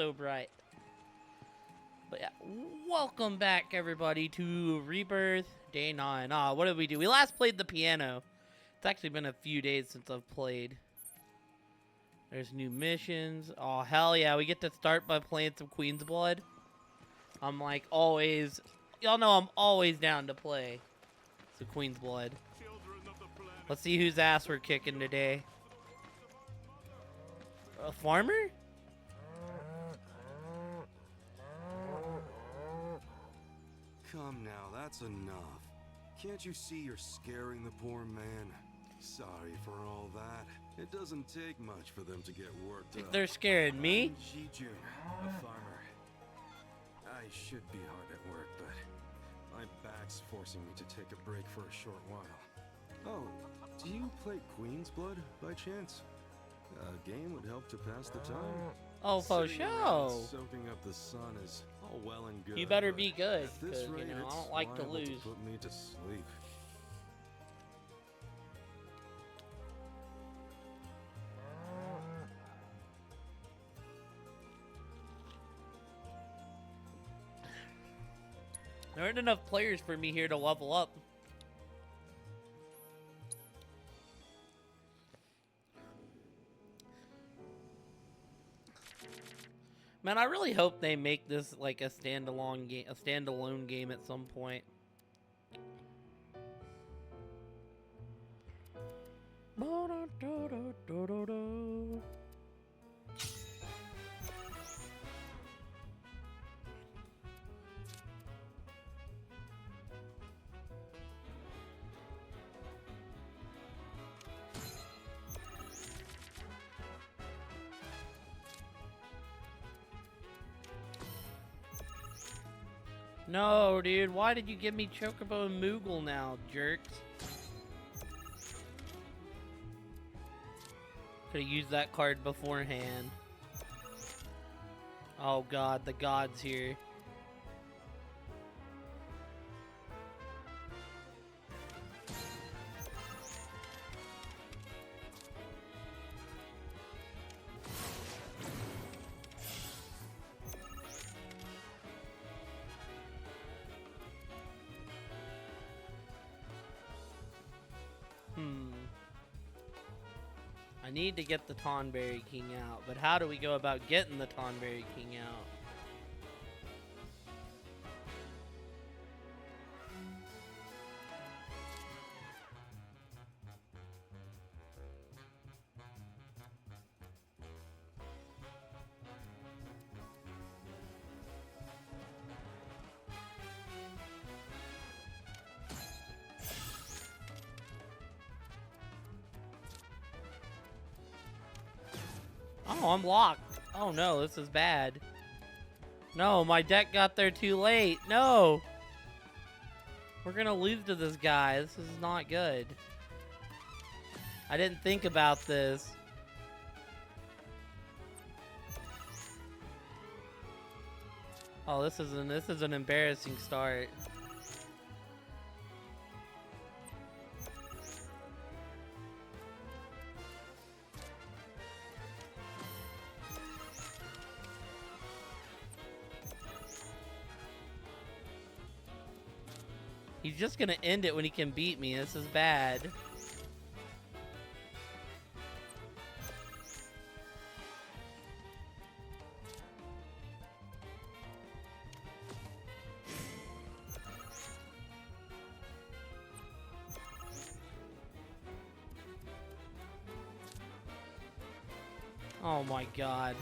so bright. But yeah, welcome back everybody to Rebirth Day 9. What did we do? We last played the piano. It's actually been a few days since I've played. There's new missions. Oh, hell yeah, we get to start by playing some Queen's Blood. I'm like always... Y'all know I'm always down to play some Queen's Blood. Let's see whose ass we're kicking today. A farmer? Come now, that's enough. Can't you see you're scaring the poor man? Sorry for all that. It doesn't take much for them to get worked up. They're scaring me. I'm Jijun, a farmer. I should be hard at work, but my back's forcing me to take a break for a short while. Oh, do you play Queen's Blood by chance? A game would help to pass the time. Oh, for sure. Soaking up the sun is all well and good. You better be good, because you know, I don't like to lose. Put me to sleep. There aren't enough players for me here to level up. Man, I really hope they make this like a standalone game at some point. No, dude, why did you give me Chocobo and Moogle now, jerks? Could've used that card beforehand. Oh god, the gods here. I need to get the Tonberry King out, but how do we go about getting the Tonberry King out? Oh, I'm locked. Oh no, this is bad. No, my deck got there too late. No! We're gonna lose to this guy. This is not good. I didn't think about this. Oh, this is an embarrassing start. He's just gonna end it when he can beat me. This is bad. Oh my god.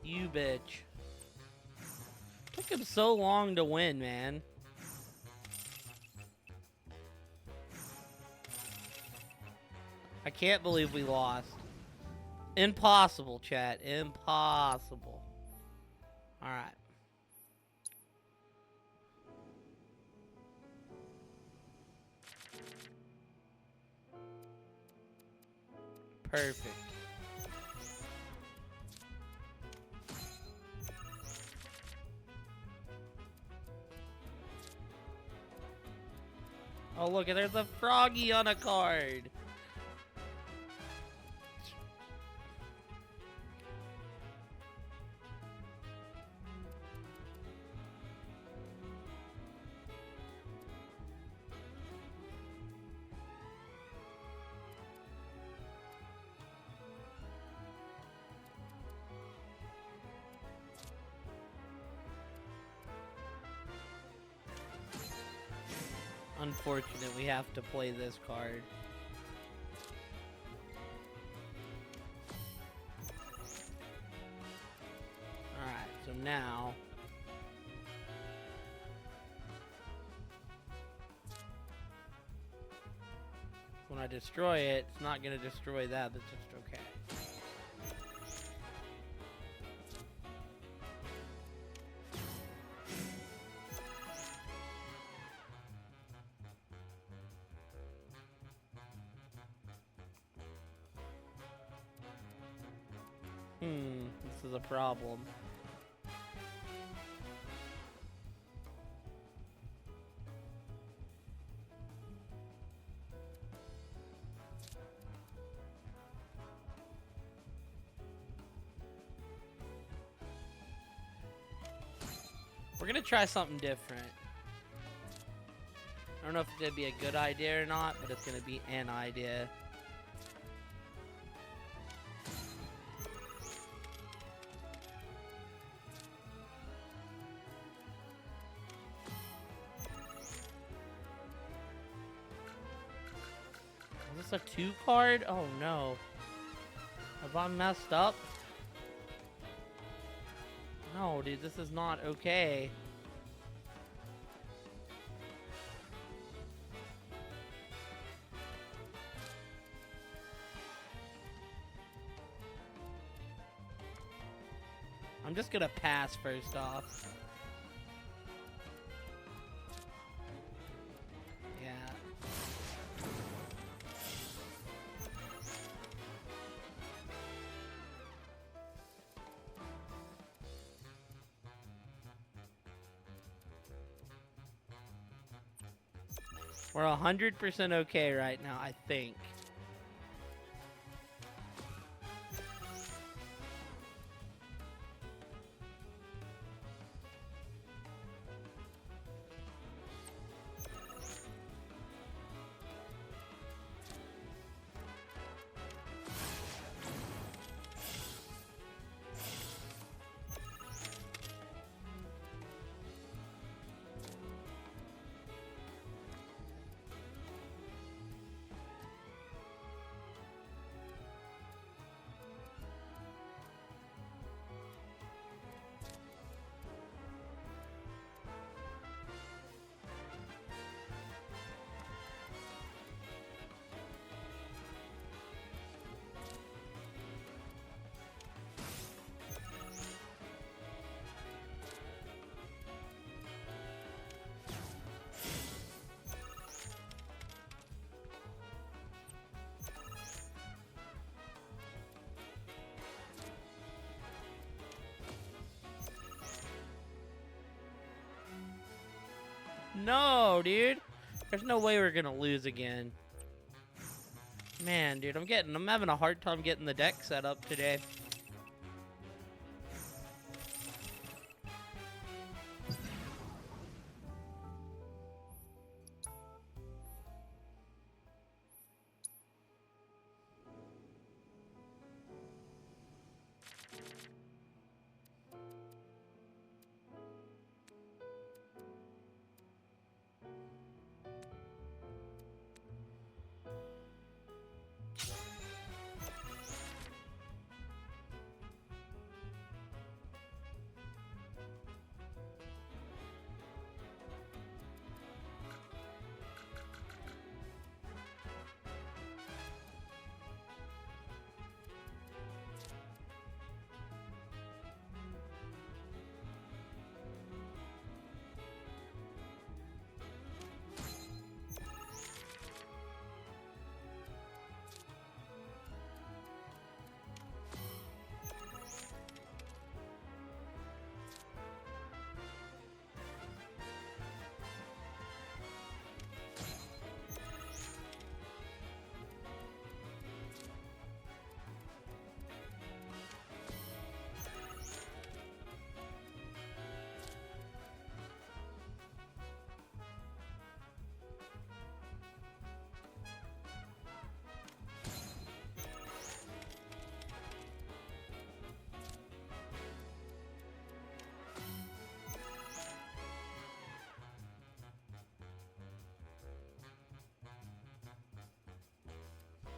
You bitch. Took him so long to win, man. I can't believe we lost. Impossible, chat. Impossible. Alright. Perfect. Oh, look, there's a froggy on a card. unfortunate we have to play this card. Alright, so now... when I destroy it, it's not going to destroy that, that's just okay. This is a problem. We're gonna try something different. I don't know if it's gonna be a good idea or not, but it's gonna be an idea. Is this a 2 card? Oh no. Have I messed up? No, dude, this is not okay. I'm just gonna pass first off. Yeah. We're 100% okay right now, I think. No, dude. There's no way we're gonna lose again. Man, dude, I'm having a hard time getting the deck set up today.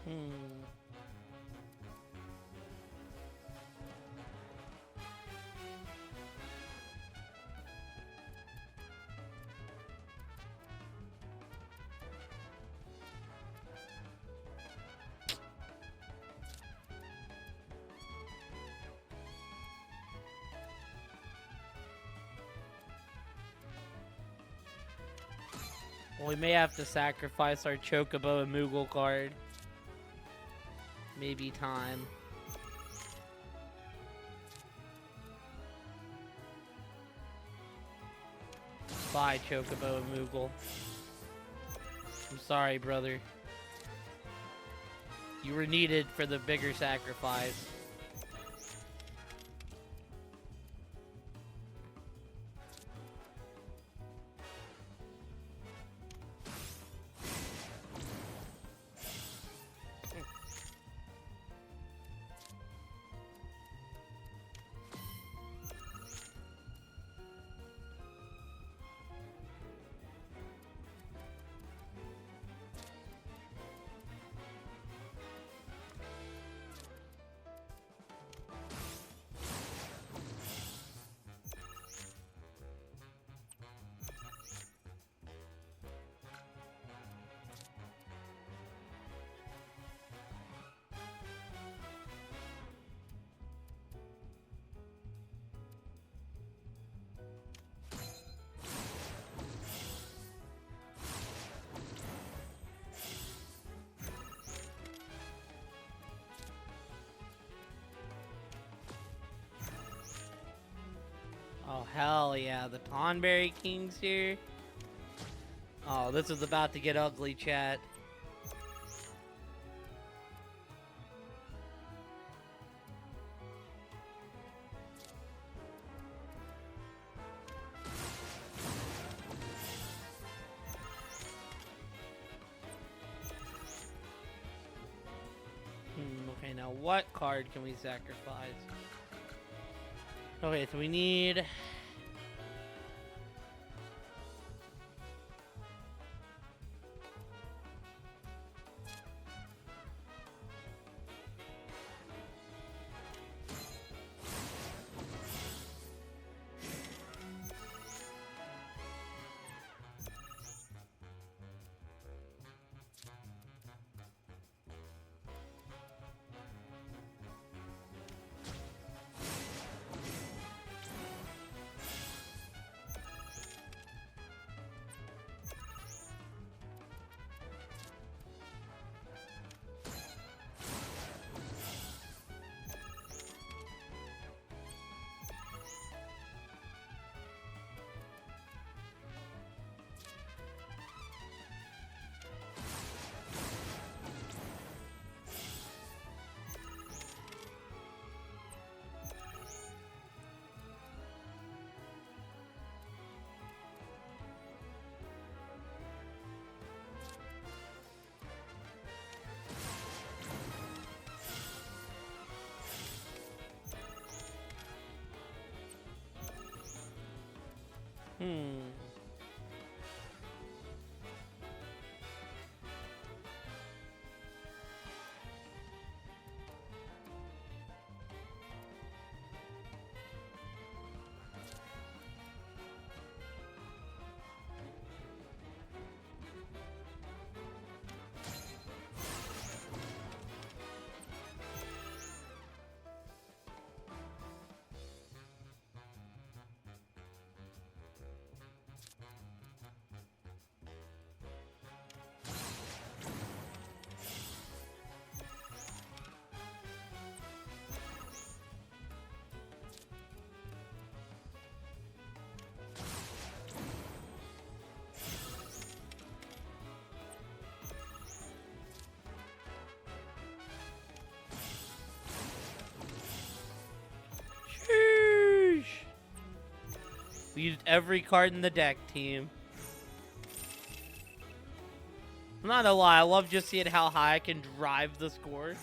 Hmm. We may have to sacrifice our Chocobo and Moogle card. Maybe time. Bye, Chocobo and Moogle. I'm sorry, brother. You were needed for the bigger sacrifice. Oh, hell yeah. The Tonberry King's here. Oh, this is about to get ugly, chat. Okay, now what card can we sacrifice? Okay, so we need... We used every card in the deck, team. I'm not gonna lie, I love just seeing how high I can drive the score.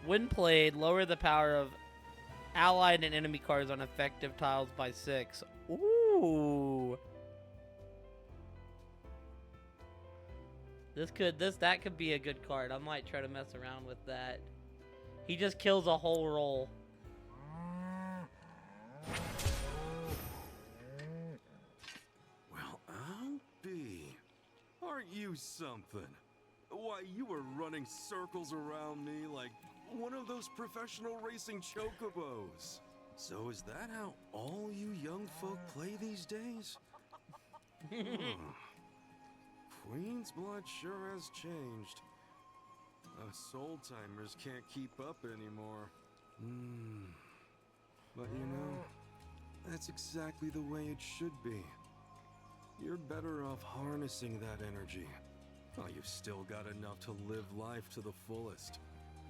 When played, lower the power of allied and enemy cards on effective tiles by 6. Ooh. Ooh. That could be a good card. I might try to mess around with that. He just kills a whole roll. Well, I'll be. Aren't you something? Why, you were running circles around me like one of those professional racing chocobos. So is that how all you young folk play these days? Queen's blood sure has changed. Us old-timers can't keep up anymore. But you know, that's exactly the way it should be. You're better off harnessing that energy. Well, you've still got enough to live life to the fullest.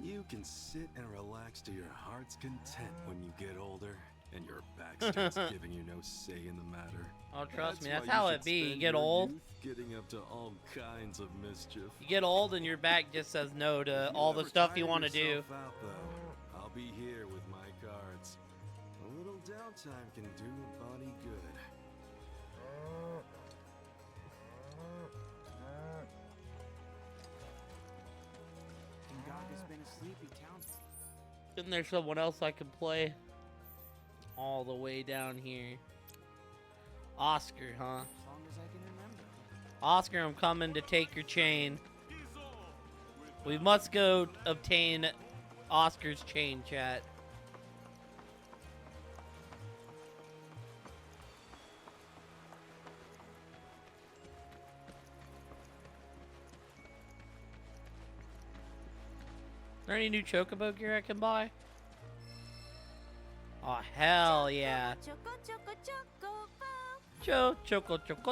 You can sit and relax to your heart's content when you get older, and your back starts giving you no say in the matter. Oh, trust me, that's why how you it should be. You spend get your old. youth getting up to all kinds of mischief. You get old and your back just says no to all the stuff you want to do. Out, though, I'll be here with my cards. A little downtime can do a body good. Has been a sleepy town. Isn't there someone else I can play? All the way down here. Oscar, huh? As long as I can remember. Oscar, I'm coming to take your chain. We must go obtain Oscar's chain, chat. Is there any new chocobo gear I can buy? Oh, hell yeah. Choco, choco, choco, chocobo. Choco, choco,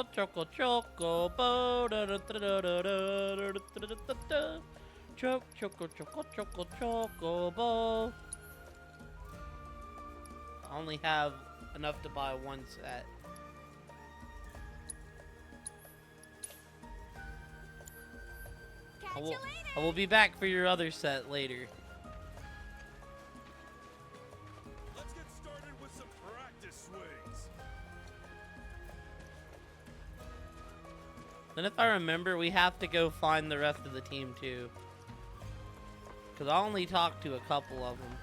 chocobo. I only have enough to buy one set. I will be back for your other set later. Let's get started with some practice swings. Then if I remember, we have to go find the rest of the team too. Because I only talked to a couple of them.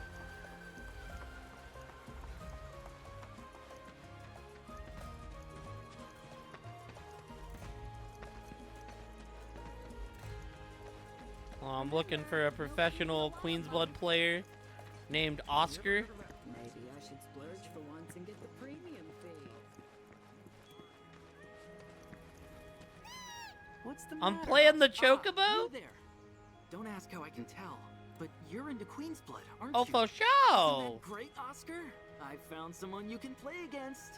Well, I'm looking for a professional Queen's Blood player named Oscar. Maybe I should splurge for once and get the premium fee. What's the matter? I'm playing the You chocobo? there. Don't ask how I can tell, but you're into Queen's Blood, aren't Oh, you? for Isn't sure. that great, Oscar? I found someone you can play against.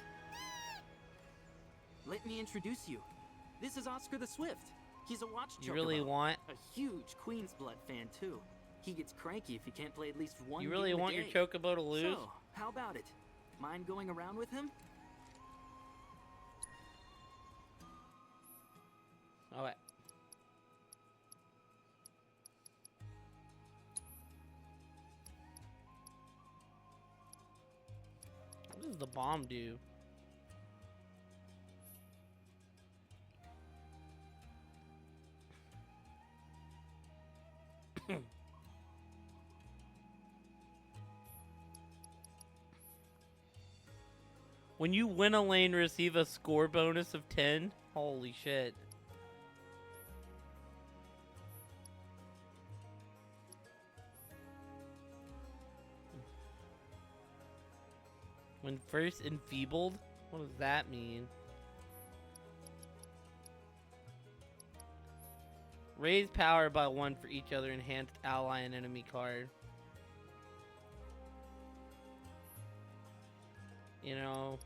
Let me introduce you. This is Oscar the Swift. He's a watch chocobo. You really want? A huge Queen's Blood fan, too. He gets cranky if he can't play at least one You really game a want your day. chocobo to lose? So, how about it? Mind going around with him? Alright. What does the bomb do? When you win a lane, receive a score bonus of 10. Holy shit. When first enfeebled? What does that mean? Raise power by 1 for each other enhanced ally and enemy card. You know...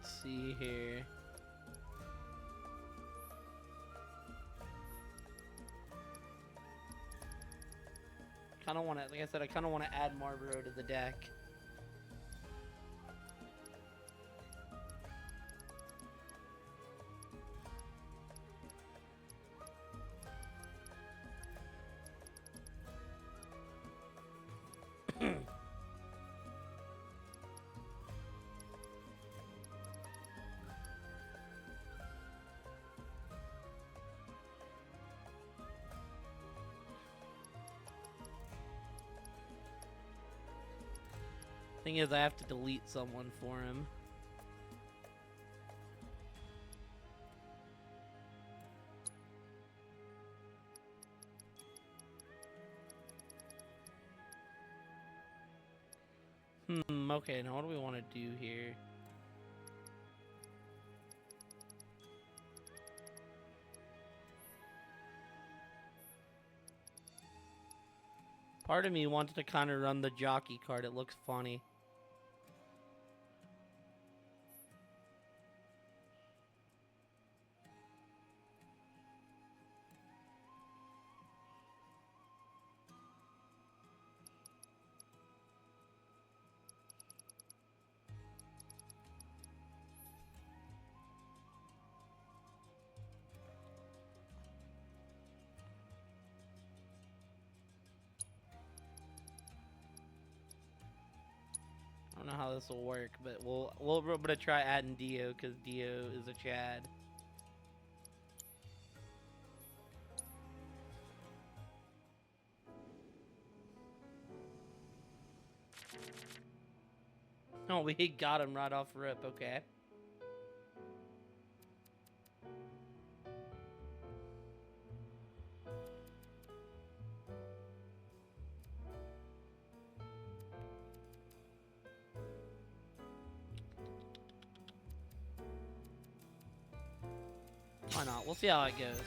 Let's see here. Kind of want to, like I said, I kind of want to add Marlboro to the deck. Thing is, I have to delete someone for him. Okay, now what do we want to do here? Part of me wants to kind of run the jockey card. It looks funny. I don't know how this will work, but we're gonna try adding Dio because Dio is a Chad. Oh, we got him right off rip. Okay. Why not? We'll see how it goes.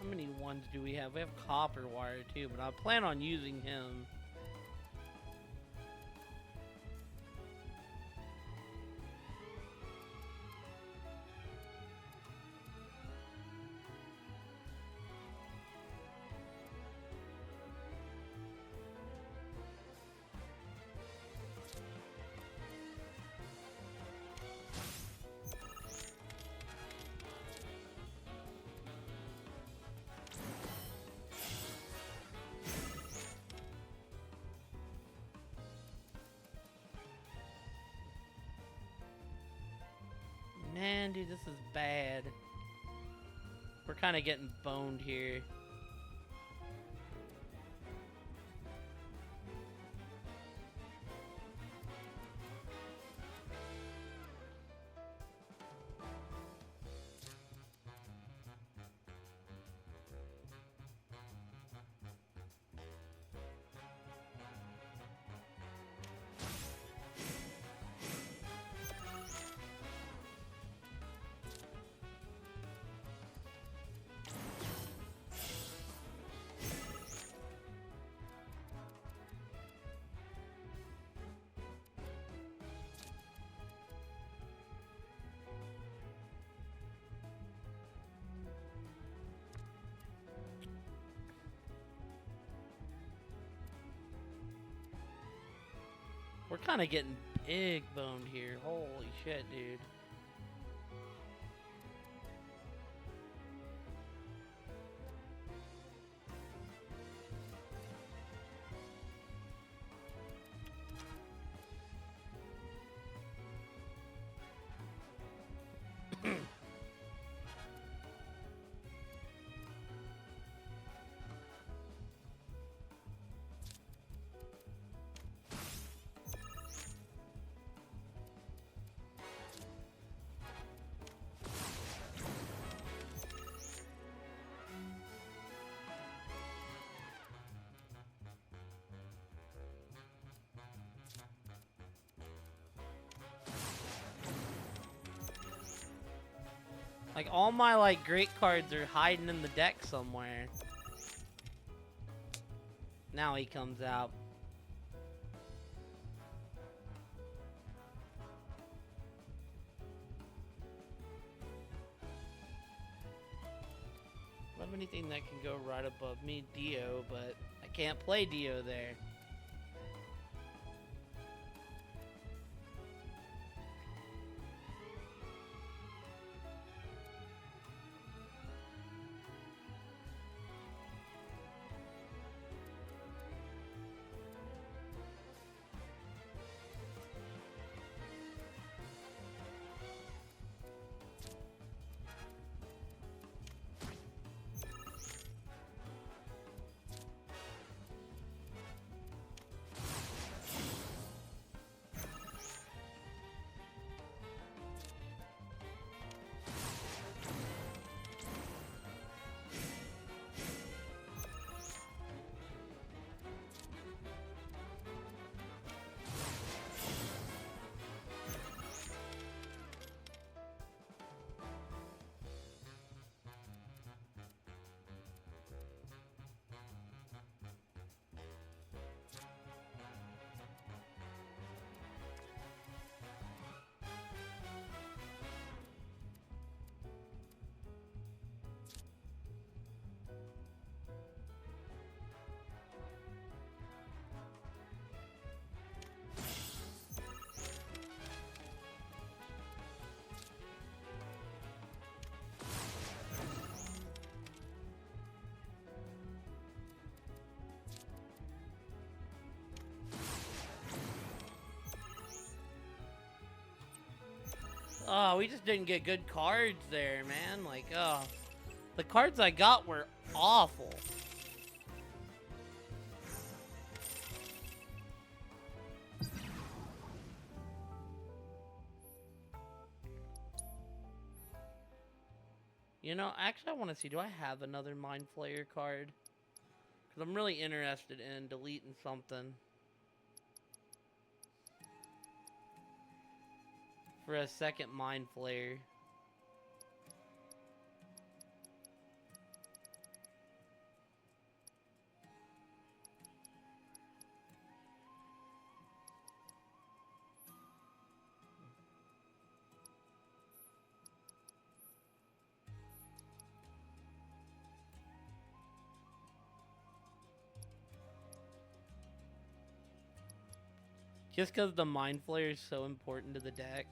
How many ones do we have? We have Copper Wire too, but I plan on using him. Man, dude, this is bad. We're kind of getting boned here. We're kind of getting big boned here. Holy shit, dude. Like, all my, like, great cards are hiding in the deck somewhere. Now he comes out. Don't have anything that can go right above me, Dio, but I can't play Dio there. Oh, we just didn't get good cards there, man. Like, oh. The cards I got were awful. You know, actually I want to see, do I have another Mind Flayer card? Because I'm really interested in deleting something. For a second Mind Flayer. Just because the Mind Flayer is so important to the deck.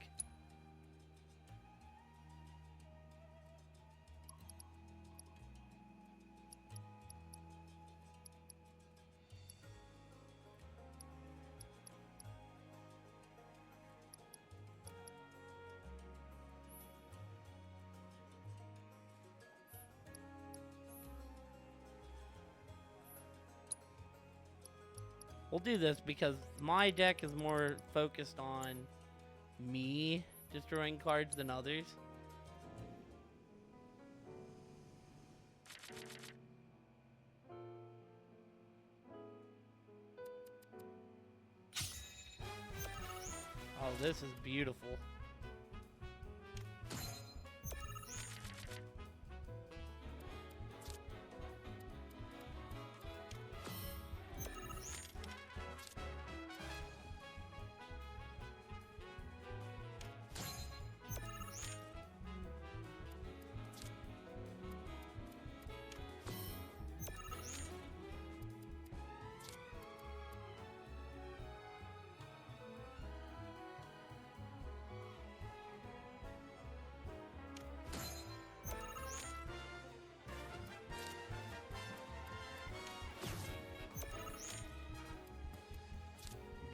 We'll do this because my deck is more focused on me destroying cards than others. Oh, this is beautiful.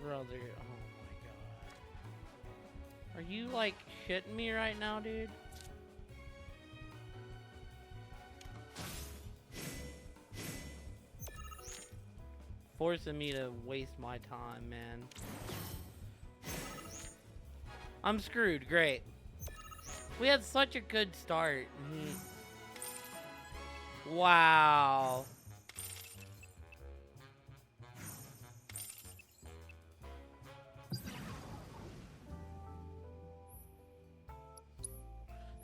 brother. Oh my god. Are you like shitting me right now, dude? Forcing me to waste my time, man. I'm screwed. Great. We had such a good start. Wow.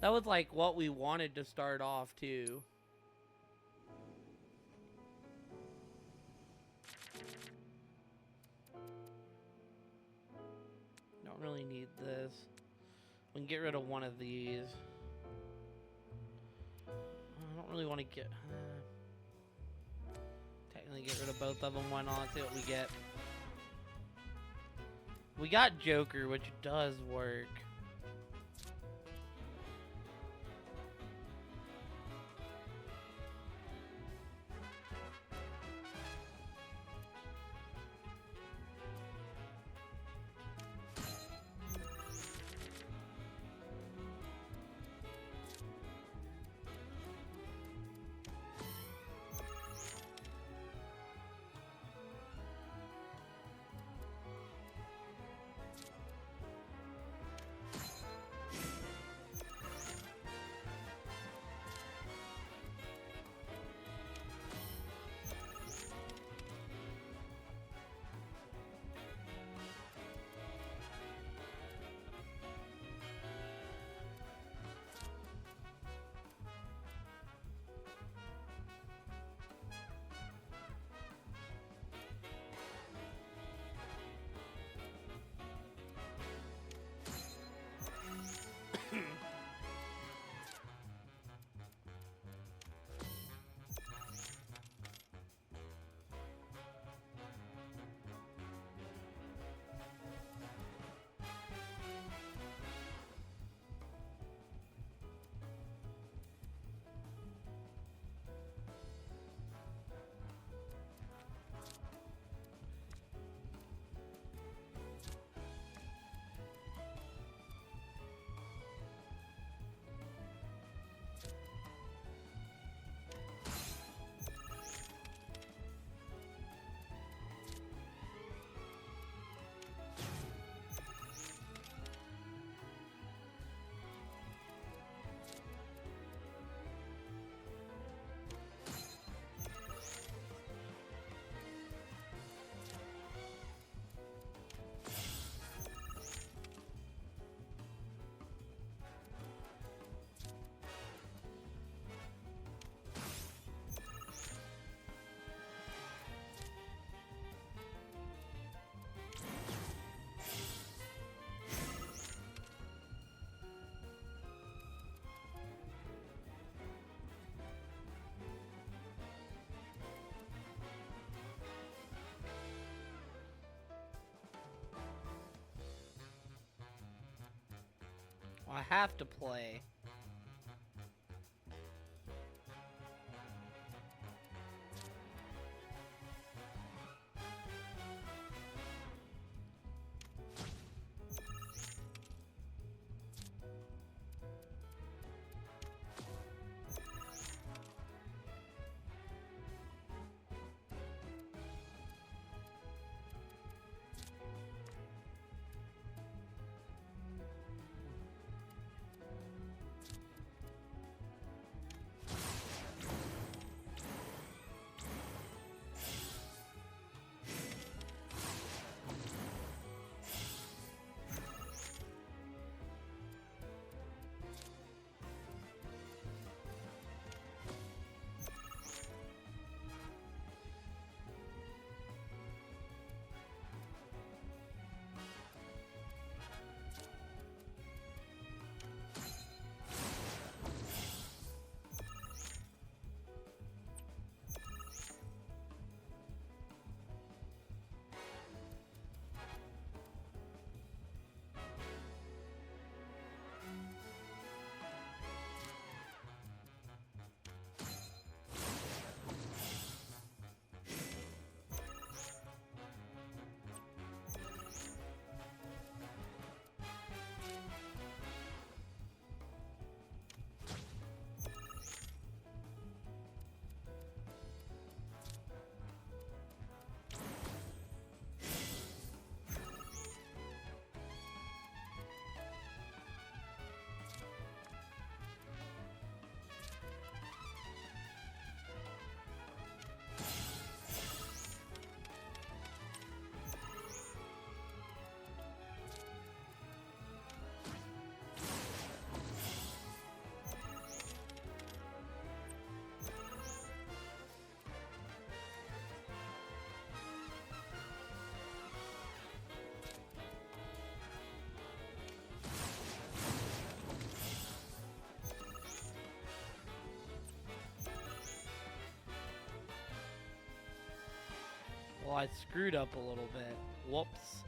That was like what we wanted to start off too. Don't really need this. We can get rid of one of these. I don't really want to get... technically get rid of both of them. Why not? See what we get. We got Joker, which does work. I have to play. Well, I screwed up a little bit. Whoops.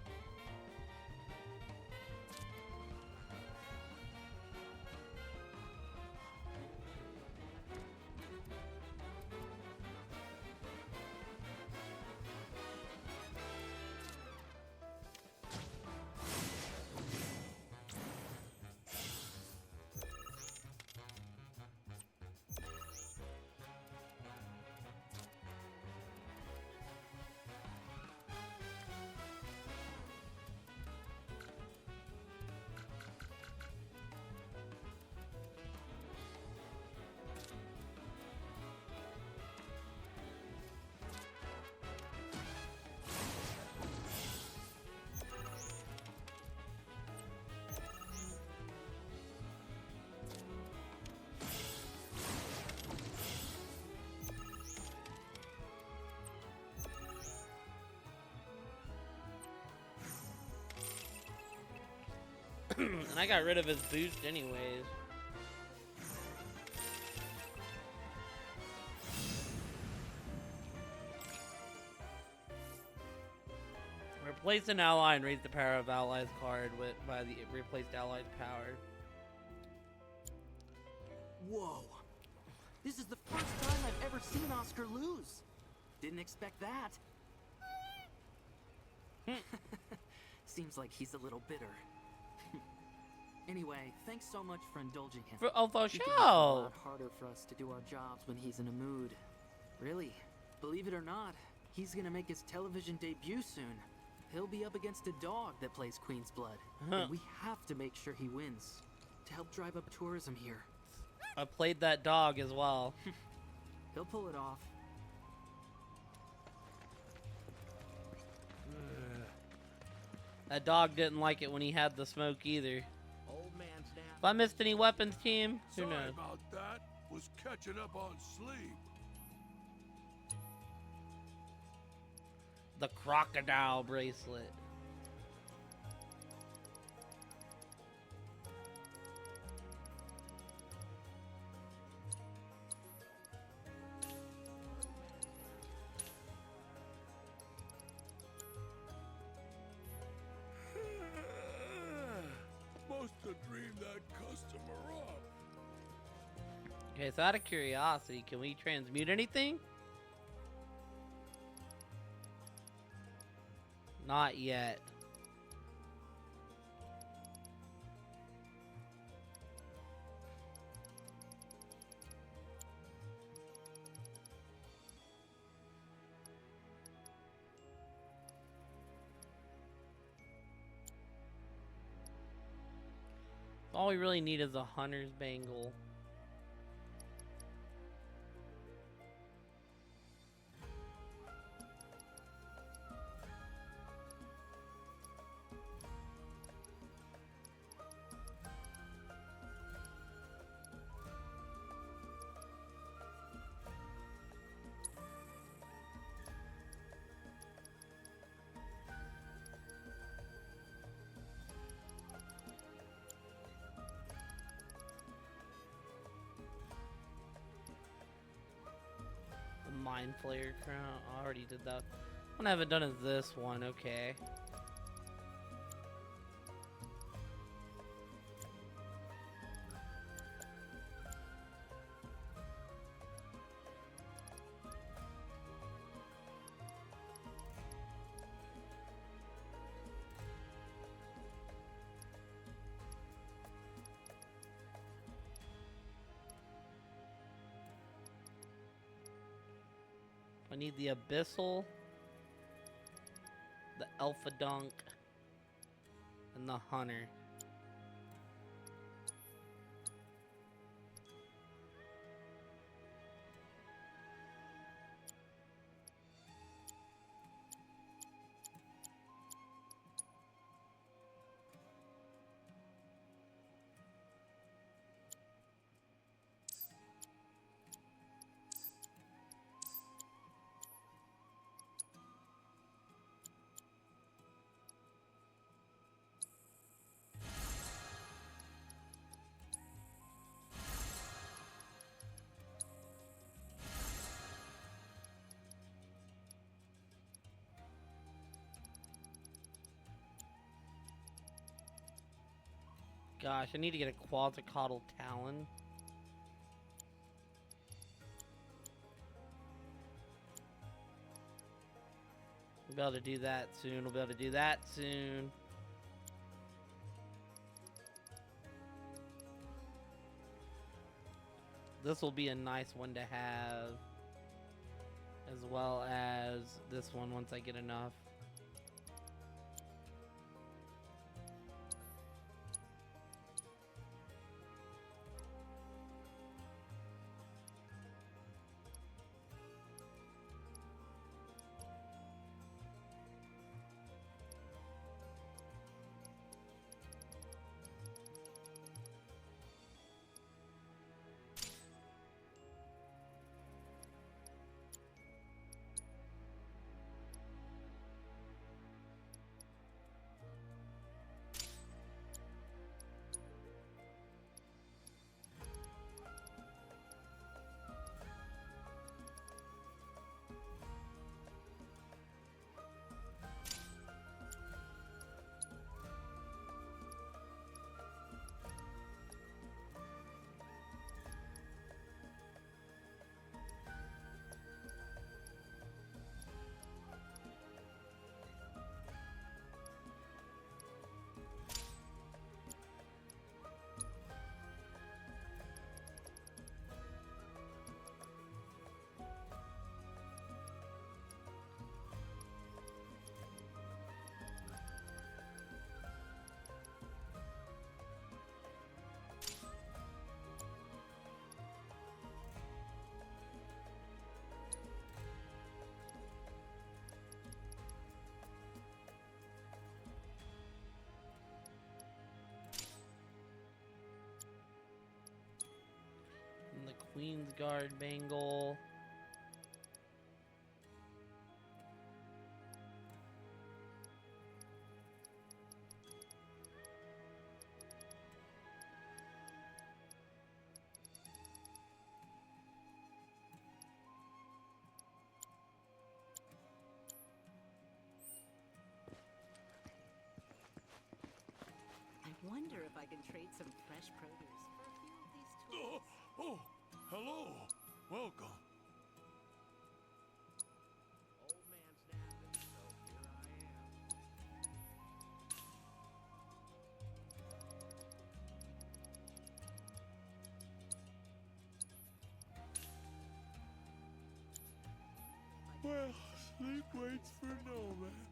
And I got rid of his boost anyways. Replace an ally and raise the power of allies card by the replaced ally's power. Whoa. This is the first time I've ever seen Oscar lose. Didn't expect that. Seems like he's a little bitter. Anyway, thanks so much for indulging him. For He can make it a show. lot harder for us to do our jobs when he's in a mood. Really, believe it or not, he's gonna make his television debut soon. He'll be up against a dog that plays Queen's Blood. And we have to make sure he wins to help drive up tourism here. I played that dog as well. He'll pull it off. That dog didn't like it when he had the smoke either. Old man's nap. If I missed any weapons, team, who Sorry knows? about that. Was catching up on sleep. The crocodile bracelet. Must have dreamed that customer up. Okay, so out of curiosity, can we transmute anything? Not yet. All we really need is a hunter's bangle. Mind Flayer crown. I already did that. One I haven't done is this one. Okay. I need the Abyssal, the Alpha Dunk, and the Hunter. Gosh, I need to get a Quetzalcoatl Talon. We'll be able to do that soon. We'll be able to do that soon. This will be a nice one to have. As well as this one once I get enough. And the Queen's Guard bangle. I wonder if I can trade some fresh produce for a few of these tools. Oh, hello. Welcome. Old man's napping, so here I am. Well, sleep waits for no man.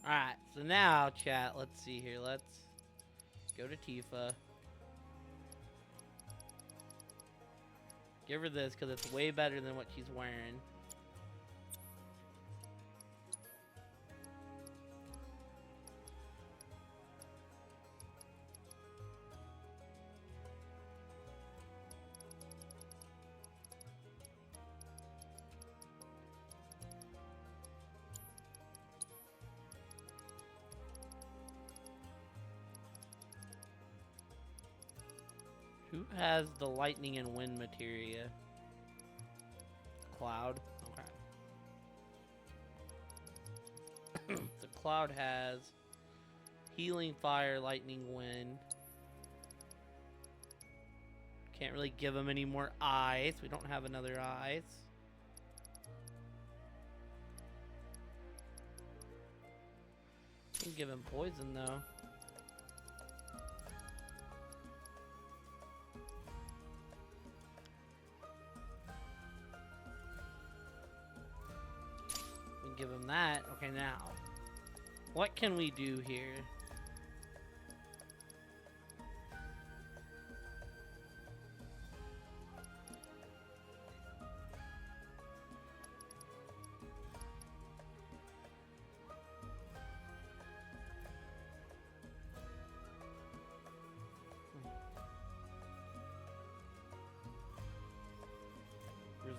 Alright, so now, chat, let's see here. Let's go to Tifa. Give her this, because it's way better than what she's wearing. Who has the lightning and wind materia? Cloud? Okay. The Cloud has healing fire, lightning, wind. Can't really give him any more ice. We don't have another ice. Can give him poison though. Give him that. Okay, now. What can we do here?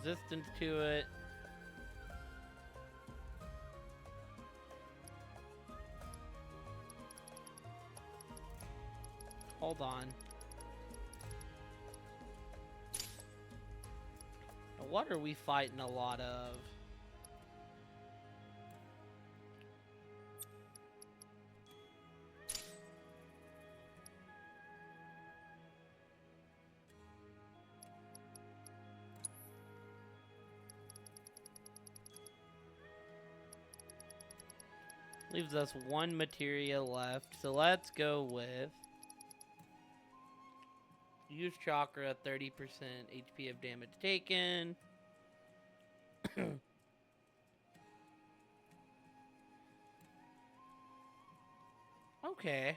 Resistance to it. Hold on. Now, what are we fighting a lot of? Leaves us one materia left. So let's go with use chakra, 30% HP of damage taken. Okay.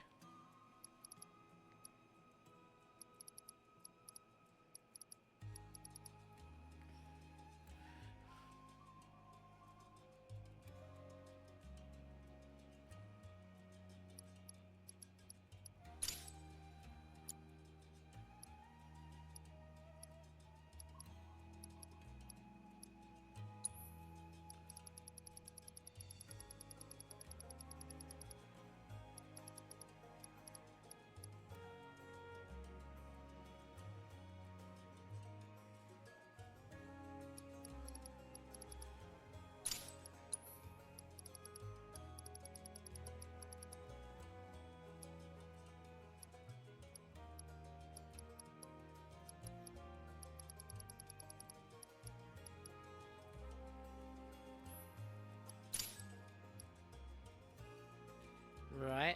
Right.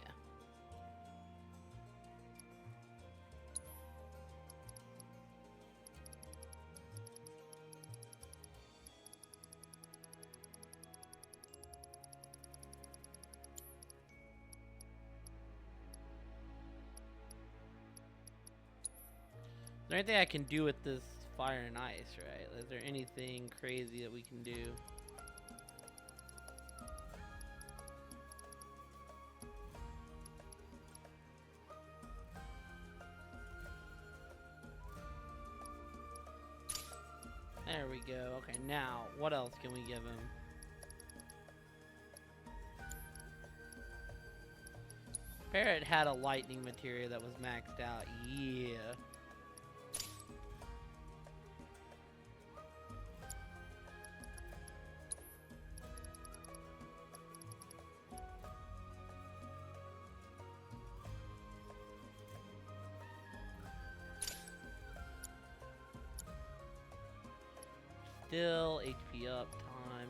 Is there anything I can do with this fire and ice, right? Is there anything crazy that we can do? There we go. Okay, now, what else can we give him? Parrot had a lightning materia that was maxed out. Yeah. Still HP up time.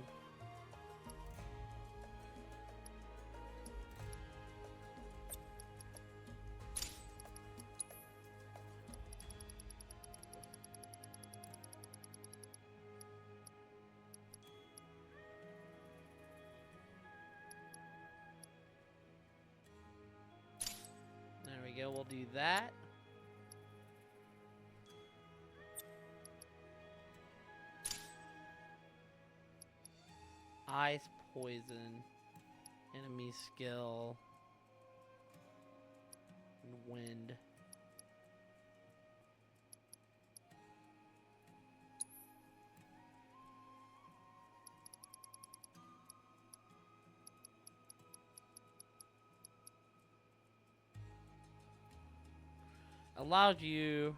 There we go, we'll do that. Ice, poison, enemy skill, and wind. Allowed you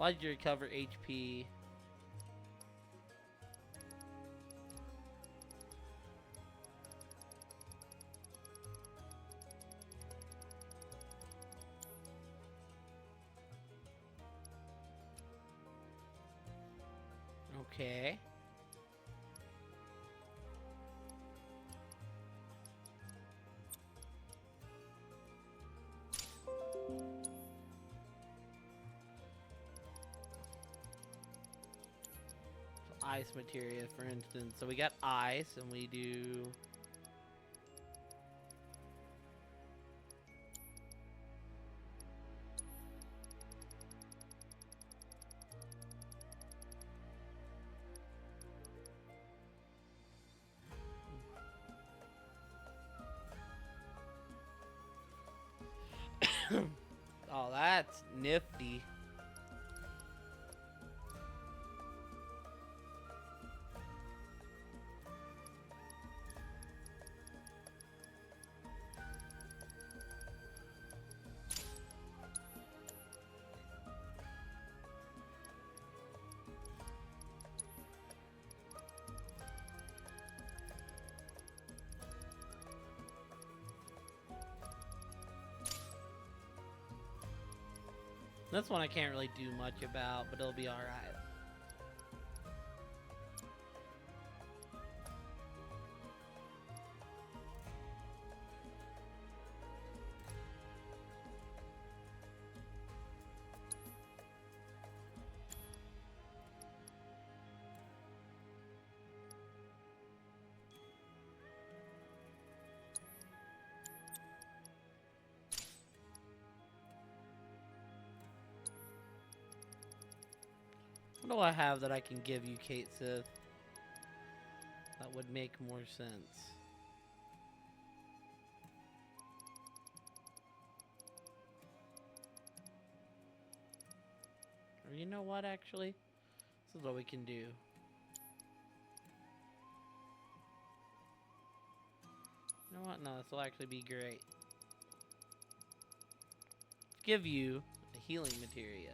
allowed you to recover HP. Okay. So ice materia, for instance. So we got ice, and we do. Oh, that's nifty. This one I can't really do much about, but it'll be alright. What do I have that I can give you, Kate Sith? That would make more sense. Or you know what, actually? This is what we can do. You know what? No, this will actually be great. Give you a healing materia.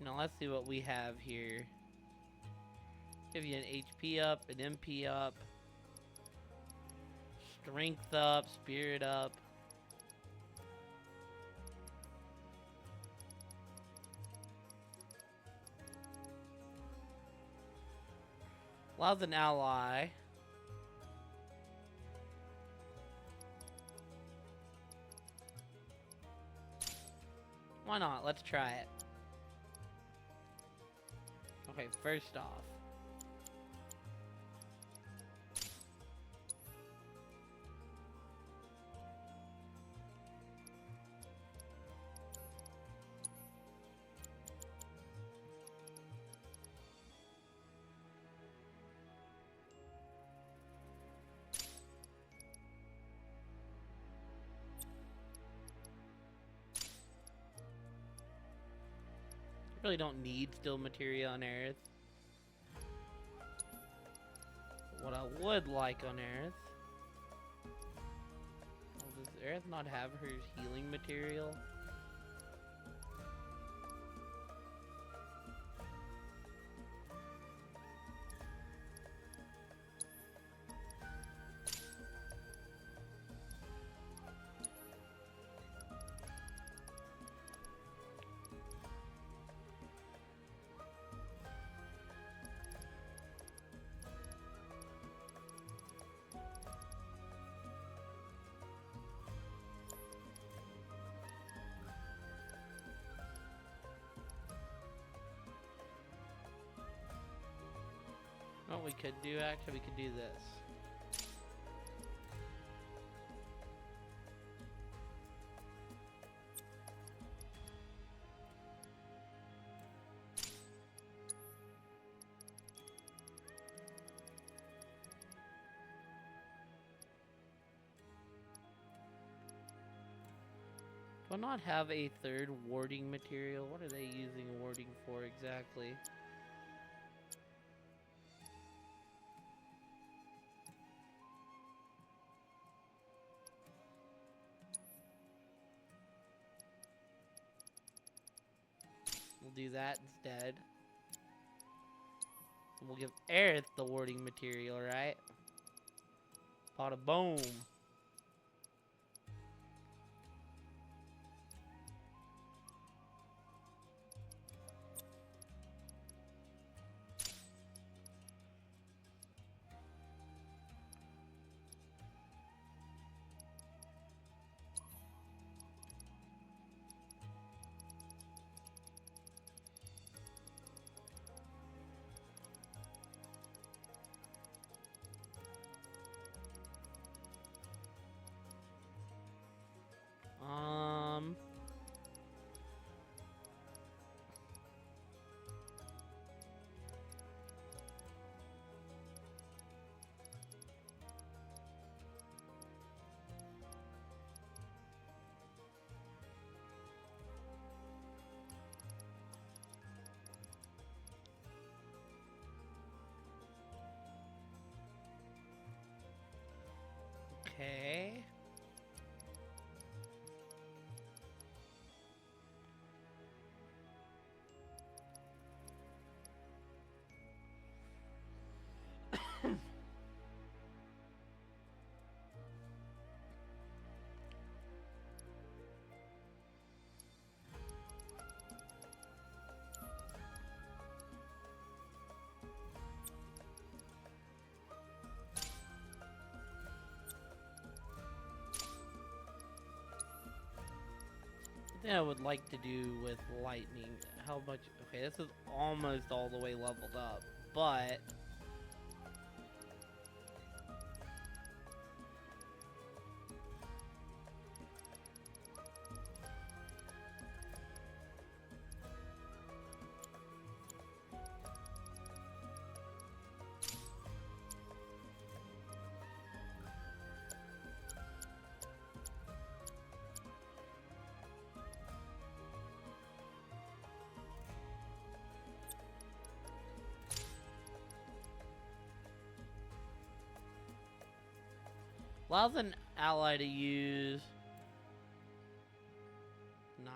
Now let's see what we have here. Give you an HP up, an MP up, strength up, spirit up. Allows an ally. Why not? Let's try it. Okay, first off. Really don't need still materia on Aerith. What I would like on Aerith. Oh, does Aerith not have her healing material? What we could do, actually, we could do this. Do I not have a third warding material? What are they using warding for exactly? We'll do that instead. And we'll give Aerith the warding material, right? Bada boom. thing I would like to do with lightning. How much? Okay, this is almost all the way leveled up, but allows an ally to use. Nice.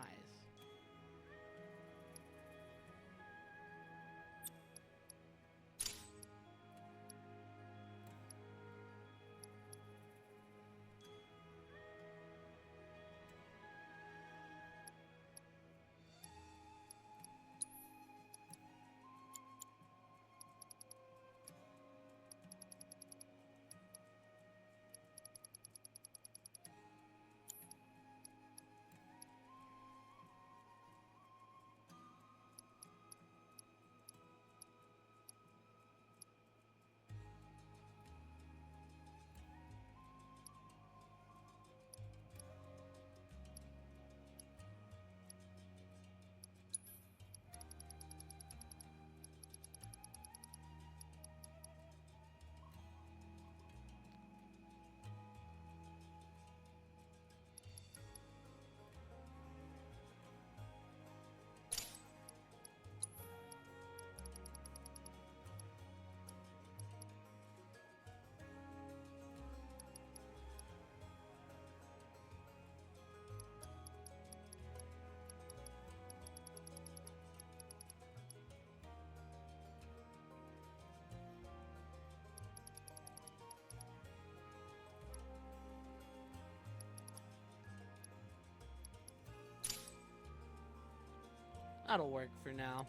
That'll work for now.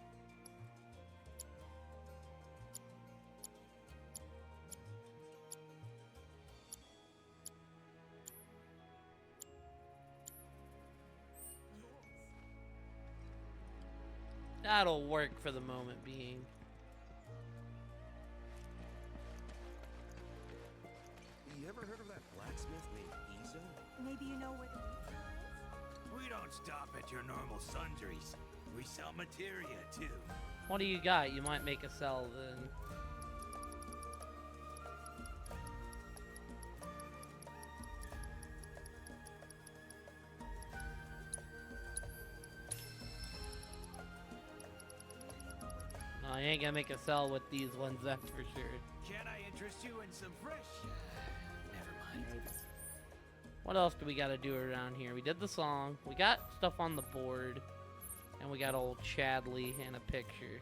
That'll work for the moment being. You ever heard of that blacksmith named Isa? Maybe you know where the meat store is? We don't stop at your normal sundries. We sell materia too. What do you got? You might make a sell then. No, you ain't gonna make a sell with these ones, that's for sure. Can I interest you in some fresh? Never mind. What else do we gotta do around here? We did the song, we got stuff on the board, and we got old Chadley and a picture.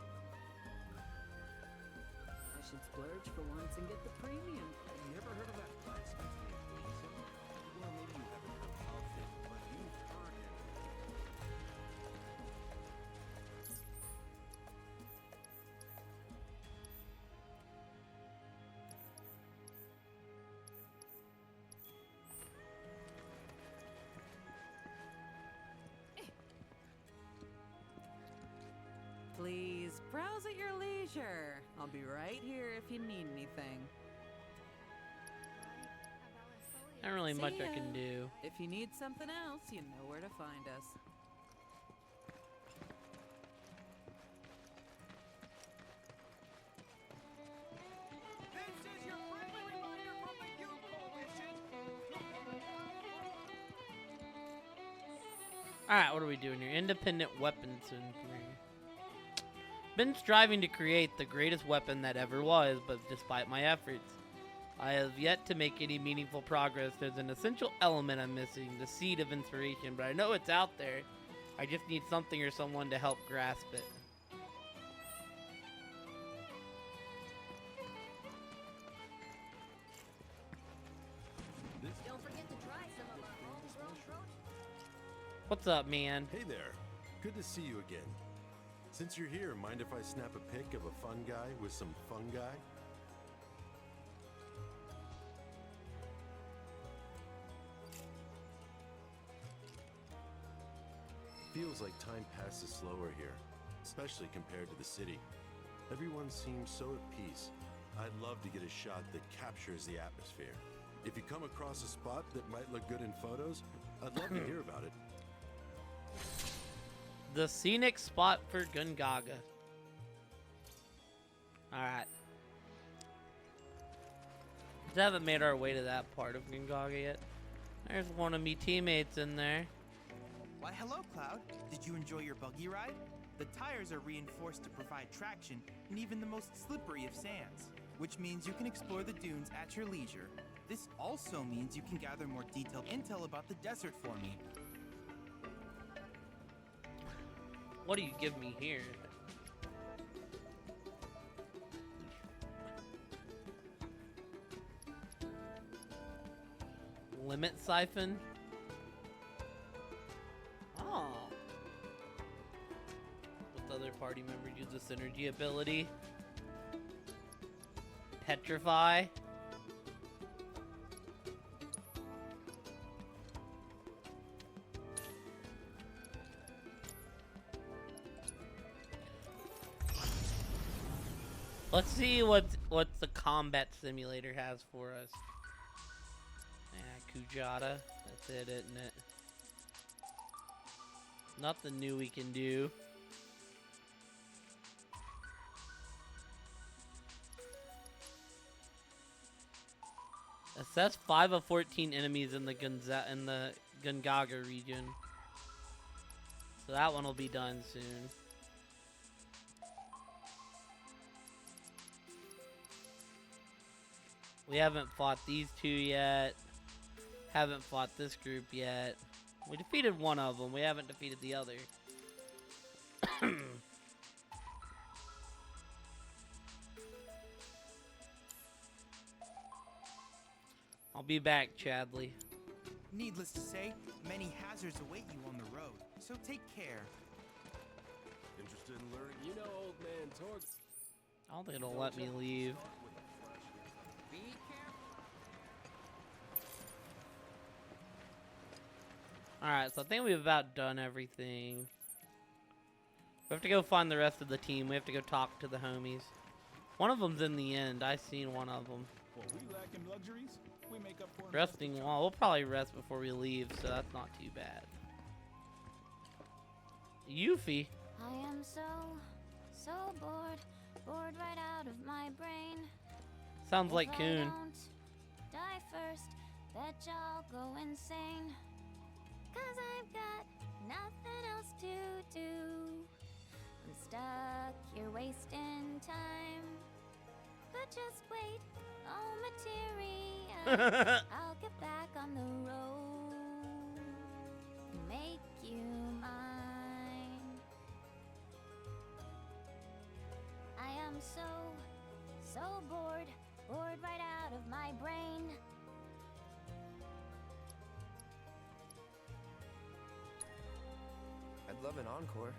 I should splurge for once and get the premium. You ever heard of that blacksmith named Isa? Well, maybe you haven't heard of him, but you've heard him. Please, browse at your leisure. I'll be right here if you need anything. Not really See much I ya. can do. If you need something else, you know where to find us. This is your friendly reminder from the Youth Coalition. Alright, what are we doing here? Independent weapons inventory. Been striving to create the greatest weapon that ever was, but despite my efforts, I have yet to make any meaningful progress. There's an essential element I'm missing, the seed of inspiration, but I know it's out there. I just need something or someone to help grasp it. Don't forget to try some of our homegrown produce. What's up, man? Hey there. Good to see you again. Since you're here, mind if I snap a pic of a fun guy with some fungi? Feels like time passes slower here, especially compared to the city. Everyone seems so at peace. I'd love to get a shot that captures the atmosphere. If you come across a spot that might look good in photos, I'd love to hear about it. The scenic spot for Gungaga. Alright. We haven't made our way to that part of Gungaga yet. There's one of me teammates in there. Why, hello, Cloud. Did you enjoy your buggy ride? The tires are reinforced to provide traction in even the most slippery of sands, which means you can explore the dunes at your leisure. This also means you can gather more detailed intel about the desert for me. What do you give me here? Limit siphon? Oh. With other party members use the synergy ability. Petrify. Let's see what the combat simulator has for us. Kujata. That's it, isn't it? Nothing new we can do. Assess 5 of 14 enemies in the Gungaga region. So that one will be done soon. We haven't fought these two yet. Haven't fought this group yet. We defeated one of them. We haven't defeated the other. I'll be back, Chadley. Needless to say, many hazards await you on the road, so take care. Interested in learning? You know, old man Torg. I don't think it'll let me leave. Be careful. Alright, so I think we've about done everything. We have to go find the rest of the team. We have to go talk to the homies. One of them's in the end. I seen one of them. What we lack in luxuries, we make up for in Resting wall. We'll probably rest before we leave, so that's not too bad. Yuffie. I am so bored right out of my brain. Sounds like If I Coon. don't die first, bet y'all go insane. 'Cause I've got nothing else to do. I'm stuck here wasting time. But just wait, oh materia. I'll get back on the road. Make you mine. I am so bored right out of my brain. I'd love an encore,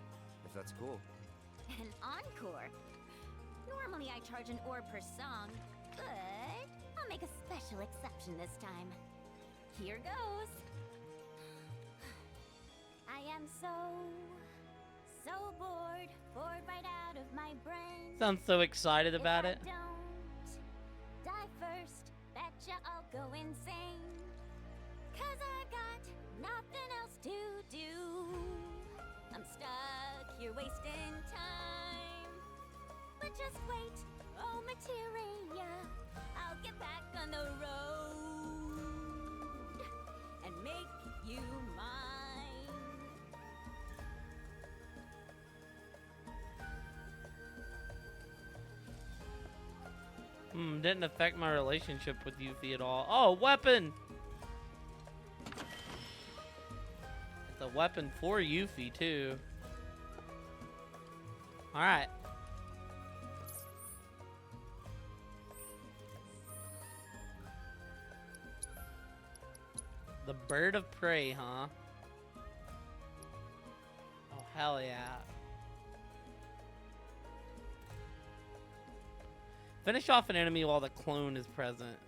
if that's cool. An encore? Normally I charge an orb per song, but I'll make a special exception this time. Here goes. I am so bored right out of my brain. Sounds so excited about it. If I don't die first, betcha I'll go insane. 'Cause I've got nothing else to do. I'm stuck here wasting time. But just wait, oh materia, I'll get back on the road and make you mine. Didn't affect my relationship with Yuffie at all. Oh, weapon! It's a weapon for Yuffie, too. Alright. The bird of prey, huh? Oh, hell yeah. Finish off an enemy while the clone is present.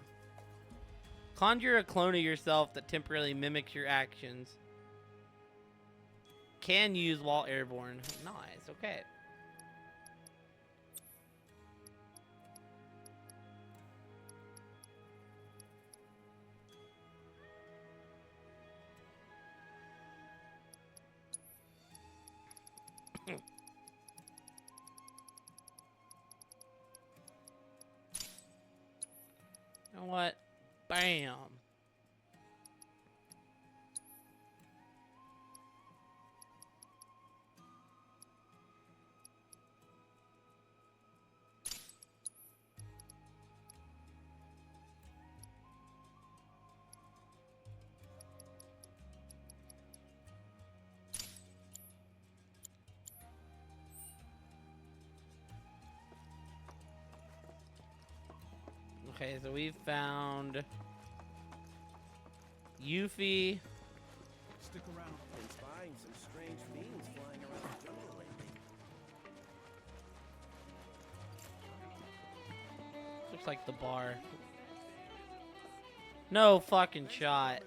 Conjure a clone of yourself that temporarily mimics your actions. can use while airborne. Nice, okay. You know what? Bam. Okay, so we found Yuffie. Stick around. Been spying some strange fiends flying around the jungle lately. Looks like the bar. No fucking shot.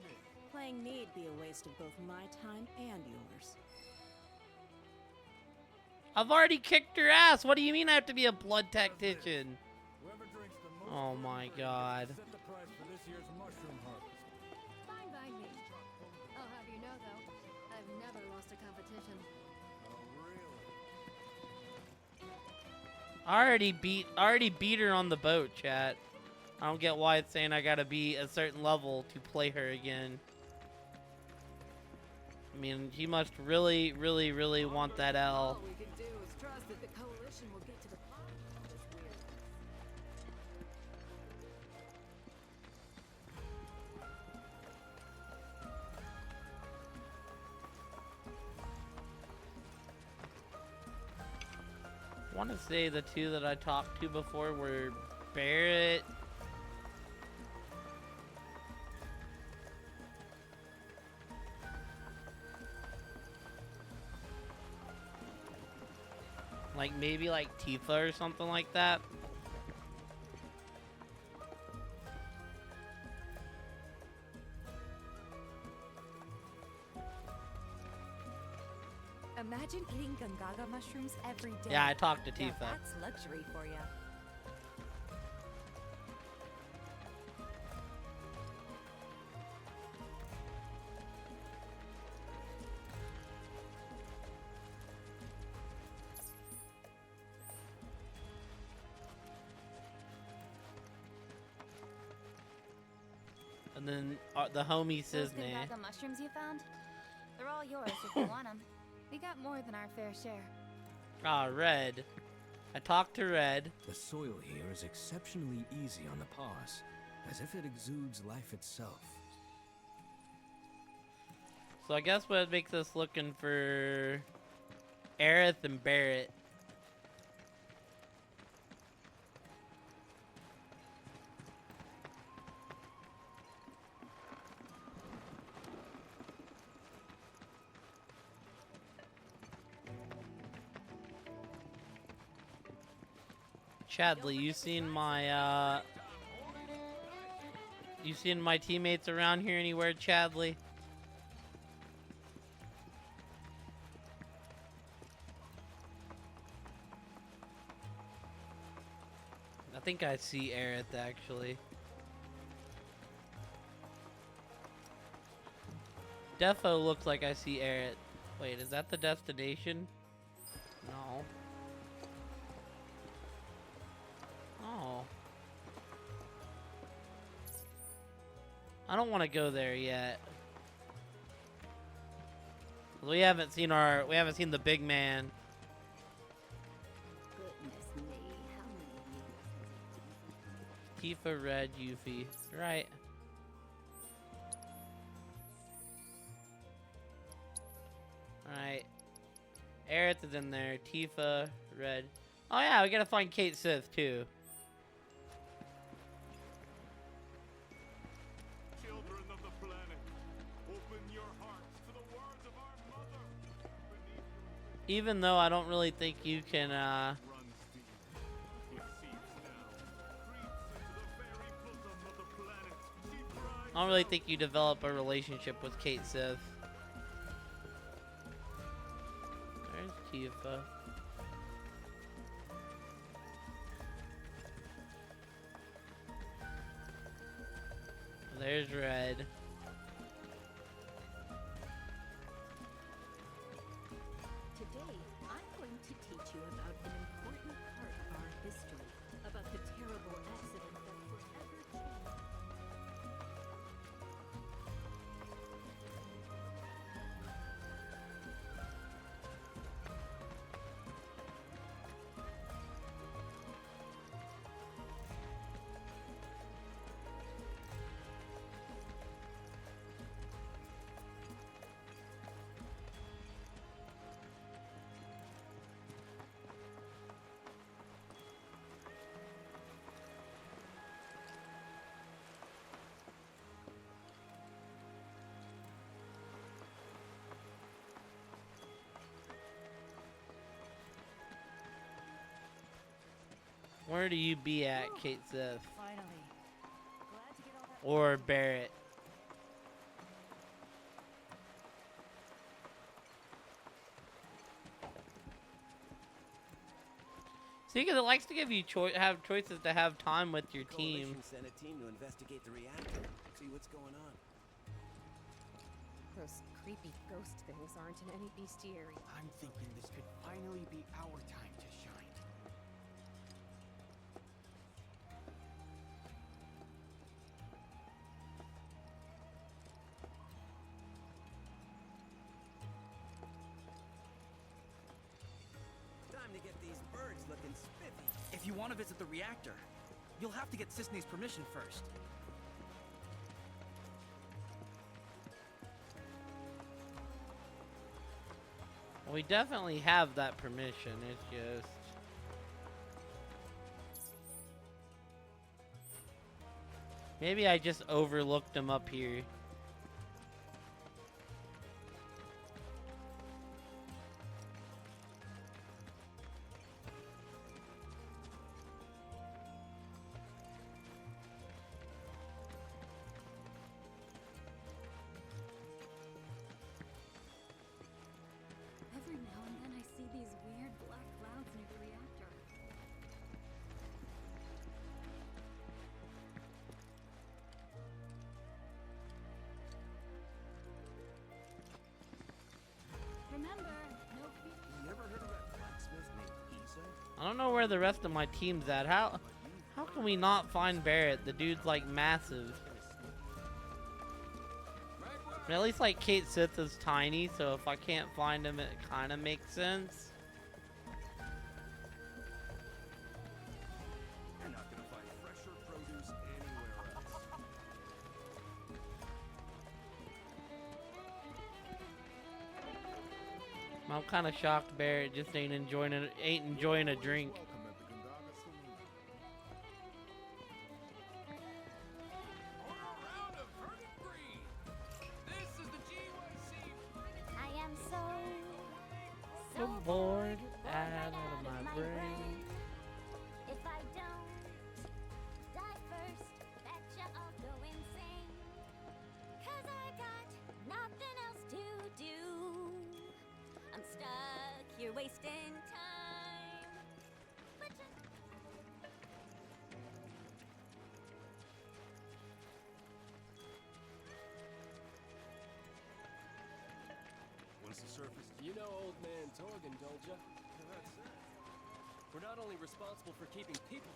Playing me'd be a waste of both my time and yours. I've already kicked her ass. What do you mean I have to be a blood tactician? Whoever drinks the most Oh my god. set the price for this year's mushroom harvest. Fine by me. I'll have you know, though, I've never lost a competition. Oh, really? I already beat her on the boat, chat. I don't get why it's saying I gotta be a certain level to play her again. I mean, he must really, really, really want that L. All we can do is trust that the coalition will get to the bottom of this weirdness. I want to say the two that I talked to before were Barrett. Like maybe like Tifa or something like that. Imagine eating Gungaga mushrooms every day. Yeah, I talked to Now Tifa. that's luxury for you. And then the homie Those Cisne. Gungaga mushrooms you found? They're all yours if you want them. We got more than our fair share. Ah, Red. I talked to Red. The soil here is exceptionally easy on the paws, as if it exudes life itself. So I guess what makes us looking for Aerith and Barrett. Chadley, you seen my teammates around here anywhere, Chadley? I think I see Aerith actually. Defo looks like I see Aerith. Wait, is that the destination? No. Oh. I don't want to go there yet. We haven't seen the big man. Goodness me, how many years? Tifa, Red, Yuffie. Right. Alright. Aerith is in there. Tifa, Red. Oh yeah, we gotta find Kate Sith too. Children of the planet, open your hearts to the words of our mother. Even though I don't really think you can, Runs deep. It seeps down. Creeps into the very bosom of the planet. She thrives. I don't really think you develop a relationship with Kate Sith. see if there's red. Today, I'm going to teach you about an important part of our history, about the terrible accident that forever changed. Where do you be at, Kate Sith? Finally. Glad to get all that. Or Barrett? See, because it likes to give you have choices to have time with your team. Coalition sent a team to investigate the reactor, see what's going on. Those creepy ghost things aren't in any bestiary. I'm thinking this could finally be our time to shine. Time to get these birds looking spiffy. If you want to visit the reactor, you'll have to get Sisney's permission first. We definitely have that permission. It's just maybe I just overlooked him up here. Every now and then I see these weird black clouds near the reactor. Remember, no fear. You ever heard of that blacksmith named Isa? I don't know where the rest of my team's at. How can we not find Barrett? The dude's like massive. But at least like Kate Sith is tiny, so if I can't find him, it kind of makes sense. You're not gonna find fresher produce anywhere else. I'm kind of shocked Barrett just ain't enjoying a drink. I am so So bored out of my brain. If I don't die first, betcha I'll go insane. 'Cause I got nothing else to do. I'm stuck here wasting time. But Once the surface. You know old man Torgan, don't ya? We're not only responsible for keeping people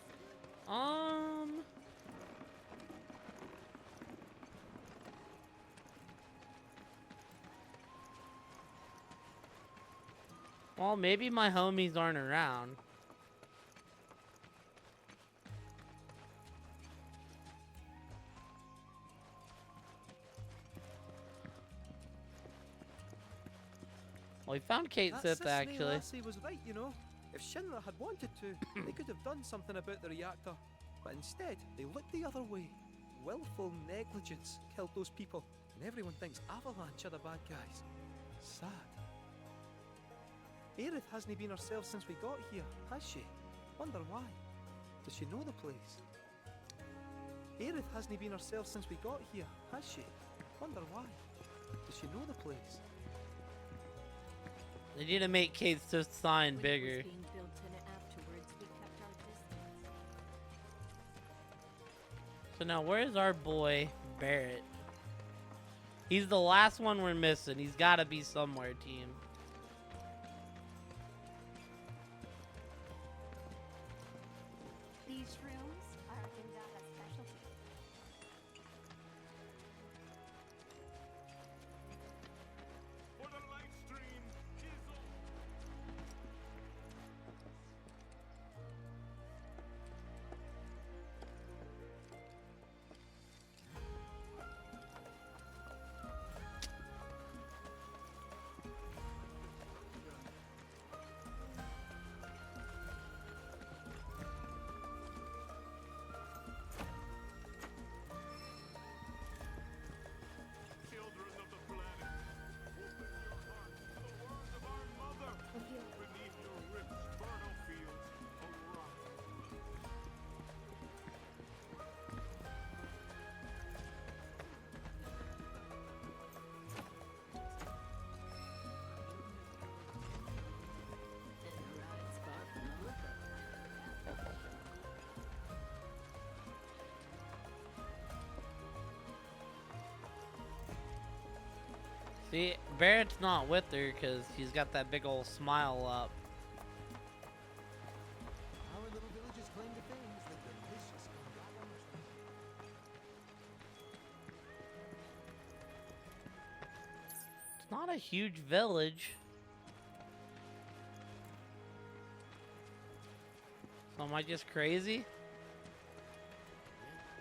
Well, maybe my homies aren't around. Well, we found Kate That Sith Sisney actually. lassie was right, you know. If Shinra had wanted to, they could have done something about the reactor. But instead, they looked the other way. Willful negligence killed those people, and everyone thinks Avalanche are the bad guys. Sad. Aerith hasn't been herself since we got here, has she? Wonder why. Does she know the place? Aerith hasn't been herself since we got here, has she? Wonder why. Does she know the place? They need to make Kate's sign When it bigger. was being built and afterwards, we kept our distance. So now where's our boy Barrett? He's the last one we're missing. He's got to be somewhere, team. These shrooms are Gonzaga's specialty. For the live stream is children of the planet. Open your hearts to the words of our mother. Beneath your rich, fertile fields, a rock. See, Barrett's not with her because he's got that big old smile up. Our little village's claim to fame is the delicious Gongaga mushroom. It's not a huge village. So am I just crazy?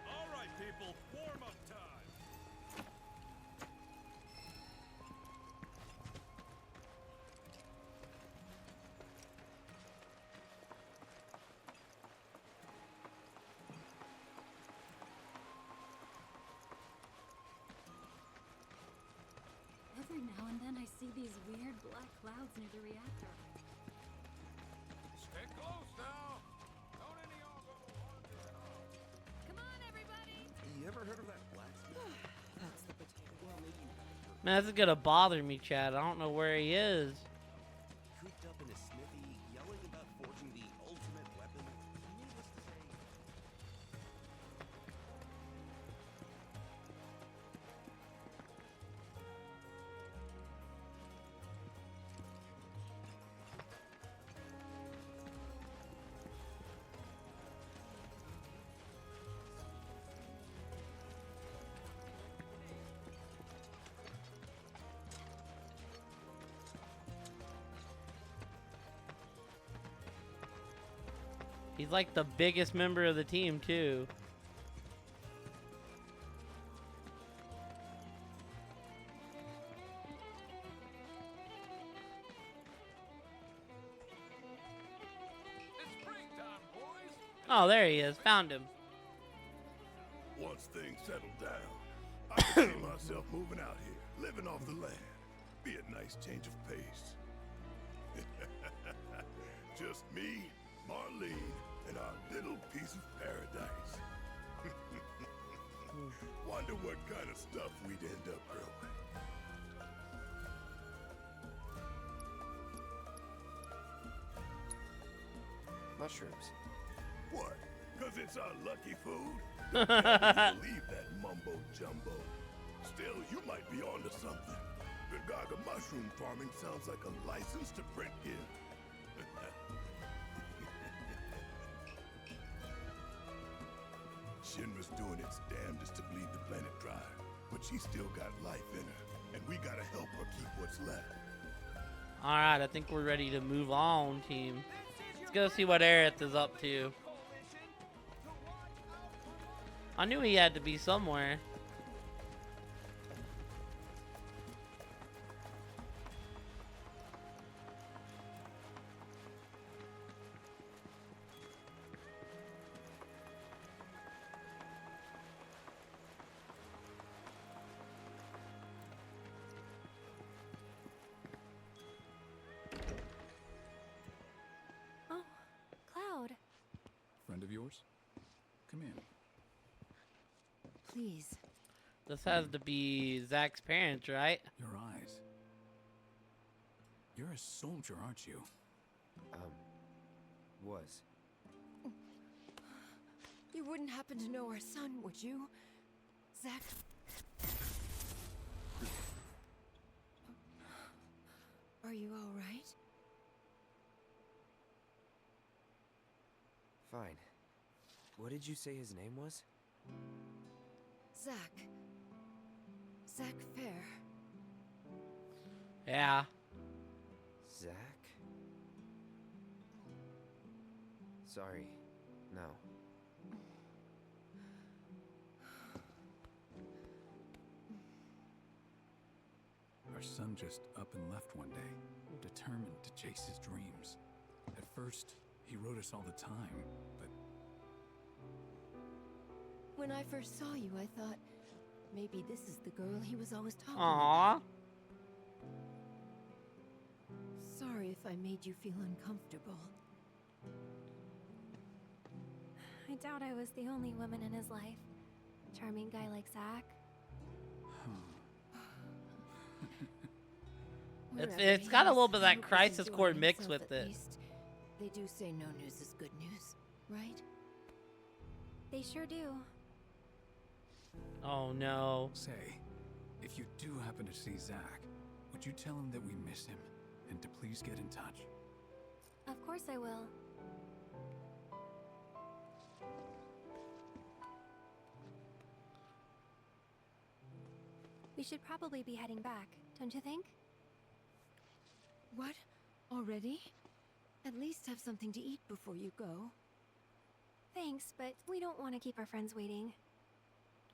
All right, people, warm up time. Every now and then I see these weird black clouds near the reactor. Stay close now. Don't any of y'all go wandering off. Come on, everybody! You ever heard of that blacksmith? That's the potato. Well, maybe you Man, this is gonna bother me, Chad. I don't know where he is. cooped up in a smithy, yelling about forging the ultimate weapon. Needless to say, He's like the biggest member of the team, too. It's springtime, boys. Oh, there he is. Found him. Once things settle down, I can see myself moving out here, living off the land. Be a nice change of pace. Just me, Marlene, and our little piece of paradise. Wonder what kind of stuff we'd end up growing. mushrooms. What? Cause it's our lucky food? Believe that mumbo jumbo. Still, you might be onto something. Gongaga mushroom farming sounds like a license to print give. Shinra's doing its damnedest to bleed the planet dry, but she's still got life in her, and we gotta help her keep what's left. Alright, I think we're ready to move on, team. Let's go see what Aerith is up to. I knew he had to be somewhere. Oh, Cloud. Friend of yours? Come in. Please. This has to be Zach's parents, right? Your eyes. You're a soldier, aren't you? Was. You wouldn't happen to know our son, would you? Zach? Are you all right? Fine. What did you say his name was? Zach. Zach Fair. Yeah. Zach? Sorry. No. Our son just up and left one day, determined to chase his dreams. At first, he wrote us all the time, but When I first saw you, I thought maybe this is the girl he was always talking Aww. about. Sorry if I made you feel uncomfortable. I doubt I was the only woman in his life. Charming guy like Zach. It's got a little bit of that Crisis Core mix with it. They do say no news is good news, right? They sure do. Oh no. say, if you do happen to see Zach, would you tell him that we miss him and to please get in touch? Of course I will. We should probably be heading back, don't you think? What? Already? At least have something to eat before you go. Thanks, but we don't want to keep our friends waiting.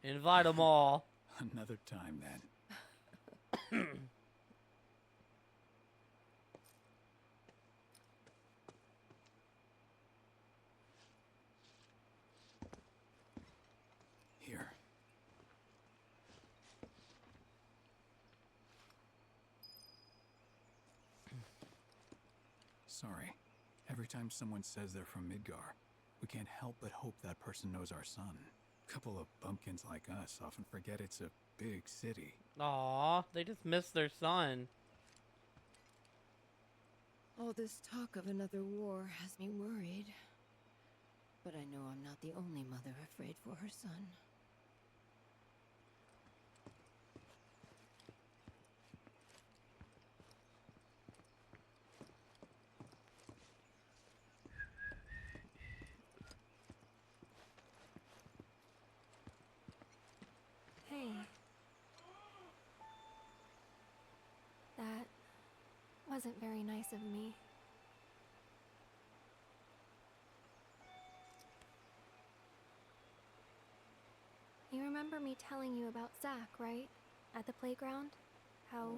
Invite them all. Another time then. Here. Sorry. Every time someone says they're from Midgar, we can't help but hope that person knows our son. Couple of bumpkins like us often forget it's a big city. Aw, they just miss their son. All this talk of another war has me worried. But I know I'm not the only mother afraid for her son. Hey. That wasn't very nice of me. You remember me telling you about Zach, right? At the playground? How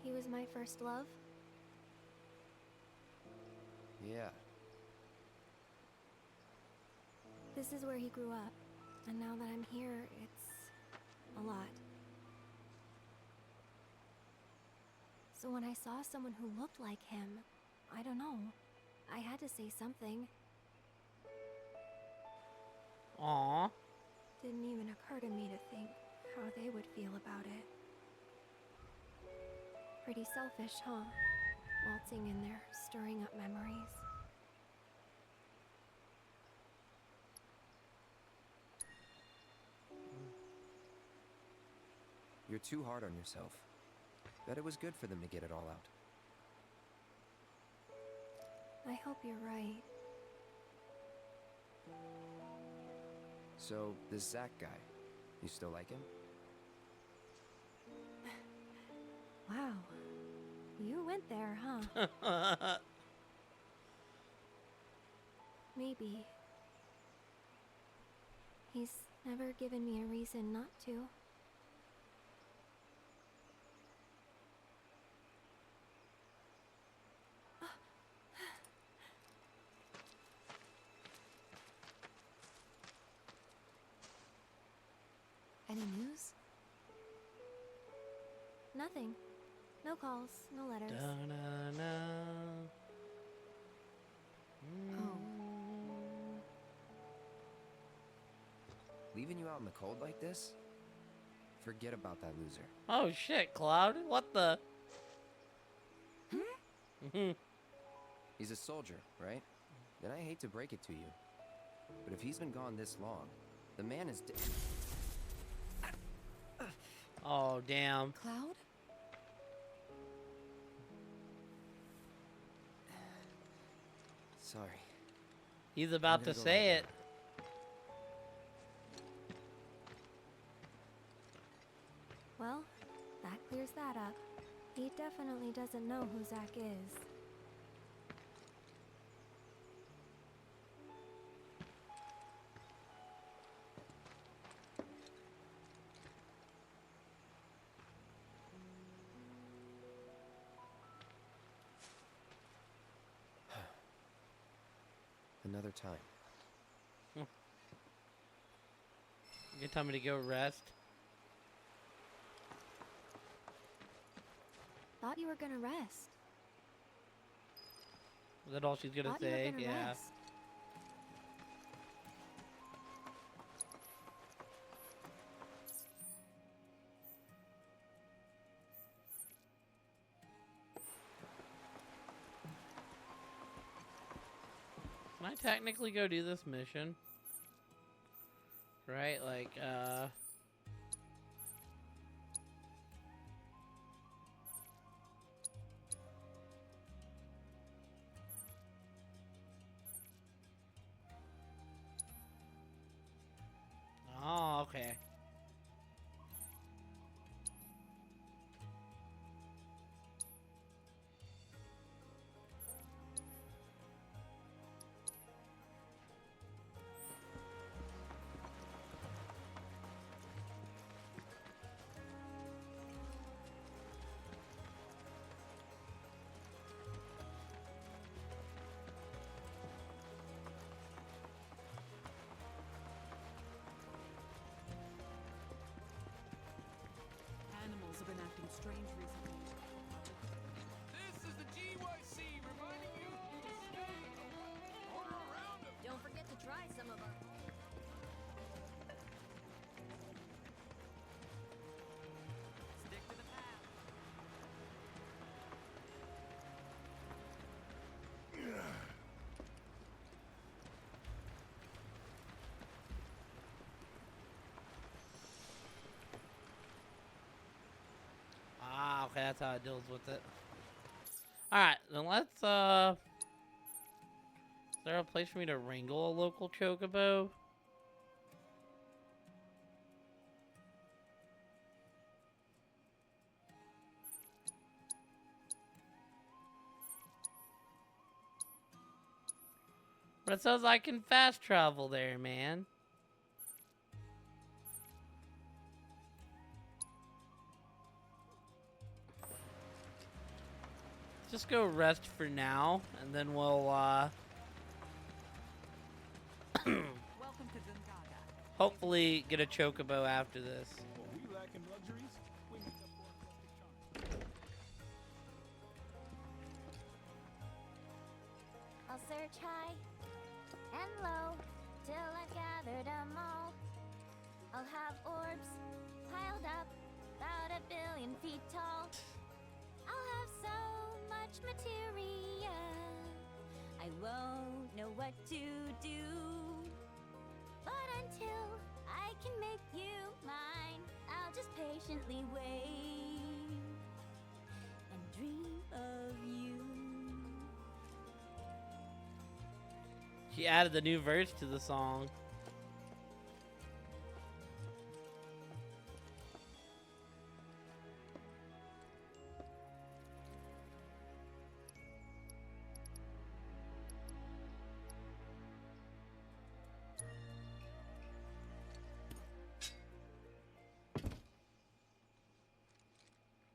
he was my first love? Yeah. This is where he grew up. And now that I'm here, it's a lot. So when I saw someone who looked like him, I don't know. I had to say something. Aww. Didn't even occur to me to think how they would feel about it. Pretty selfish, huh? Waltzing in there, stirring up memories. You're too hard on yourself. Bet it was good for them to get it all out. I hope you're right. So, this Zach guy, you still like him? Wow. You went there, huh? Maybe. He's never given me a reason not to. Any news? Nothing. No calls, no letters. Oh. Leaving you out in the cold like this? Forget about that loser. Oh shit, Cloud. What the? Mm-hmm. He's a soldier, right? Then I hate to break it to you. But if he's been gone this long, the man is dead. Oh, damn. Cloud? Sorry. He's about to say it. Well, that clears that up. He definitely doesn't know who Zack is. Another time. Good time to go rest. Thought you were gonna rest. Is that all she's gonna Thought you were say? gonna Yeah. rest. Can I technically go do this mission? Right, like, oh, okay. Animals have been acting strange recently. This is the GYC reminding you to stay order around them. Don't forget to try some of our. Stick to the path. Ah, okay, that's how it deals with it. Alright, then let's, is there a place for me to wrangle a local chocobo? But it says I can fast travel there, man. Just go rest for now, and then we'll, Welcome to Gungaga. hopefully get a chocobo after this. Well, we lacking luxuries. We make up for our rustic charm. I'll search high and low till I've gathered them all. I'll have orbs piled up about 1 billion feet tall. I'll have so much materia, I won't know what to do. But until I can make you mine, I'll just patiently wait and dream of you. She added the new verse to the song.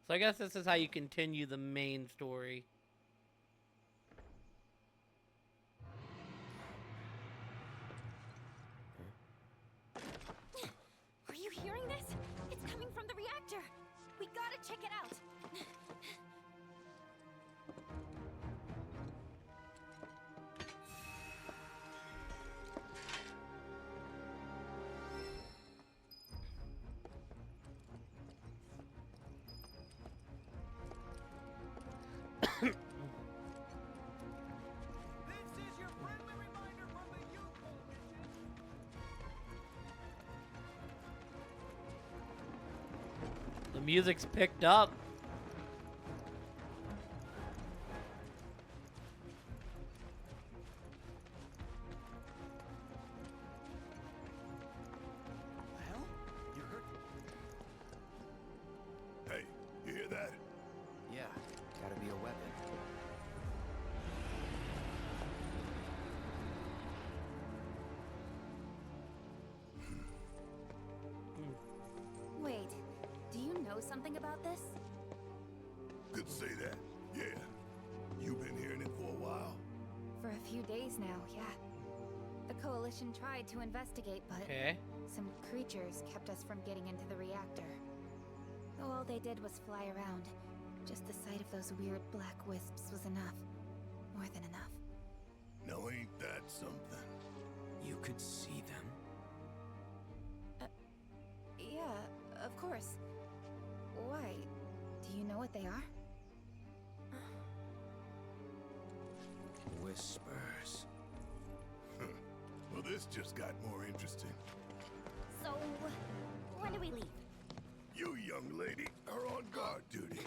So I guess this is how you continue the main story. Are you hearing this? It's coming from the reactor. We gotta check it out. music's picked up. Hell? You heard? Hey, you hear that? Yeah, gotta be a weapon. Wait, do you know something about this? Could say that. Yeah. You've been hearing it for a while. For a few days now, yeah. The Coalition tried to investigate, but some creatures kept us from getting into the reactor. Though all they did was fly around. Just the sight of those weird black wisps was enough. More than enough. Now ain't that something? You could see them? Yeah, of course. Why? Do you know what they are? Whispers. Well, this just got more interesting. So, when do we leave? You, young lady, are on guard duty.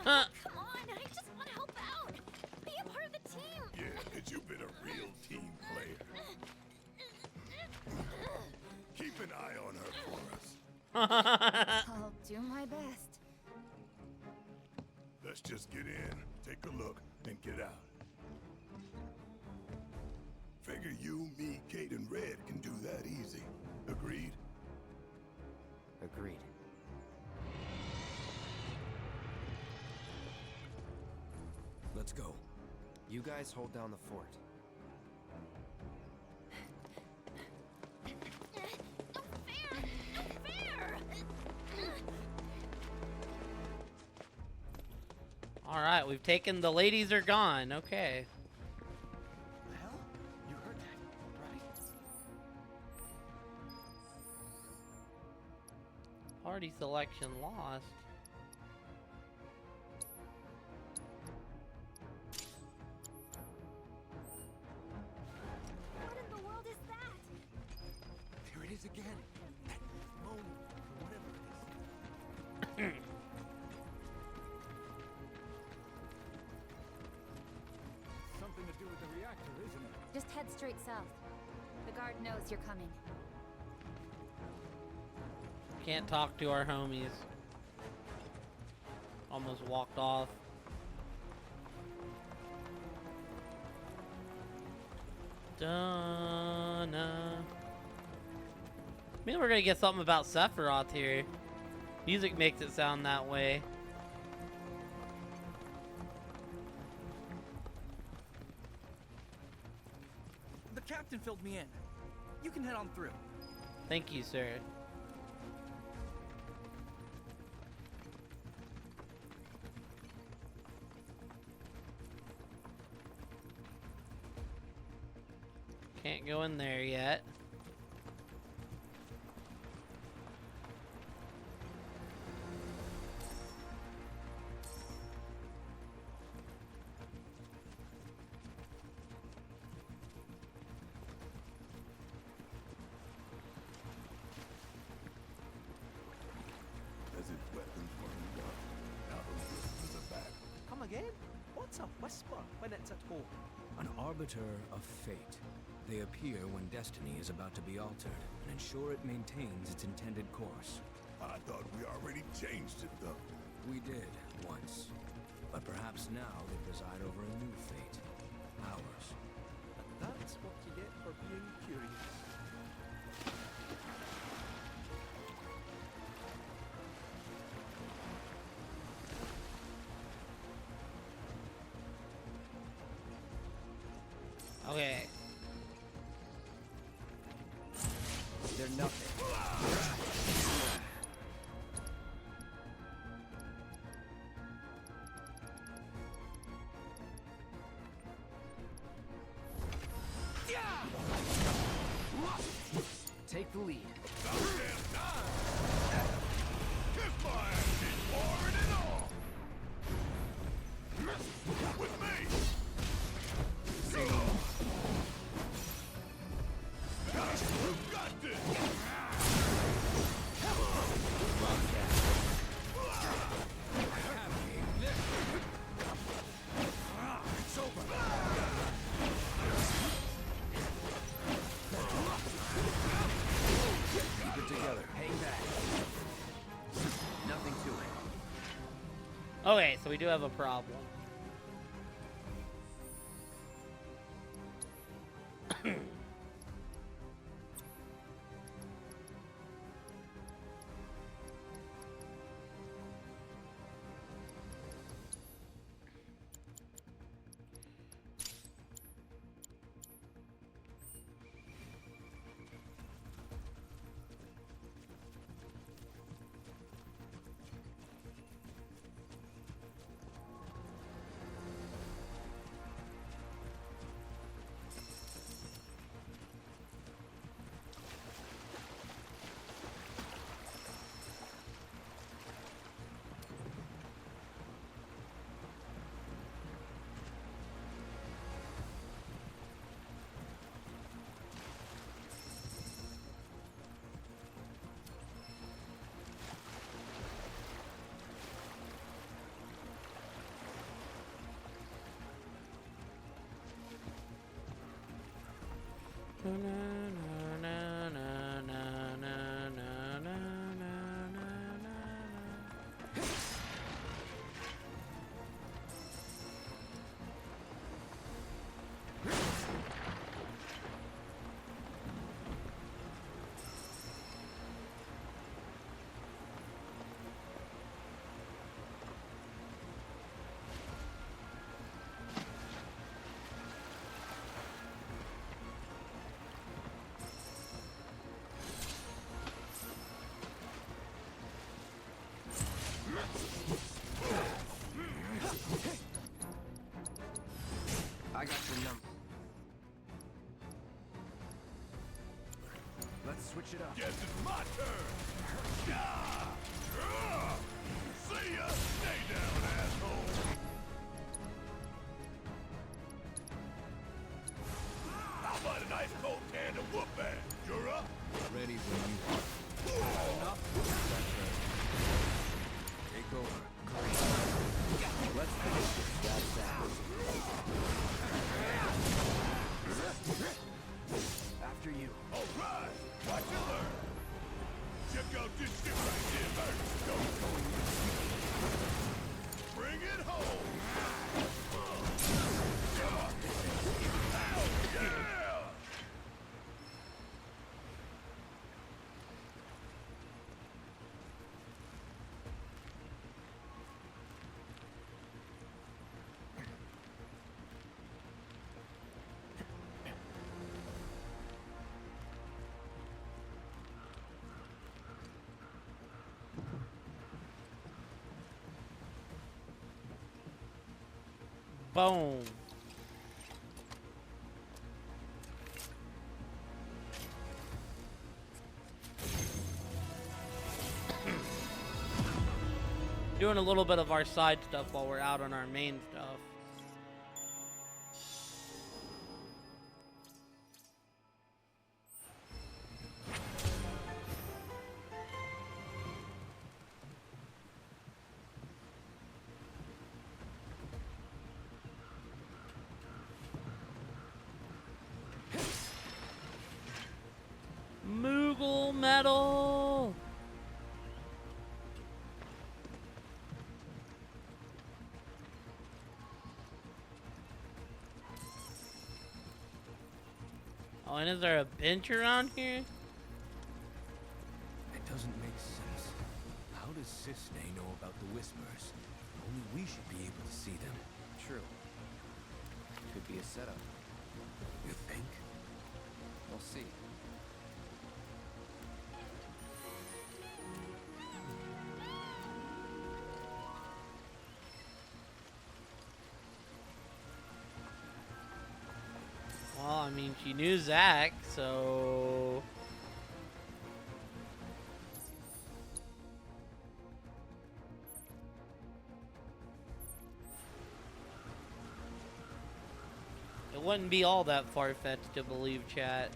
Come on, I just want to help out. Be a part of the team. Yeah, 'cause you've been a real team player. Keep an eye on her for us. I'll do my best. Let's just get in, take a look, and get out. Figure you, me, Kate, and Red can do that easy. Agreed? Agreed. Let's go. You guys hold down the fort. No fair! No fair! All right, we've taken the ladies are gone. Okay. Well, you heard that, right? Party selection lost. What in the world is that? There it is again. That moan, whatever it is. Something to do with the reactor, isn't it? Just head straight south. The guard knows you're coming. Can't talk to our homies. Almost walked off. Donna. Maybe we're gonna get something about Sephiroth here. Music makes it sound that way. The captain filled me in. You can head on through. Thank you, sir. Can't go in there yet. As if weapons weren't enough. Now those whispers are back. Come again? What's a whisper when it's at home? An arbiter of fate. They appear when destiny is about to be altered and ensure it maintains its intended course. I thought we already changed it, though. We did, once. But perhaps now they preside over a new fate. Ours. And that's what you get for being curious. Okay. They're nothing. Take the lead. Kiss my ass, she's pouring it on! With me! Go! You got this! brother. Hang back. Nothing to it. Okay, so we do have a problem. I got your number. Let's switch it up. Guess it's my turn. See ya. Stay down, asshole. How about a nice cold can of whoop ass? You're up. Ready when you are. Enough. Take over. Let's finish this. That's after you. All right. Watch you learn. Check out this shit right here, man. Bring it home. Yeah. Boom. Doing a little bit of our side stuff while we're out on our main stuff. Moogle metal. Oh, and is there a bench around here? It doesn't make sense. How does Cisne know about the Whispers? Only we should be able to see them. True. Could be a setup. You think? We'll see. Well, I mean, she knew Zach, so... It wouldn't be all that far-fetched to believe, chat.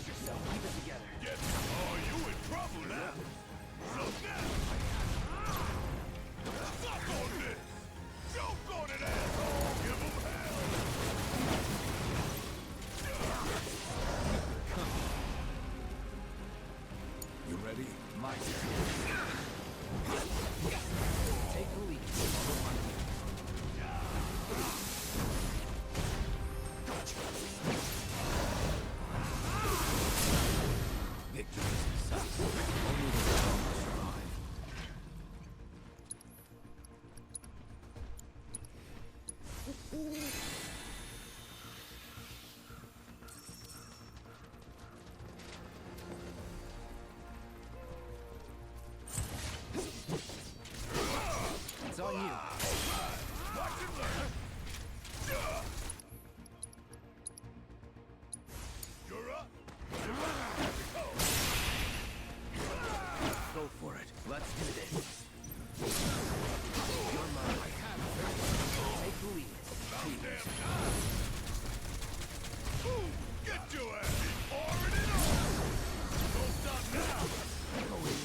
yourself. Keep it together. Yes. Oh, you in trouble now. So now, suck on this. Choke on it, asshole. Give him hell. You ready? My turn. Take the lead. Victory sucks. Only the strong survive. It's on you. Watch and learn. You're up. Go for it. Let's do this. You're mine. I have it. Take the lead. Damn time. Get your ass pouring it on. Don't stop now. Go in.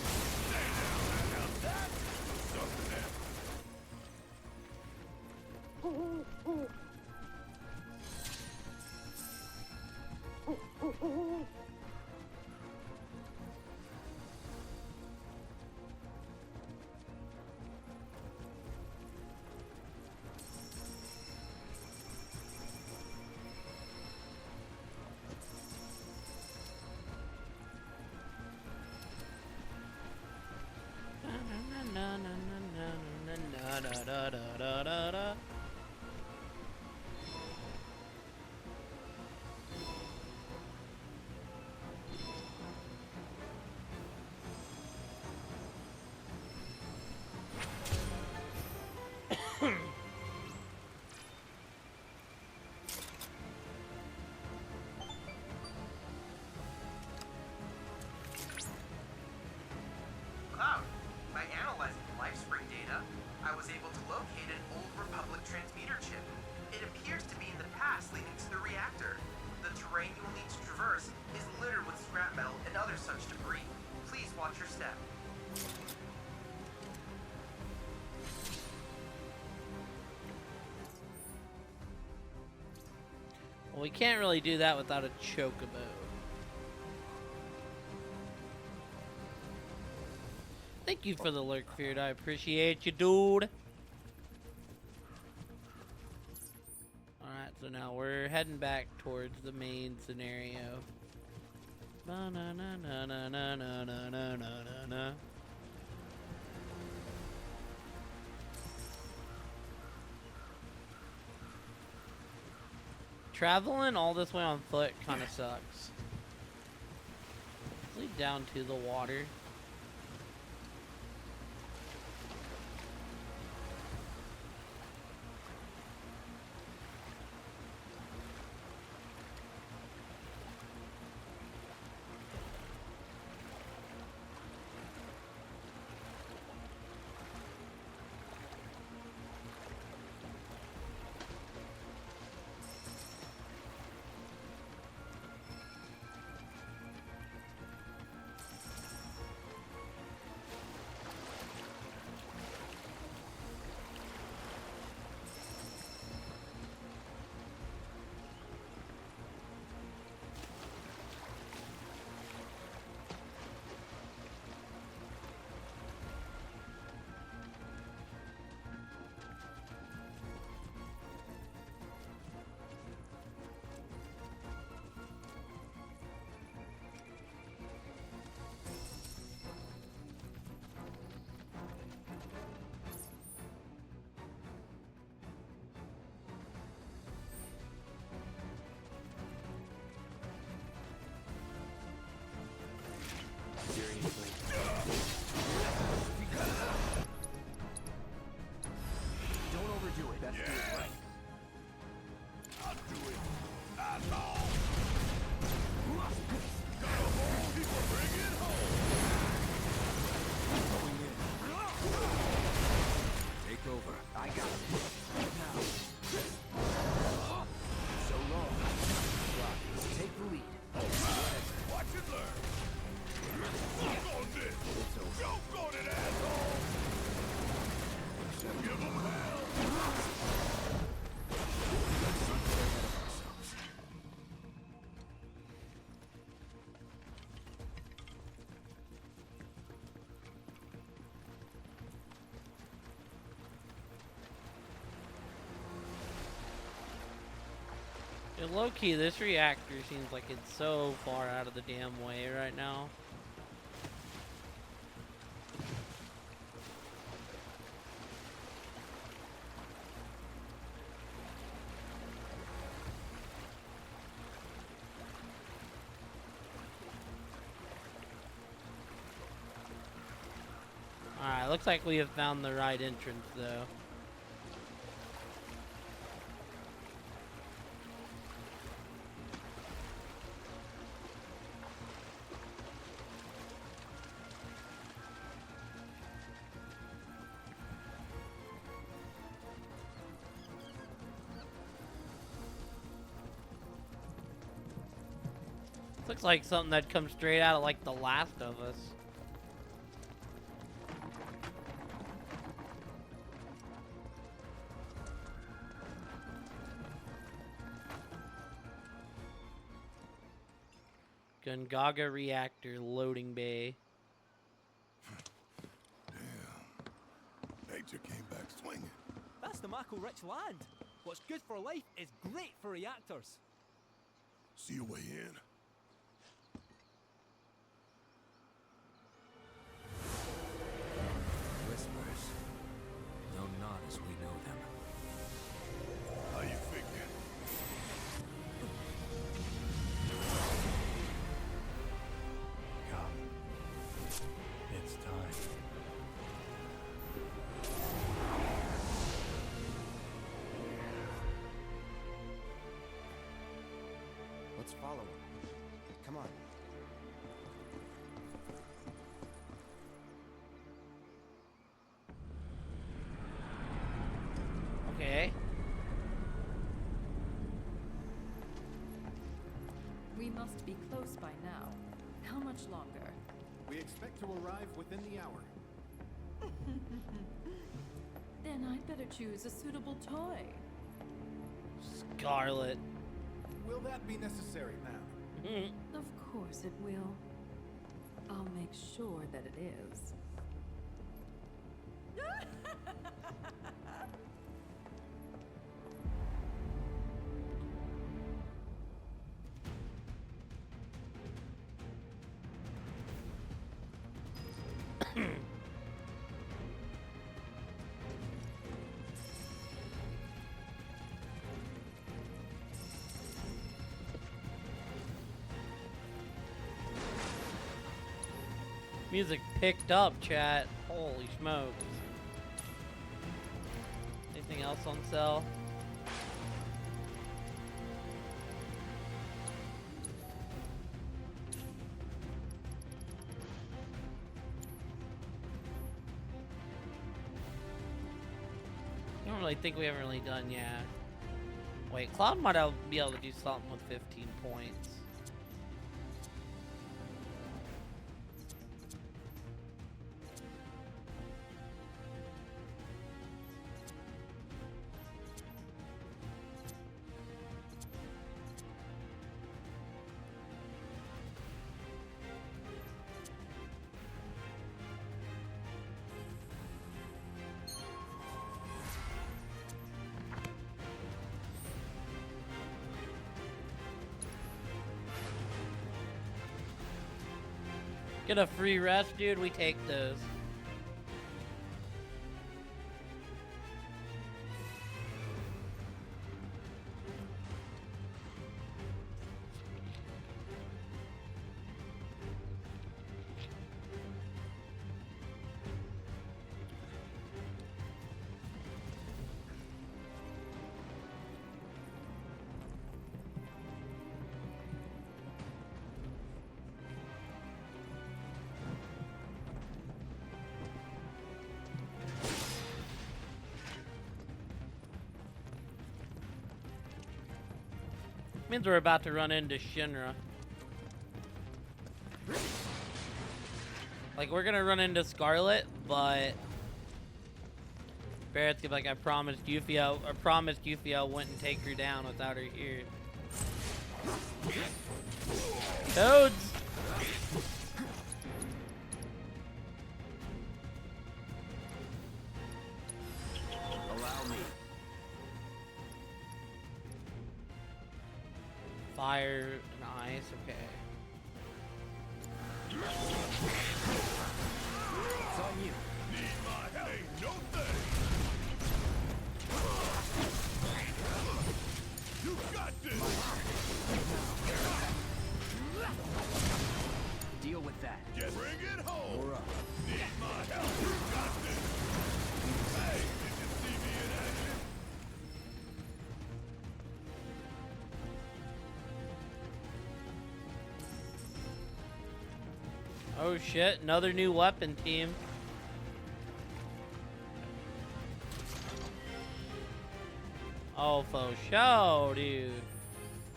Stay down. Now that's something else. Cloud, by analyzing the LIVSTREAM data, I was able to locate an old Republic transmitter chip. It appears to be in the pass leading to the reactor. The terrain you will need to traverse is littered with scrap metal and other such debris. Please watch your step. Well, we can't really do that without a chocobo. Thank you for the lurk, Feared. I appreciate you, dude. Alright, so now we're heading back towards the main scenario. Ba-na-na-na-na-na-na-na-na-na-na. Traveling all this way on foot kind of sucks. Let's lead down to the water. Yeah, low-key, this reactor seems like it's so far out of the damn way right now. Alright, looks like we have found the right entrance, though. Looks like something that comes straight out of, like, The Last of Us. Gungaga reactor loading bay. Nature came back swinging. That's the Mako-rich land. What's good for life is great for reactors. See a way in. Whispers. Though not as we know them. How you figure? Come. It's time. Let's follow him. Come on. Okay. We must be close by now. How much longer? We expect to arrive within the hour. Then I'd better choose a suitable toy. Scarlet. Will that be necessary, ma'am? Of course it will. I'll make sure that it is. Music picked up, chat. Holy smokes. Anything else on sale? I don't really think we haven't really done yet. Wait, Cloud might be able to do something with 15 points. Get a free rest, dude. We take those. Means we're about to run into Shinra. Like, we're gonna run into Scarlet, but Barrett's gonna be like, I promised Yuffie I wouldn't take her down without her here. Toads! Allow me. Fire and ice, okay. It's on you. Need my help? Ain't no thing. You got this. Deal with that. Just bring it home. We're up. Need my help? You got this. Hey, did you see me in action? Oh shit, another new weapon team. Oh, for sure, dude.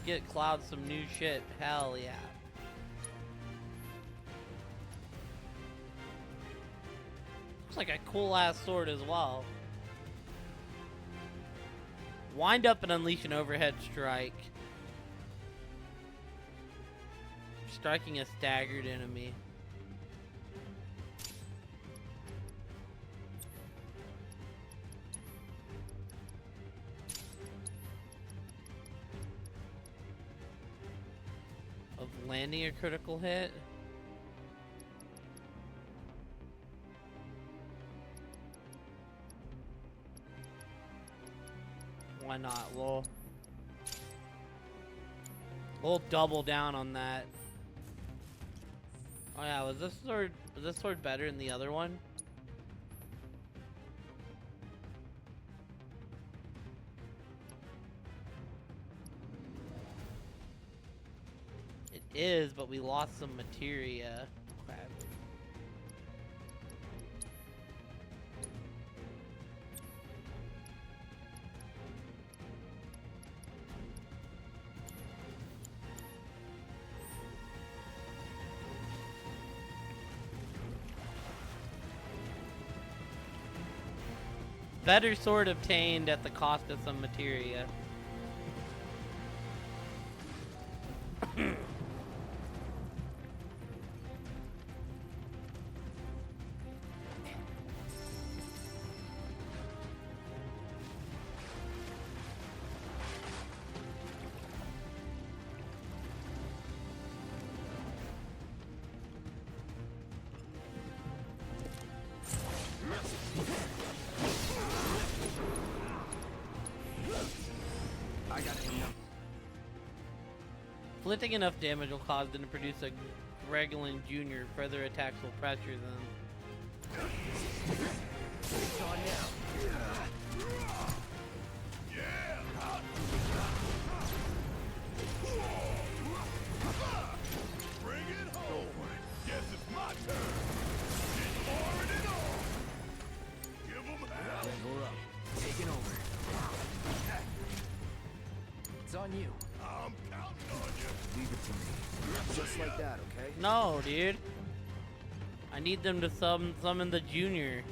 Get Cloud some new shit. Hell yeah. Looks like a cool ass sword as well. Wind up and unleash an overhead strike. Striking a staggered enemy. Of landing a critical hit. Why not? We'll double down on that. Oh yeah, was this sword better than the other one? It is, but we lost some materia. Crap. Better sword obtained at the cost of some materia. Inflicting enough damage will cause them to produce a Greglin Jr. Further attacks will pressure them. It's on now. Bring it home. Guess it's my turn. Get pouring it on. Give them hell. We're up. Taking over. It's on you. I'm counting on you. Leave it to me. Just like that, okay? No, dude. I need them to summon the junior.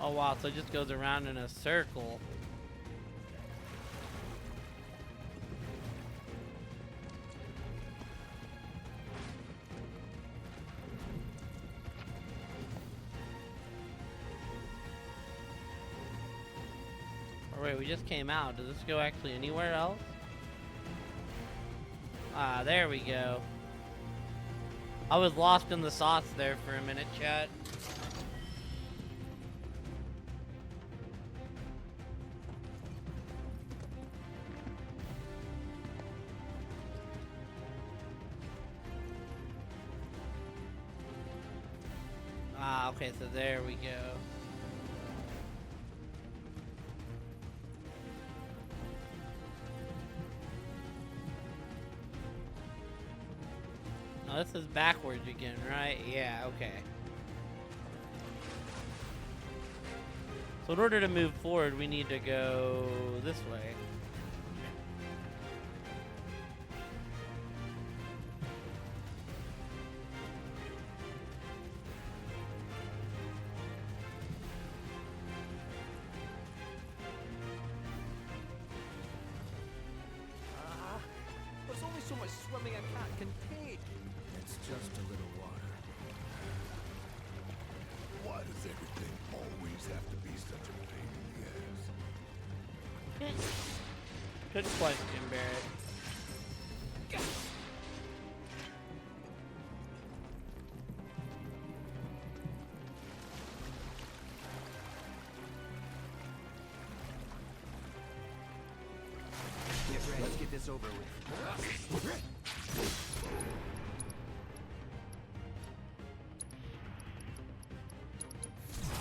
Oh wow, so it just goes around in a circle. Oh wait, we just came out. Does this go actually anywhere else? Ah, there we go. I was lost in the sauce there for a minute, chat. Ah, okay, so there we go. Oh, this is backwards again, right? Yeah, okay. So in order to move forward, we need to go this way. so much swimming a cat can take. It's just a little water. Why does everything always have to be such a pain in the ass? Good question, Barrett. Get ready. Let's get this over with.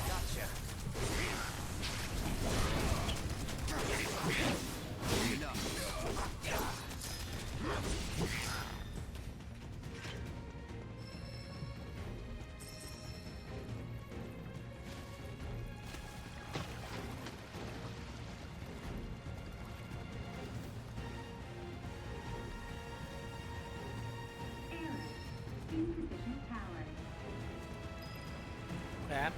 Gotcha. Enough. Okay.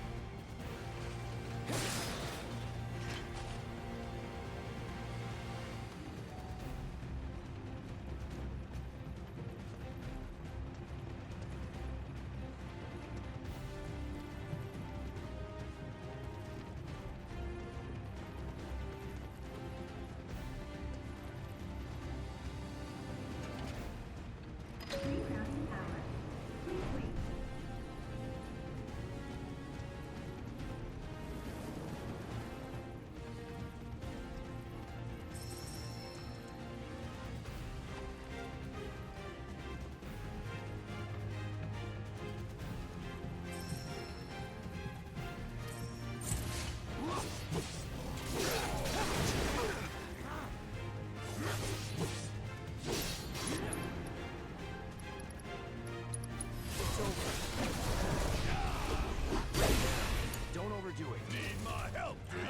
Don't overdo it. Need my help, do you?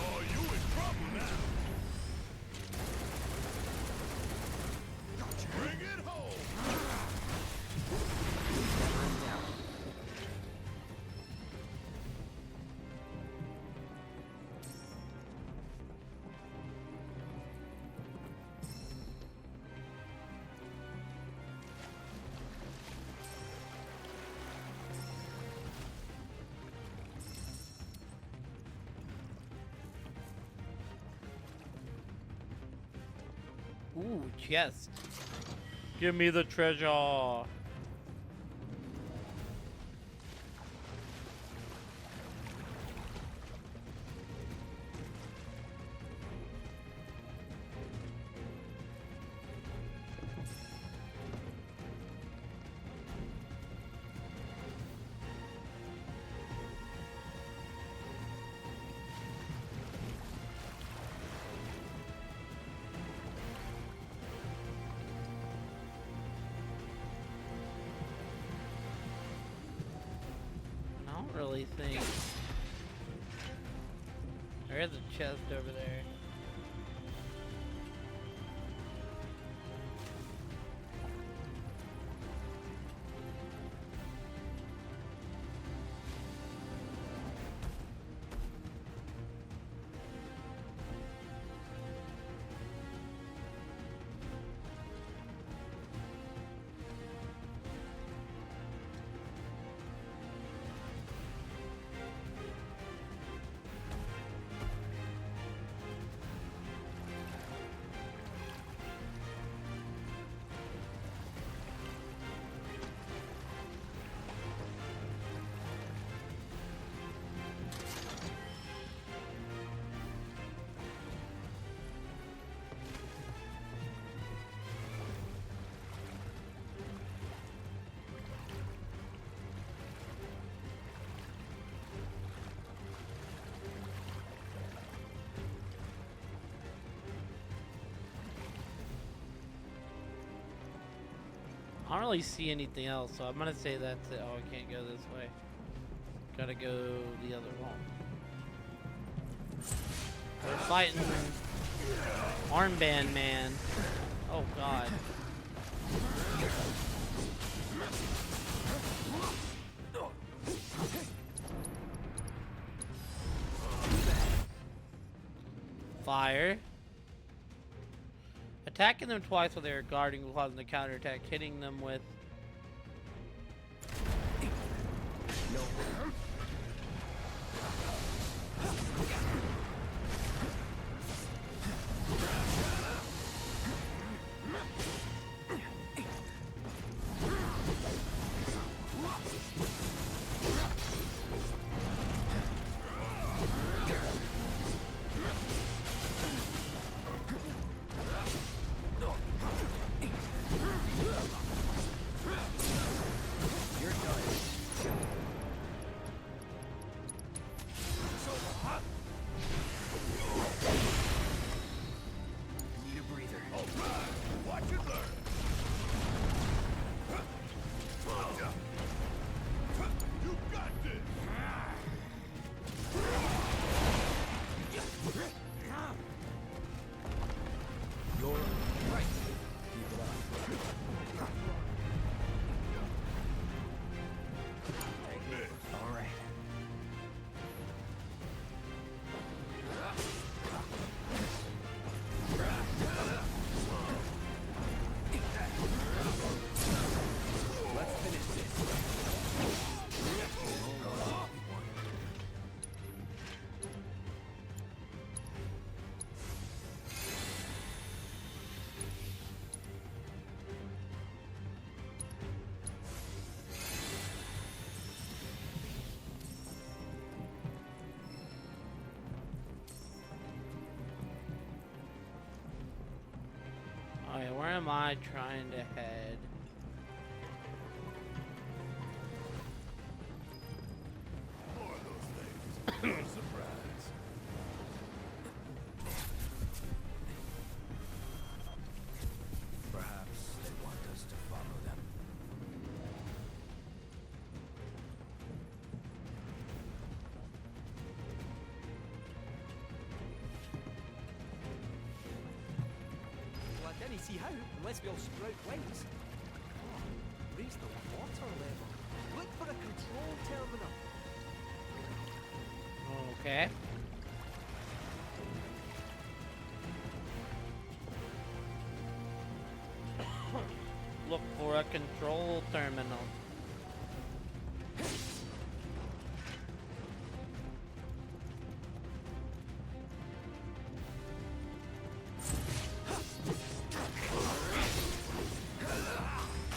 Oh, you in trouble now. Bring it home. Never in doubt. Ooh, chest. Give me the treasure. I don't really think. There is a chest over there. I don't really see anything else, so I'm gonna say that's it. Oh, I can't go this way. Gotta go the other one. We're fighting Armband Man. Oh god. Fire. Attacking them twice while they are guarding will cause them to counterattack, hitting them with... No. Okay, where am I trying to head? More of those things. Surprise. Perhaps they want us to follow them. Well, I didn't see how, unless we all sprout wings. Oh, raise the water level. Look for a control terminal. Okay. Look for a control terminal.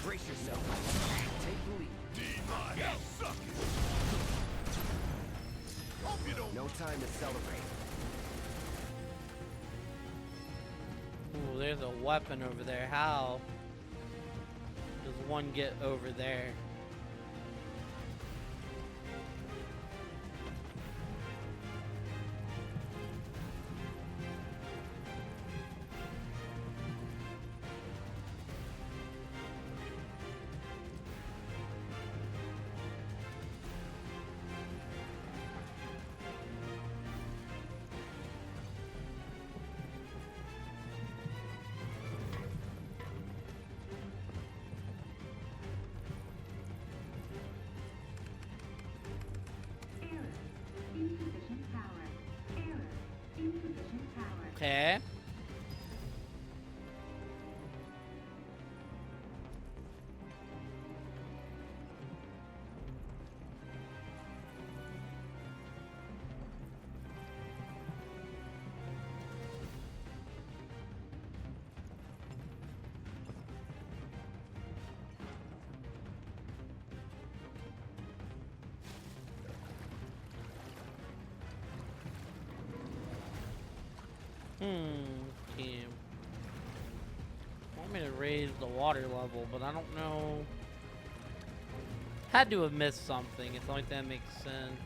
Brace yourself. Take the lead. No time to celebrate. Ooh, there's a weapon over there. How does one get over there? Okay. Team. Want me to raise the water level, but I don't know. Had to have missed something. It's like that makes sense.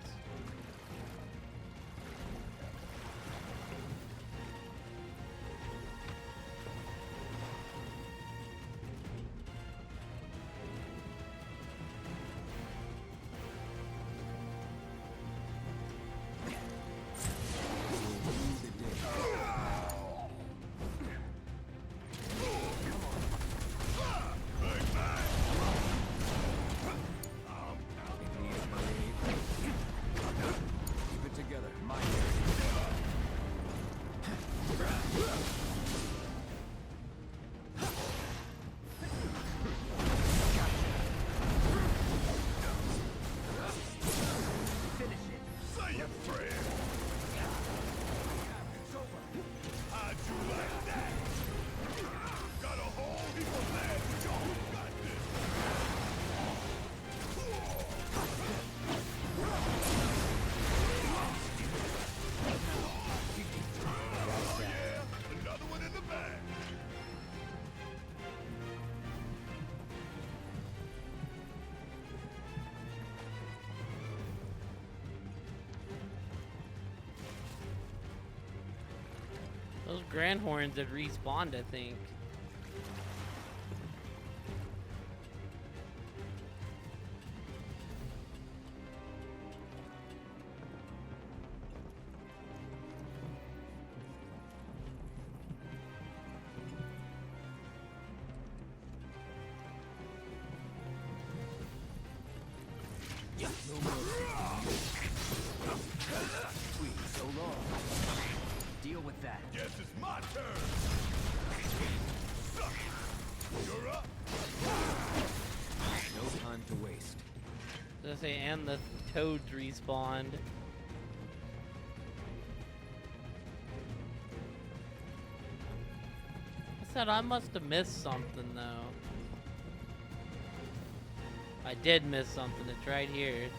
Those Grand Horns had respawned, I think. Please, so long. Deal with that. Guess it's my turn. Suck. You're up. No time to waste. I was gonna say, and the toads respawned. I said I must have missed something though. I did miss something. It's right here.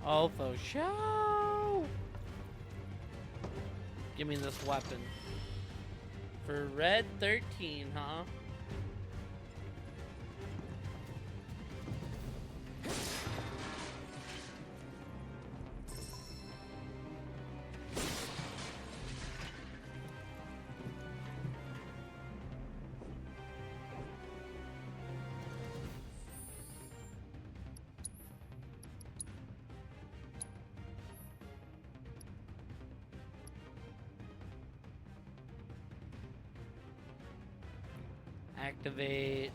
Oh, for show! Give me this weapon. For red 13, huh? Activate.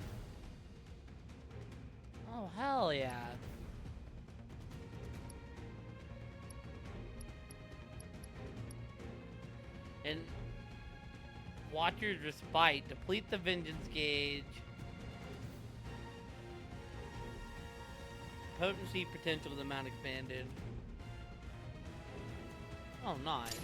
Oh, hell yeah. And Watcher's Respite. Deplete the Vengeance gauge. Potency potential of the amount expanded. Oh, nice.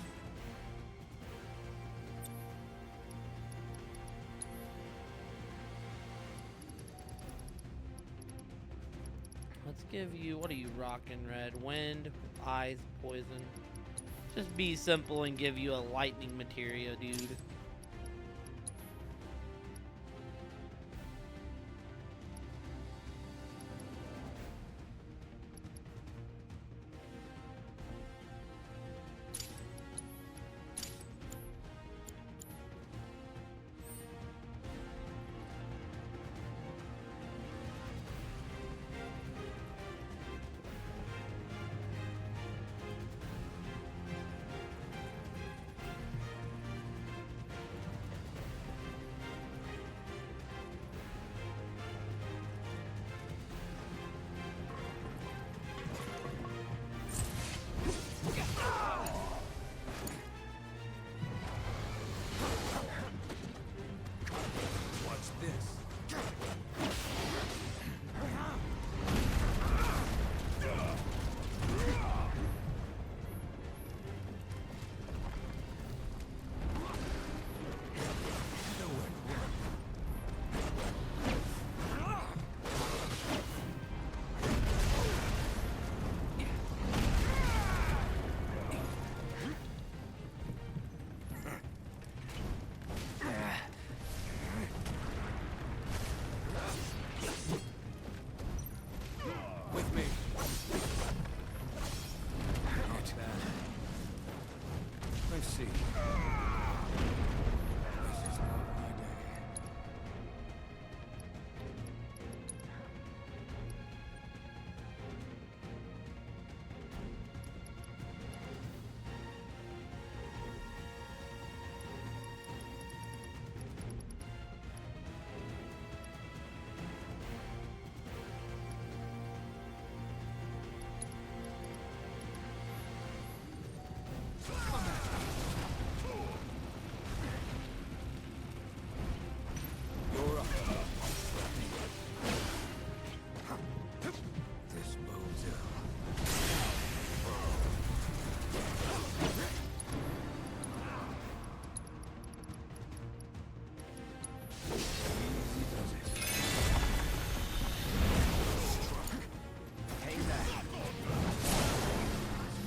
Let's give you, what are you rocking, Red? Wind, eyes, poison. Just be simple and give you a lightning materia, dude.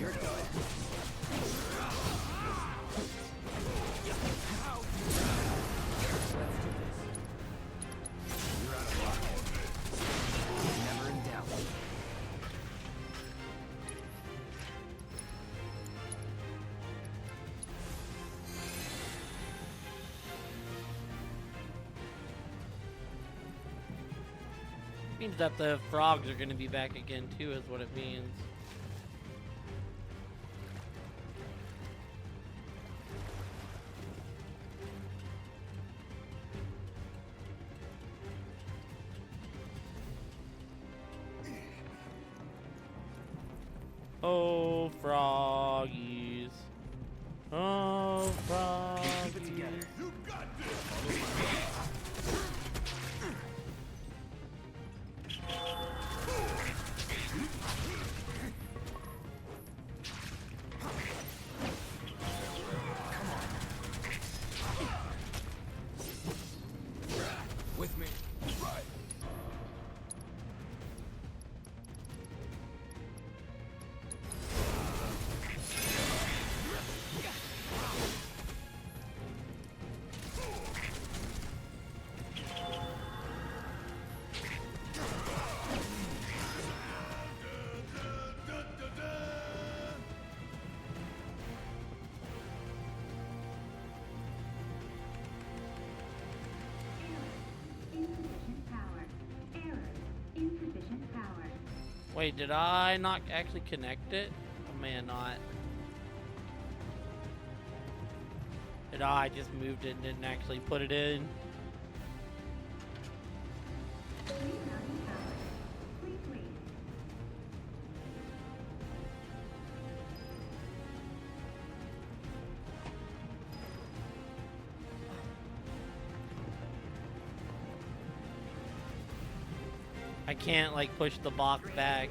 You're done. Let's do this. You're out of luck. Never in doubt. Means that the frogs are going to be back again too, is what it means. Oh, froggies. Oh, froggies. Keep it together. You got this! With me. Right. Wait, did I not actually connect it? I may have not. Did I just moved it and didn't actually put it in? I can't like push the box back.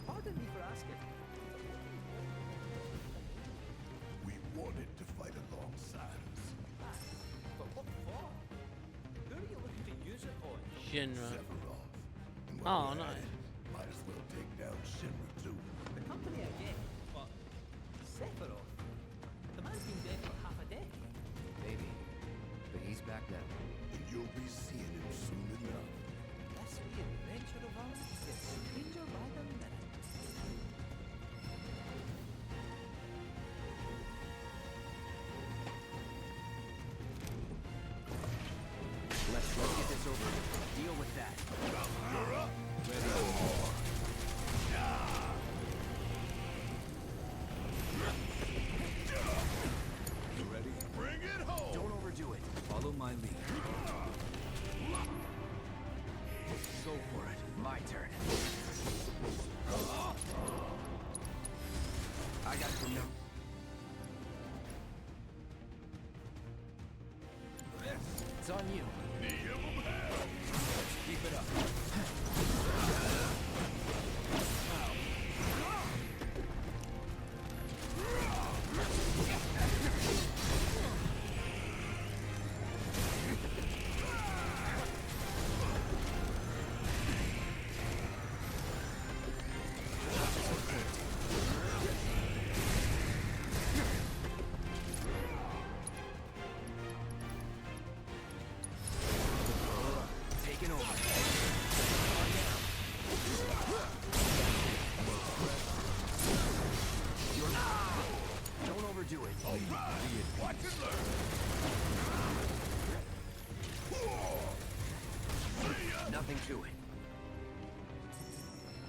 Pardon me for asking. We wanted to fight alongside us. But what for? Who are you looking to use it on? Shinra. Sephiroth. And when Oh, we're at nice. it, might as well take down Shinra too. The company I get, but Sephiroth. The man's been dead for half a decade. Maybe. But he's back now. And you'll be seeing him soon enough. This wee adventure of ours gets stranger by the minute. Let's get this over with. Deal with that. You're up. You ready? Bring it home. Don't overdo it. Follow my lead. Go for it. My turn. I got some no. It's on you. Let's keep it up. Taking over. Don't overdo it. All right. Watch and learn. Nothing to it.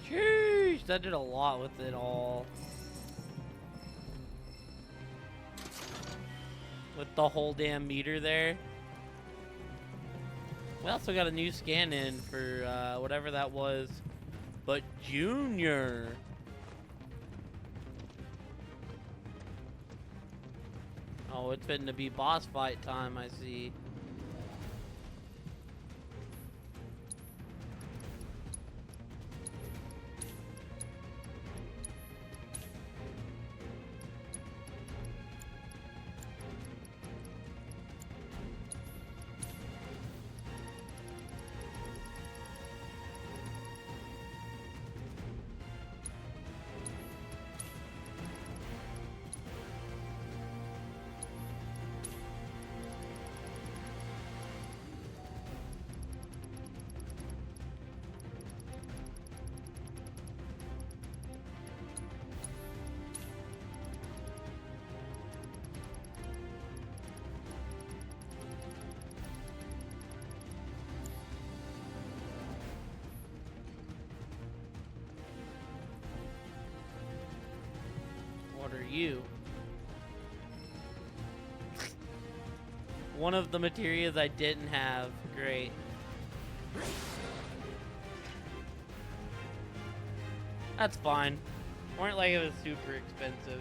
Jeez, that did a lot with it all. the whole damn meter there. We also got a new scan in for whatever that was, but Junior. Oh, it's fitting to be boss fight time, I see. What are you? One of the materials I didn't have. Great. That's fine. Weren't like it was super expensive.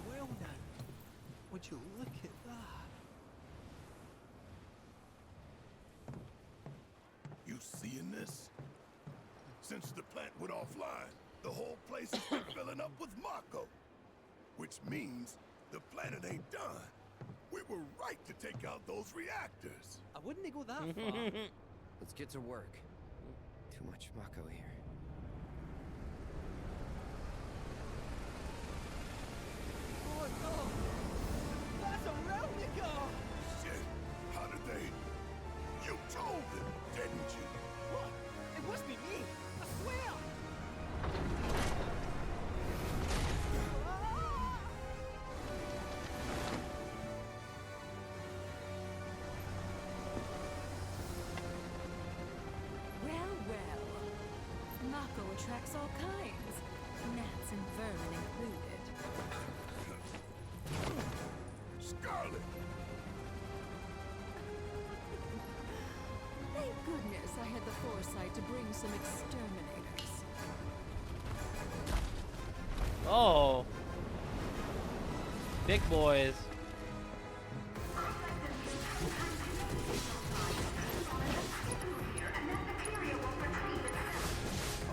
Well done. Would you look at that? You seeing this? Since the plant went offline, the whole place has been filling up with Mako. Which means the planet ain't done. We were right to take out those reactors. I wouldn't go that far. Let's get to work. Too much Mako here. Oh no! That's a replica! Shit! How did they? You told them, didn't you? What? It must be me! I swear! Well, well. Mako attracts all kinds. Gnats and vermin included. Scarlet! Thank goodness I had the foresight to bring some exterminators. Oh. Big boys.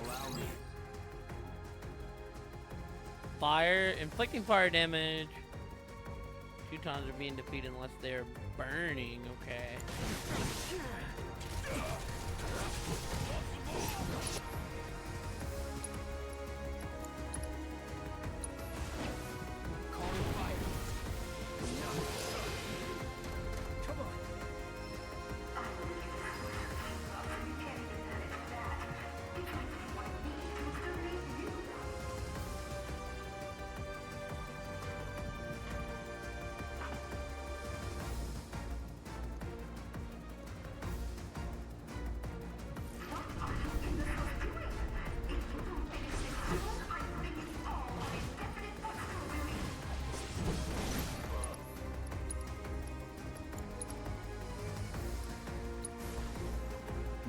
Allow me. Fire. Inflicting fire damage. Teutons are being defeated unless they're burning. Okay. Calling fire. Come on.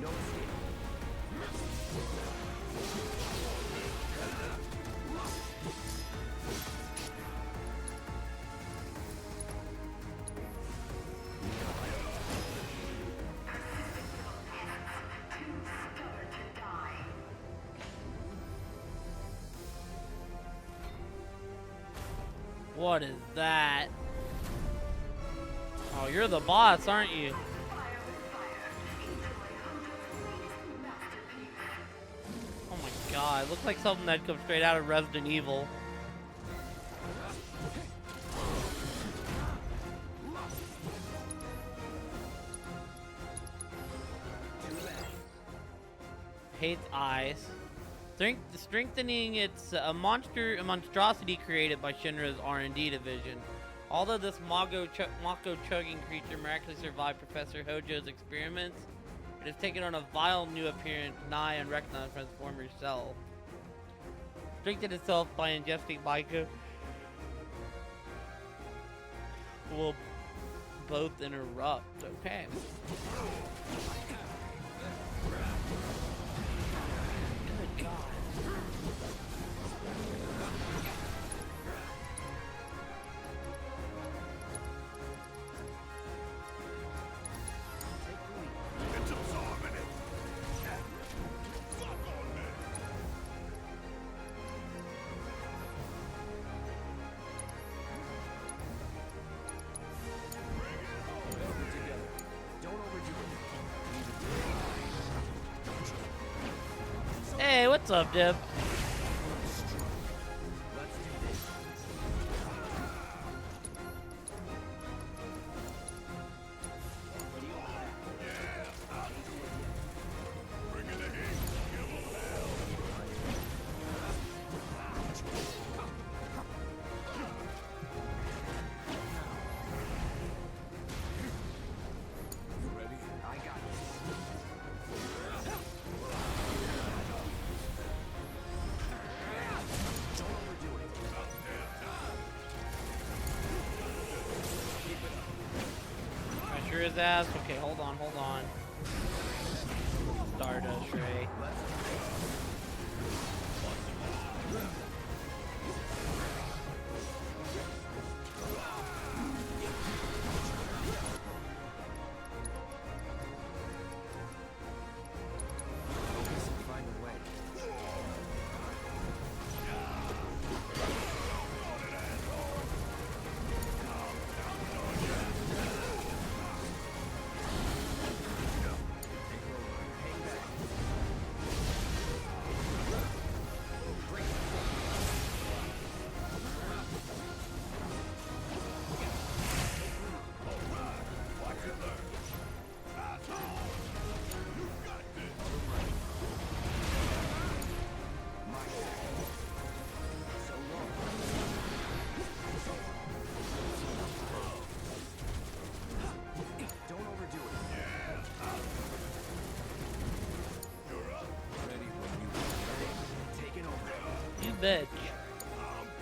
No escape. What is that? Oh, you're the boss, aren't you? Oh my god, it looks like something that comes straight out of Resident Evil. Hates eyes. Strengthening its a monstrosity created by Shinra's R&D division. Although this Mako chugging creature miraculously survived Professor Hojo's experiments, it has taken on a vile new appearance nigh unrecognized from its former self. Strengthened itself by ingesting Mako will both interrupt. Okay. Good God. It's absorbing it. Fuck on me. Hey, what's up, Deb? Pressure his ass. Okay, hold on. Stardust Ray. Find a way. Don't overdo it. You're up. Ready when you are. Taking over. You bitch.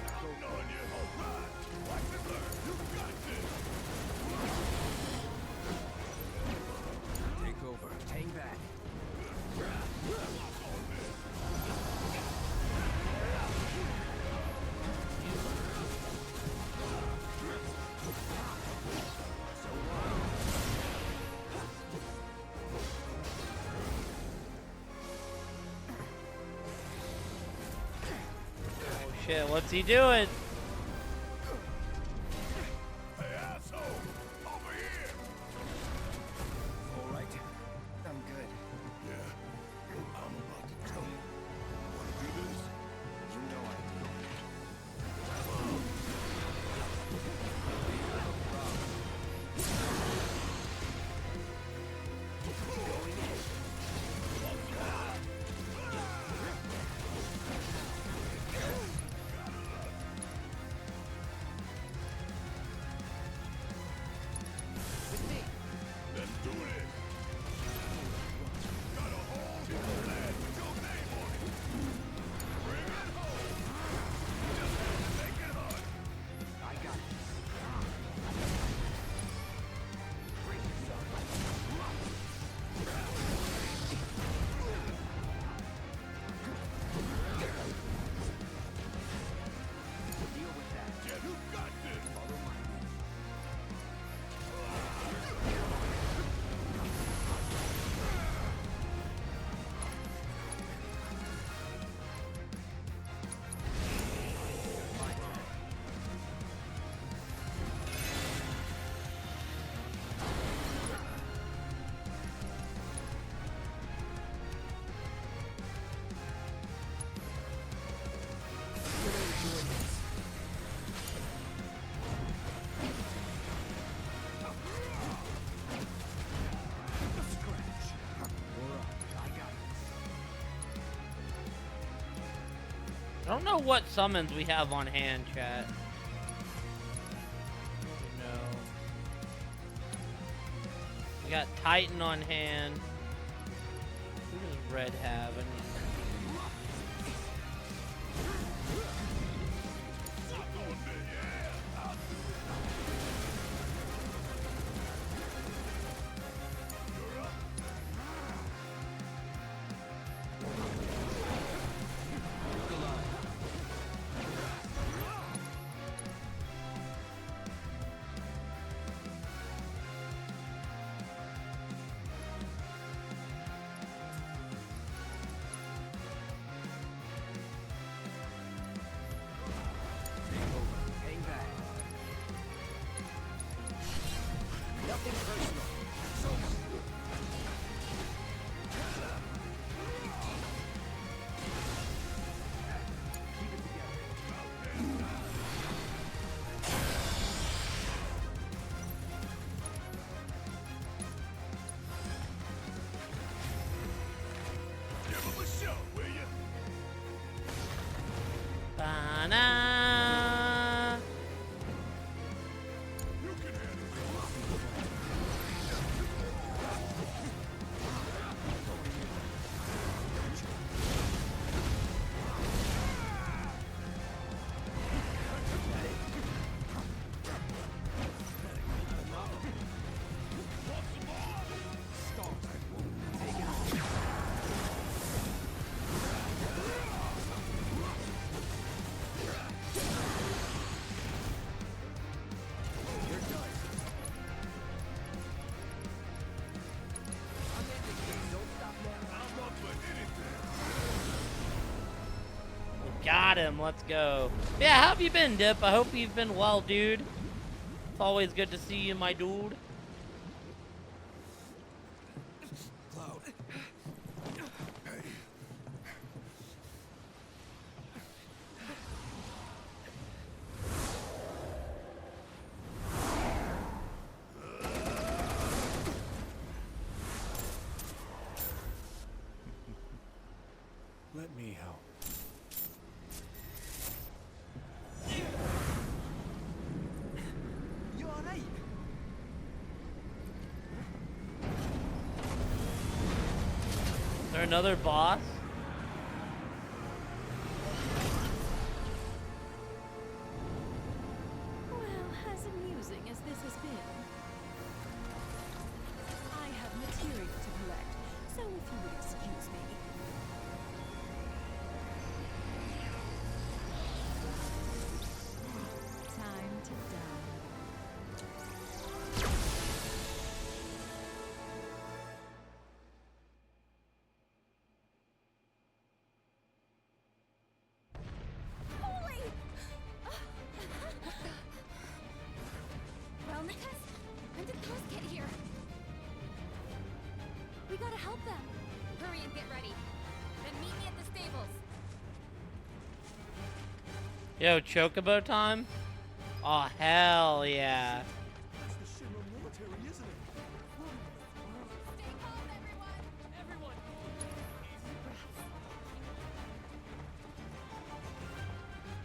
Counting on you. All right. Watch and learn. You got this. Take over. Hang back. Oh shit, what's he doing? Hey, asshole. Over here. All right. I'm good. Yeah. I'm about to tell you. Want to do this? You know I do. I don't know what summons we have on hand, chat. No. We got Titan on hand. Who does Red have? I mean, Nothing personal. Keep it together. Give him a show, will you? Ba-na. Got him, let's go. Yeah, how have you been, Dip? I hope you've been well, dude. It's always good to see you, my dude. Cloud. Hey. Let me help. You alright? Is there another boss? Well, as amusing as this has been, I have material to collect, so if you would excuse me. Time to die. Holy! Well, Nicholas, when did those get here? We gotta help them. Hurry and get ready. Then meet me at the stables. Yo, Chocobo time? Oh, hell yeah. That's the Shinra military, isn't it? Stay calm, everyone! Everyone!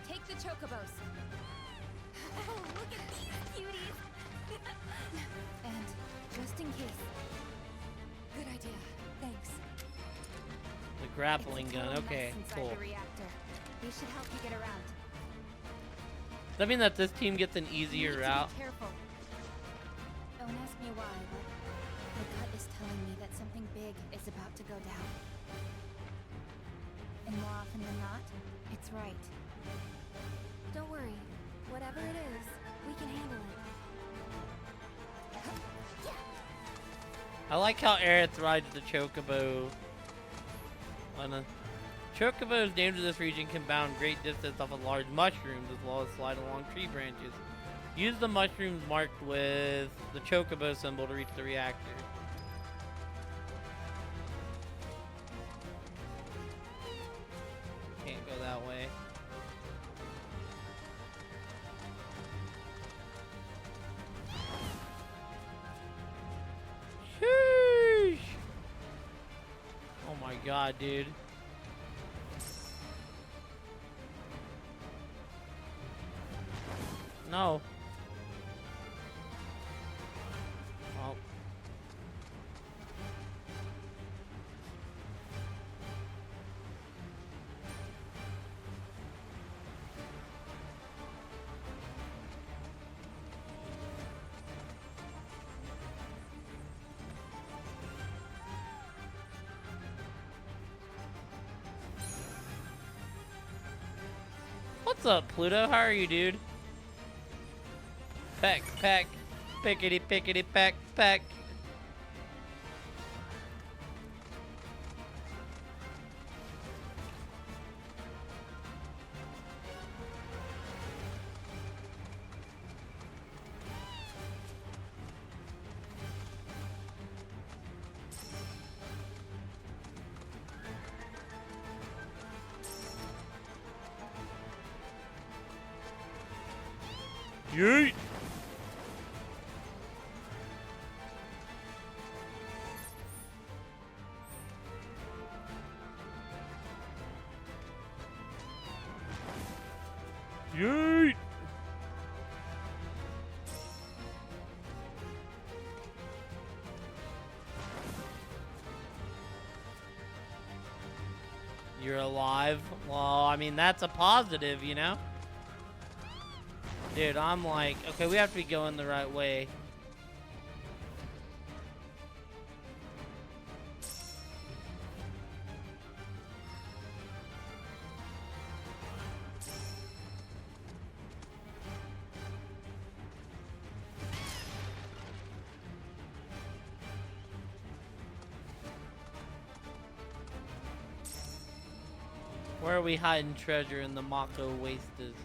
Take the chocobos. Oh, look at these cuties! And just in case. Good idea. Thanks. The grappling It's a gun, total okay, mess inside cool. the reactor. They should help you get around. Does that mean that this team gets an You easier need to route? be careful. Don't ask me why, but my gut is telling me that something big is about to go down. And more often than not, it's right. Don't worry. Whatever it is, we can handle it. I like how Aerith rides the Chocobo. Chocobos named to this region can bound great distance off of large mushrooms as well as slide along tree branches. Use the mushrooms marked with the Chocobo symbol to reach the reactor. Can't go that way. Sheesh! Oh my god, dude. No. Oh. What's up, Pluto? How are you, dude? Peck, peck, pickety, pickety, peck, peck. Yeet! Yeet! You're alive? Well, I mean, that's a positive, you know? Dude, I'm like, okay, we have to be going the right way. Where are we hiding treasure in the Mako wastes?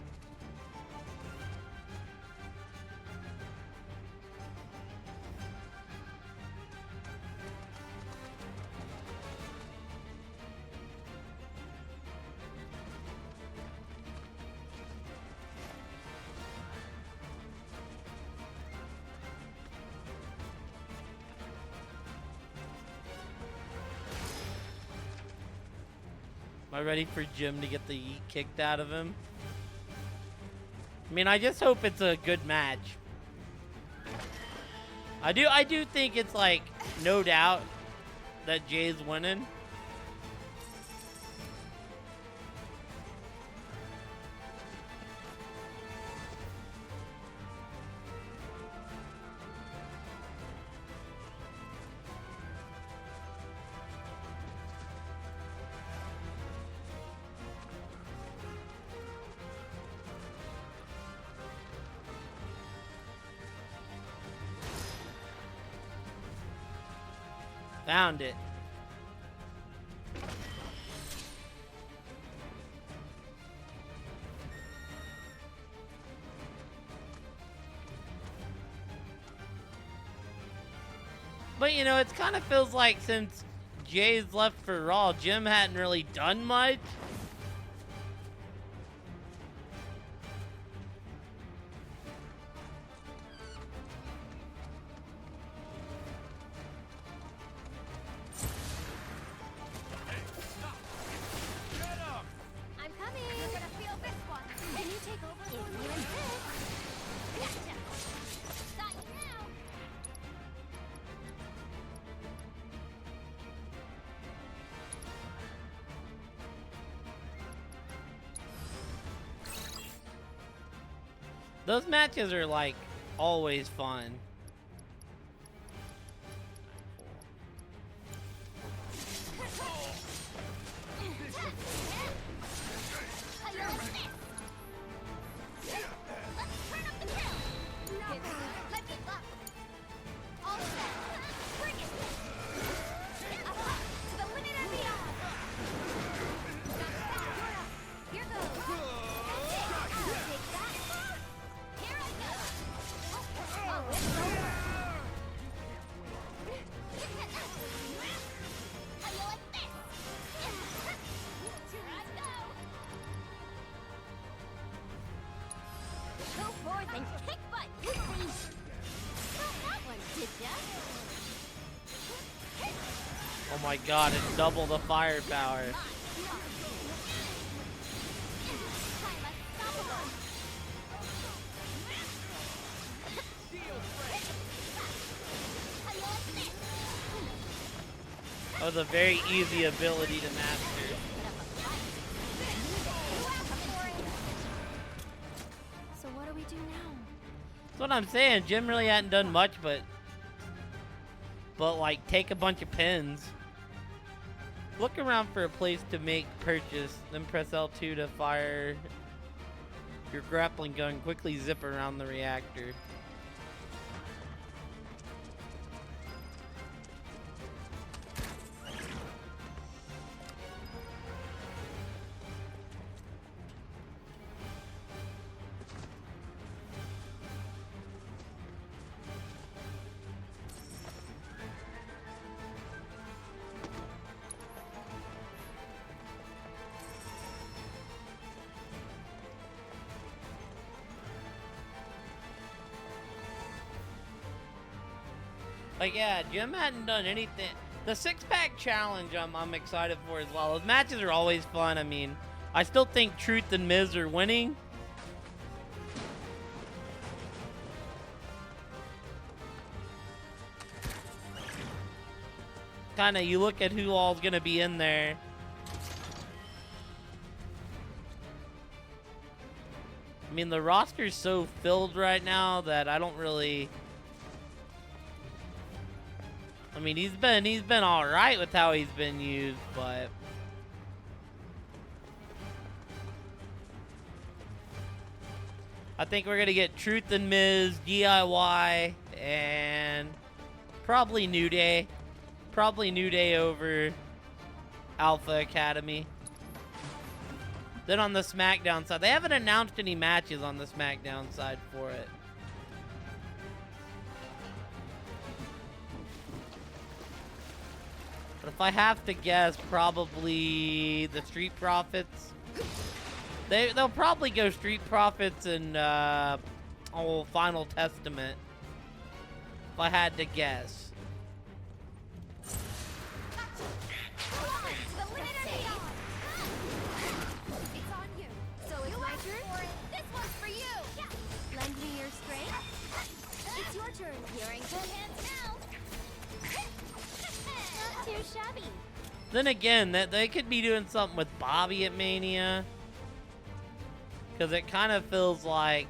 Am I ready for Jim to get the yeet kicked out of him? I mean, I just hope it's a good match. I do think it's like, no doubt that Jay's winning. Found it. But you know, it kind of feels like since Jay's left for Raw, Jim hadn't really done much. I'm coming. You're gonna feel this one. Can you take over? If you insist. Gotcha. Got you now. Those matches are like always fun. Go forth and kick butt. You see? Got that one, did ya? Oh my god, it's double the firepower. was a very easy ability to master. So what do we do now? That's what I'm saying. Jim really hadn't done much, but like take a bunch of pins. Look around for a place to make purchase, then press L2 to fire your grappling gun. Quickly zip around the reactor. Like, yeah, Jim hadn't done anything. The six-pack challenge I'm excited for as well. Those matches are always fun. I mean, I still think Truth and Miz are winning. Kind of, you look at who all's going to be in there. I mean, the roster's so filled right now that I don't really... I mean, he's been all right with how he's been used, but I think we're gonna get Truth and Miz, DIY, and probably New Day. Probably New Day over Alpha Academy. Then on the SmackDown side, they haven't announced any matches on the SmackDown side for it. But if I have to guess, probably the Street Profits. They'll probably go Street Profits and Final Testament. If I had to guess. It's on you. So it's my turn? This one's for you. Lend me your strength. It's your turn. You're in good hands now. Not too shabby. Then again, that they could be doing something with Bobby at Mania. Because it kind of feels like...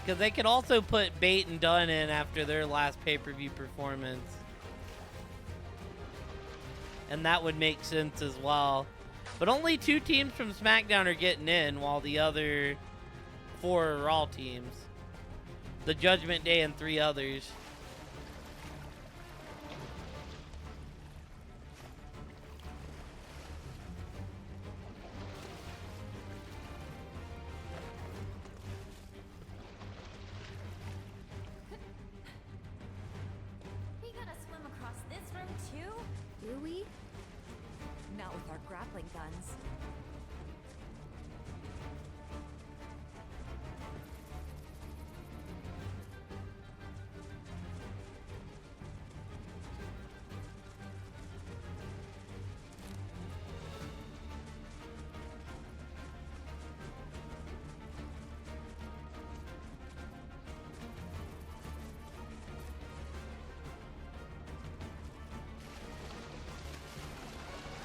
Because they could also put Bate and Dunn in after their last pay-per-view performance. And that would make sense as well. But only 2 teams from SmackDown are getting in, while the other 4 are Raw teams. The Judgment Day and 3 others. We gotta swim across this room too? Do we? Not with our grappling guns.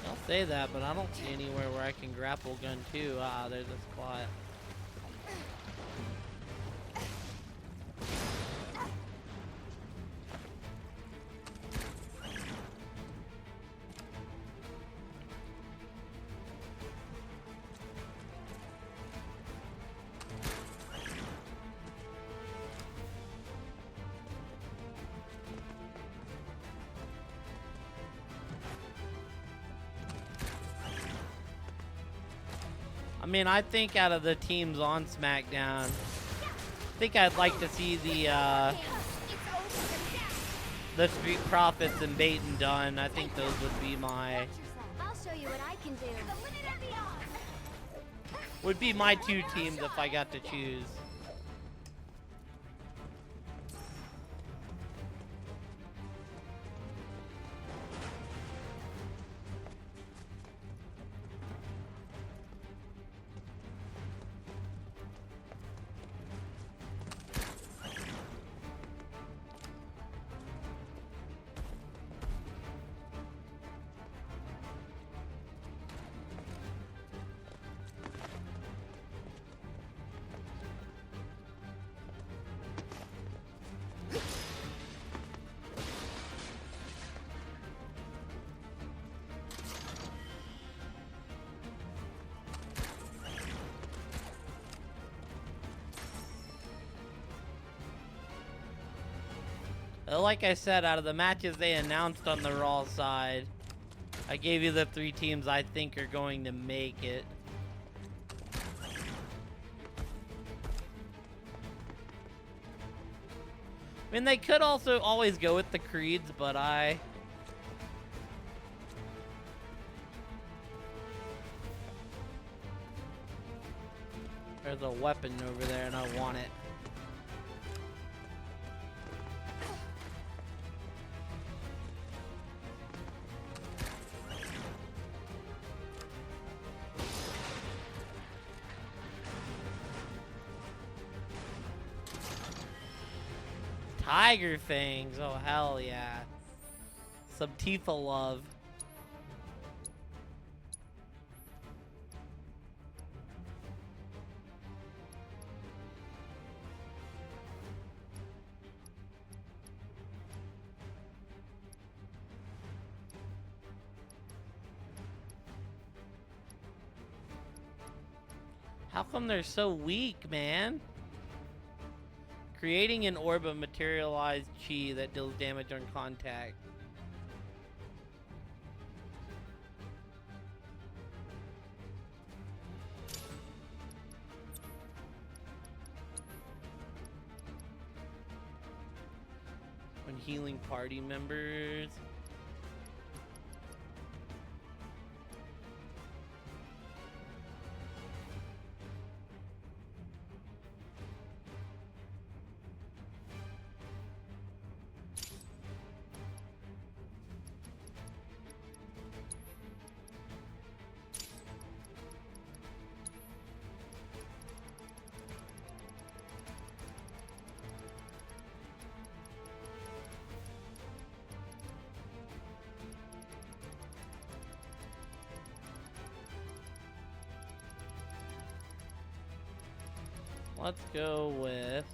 I'll say that, but I don't see anywhere where I can grapple gun too. Ah, there's a spot. I mean, I think out of the teams on SmackDown, I think I'd like to see the Street Profits and Bate and Dunn. I think those would be my I'll show you what I can do. would be my 2 teams if I got to choose. Like I said, out of the matches they announced on the Raw side, I gave you the 3 teams I think are going to make it. I mean, they could also always go with the creeds, but there's a weapon over there and I want it. Tiger fangs, oh hell yeah. Some Tifa love. How come they're so weak, man? Creating an orb of materialized chi that deals damage on contact. When healing party members. Let's go with...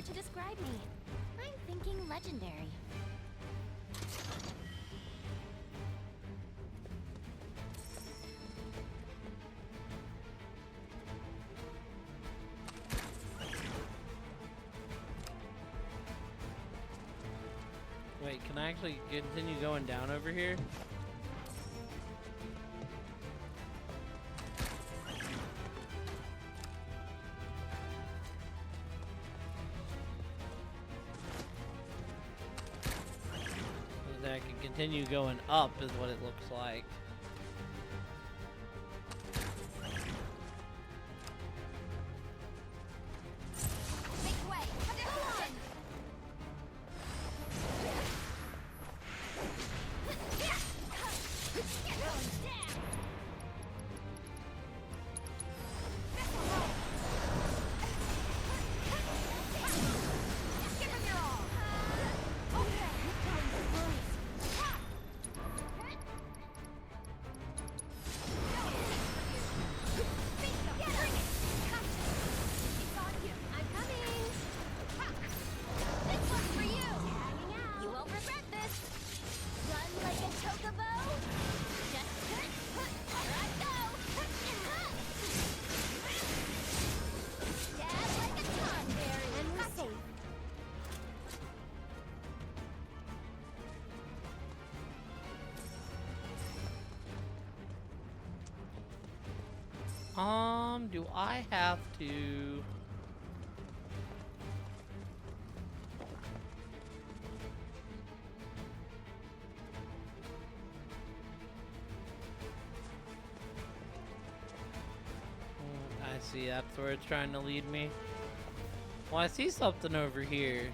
To describe me. I'm thinking legendary. Wait, can I actually continue going down over here? I can continue going up is what it looks like. Do I have to... I see, that's where it's trying to lead me. Well, I see something over here.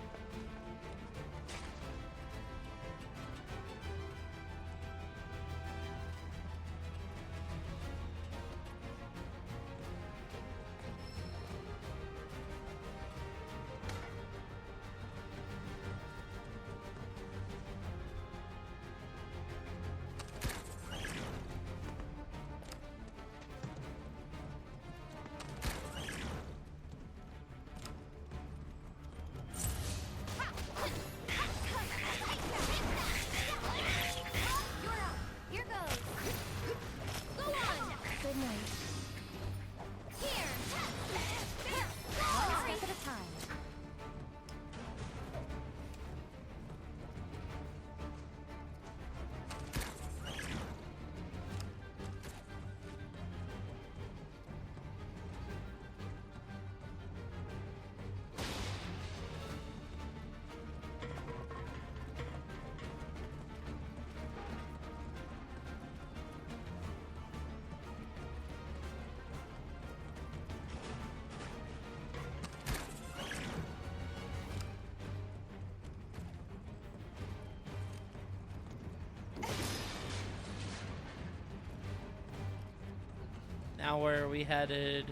Now where are we headed?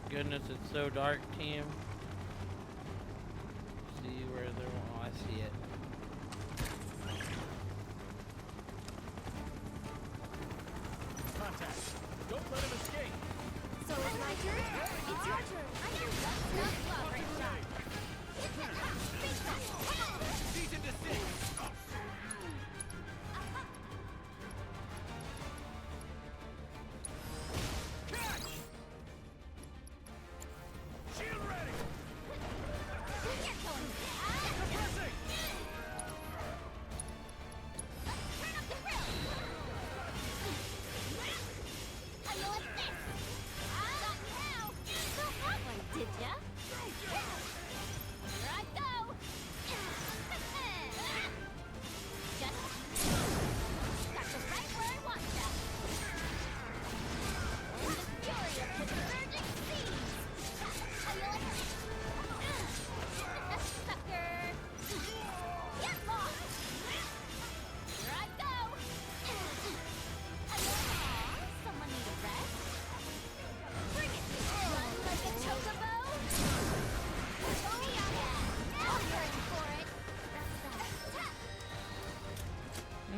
Goodness, it's so dark, team. See where they're... Oh, I see it. Contact. Don't let him escape. So it's my turn? It's your turn. I know. Not love, right shot. Cease and desist.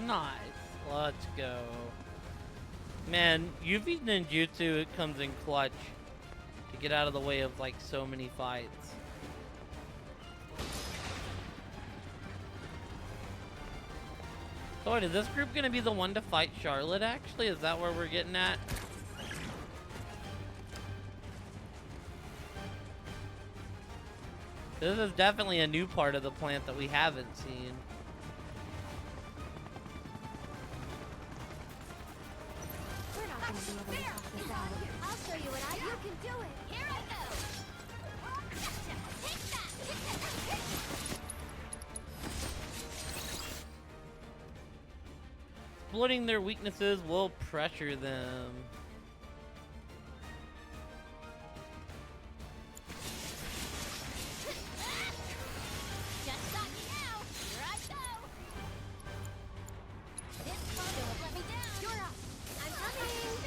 Nice. Let's go. Man, Yuffie's ninjutsu, it comes in clutch to get out of the way of like so many fights. So wait, is this group gonna be the one to fight Charlotte actually? Is that where we're getting at? This is definitely a new part of the plant that we haven't seen. We're not gonna be able to talk this out. I'll show you what you can do it. Here I go. Gotcha. Take that. Splitting their weaknesses will pressure them. Just got you now. Here I go. This photo won't let me down. You're up. I'm coming.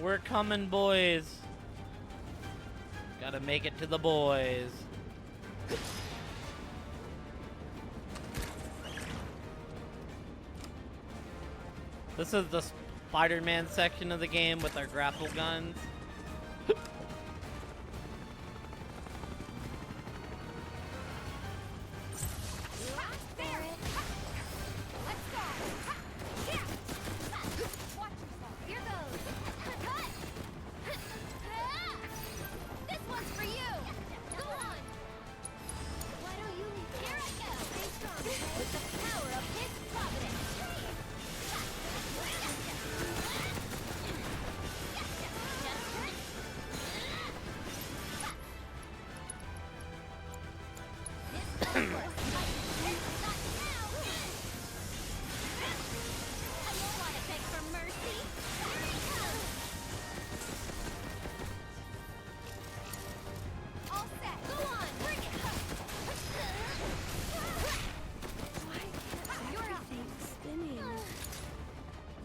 We're coming, boys. Gotta make it to the boys. This is the Spider-Man section of the game with our grapple guns.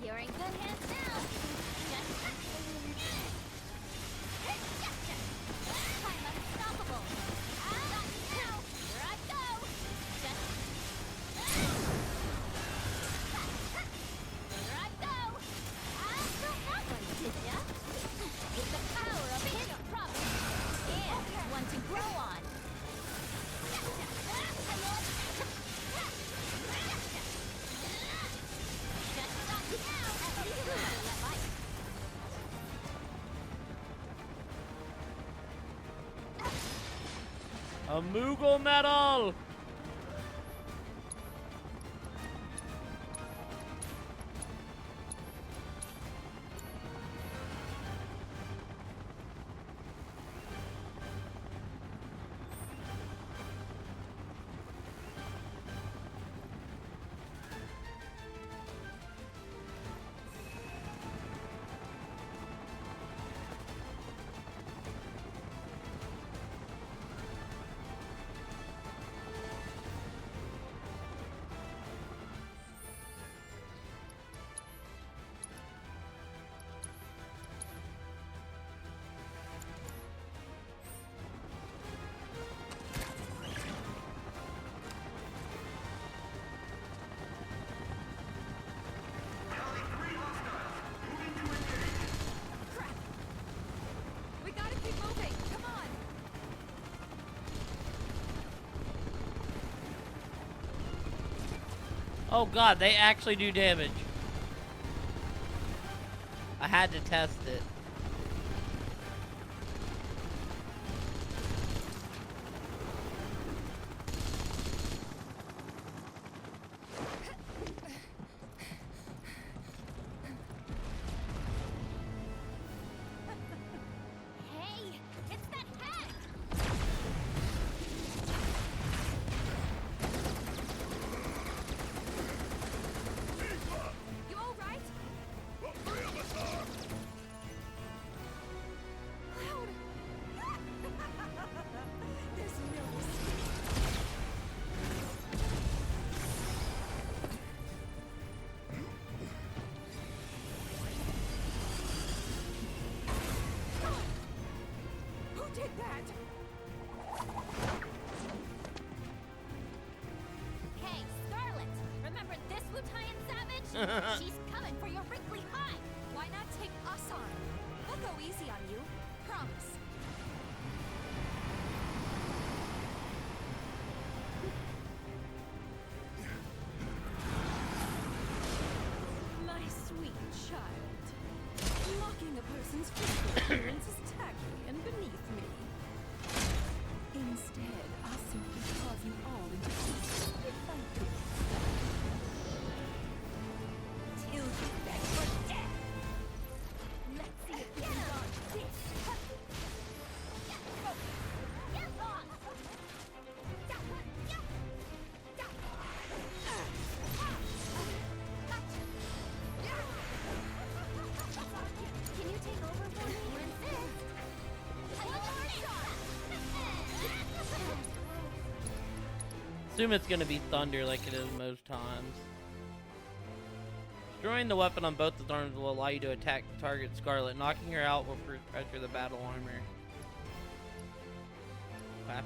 You're in good hands now. I'm unstoppable. Not now. Here I go. Here I go. Still that one, did ya? With the power of his providence and one to grow on. A Moogle medal! We gotta keep moving. Come on. Oh god, they actually do damage. I had to test it. Hey, it's that hat! You all right? The three of us are. Cloud. There's no escape. Who did that? Hey, Scarlet! Remember this Wutaian savage? She's coming for your wrinkly hide! Why not take us on? We'll go easy on you. Promise. My sweet child. Mocking a person's physical appearance is tacky and beneath me. Instead, I'll simply carve you all into pieces if I could. Till you beg for death. Let's see if we can dodge this. Can you take over for me? You insist? Assume it's gonna be thunder like it is most times. Throwing the weapon on both the arms will allow you to attack target Scarlet. Knocking her out will pressure the battle armor. Okay.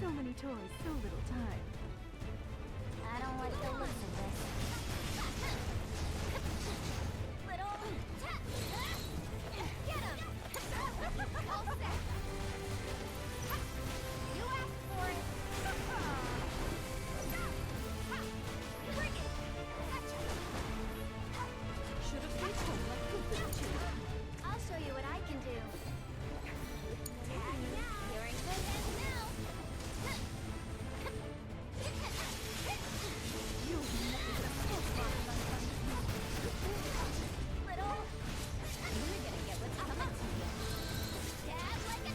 So many toys, so little time. I don't like the looks of this. Little get him! All set. You asked for it. Bring it. Gotcha. Should have stayed home like good little children. I'll show you what I can do. You're in good hands now. Little, you're gonna get what's coming to you. Stab like a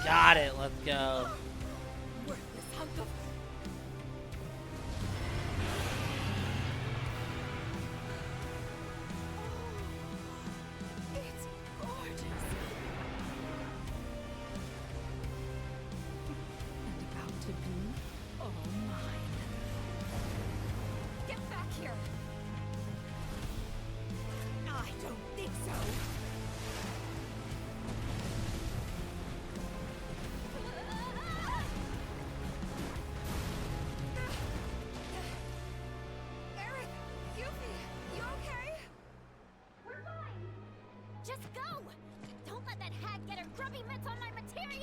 Got it. Let's go. Worthless hunk of... It's gorgeous. And about to be all mine. Get back here. I don't think so. Eric, Yuffie, you okay? We're fine. Just go. Don't let that hag get her grubby mitts on my material.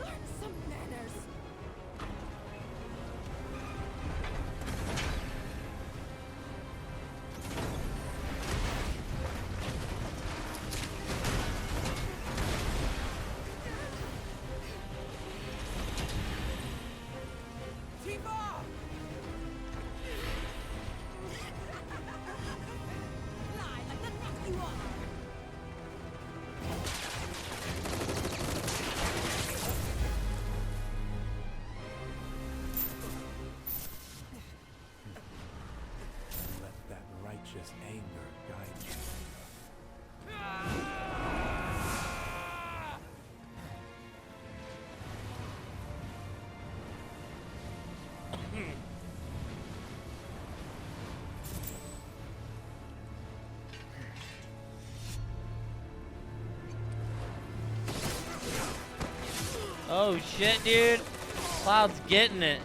Learn some manners. Tifa! Lie like the neck you are. Let that righteous anger guide you. Oh shit, dude. Cloud's getting it.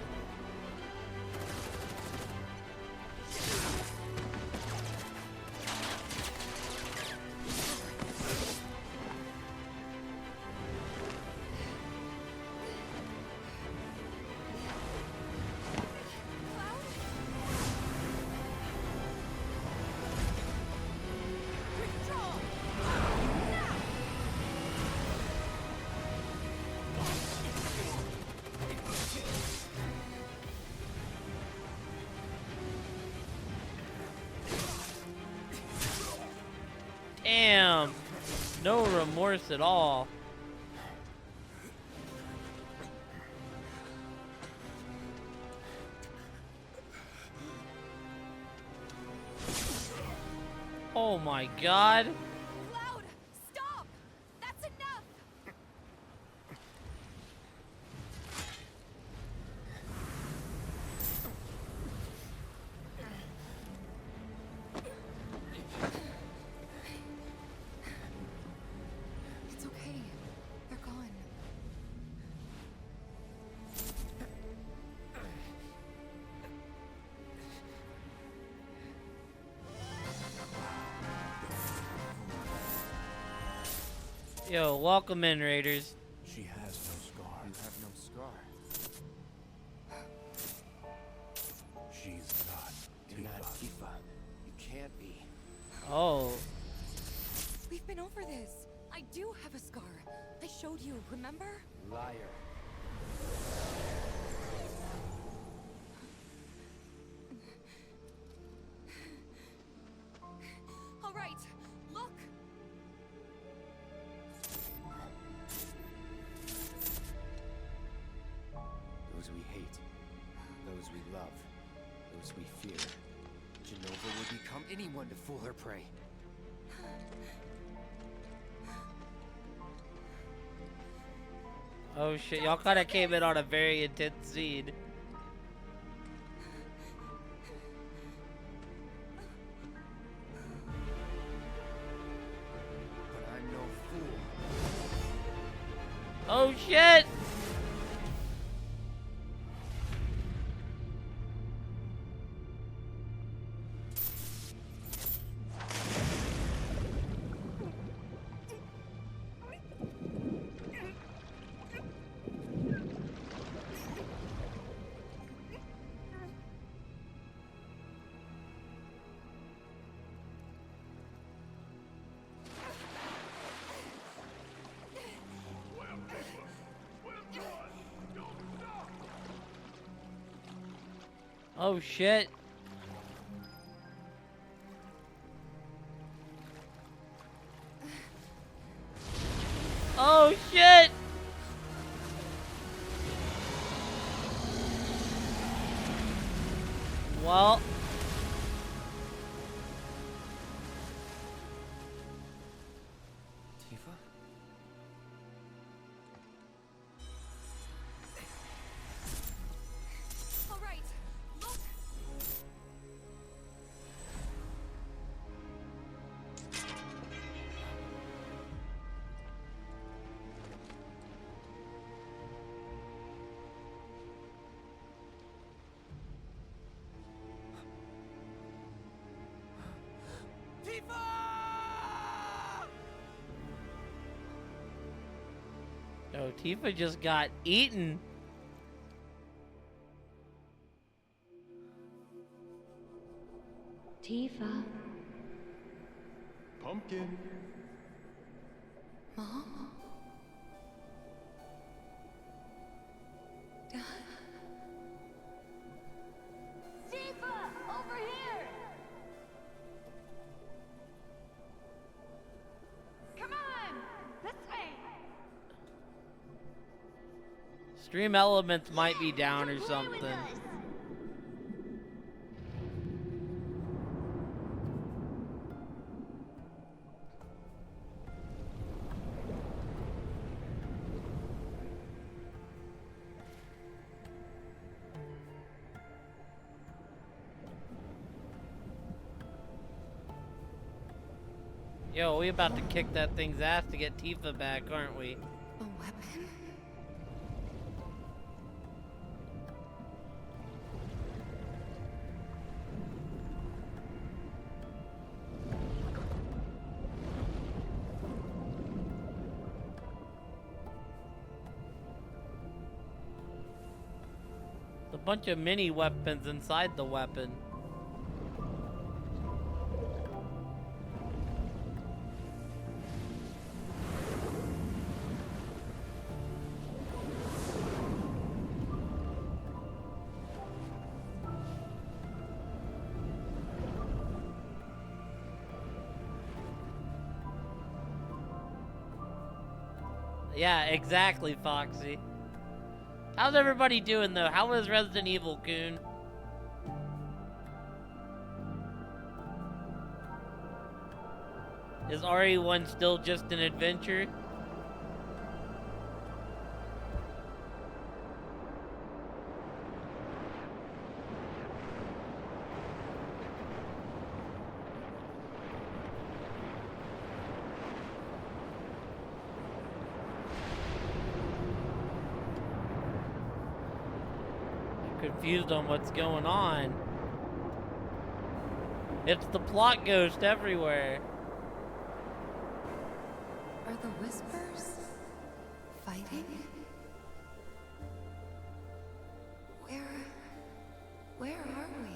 Damn. No remorse at all. Oh my god. Cloud, stop! That's enough! It's okay. They're gone. Yo, welcome in, Raiders. She has no scar. You have no scar. She's not You're not Tifa. Tifa. You can't be. Oh. We've been over this. I do have a scar. I showed you, remember? Liar. All right, look. Those we hate. Those we love. Those we fear. Genova would become anyone to fool her prey. Oh shit, y'all kinda came in on a very intense scene. But I'm no fool. Oh shit! Oh shit. Oh shit! Well. Tifa? All right, look. Oh, Tifa just got eaten. Tifa. Pumpkin. Mom? Dad? Tifa, over here! Come on! This way! Stream elements might be down or something. Yo, we about to kick that thing's ass to get Tifa back, aren't we? A weapon? A bunch of mini weapons inside the weapon. Yeah, exactly, Foxy. How's everybody doing, though? How was Resident Evil, Goon? Is RE1 still just an adventure? Confused on what's going on. It's the plot ghost everywhere. Are the whispers fighting? Where are we?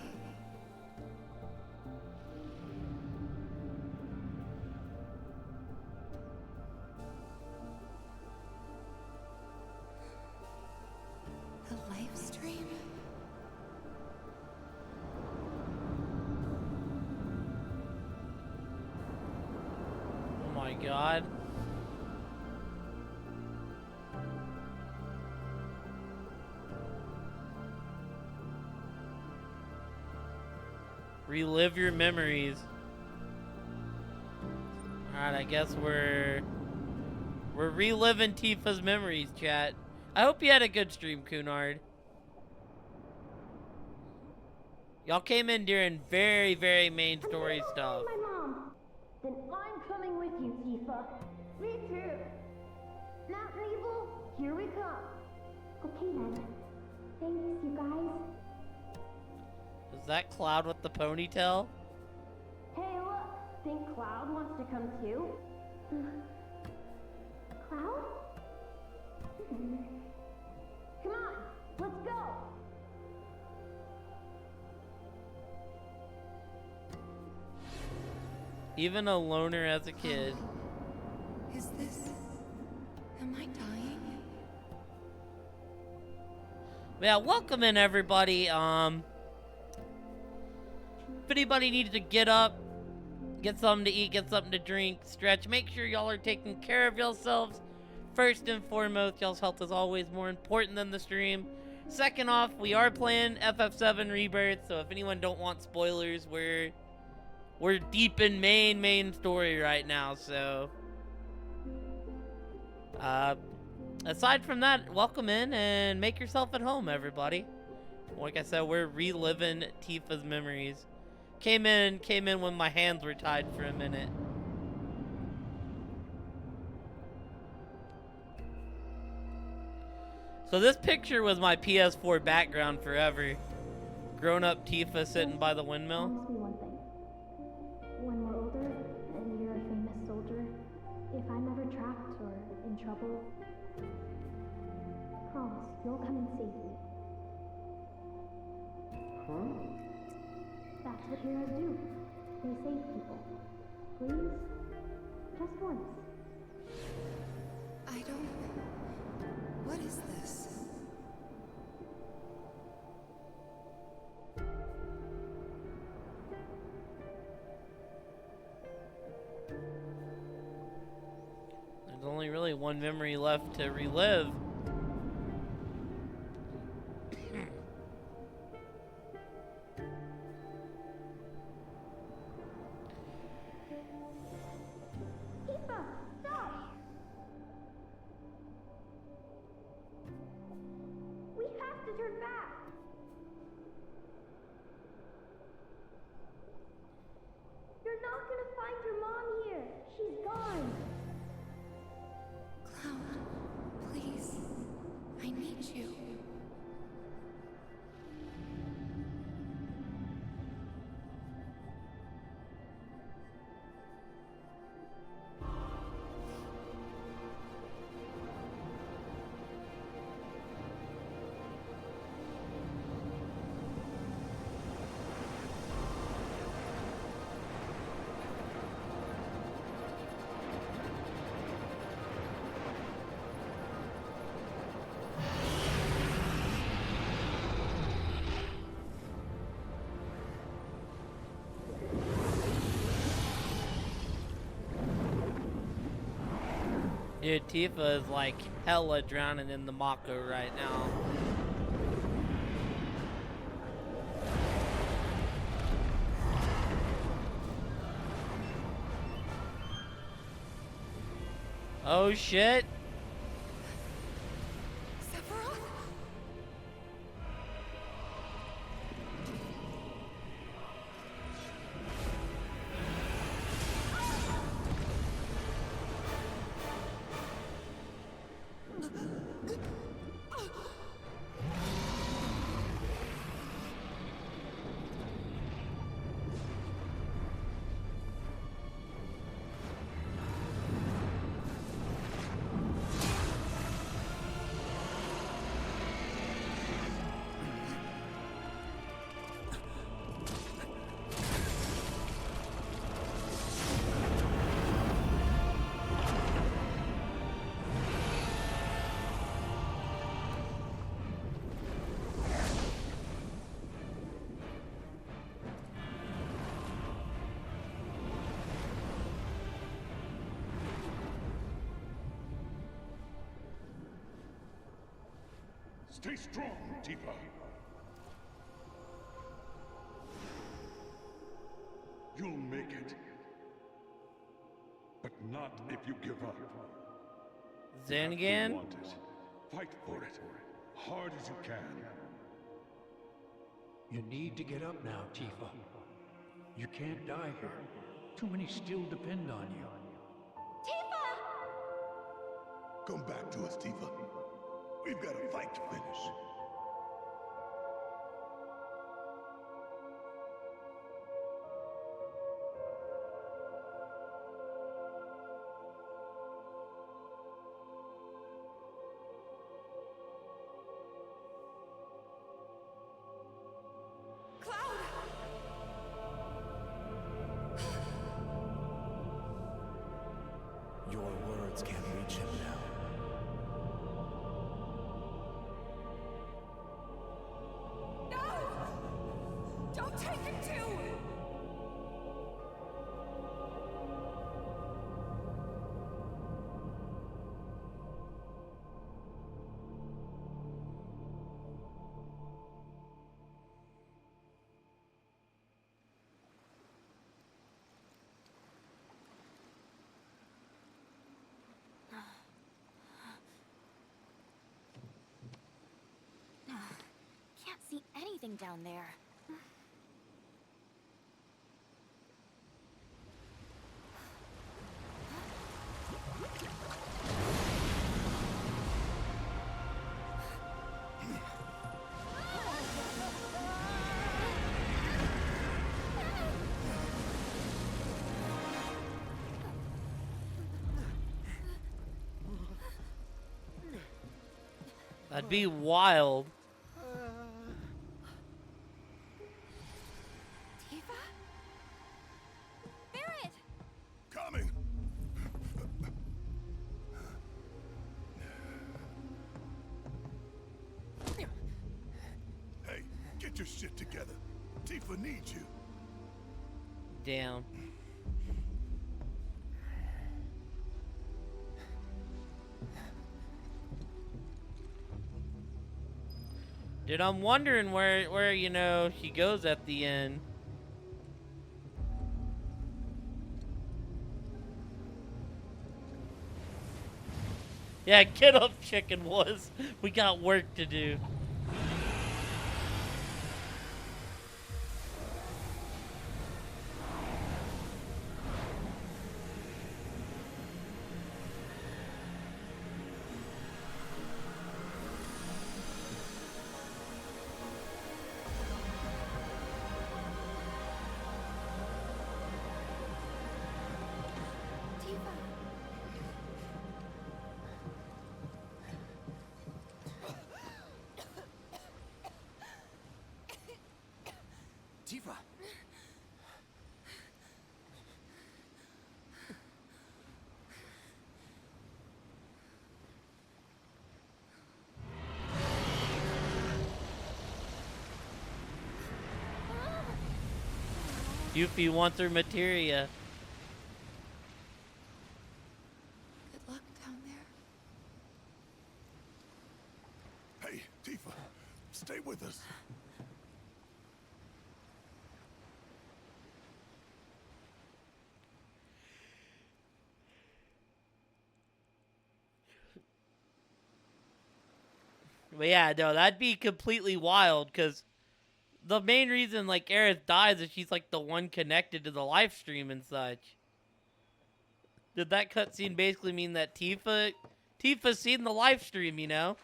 The LIVSTREAM? Oh my god. Relive your memories. Alright, I guess we're reliving Tifa's memories, chat. I hope you had a good stream, Cunard. Y'all came in during very, very main story stuff. My mom. Then I'm coming with you, Tifa. Me too. Mountain Evil, here we come. Okay then. Thanks, you guys. Is that Cloud with the ponytail? Hey, look. Think Cloud wants to come too? Cloud? Come on, let's go. Even a loner as a kid. Is this... Am I dying? Yeah, welcome in everybody. anybody needs to get up, get something to eat, get something to drink, stretch, make sure y'all are taking care of yourselves. First and foremost, y'all's health is always more important than the stream. Second off, we are playing FF7 Rebirth, so if anyone don't want spoilers, we're deep in main story right now, so aside from that, welcome in and make yourself at home, everybody. Like I said, we're reliving Tifa's memories. Came in when my hands were tied for a minute. So this picture was my PS4 background forever. Grown-up Tifa sitting by the windmill. Promise me one thing. When we're older and you're a famous soldier, if I'm ever trapped or in trouble, promise you'll come and save me. Huh? That's what heroes do. They save people. Please? Just once. I don't... What is this? There's only really one memory left to relive. Turn back! You're not gonna find your mom here. She's gone. Cloud, please. I need you. Dude, Tifa is like hella drowning in the Mako right now. Oh shit. Stay strong, Tifa. You'll make it. But not if you give up. Zangan? You want it. Fight for it. Hard as you can. You need to get up now, Tifa. You can't die here. Too many still depend on you. Tifa! Come back to us, Tifa. We've got a fight to finish. Your words can't reach him now. Don't take it too! anything down there. That'd be wild. Tifa? Barret! Coming! Hey, get your shit together. Tifa needs you. Damn. Dude, I'm wondering where you know she goes at the end. Yeah, get up, Chicken Wuzz. We got work to do. Tifa! Yuffie wants her materia. Good luck down there. Hey, Tifa, stay with us. But yeah, no, that'd be completely wild, because the main reason, like, Aerith dies is she's, like, the one connected to the live stream and such. Did that cutscene basically mean that Tifa's seen the live stream, you know?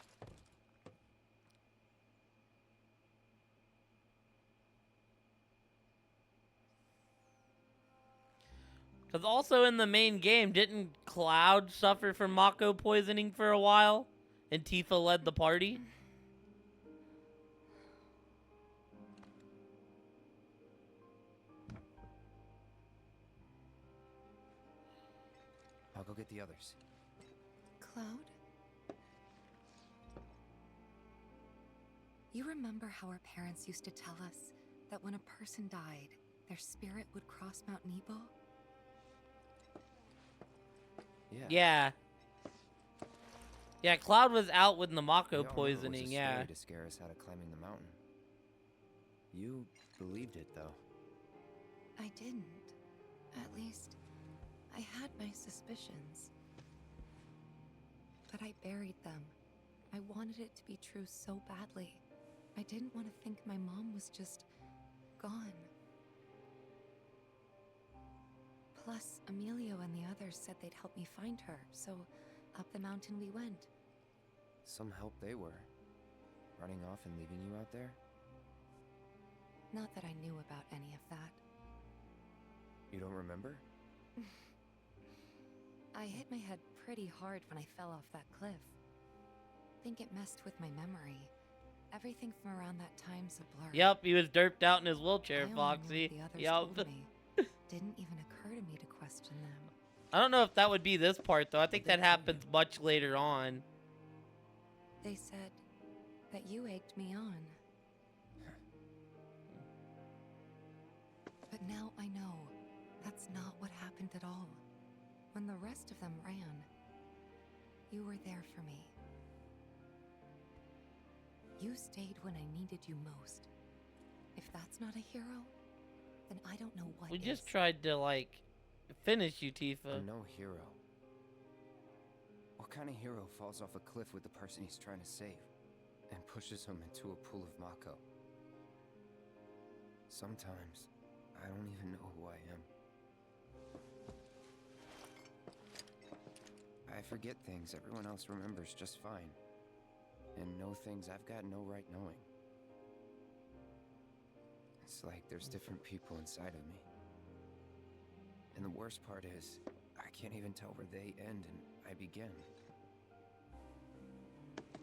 Because also in the main game, didn't Cloud suffer from Mako poisoning for a while? And Tifa led the party? I'll go get the others. Cloud? You remember how our parents used to tell us that when a person died, their spirit would cross Mount Nebo? Yeah. Yeah, Cloud was out with the Mako We all knew it was poisoning, a yeah. story to scare us out of climbing the mountain. You believed it, though. I didn't. At least, I had my suspicions. But I buried them. I wanted it to be true so badly. I didn't want to think my mom was just gone. Plus, Emilio and the others said they'd help me find her, so up the mountain we went. Some help they were. Running off and leaving you out there? Not that I knew about any of that. You don't remember? I hit my head pretty hard when I fell off that cliff. Think it messed with my memory. Everything from around that time's a blur. Yep, he was derped out in his wheelchair, I only know Foxy. what the others Yep. told me. Didn't even occur to me to question them. I don't know if that would be this part, though. I think that happens much later on. They said that you egged me on. But now I know that's not what happened at all. When the rest of them ran, you were there for me. You stayed when I needed you most. If that's not a hero, then I don't know what We is. just tried to, like, finish you, Tifa. I'm no hero. What kind of hero falls off a cliff with the person he's trying to save and pushes him into a pool of Mako? Sometimes, I don't even know who I am. I forget things everyone else remembers just fine. And know things I've got no right knowing. It's like there's different people inside of me. And the worst part is, I can't even tell where they end and I begin.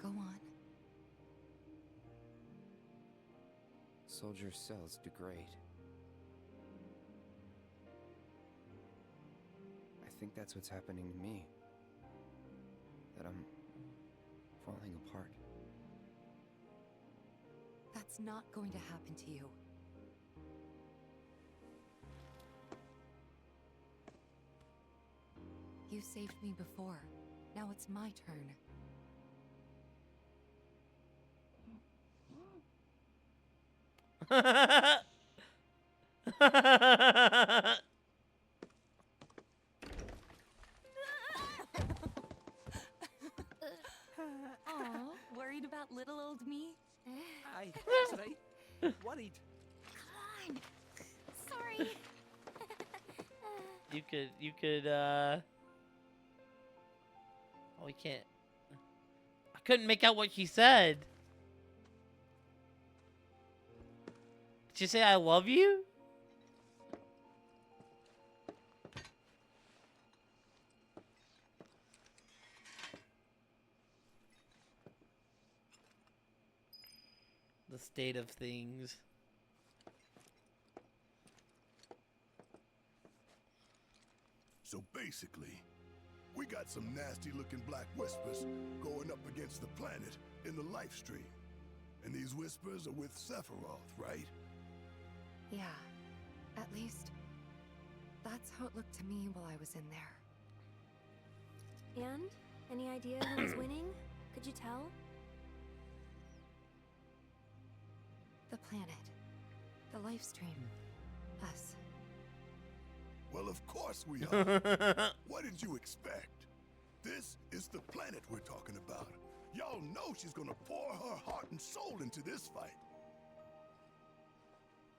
Go on. Soldier cells degrade. I think that's what's happening to me. That I'm falling apart. That's not going to happen to you. You saved me before. Now it's my turn. Aw, worried about little old me? Aye, that's right. Worried. Come on. Sorry. You could, Oh, we can't. I couldn't make out what she said. Did she say I love you? The state of things. So basically, we got some nasty-looking black whispers going up against the planet in the LIVSTREAM. And these whispers are with Sephiroth, right? Yeah, at least that's how it looked to me while I was in there. And? Any idea who was winning? Could you tell? The planet. The LIVSTREAM. Us. Well, of course we are. What did you expect? This is the planet we're talking about. Y'all know she's gonna pour her heart and soul into this fight.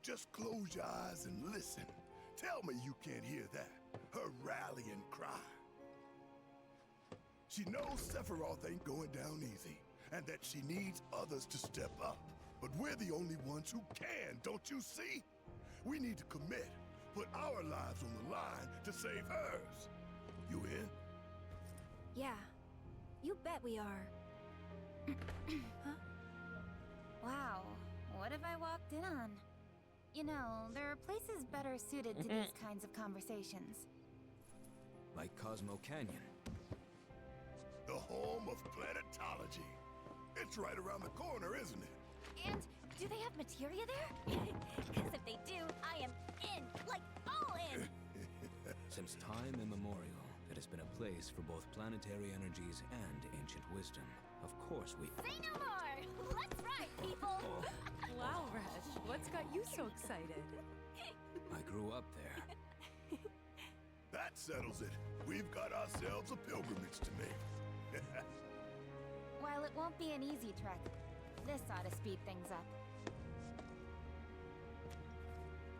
Just close your eyes and listen. Tell me you can't hear that. Her rallying cry. She knows Sephiroth ain't going down easy, and that she needs others to step up. But we're the only ones who can, don't you see? We need to commit, put our lives on the line to save hers. You in? Yeah. You bet we are. Huh? Wow, what have I walked in on? You know, there are places better suited to these kinds of conversations. Like Cosmo Canyon. The home of planetology. It's right around the corner, isn't it? And do they have materia there? Because if they do, I am in, like all in. Since time immemorial, it has been a place for both planetary energies and ancient wisdom. Of course we... Say no more! Let's ride, people! Wow, Reg, what's got you so excited? I grew up there. That settles it. We've got ourselves a pilgrimage to make. While it won't be an easy trek, this ought to speed things up.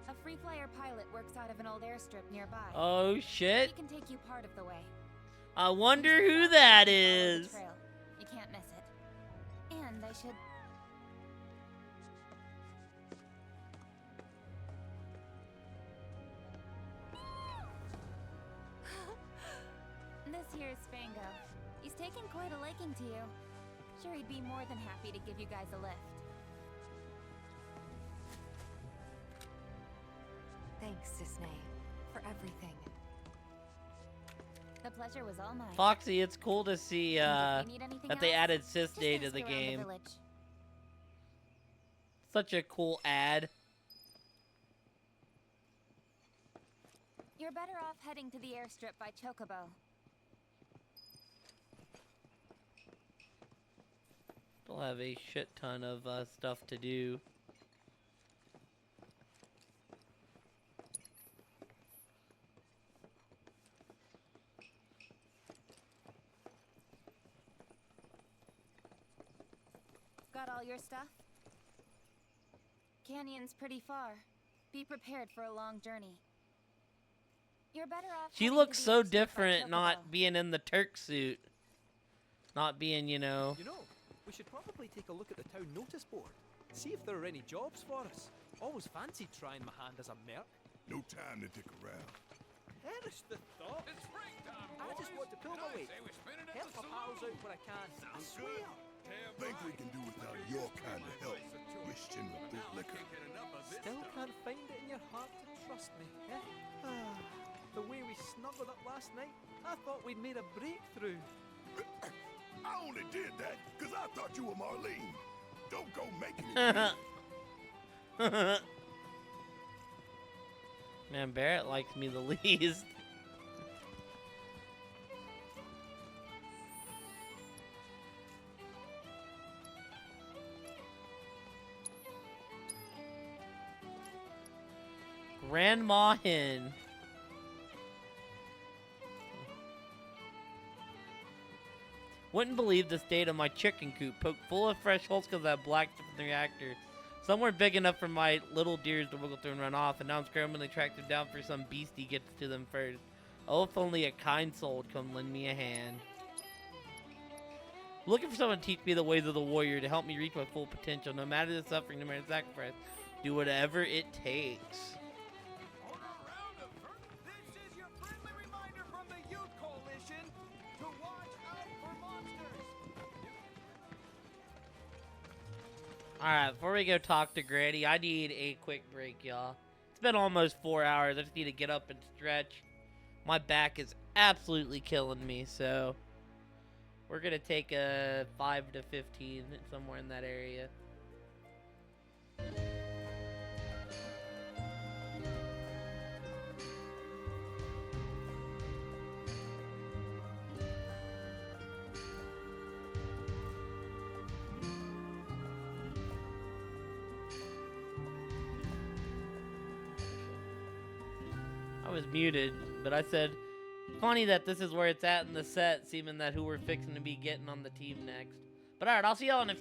A free flyer pilot works out of an old airstrip nearby. Oh shit. He can take you part of the way. I wonder who that is. Trail. You can't miss it. And I should... This here's Spango. He's taken quite a liking to you. Sure, he'd be more than happy to give you guys a lift. Thanks, Disney, for everything. The pleasure was all mine. Foxy, it's cool to see that they added Cisday to the ask around game. village. Such a cool ad. You're better off heading to the airstrip by Chocobo. Still have a shit ton of stuff to do. Got all your stuff? Canyon's pretty far. Be prepared for a long journey. You're better off. She heading looks to the so Arctic by different Chocobo. not being in the Turk suit. Not being, you know. You know, we should probably take a look at the town notice board. See if there are any jobs for us. Always fancied trying my hand as a merc. No time to dick around. Perish the thought. It's break time, boys. I just want to pull my weight. Help my pals out where I can. I swear. Think we can do without your kind of help, you Shinra bootlicker. Still can't find it in your heart to trust me, eh? The way we snuggled up last night, I thought we'd made a breakthrough. I only did that because I thought you were Marlene. Don't go making it. Man, Barrett likes me the least. Grandma Hen. Wouldn't believe the state of my chicken coop, poked full of fresh holes because of that black stuff in the reactor. Some weren't big enough for my little deers to wiggle through and run off, and now I'm scrambling to track them down for some beastie gets to them first. Oh, if only a kind soul would come lend me a hand. Looking for someone to teach me the ways of the warrior, to help me reach my full potential, no matter the suffering, no matter the sacrifice. Do whatever it takes. Alright, before we go talk to Granny, I need a quick break, y'all. It's been almost 4 hours. I just need to get up and stretch. My back is absolutely killing me, so we're going to take a 5 to 15, somewhere in that area. I was muted, but I said, funny that this is where it's at in the set, seeming that who we're fixing to be getting on the team next. But alright, I'll see y'all in a...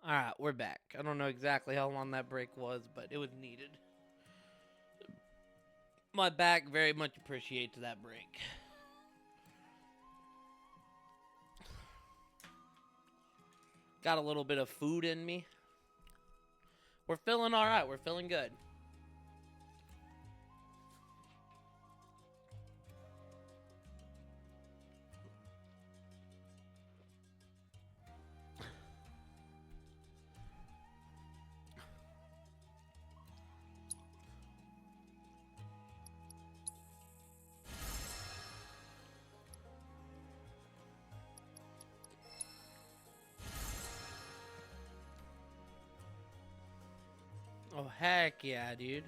Alright, we're back. I don't know exactly how long that break was, but it was needed. My back very much appreciates that break. Got a little bit of food in me. We're feeling alright. We're feeling good. Oh, heck yeah, dude.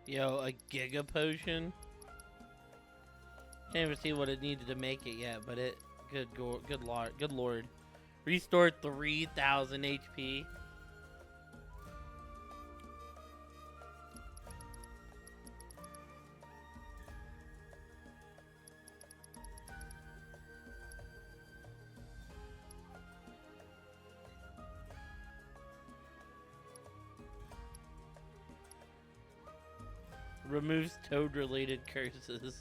Yo, a Giga Potion? Can't even see what it needed to make it yet, but it... Good lord. Restored 3,000 HP. Removes toad-related curses.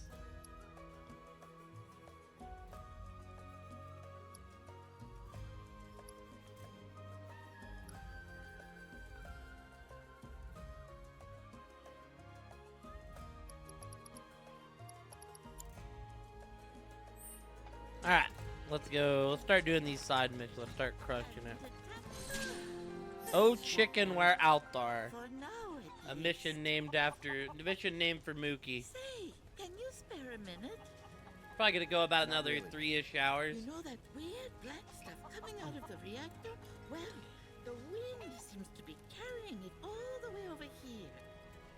Alright, let's go. Let's start doing these side missions. Let's start crushing it. Oh, chicken, where out there? A mission named for Mookie. Say, can you spare a minute? Probably gonna go about another 3-ish hours. You know that weird black stuff coming out of the reactor? Well, the wind seems to be carrying it all the way over here.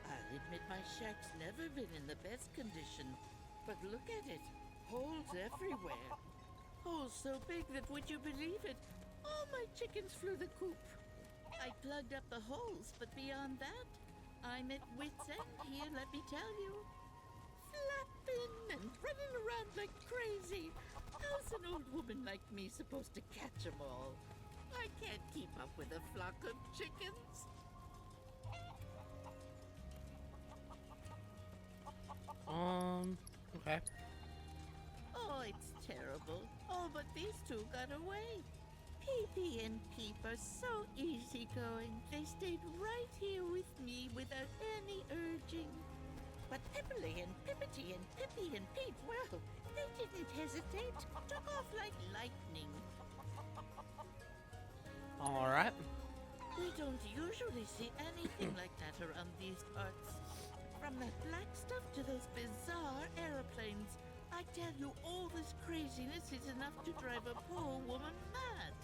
I'll admit my shack's never been in the best condition, but look at it. Holes everywhere. Holes so big that, would you believe it, all my chickens flew the coop. I plugged up the holes, but beyond that, I'm at wit's end here, let me tell you. Flapping and running around like crazy. How's an old woman like me supposed to catch 'em all? I can't keep up with a flock of chickens. Okay. Oh, it's terrible. Oh, but these two got away. Peepy and Peep are so easygoing. They stayed right here with me without any urging. But Pipperly and Pippity and Pippy and Peep, well, they didn't hesitate. Took off like lightning. Alright. We don't usually see anything like that around these parts. From that black stuff to those bizarre aeroplanes, I tell you, all this craziness is enough to drive a poor woman mad.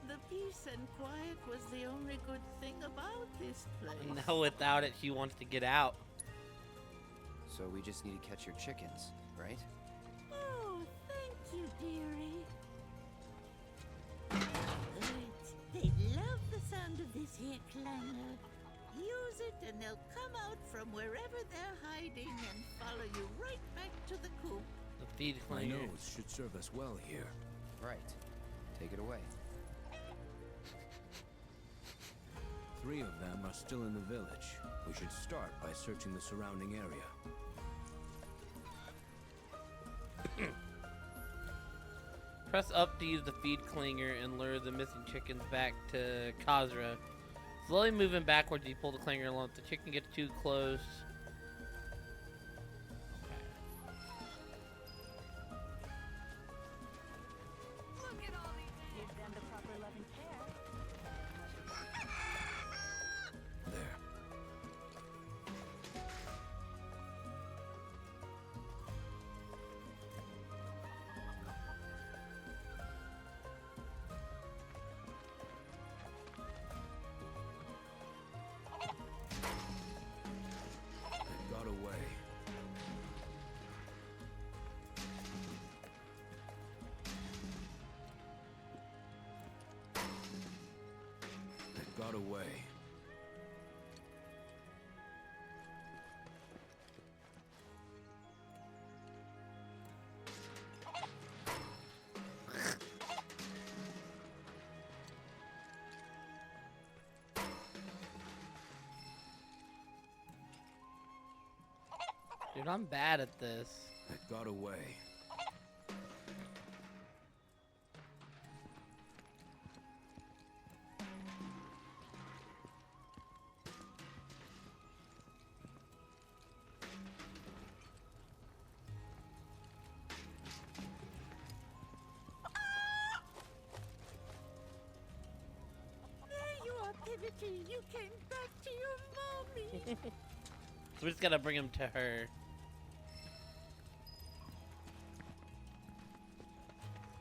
The peace and quiet was the only good thing about this place. Now without it, she wants to get out. So we just need to catch your chickens, right? Oh, thank you, dearie. Birds, they love the sound of this here clangor. Use it and they'll come out from wherever they're hiding and follow you right back to the coop. The feed My clanger. nose should serve us well here. Right. Take it away. 3 of them are still in the village. We should start by searching the surrounding area. Press up to use the feed clinger and lure the missing chickens back to Khazra. Slowly moving backwards, you pull the clinger along. If the chicken gets too close. got away. Dude, I'm bad at this. It got away. There you are, Pivotty. You came back to your mommy. So we just gotta bring him to her.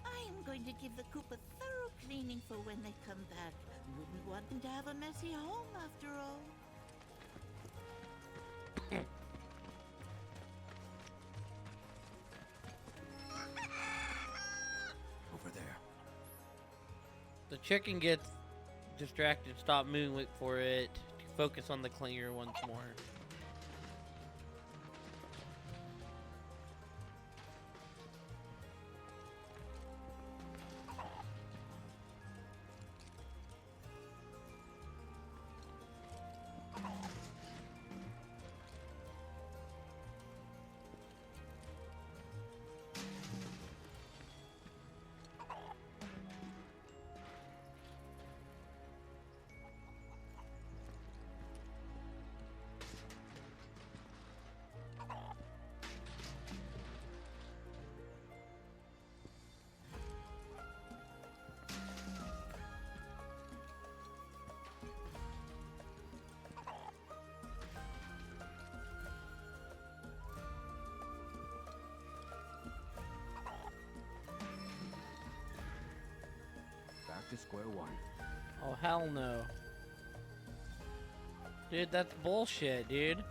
I am going to give the coop a thorough cleaning for when they come back. Wouldn't want them to have a messy home after all. Over there. The chicken gets distracted. Stop moving, wait for it to focus on the clinger once more. Back to square one. Oh, hell no. Dude, that's bullshit, dude.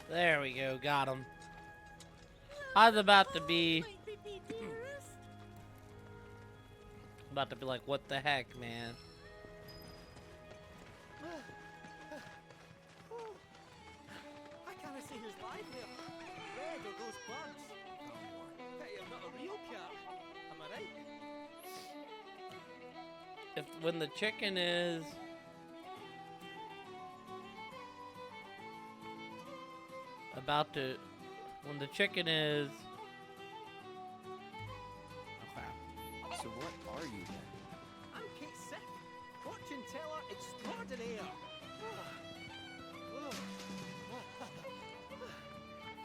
There we go, got him. I was about to be like, what the heck, man? I can't see who's live here. Red or those bugs? Pity I'm not a real cat. Am I right? If when the chicken is about to, when the chicken is, okay. So what are you then? I'm Kate Sick, fortune teller extraordinaire.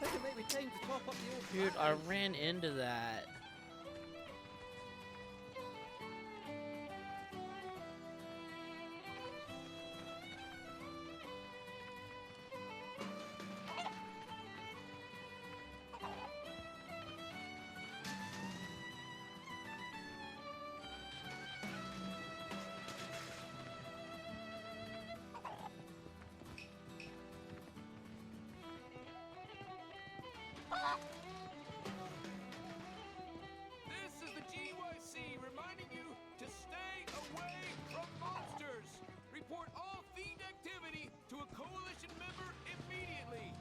Think it might be time to top up the old Dude, I ran into that. This is the GYC reminding you to stay away from monsters. Report all fiend activity to a coalition member immediately.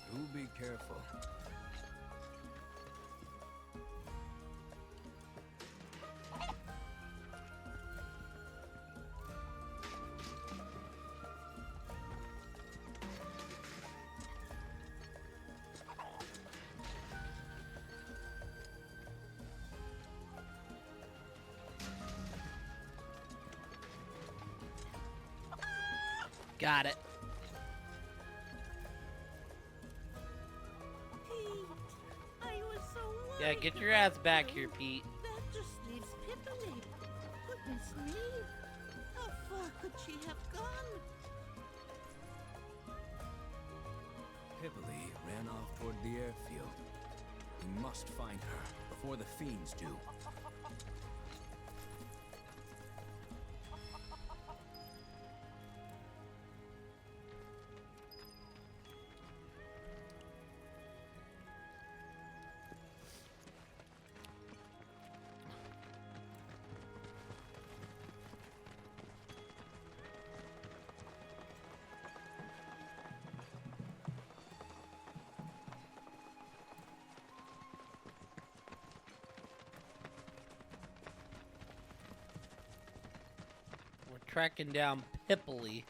Do be careful. Got it. I was so worried. Yeah, get your ass back here, Pete. That just leaves Pipoli. Goodness me. How far could she have gone? Pipoli ran off toward the airfield. We must find her before the fiends do. Tracking down Pipoli.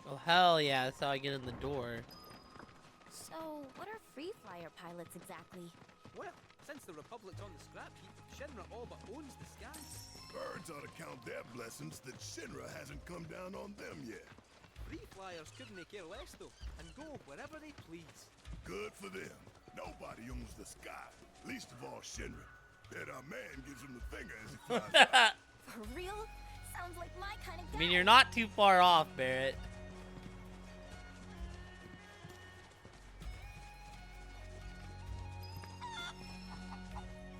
Oh, hell yeah, that's how I get in the door. So, what are free flyer pilots exactly? Well, since the Republic's on the scrap heap, Shinra all but owns the skies. Birds ought to count their blessings that Shinra hasn't come down on them yet. Free flyers couldn't they care less though, and go wherever they please. Good for them. Nobody owns the sky, least of all Shinra. Bet our man gives him the finger as he flies by. For real? Sounds like my kind of guy. I mean, you're not too far off, Barrett.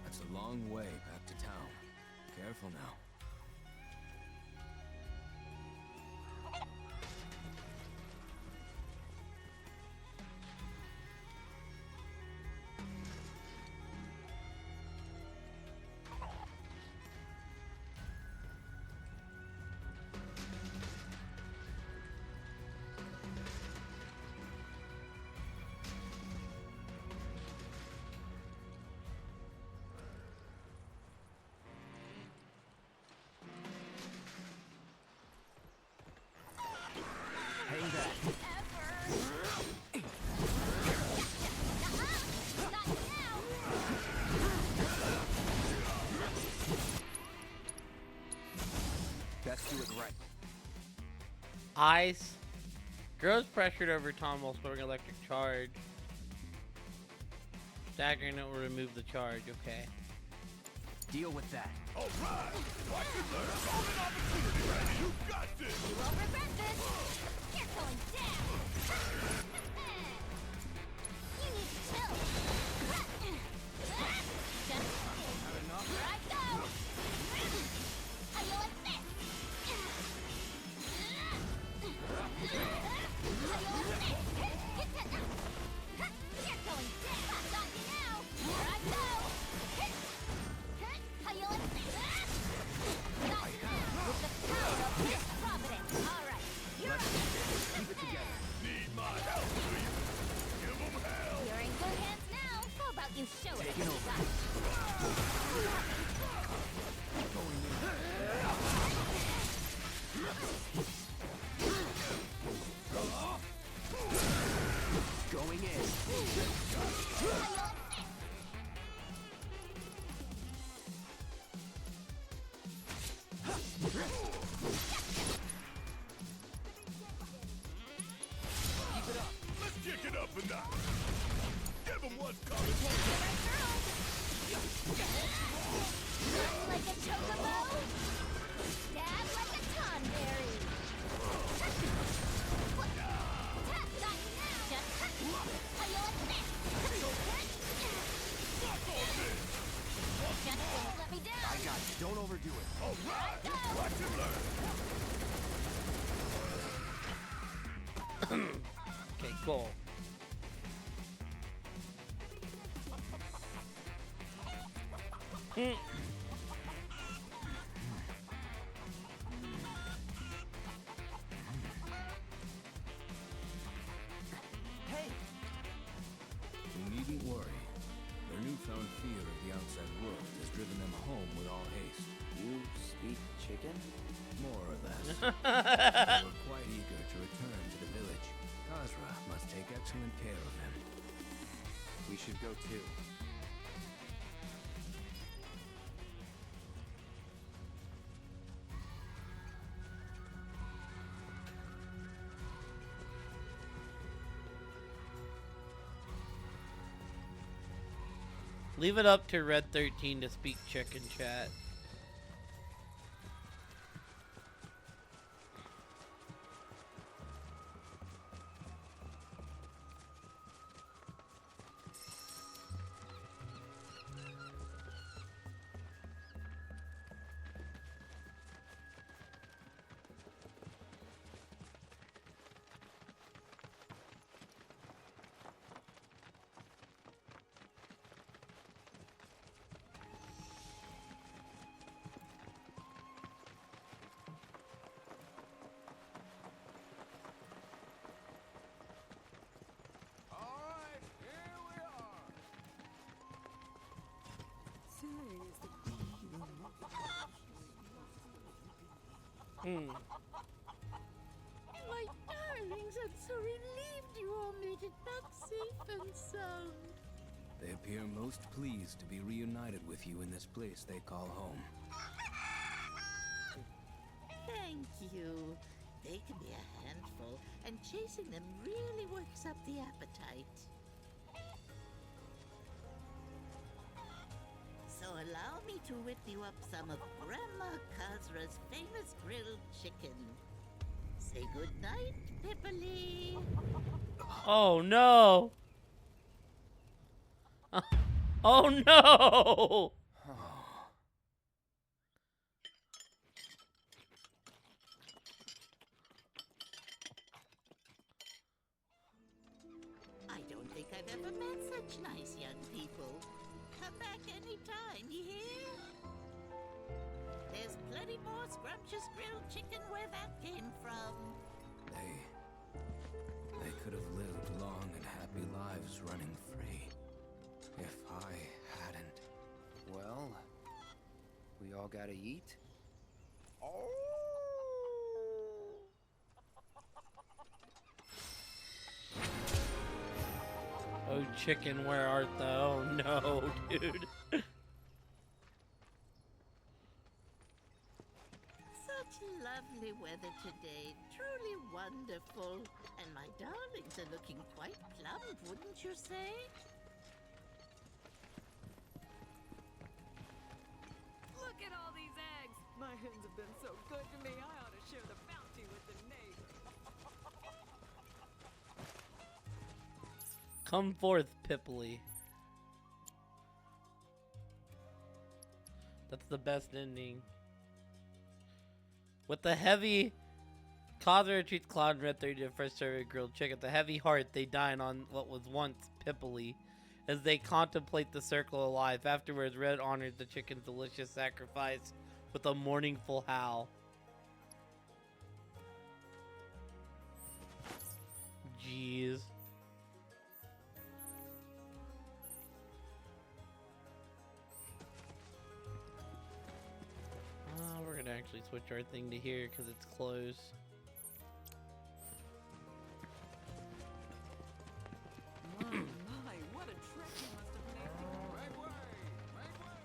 That's a long way back to town. Careful now. Best do it right. Ice. Grows pressured over time while storing electric charge. Staggering it will remove the charge. Okay. Deal with that. All right. Watch it learn. Golden opportunity, Randy. You got this. You won't regret this. You're going down. You need to chill. Just here I go. How you like this? How you like this? You're going down. I got you now. Here I go. How you like this? Got you now. With the power of this providence. All right. You're up. Keep it together. Need my help, do you? Give them hell. You're in good hands now. How about you show it? Taking over. Going in. Keep it up. Let's kick it up a notch. Give them what's coming. Run like a chocobo. Stab like a tonberry. Got you now. Just how you like this? Just don't let me down. I got you. Don't overdo it. All right. Watch and learn. Okay, cool. Hey! You needn't worry. Their newfound fear of the outside world has driven them home with all haste. You speak chicken? More or less. They were quite eager to return to the village. Kazra must take excellent care of them. We should go too. Leave it up to Red 13 to speak chicken chat. My darlings, I'm so relieved you all made it back safe and sound. They appear most pleased to be reunited with you in this place they call home. Thank you. They can be a handful, and chasing them really works up the appetite. So allow me to whip you up some of Grandma Kazra's famous grilled chicken. Say goodnight, Pipperly. Oh no! Oh no! I don't think I've ever met such nice young people. Come back anytime, you hear? There's plenty more scrumptious grilled chicken where that came from. They could have lived long and happy lives running free. If I hadn't. Well, we all gotta eat. Oh, chicken, where art thou? Oh no, dude. Such lovely weather today. Truly wonderful. And my darlings are looking quite plump, wouldn't you say? Look at all these eggs! My hens have been so good to me, I ought to share the bounty with the neighbors. Come forth, Pipperly. That's the best ending. With the heavy... Khazra treats Cloud and Red 30 to first serve of grilled chicken. The heavy heart, they dine on what was once Pipperly. As they contemplate the circle of life. Afterwards, Red honors the chicken's delicious sacrifice with a mournful howl. Jeez. We're gonna actually switch our thing to here because it's close. My, what a trick you must have made me. Make way! Make way!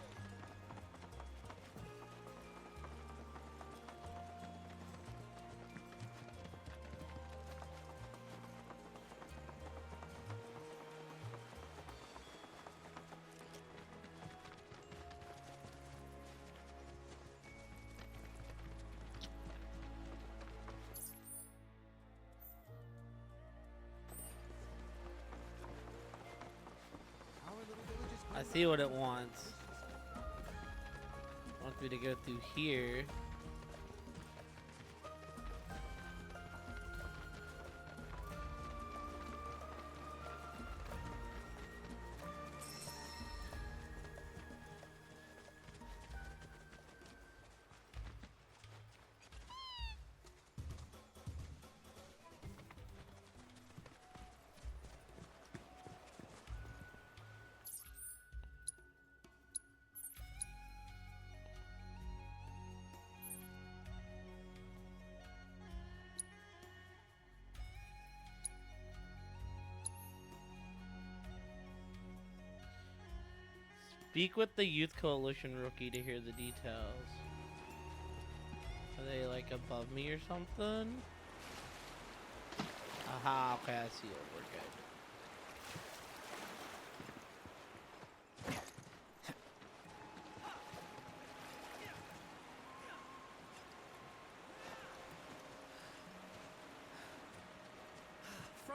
I see what it wants. It wants me to go through here. Speak with the Youth Coalition rookie to hear the details. Are they like above me or something? Aha, okay, I see it. We're good.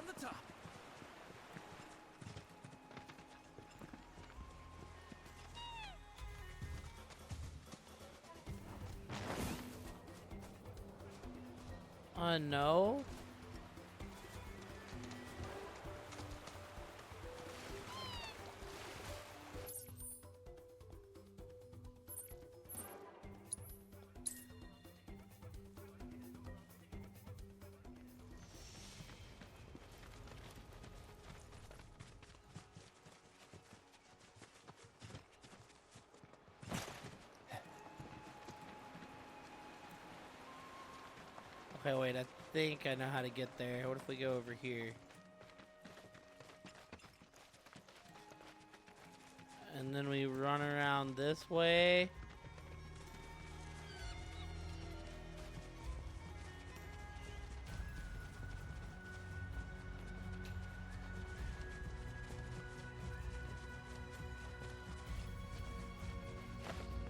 from the top. No. Okay, wait, I think I know how to get there. What if we go over here? And then we run around this way.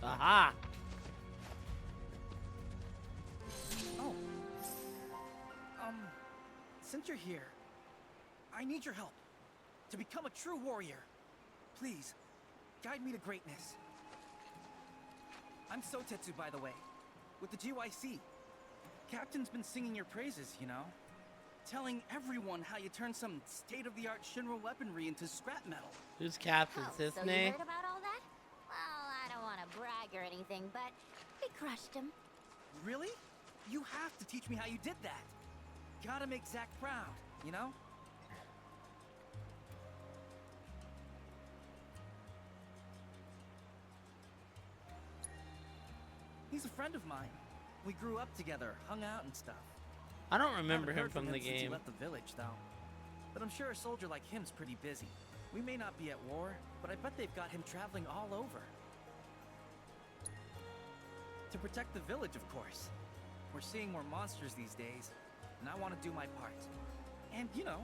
Aha! Oh. Since you're here, I need your help. To become a true warrior. Please, guide me to greatness. I'm Sotetsu, by the way, with the GYC. Captain's been singing your praises, you know? Telling everyone how you turn some state-of-the-art Shinra weaponry into scrap metal. Who's Captain So you Sisney? heard about all that? Well, I don't want to brag or anything, but we crushed him. Really? You have to teach me how you did that. Gotta make Zack proud, you know? He's a friend of mine. We grew up together, hung out and stuff. I don't remember Haven't him heard from the since he game. left the village, though. But I'm sure a soldier like him's pretty busy. We may not be at war, but I bet they've got him traveling all over. To protect the village, of course. We're seeing more monsters these days, and I want to do my part. And, you know,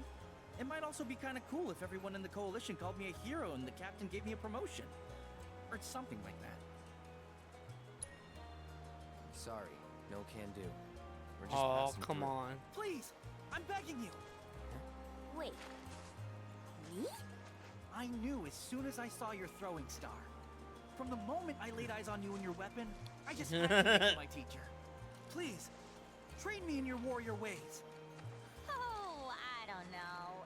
it might also be kind of cool if everyone in the coalition called me a hero and the captain gave me a promotion. Or something like that. Sorry, no can do. We're just Oh, passing come through. on. Please, I'm begging you. Wait. Me? I knew as soon as I saw your throwing star. From the moment I laid eyes on you and your weapon, I just had to make you my teacher. Please, train me in your warrior ways. Oh, I don't know.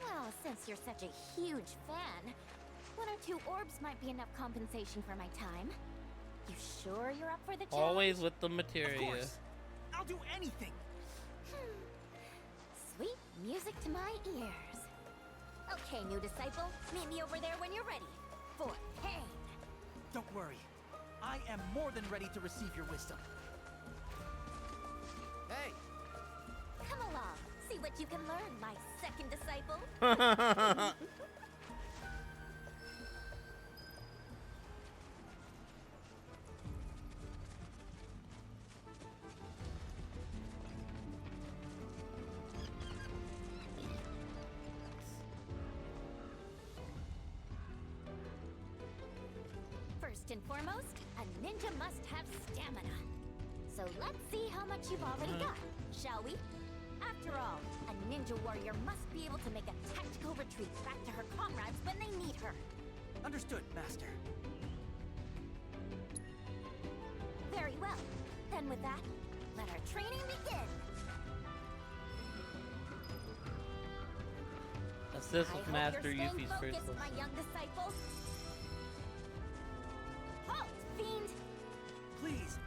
Well, since you're such a huge fan, 1 or 2 orbs might be enough compensation for my time. You sure you're up for the challenge? Always with the Of materia. course. I'll do anything. Sweet music to my ears. Okay, new disciple, meet me over there when you're ready. For pain. Don't worry. I am more than ready to receive your wisdom. Hey! Come along, see what you can learn, my second disciple. First and foremost, a ninja must have stamina. So let's see how much you've already got, shall we? After all, a ninja warrior must be able to make a tactical retreat back to her comrades when they need her. Understood, Master. Very well. Then with that, let our training begin. Assist I with hope Master you're staying Yuffie's first focused, lesson. my young disciple. Halt, fiend! Please,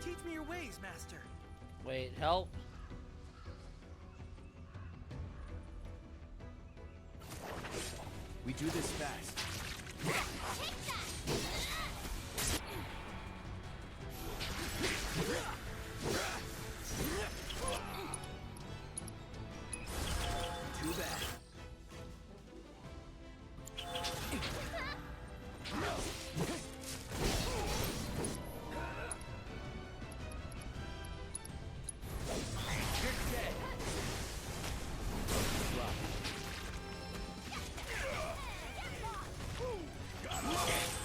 teach me your ways, Master. Wait, help? We do this fast. Too bad. You're dead. Drop.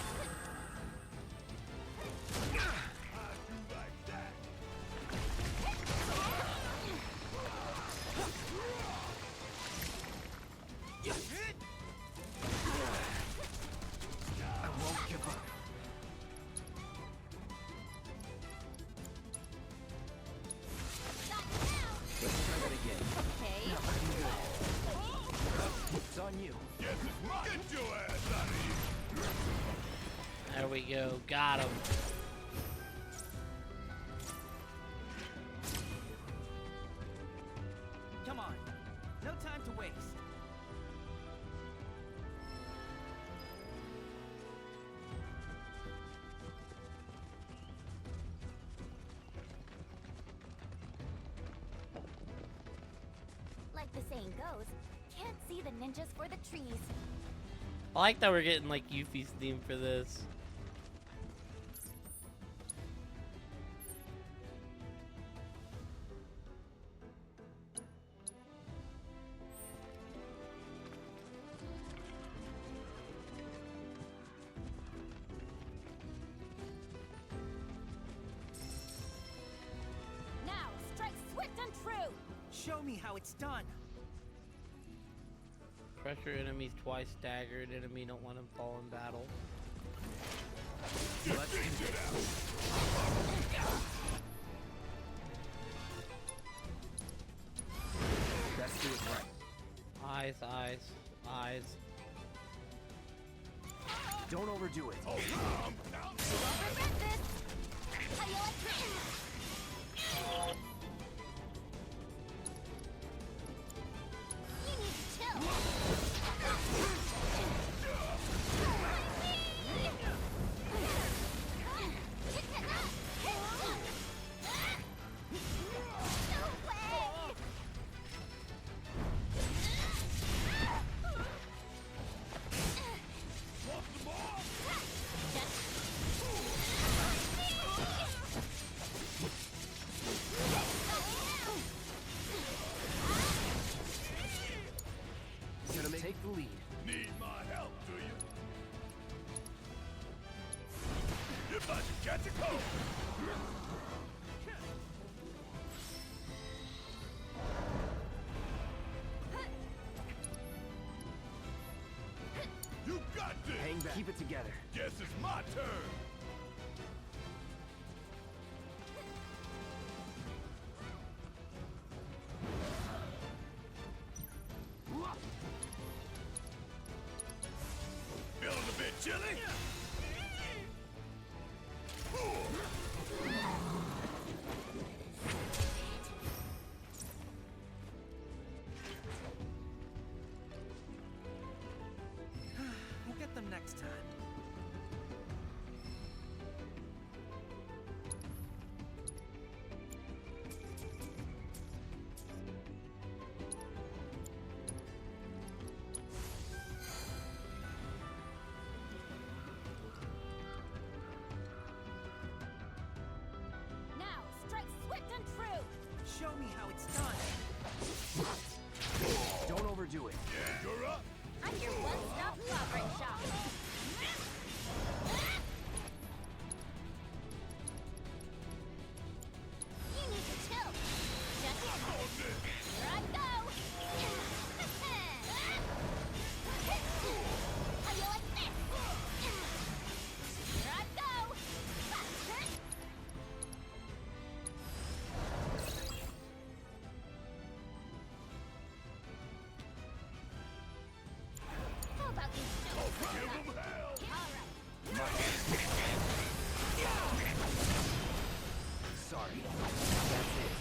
go. Got him. Come on. No time to waste. Like the saying goes, can't see the ninjas for the trees. I like that we're getting like Yuffie's theme for this. Now, strike swift and true. Show me how it's done. Pressure enemies twice staggered. Enemy don't let him fall in battle. Let's do this. Let's do it right. Eyes, eyes, eyes. Don't overdo it. Regret this. How you like this? You need to chill. No way! Gonna take the lead. Need my help, do you? You're about to catch a cold. You got this. Hang back. Keep it together. Guess it's my turn. Feeling a bit chilly? We'll get them next time. Now, strike swift and true. Show me how it's done. Don't overdo it. Yeah, you're up. I'm your one-stop clobbering shop. You need to chill. Just here I go. How you like this? Here I go. How about you show us what's Give up? 'em hell. All right. Sorry. That's it.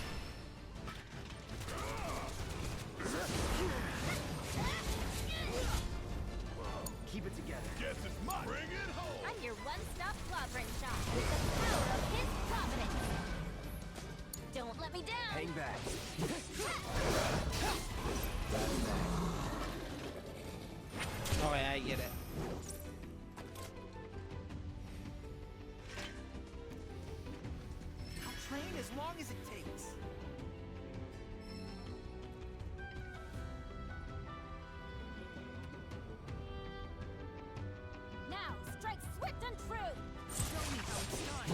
Keep it together. Guess it's mine. Bring it home. I'm your one-stop clobbering shop with the power of his providence. Don't let me down. Hang back. Oh yeah, I get it. I'll train as long as it takes. Now, strike swift and true. Show me how it's done.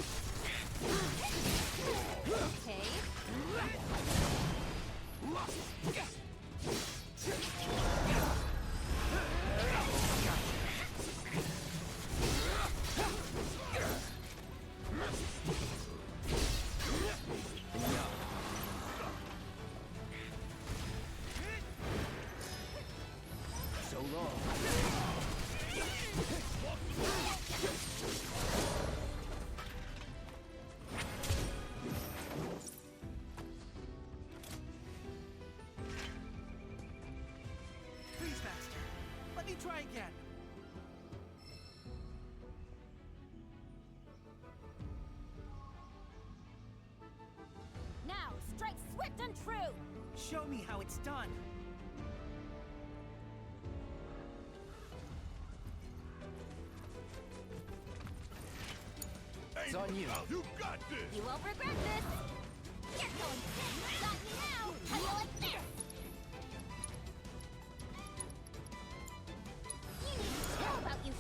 Okay. try again. Now, strike swift and true. Show me how it's done. It's on you. You got this. You won't regret this. You're going sick. Got me now. How you like this? You need to tell about you.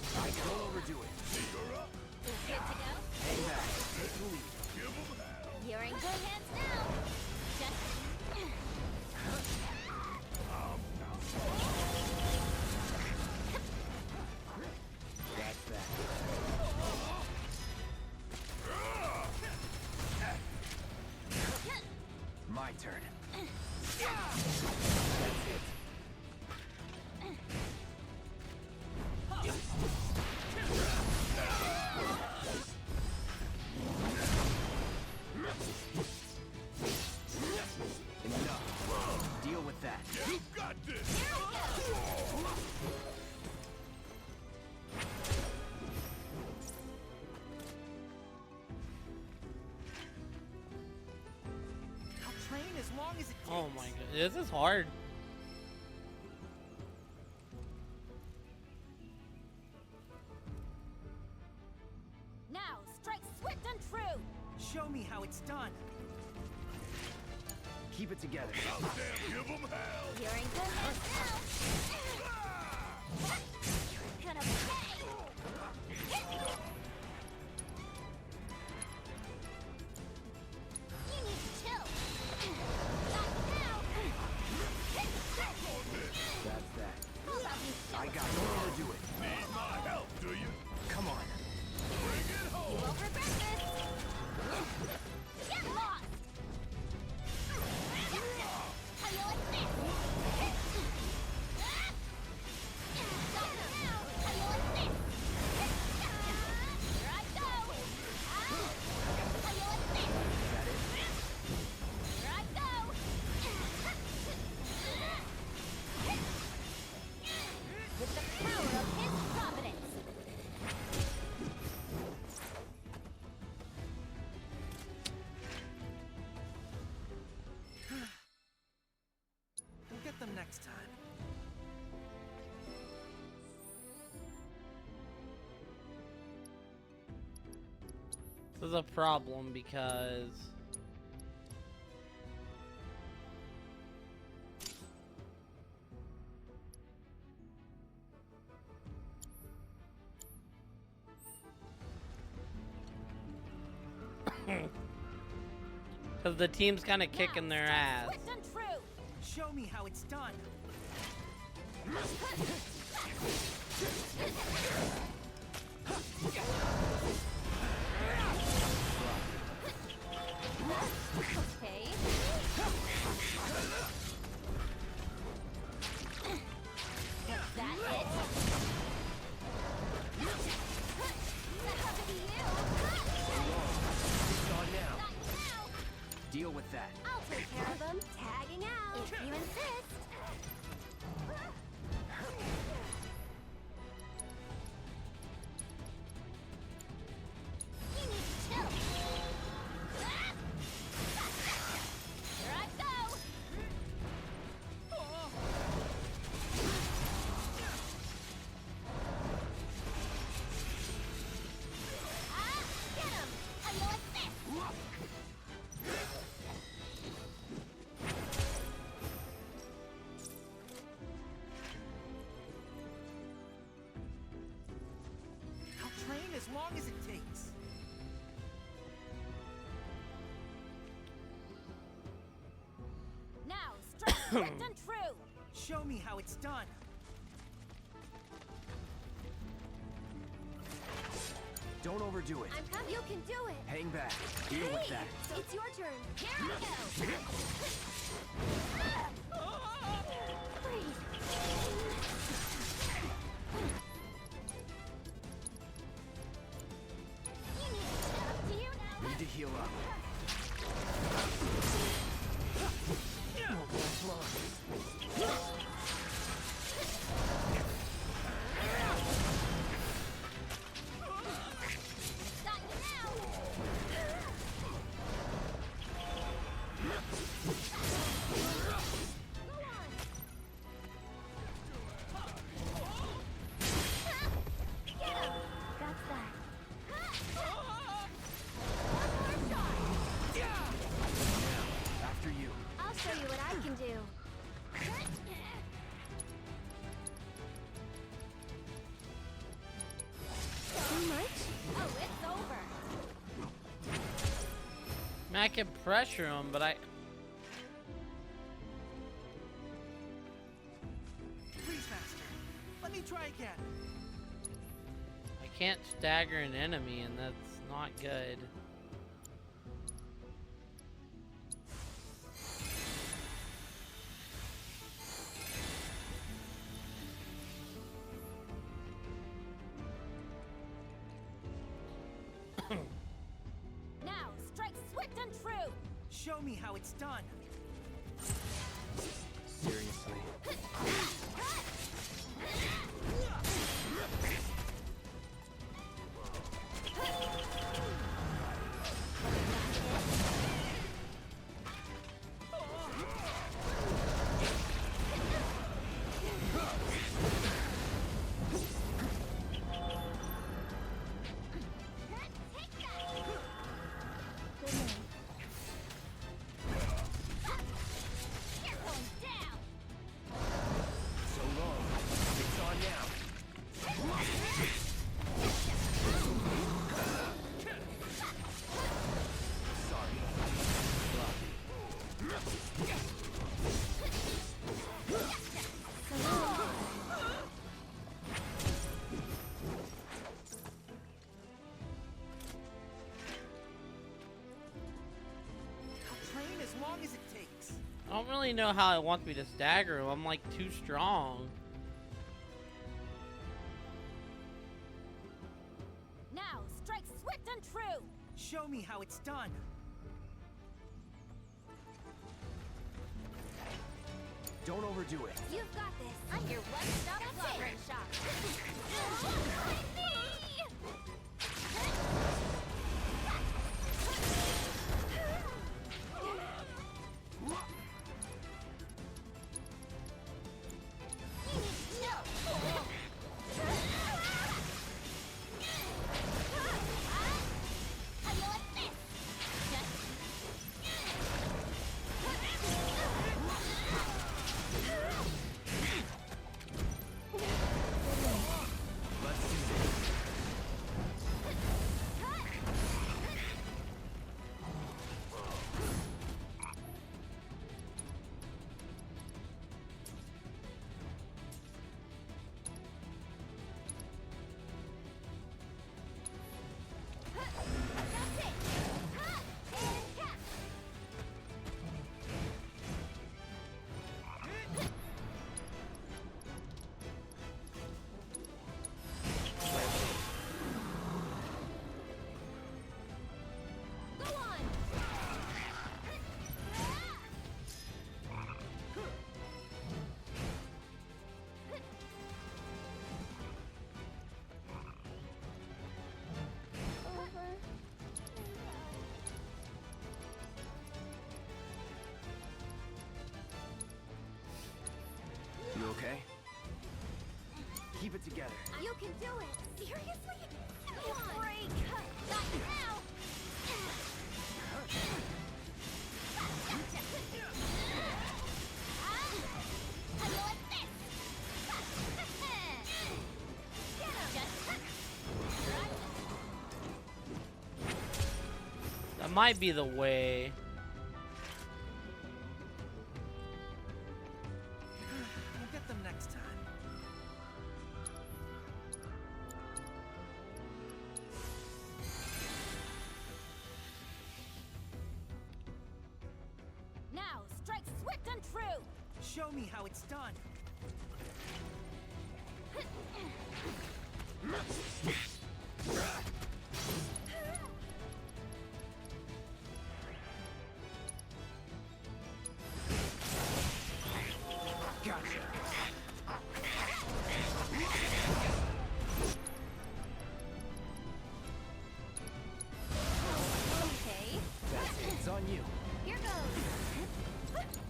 Don't overdo it. You're up. Is good to go? Hang back. Take the lead. Give 'em hell. You're in good hands now. Just. That's that. My turn. That's it. Enough. Deal with that. You got this. I'll train as long as it takes. Oh my god, this is hard. Now, strike swift and true. Show me how it's done. Keep it together. I'll damn give 'em hell. You're in good hands now. You're gonna pay. You need to chill. Not now. That's that. How about you I chill? got it. Don't overdo it. Need my help, do you? Come on. Bring it You home. won't regret this. Get lost. How you like this? Stop now. How you like this? Here I go. How you like this? That it? Here I go. With the power of his providence. We'll get them next time. This is a problem because the team's kind of kicking their ass. Swift and true. Show me how it's done. Okay. Is that it? That happened to you. It's on now. Not now. Deal with that. I'll take care of them. Tagging out. If you insist. You need to chill. Here I go. Get him. How you like this? I'll train as long as it takes. Now, strike swift and true. Show me how it's done. Don't overdo it. I'm coming. You can do it. Hang back. Deal with that. It's your turn. Here I go. Breathe. Do you know? Need to heal up. I can pressure him, but I... Please, Master. Let me try again. I can't stagger an enemy, and that's not good. Now, strike swift and true. Show me how it's done. Seriously. You're going down. So long. It's on now. I'll train as long as it takes. I don't really know how it wants me to stagger him. I'm like too strong. Now, strike swift and true. Show me how it's done. Don't overdo it. You've got this. I'm your one-stop watering shop. You okay? Keep it together. You can do it. Seriously? Give me a break. Not now. How do you like this? That might be the way. We'll get them next time. Now, strike swift and true. Show me how it's done. Gotcha. Okay. That's it. It's on you. Here goes.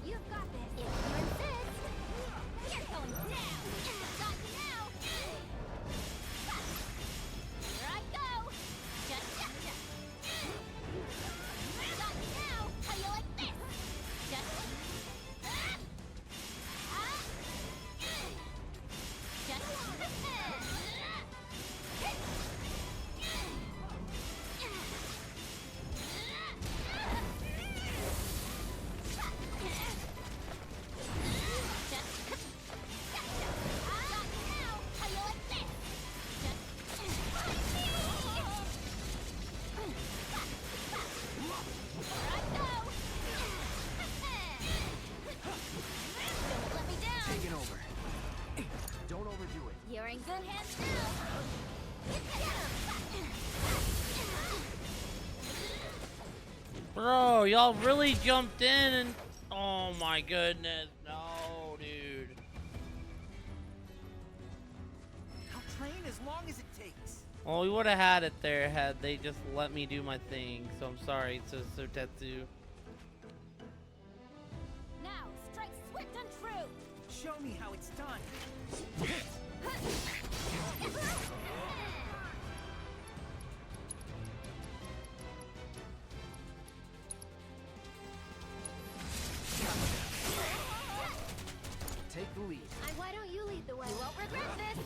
You've got this. If you insist. You're going down. Got you now. Here I go. Just gotcha. Got you now. How you like this? Just. Just. Bro, y'all really jumped in and... Oh my goodness. No, dude. I'll train as long as it takes. Well, we would have had it there had they just let me do my thing. So I'm sorry, Sotetsu. Now, strike swift and true. Show me how it's done. Take the lead. Why don't you lead the way? You won't regret this.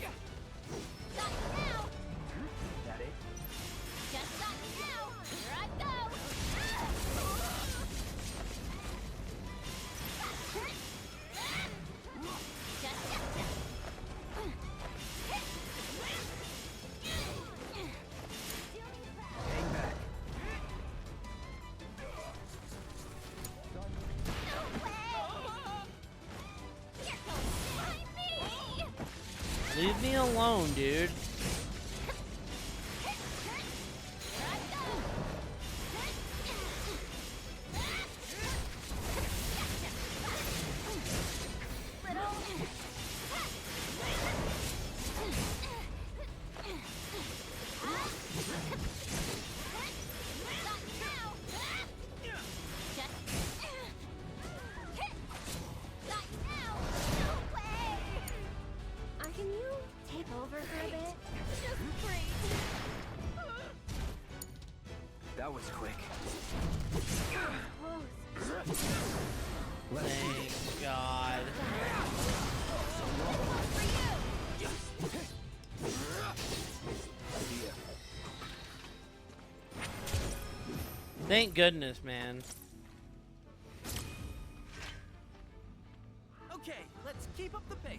Got you now. That it? Just got you now. Here I go. Just gotcha. Hang back. No way. You're going behind me. Leave me alone, dude. Can you take over for a bit? Just breathe. That was quick. Thank God. Thank goodness, man. Okay, let's keep up the pace.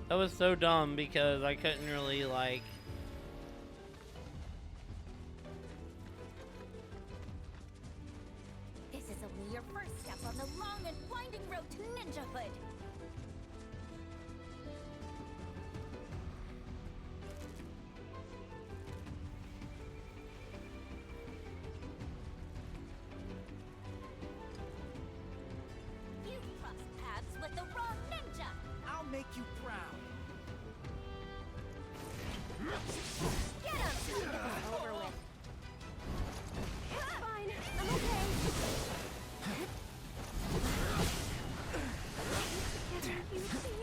That was so dumb because I couldn't really, like... This is only your first step on the long and winding road to ninjahood. You crossed paths with the wrong ninja. I'll make you proud. Get him! Over with. Fine, I'm okay. Together, you see?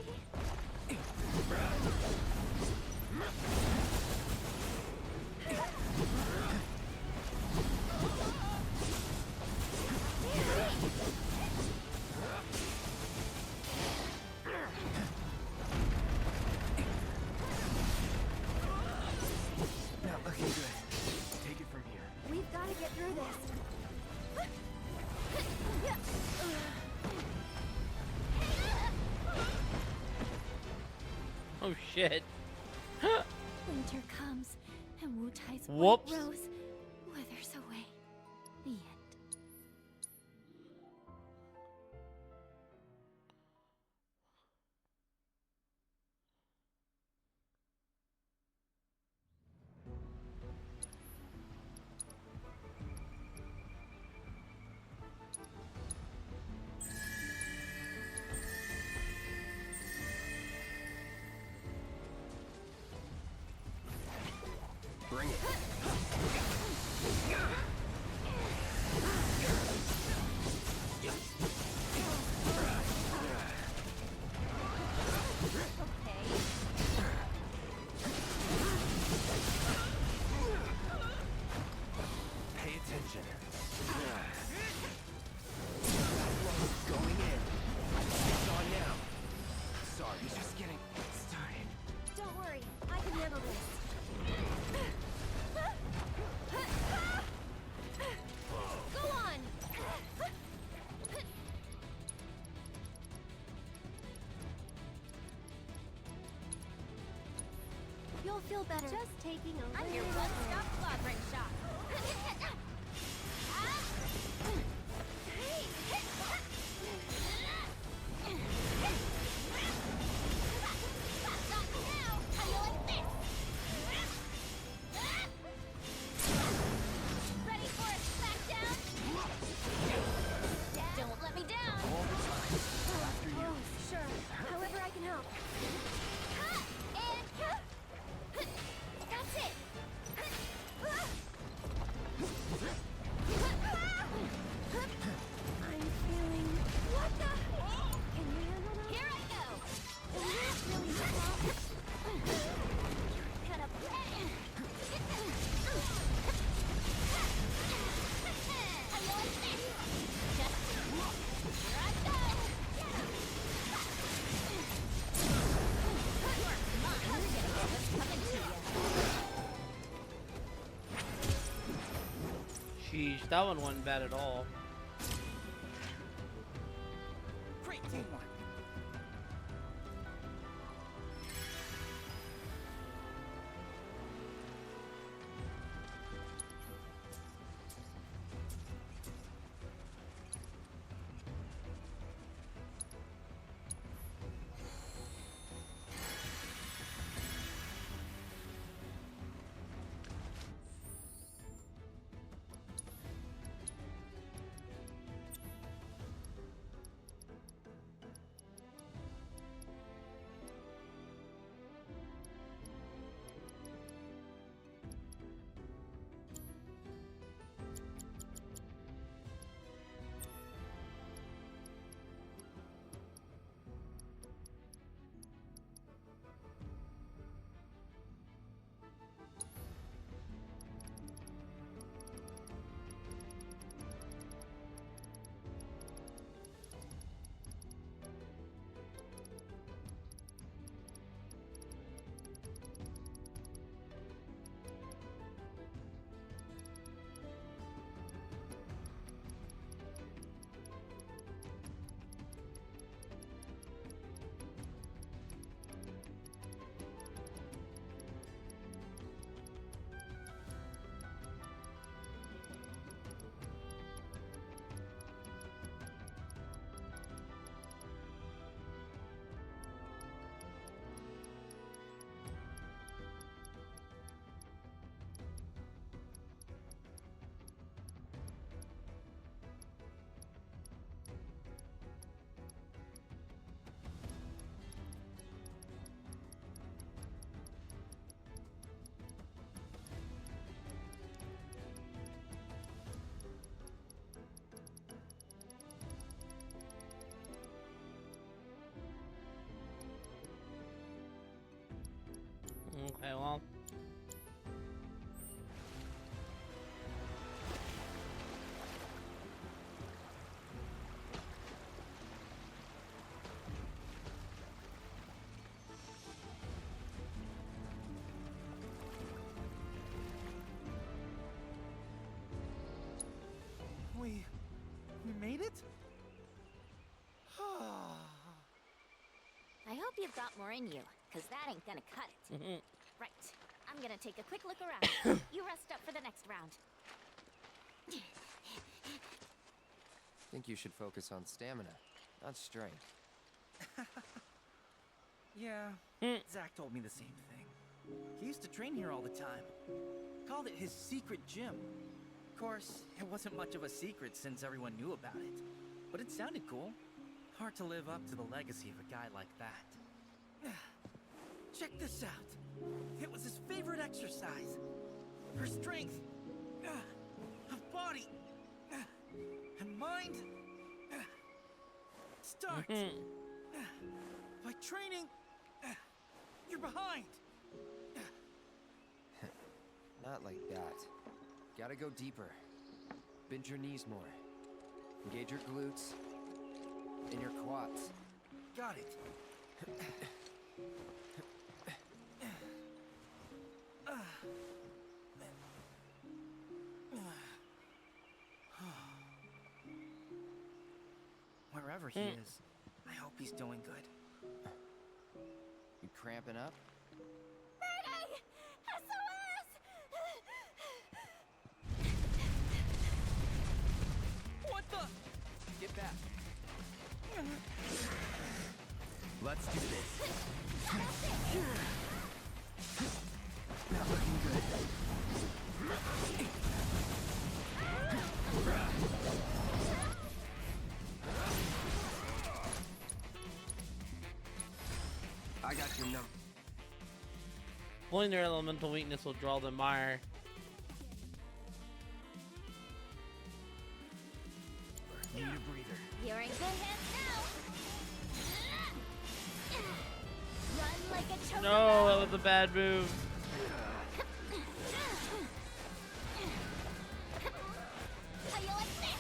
Not looking good. Take it from here. We've got to get through this. Oh shit. Winter comes, and Wu Tai's Whoops. white rose withers away. The end. Bring it. Pay attention. Going in. It's on now. Sorry, just getting started. Don't worry, I can handle this. Go on! You'll feel better. Just taking a I'm your little one-stop clobbering shop. How you like this? Ready for a Sheesh, that one wasn't bad at all. Great teamwork. Okay, well. We made it? I hope you've got more in you, because that ain't gonna cut it. Right. I'm gonna take a quick look around. You rest up for the next round. Think you should focus on stamina, not strength. Yeah, Zach told me the same thing. He used to train here all the time. Called it his secret gym. Of course, it wasn't much of a secret since everyone knew about it. But it sounded cool. Hard to live up to the legacy of a guy like that. Check this out. It was his favorite exercise. For strength, of body, and mind. Start by training. You're behind. Not like that. Gotta go deeper. Bend your knees more. Engage your glutes and your quads. Got it. Wherever he is, I hope he's doing good. You cramping up? Mayday! SOS! What the? Get back. Let's do this. Not looking good. I got your number. Pulling their elemental weakness will draw the mire. Need a breather. You're in good hands now. Run like a choker. No, that was a bad move. How you like this?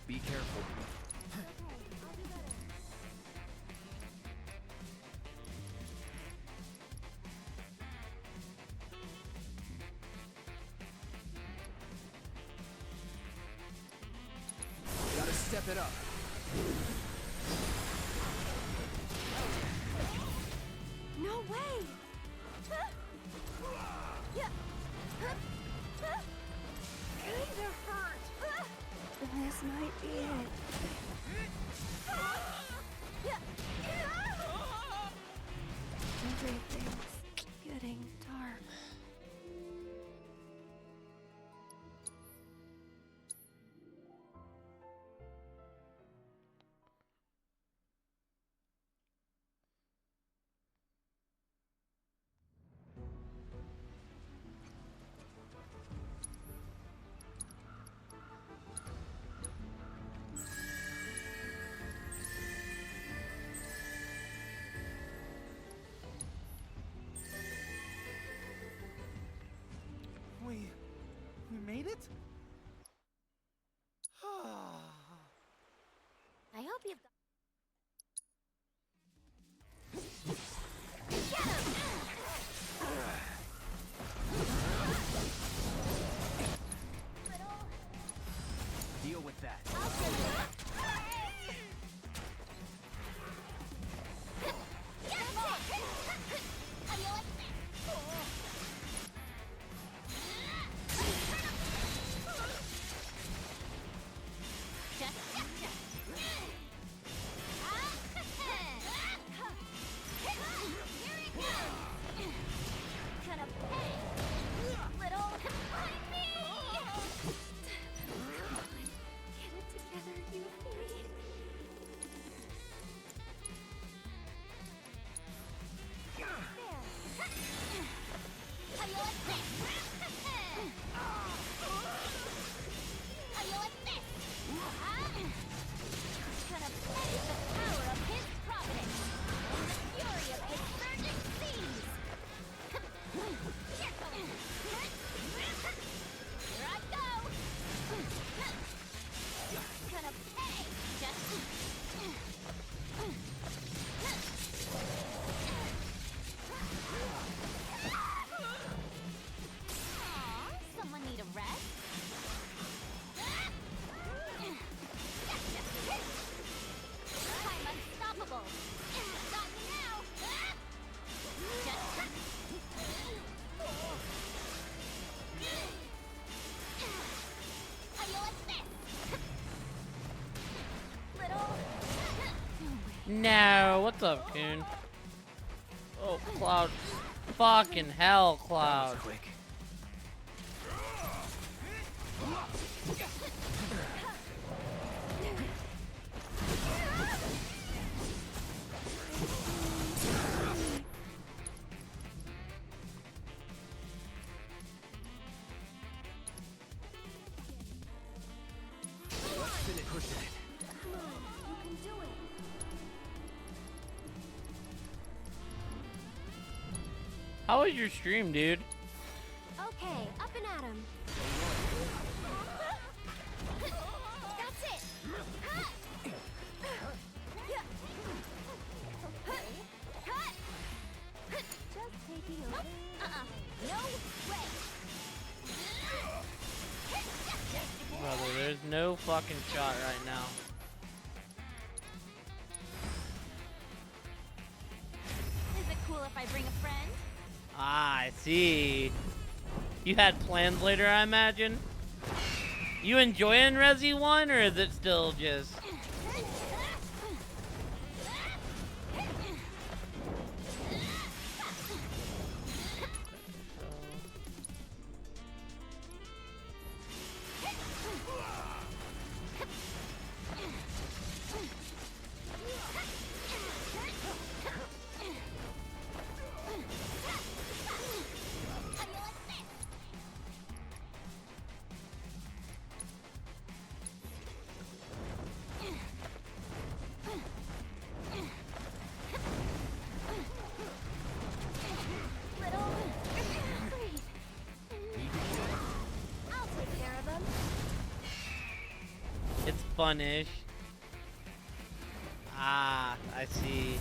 Be careful. Gotta step it up. No way! Kinda hurt. This might be it. Everything's getting dark. We made it? I hope you've got. Deal with that. No, what's up, Coon? Oh, Cloud. Fucking hell, Cloud. Quick. Let's finish pushing it. Come on, you can do it. How was your stream, dude? Okay, up and at 'em. That's it. Just taking over. No way. Brother, there's no fucking shot right now. Is it cool if I bring a friend? Ah, I see. You had plans later, I imagine? You enjoying Resi 1, or is it still just... fun-ish. Ah, I see.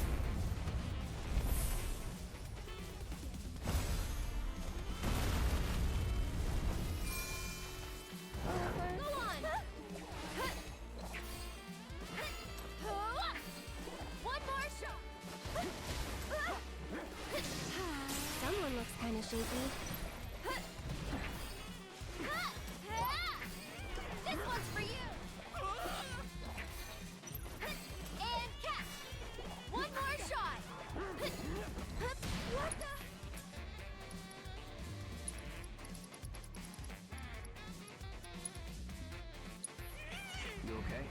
One more shot. Someone looks kind of shaky. This one's for you. And catch. One more shot. What the? You okay?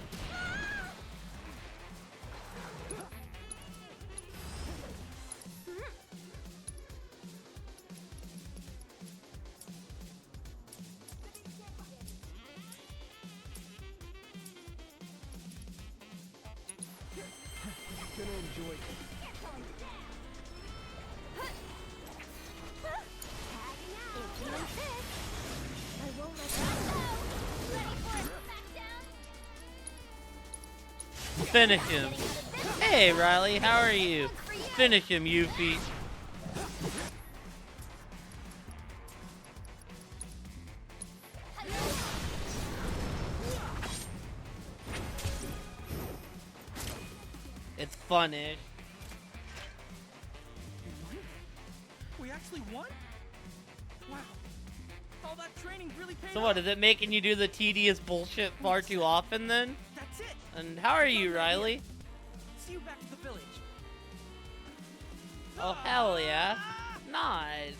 Gonna enjoy it. If you insist, I won't let you go. Ready for a smackdown? Finish him. Hey, Riley, how are you? Finish him, Yuffie. It's fun-ish. We actually won? Wow. All that training really paid So off. what, is it making you do the tedious bullshit far too often then? That's it. And how are you, Riley? See you back at the village. Oh, hell yeah. Nice.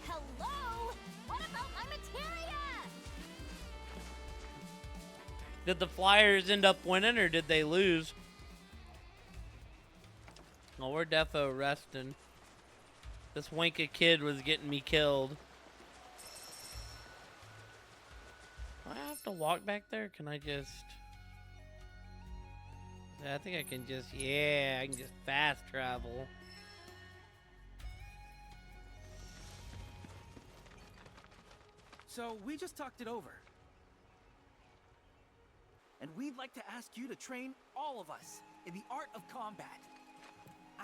Hello? What about my materia? Did the Flyers end up winning or did they lose? Oh, we're defo resting. This Winka kid was getting me killed. Do I have to walk back there? Can I just... Yeah, I think I can just... Yeah, I can just fast travel. So we just talked it over. And we'd like to ask you to train all of us in the art of combat.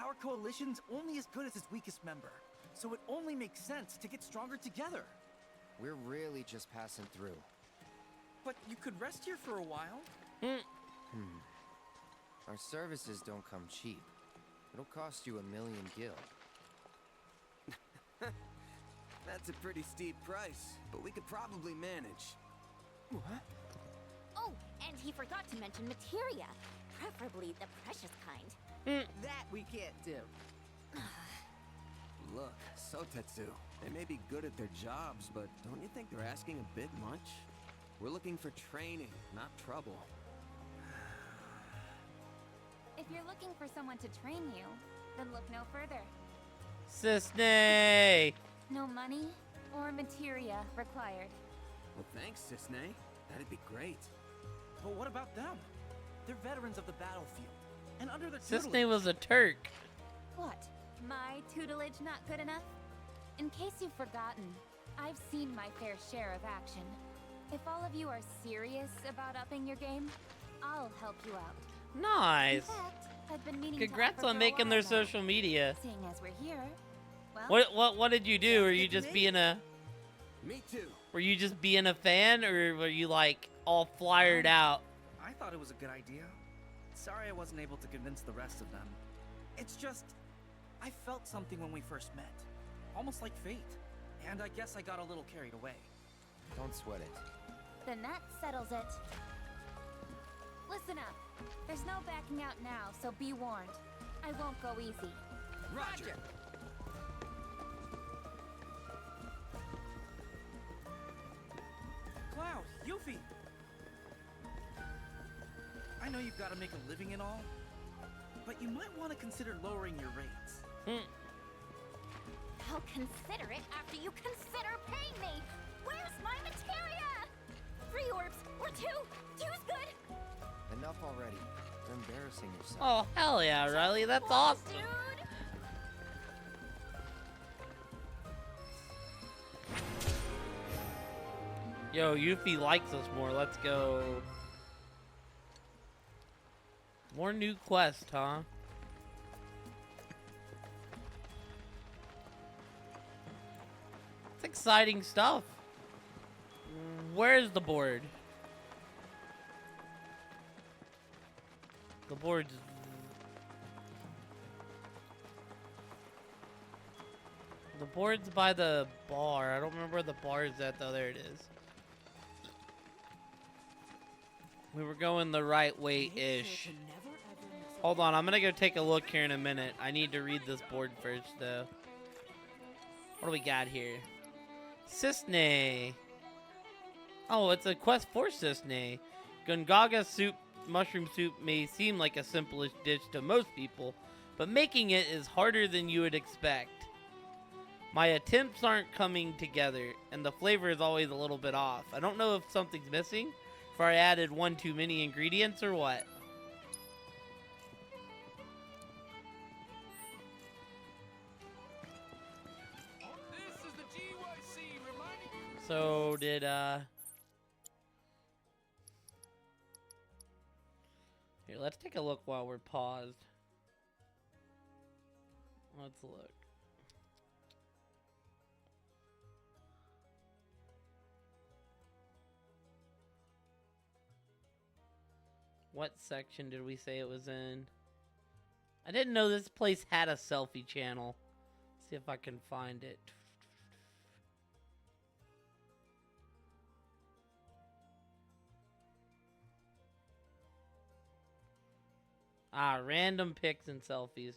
Our coalition's only as good as its weakest member, so it only makes sense to get stronger together. We're really just passing through. But you could rest here for a while. Our services don't come cheap. It'll cost you 1 million gil. That's a pretty steep price, but we could probably manage. What? Oh, and he forgot to mention materia, preferably the precious kind. That we can't do. Look, Sotetsu, they may be good at their jobs, but don't you think they're asking a bit much? We're looking for training, not trouble. If you're looking for someone to train you, then look no further. Cisne! No money or materia required. Well, thanks, Cisne. That'd be great. But what about them? They're veterans of the battlefield. And under the Cisne was a Turk. What? My tutelage not good enough? In case you've forgotten, I've seen my fair share of action. If all of you are serious about upping your game, I'll help you out. Nice. In fact, I've been meaning Congrats to offer on for a making while their now. social media. Seeing as we're here, well, What did you do? Were you just being a... Me too. Were you just being a fan, or were you like all flyered out? I thought it was a good idea. Sorry I wasn't able to convince the rest of them. It's just, I felt something when we first met. Almost like fate. And I guess I got a little carried away. Don't sweat it. then that settles it. Listen up. There's no backing out now, so be warned. I won't go easy. Roger. Cloud, Yuffie! I know you've got to make a living and all, but you might want to consider lowering your rates. I'll consider it after you consider paying me! Where's my materia? 3 orbs, or 2? 2's good! Enough already. You're embarrassing yourself. Oh, hell yeah, Riley. That's awesome. Dude! Yo, Yuffie likes us more. Let's go. More new quests, huh? It's exciting stuff. Where's the board? The board's... The board's by the bar. I don't remember where the bar is at, though. There it is. We were going the right way-ish. Hold on, I'm gonna go take a look here in a minute. I need to read this board first, though. What do we got here? Cisne. Oh, it's a quest for Cisne. Gungaga soup, mushroom soup may seem like a simplest dish to most people, but making it is harder than you would expect. My attempts aren't coming together, and the flavor is always a little bit off. I don't know if something's missing, if I added one too many ingredients or what. This is the GYC reminding you. So did Here, let's take a look while we're paused. Let's look. What section did we say it was in? I didn't know this place had a selfie channel. Let's see if I can find it. Ah, random pics and selfies.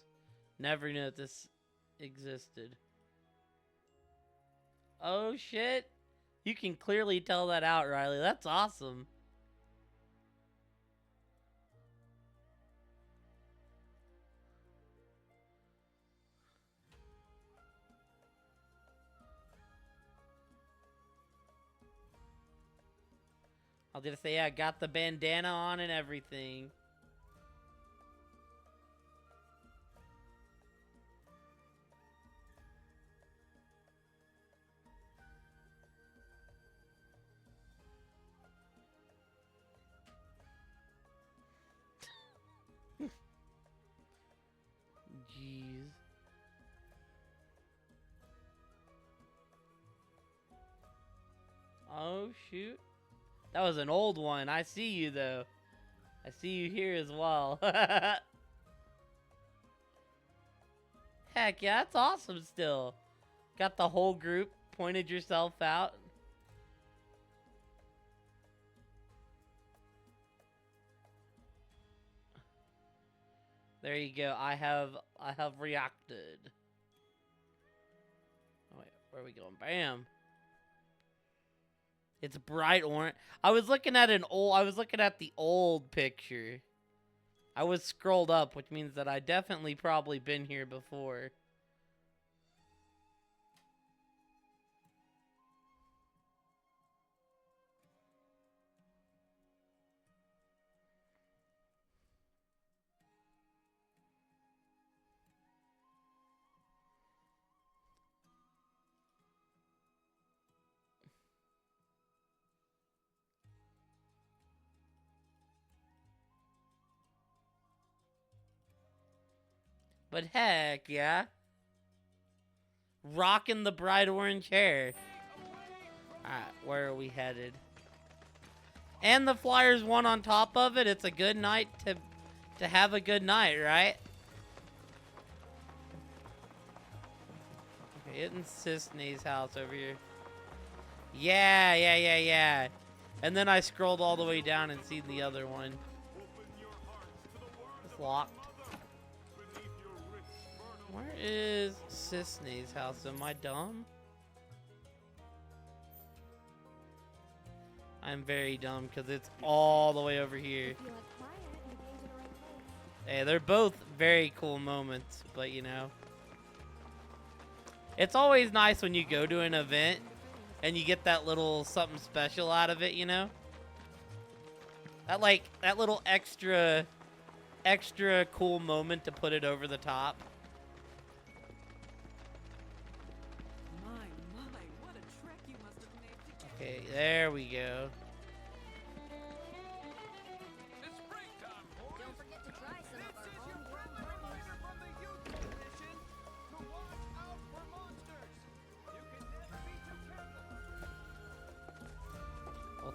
Never knew that this existed. Oh shit. You can clearly tell that out, Riley. That's awesome. I was gonna say, yeah, I got the bandana on and everything. Jeez. Oh, shoot. That was an old one. I see you, though. I see you here as well. Heck yeah, that's awesome still. Got the whole group, pointed yourself out. There you go. I have reacted. Oh, wait, where are we going? Bam. It's bright orange. I was looking at the old picture. I was scrolled up, which means that I definitely probably been here before. But heck, yeah. Rocking the bright orange hair. Alright, where are we headed? And the Flyers won on top of it. It's a good night to have a good night, right? Okay, hitting Cisne's house over here. Yeah. And then I scrolled all the way down and seen the other one. It's locked. Where is Cisne's house? Am I dumb? I'm very dumb because it's all the way over here. Hey, they're both very cool moments, but you know. It's always nice when you go to an event and you get that little something special out of it, you know? That little extra cool moment to put it over the top. Okay, there we go. It's break time, boys. Don't forget to try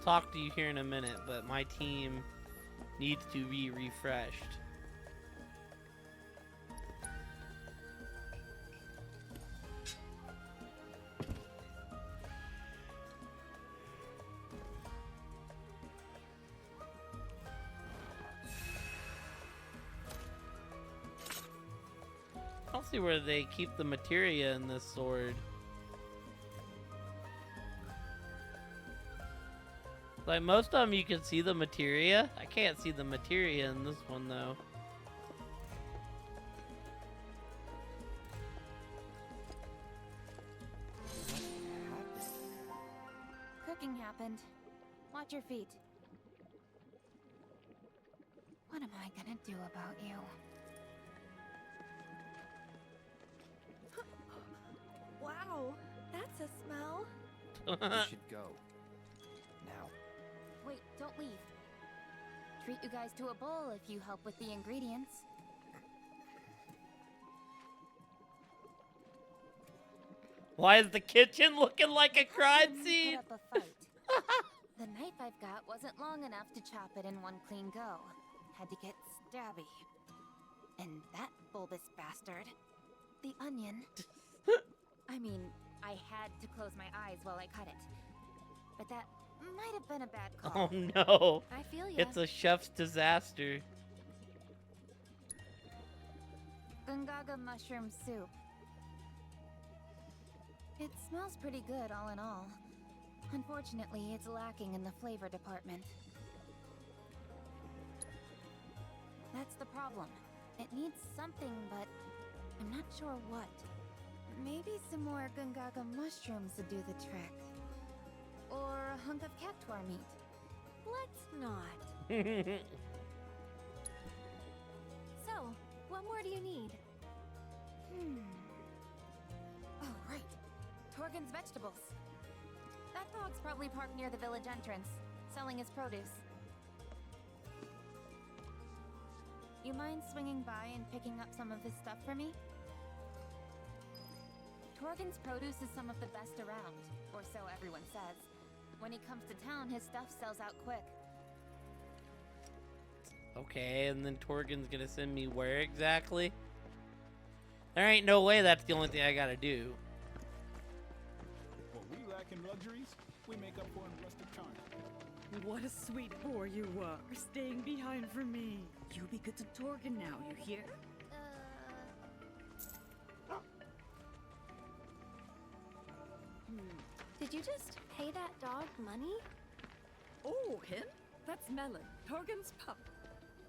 talk to you here in a minute, but my team needs to be refreshed. I don't see where they keep the materia in this sword. Like, most of them you can see the materia. I can't see the materia in this one, though. Cooking happened. Watch your feet. What am I gonna do about you? Wow, that's a smell. We should go. Now. Wait, don't leave. Treat you guys to a bowl if you help with the ingredients. Why is the kitchen looking like a crime scene? Put up a fight. The knife I've got wasn't long enough to chop it in one clean go. Had to get stabby. And that bulbous bastard, the onion. I mean, I had to close my eyes while I cut it. But that might have been a bad call. Oh no. I feel ya. It's a chef's disaster. Gungaga mushroom soup. It smells pretty good all in all. Unfortunately, it's lacking in the flavor department. That's the problem. It needs something, but I'm not sure what. Maybe some more Gungaga mushrooms would do the trick. Or a hunk of cactuar meat. Let's not. So, what more do you need? Oh, right. Torgen's vegetables. That dog's probably parked near the village entrance, selling his produce. You mind swinging by and picking up some of his stuff for me? Torgen's produce is some of the best around, or so everyone says. When he comes to town, his stuff sells out quick. Okay, and then Torgen's gonna send me where exactly? There ain't no way that's the only thing I gotta do. What we lack in luxuries, we make up for in rustic charm. What a sweet boy you are, staying behind for me. You be good to Torgen now, you hear? Did you just pay that dog money? Oh, him? That's Melon, Torgen's pup.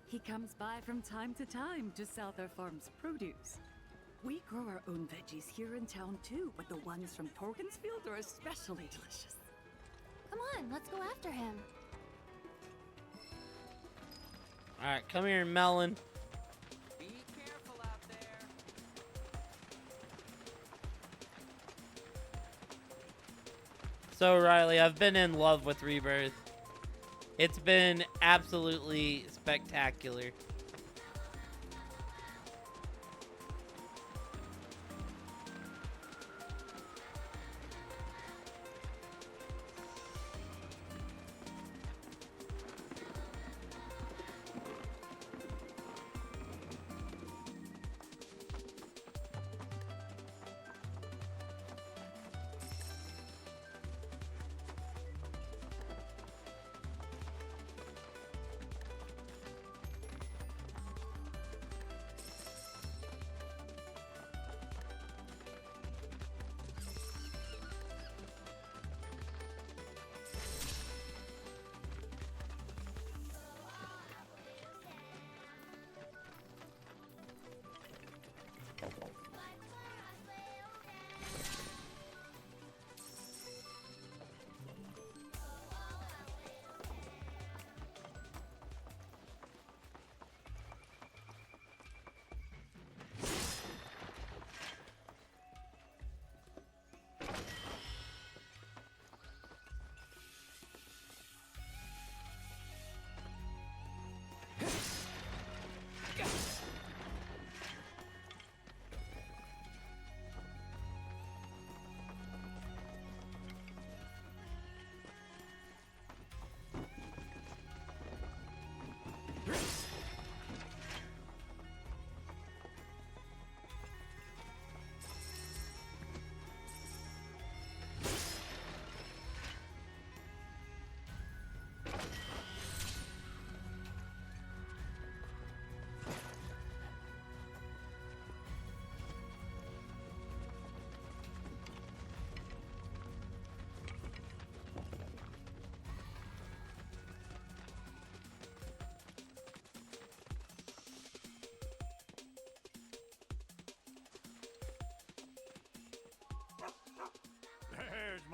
He comes by from time to time to sell their farm's produce. We grow our own veggies here in town too, but the ones from Torgen's field are especially delicious. Come on, let's go after him. Alright, come here, Melon. Be careful out there. So, Riley, I've been in love with Rebirth. It's been absolutely spectacular.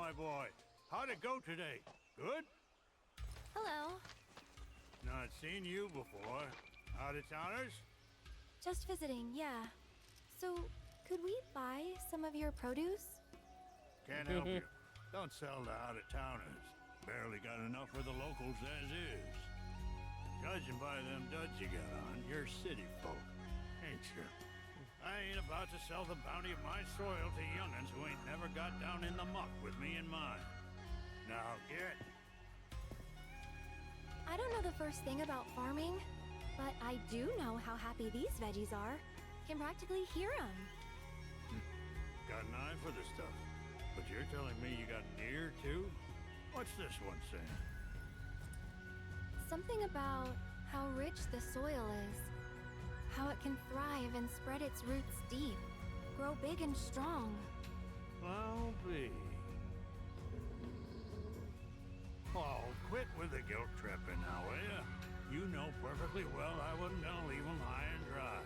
my boy. How'd it go today? Good? Hello. Not seen you before. Out of towners? Just visiting, yeah. So, could we buy some of your produce? Can't help you. Don't sell to out of towners. Barely got enough for the locals as is. Judging by them duds you got on, you're city folk, ain't you? I ain't about to sell the bounty of my soil to young'uns who ain't never got down in the muck with me in mind. Now get. I don't know the first thing about farming, but I do know how happy these veggies are. Can practically hear them. Got an eye for the stuff. But you're telling me you got deer too? What's this one saying? Something about how rich the soil is. How it can thrive and spread its roots deep. Grow big and strong. I'll be. Oh, quit with the guilt tripping now, will ya? You know perfectly well I wasn't gonna leave them high and dry.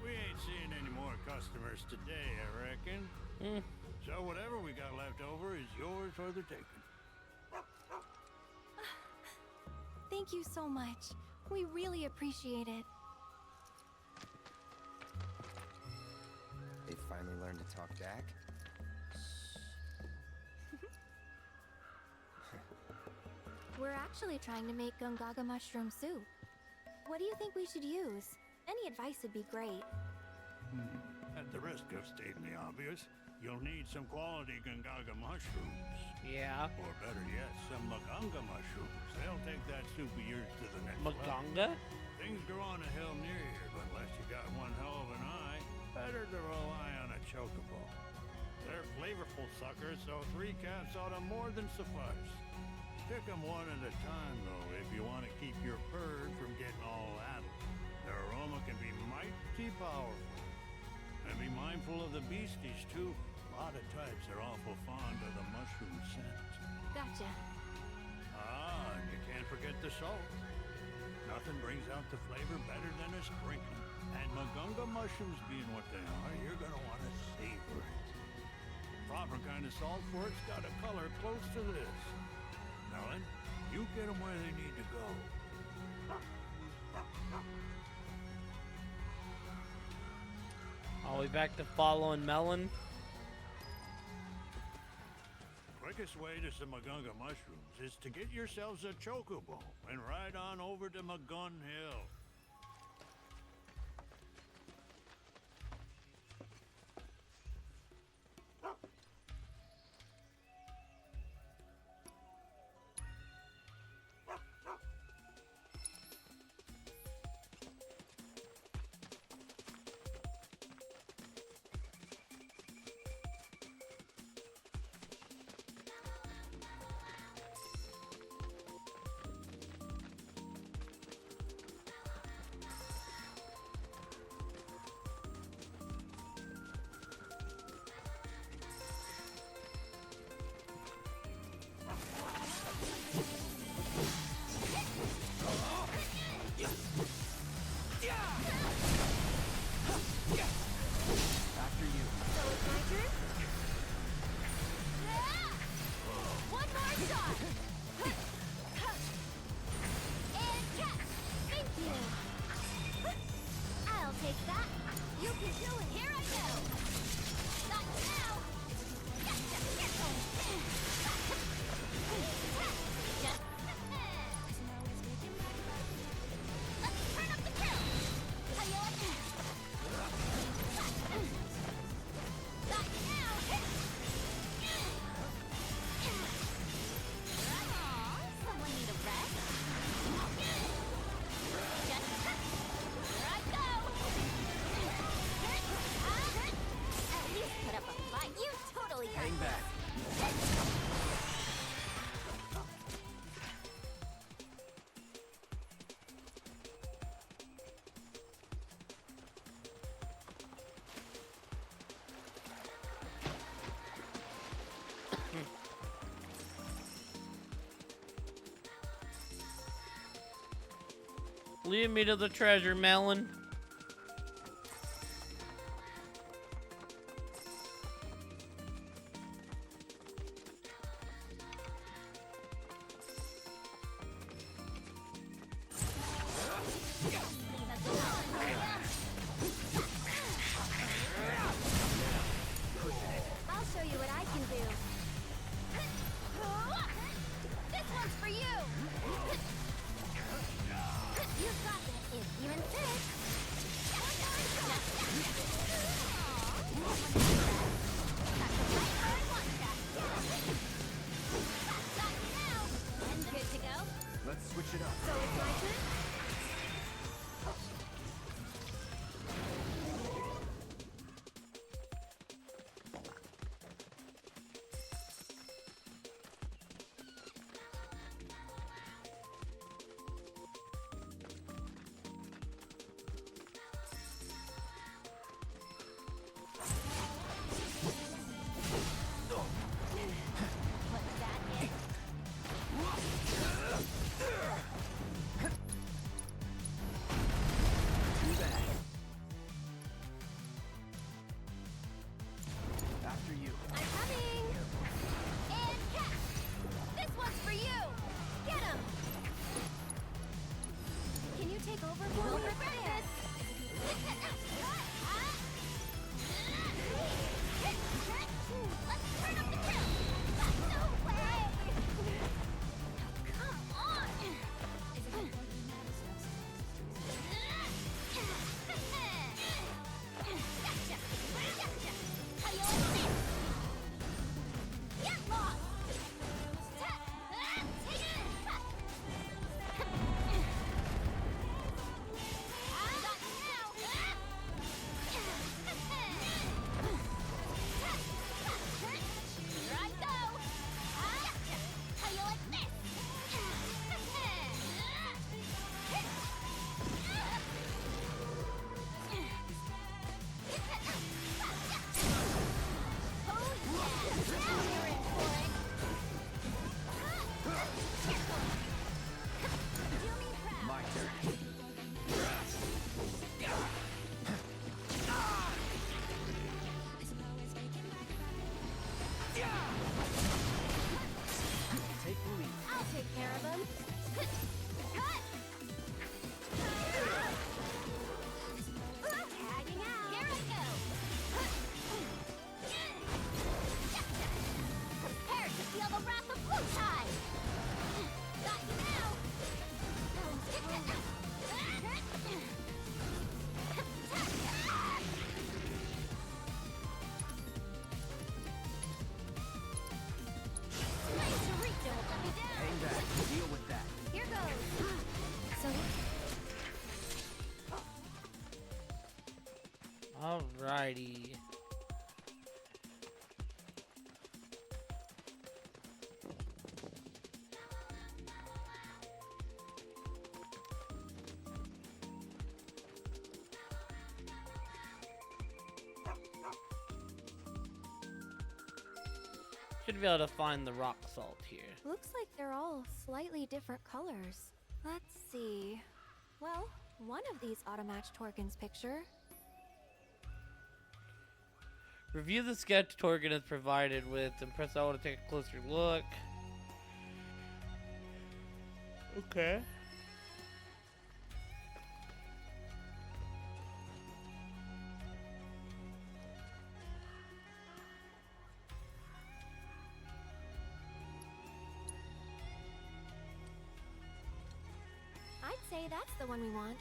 We ain't seeing any more customers today, I reckon. So whatever we got left over is yours for the taking. Thank you so much. We really appreciate it. They finally learned to talk back? We're actually trying to make gungaga mushroom soup. What do you think we should use? Any advice would be great. At the risk of stating the obvious, you'll need some quality gungaga mushrooms. Yeah. Or better yet, some maganga mushrooms. They'll take that soup of yours to the next Maganga? level. Things grow on a hill near here, but unless you got one hell of an eye, better to rely on a chocobo. They're flavorful suckers, so 3 caps ought to more than suffice. Pick them one at a time, though, if you want to keep your bird from getting all addled. Their aroma can be mighty powerful. And be mindful of the beasties, too. A lot of types are awful fond of the mushroom scent. Gotcha. Ah, and you can't forget the salt. Nothing brings out the flavor better than a sprinkling. And maganga mushrooms being what they are, you're gonna want to savor it. Proper kind of salt for it's got a color close to this. Melon, you get them where they need to go. Are we back to following Melon? Quickest way to some maganga mushrooms is to get yourselves a chocobo and ride on over to Magun Hill. After you. So it's my turn? One more shot! And catch! Thank you! I'll take that! You can do it! Here I go! Not now! Let's turn up the kill! How you like that? Not now! Someone need a rest? Just here I go! At least put up a fight. You totally got Hang back. Lead me to the treasure, Melon. of them. Tagging out. Here I go. Prepare to feel the wrath of Blue Tide. Got you now. Hang back. Deal with that. Here goes. So, Alrighty. Should be able to find the rock salt here. looks like they're all slightly different colors. Let's see. Well, one of these ought to match Torgen's picture. Review the sketch Torgen has provided with and press L to take a closer look. Okay. I'd say that's the one we want.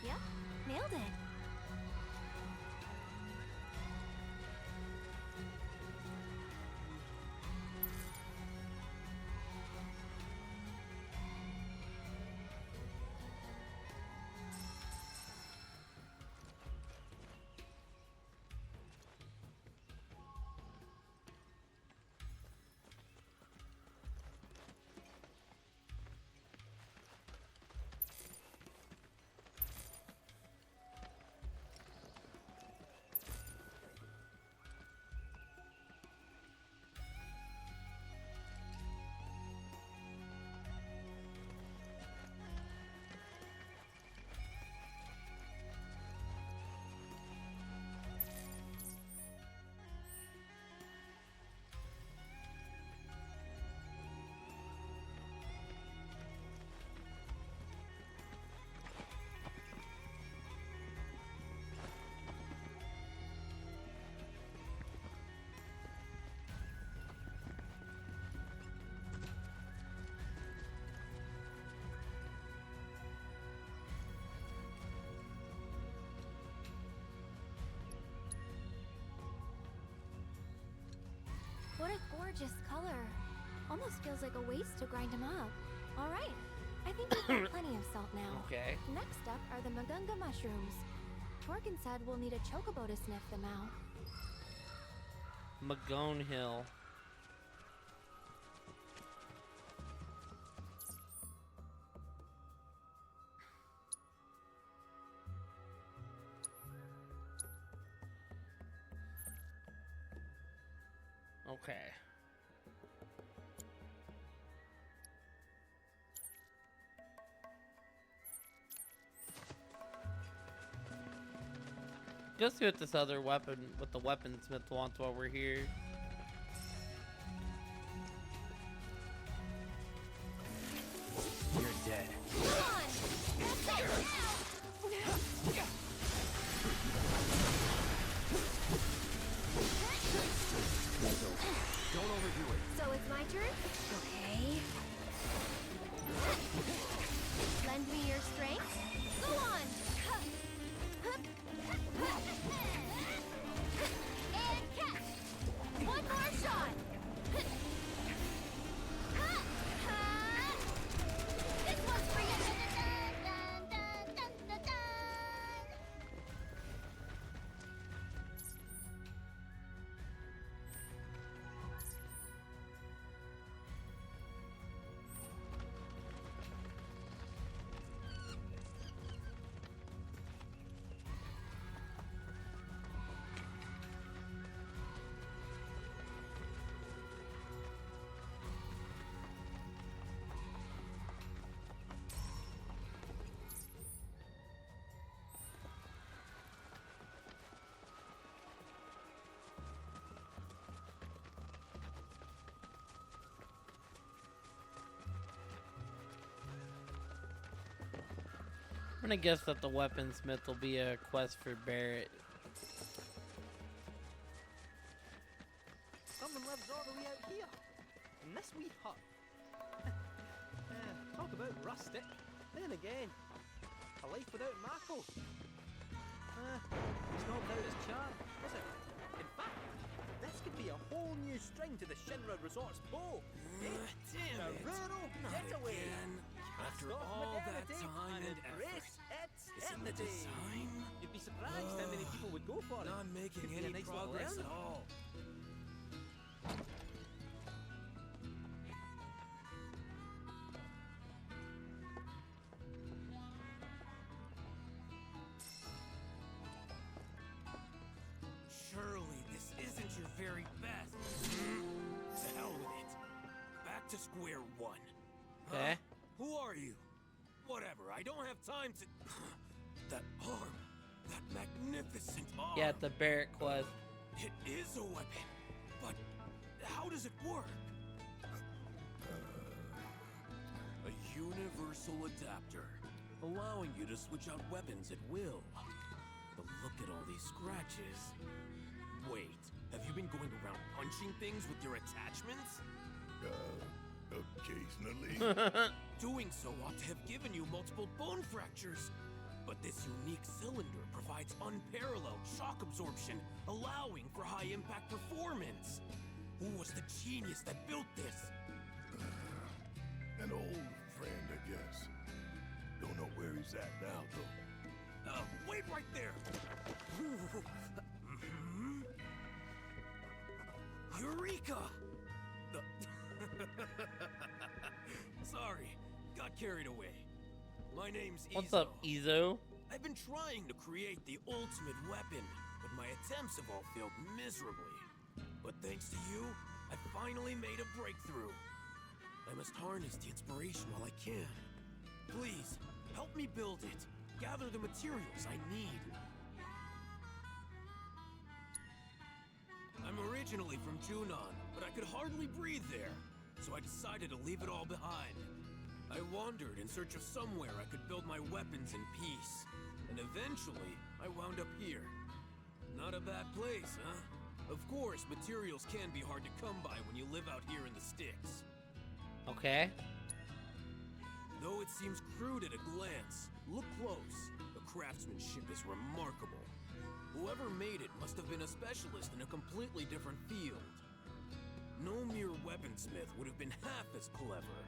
Yep, nailed it. What a gorgeous color. Almost feels like a waste to grind them up. All right, I think we've got plenty of salt now. Okay. Next up are the Magunga mushrooms. Torgen said we'll need a chocobo to sniff them out. Magone Hill. Okay. Let's see what this other weapon, what the weaponsmith wants while we're here. You're dead. Don't overdo it. So it's my turn? Okay. Lend me your strength. Go on! And catch! One more shot! This one's for you! Dun, dun, dun, dun, dun, dun. I'm gonna guess that the weaponsmith will be a quest for Barrett. Someone lives all the way out here, in this wee hut. Talk about rustic. Then again, a life without Mako. It's not without its charm, is it? In fact, this could be a whole new string to the Shinra Resort's bow. Damn a it. rural Not getaway. again. After Cast off all that modernity time and embrace its Is it the entity. design? You'd be surprised how many people would go for it. Not making Could be a any nice little progress earn. at all. Surely this isn't your very best. To hell with it. Back to square one. Okay. Who are you? Whatever, I don't have time to... That arm. That magnificent arm. Yeah, the Barrett quest. It is a weapon. But how does it work? A universal adapter. Allowing you to switch out weapons at will. But look at all these scratches. Wait, have you been going around punching things with your attachments? Occasionally. Doing so ought to have given you multiple bone fractures. But this unique cylinder provides unparalleled shock absorption, allowing for high-impact performance. Who was the genius that built this? An old friend, I guess. Don't know where he's at now, though. Wait right there! Mhm. Eureka! Sorry, got carried away. My name's Izo. What's up, Izo? I've been trying to create the ultimate weapon, but my attempts have all failed miserably. But thanks to you, I finally made a breakthrough. I must harness the inspiration while I can. Please, help me build it. Gather the materials I need. I'm originally from Junon, but I could hardly breathe there, so I decided to leave it all behind. I wandered in search of somewhere I could build my weapons in peace, and eventually I wound up here. Not a bad place, huh? Of course, materials can be hard to come by when you live out here in the sticks. Okay. Though it seems crude at a glance, look close. The craftsmanship is remarkable. Whoever made it must have been a specialist in a completely different field. No mere weaponsmith would have been half as clever.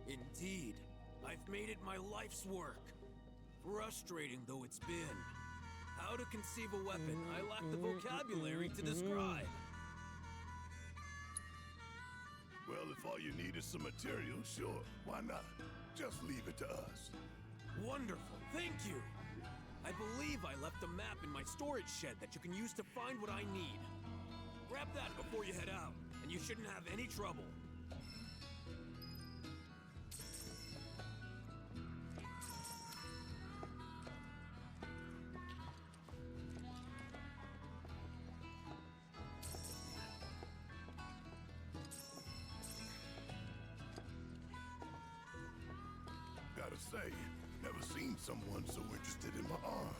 Indeed. I've made it my life's work. Frustrating though it's been. How to conceive a weapon I lack the vocabulary to describe. Well, if all you need is some material, sure, why not? Just leave it to us. Wonderful, thank you! I believe I left a map in my storage shed that you can use to find what I need. Grab that before you head out, and you shouldn't have any trouble. Gotta say, never seen someone so interested in my arm.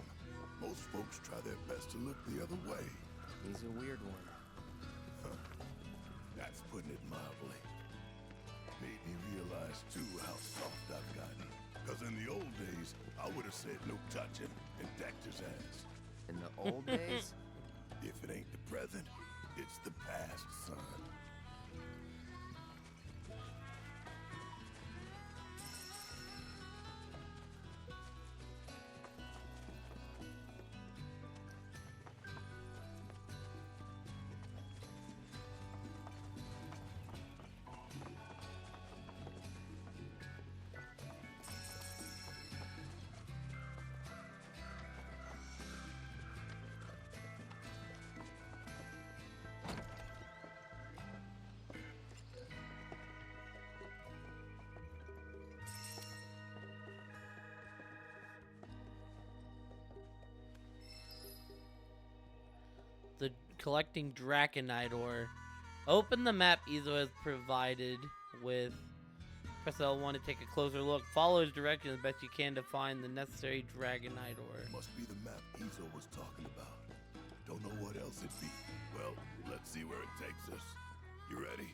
Most folks try their best to look the other way. He's a weird one. Huh. That's putting it mildly. Made me realize, too, how soft I've gotten. Because in the old days, I would have said no touching and decked his ass. In the old days? If it ain't the present, it's the past, son. The collecting Draconite ore. Open the map Izo has provided with. Press L1 to take a closer look. Follow his directions as best you can to find the necessary Dragonite ore. Must be the map Izo was talking about. Don't know what else it'd be. Well, let's see where it takes us. You ready?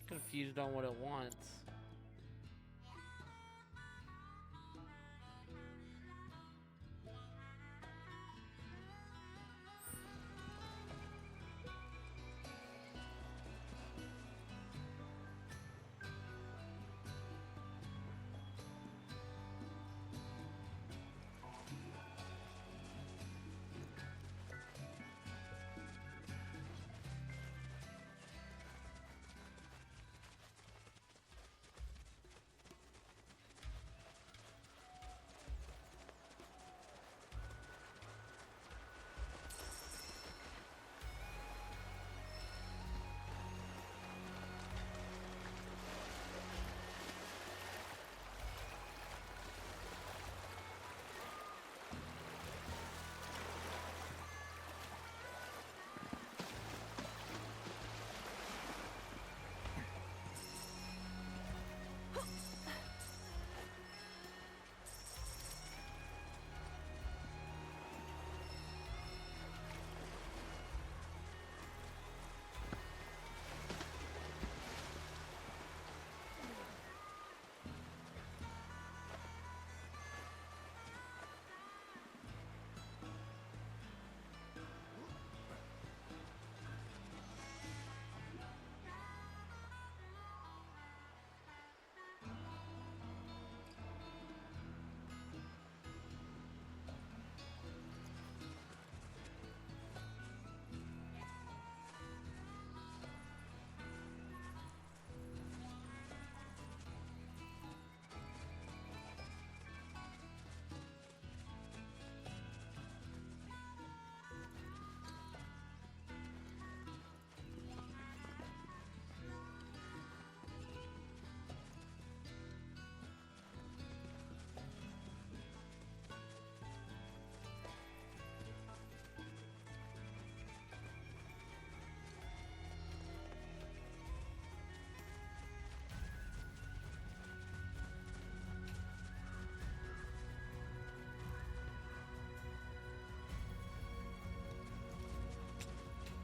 Confused on what it wants.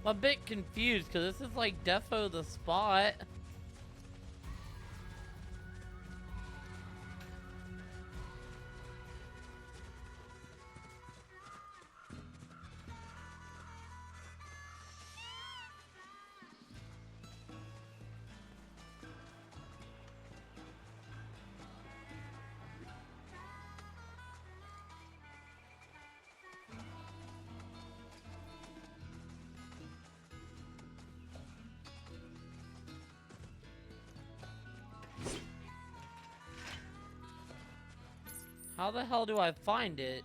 I'm a bit confused because this is like defo the spot. How the hell do I find it?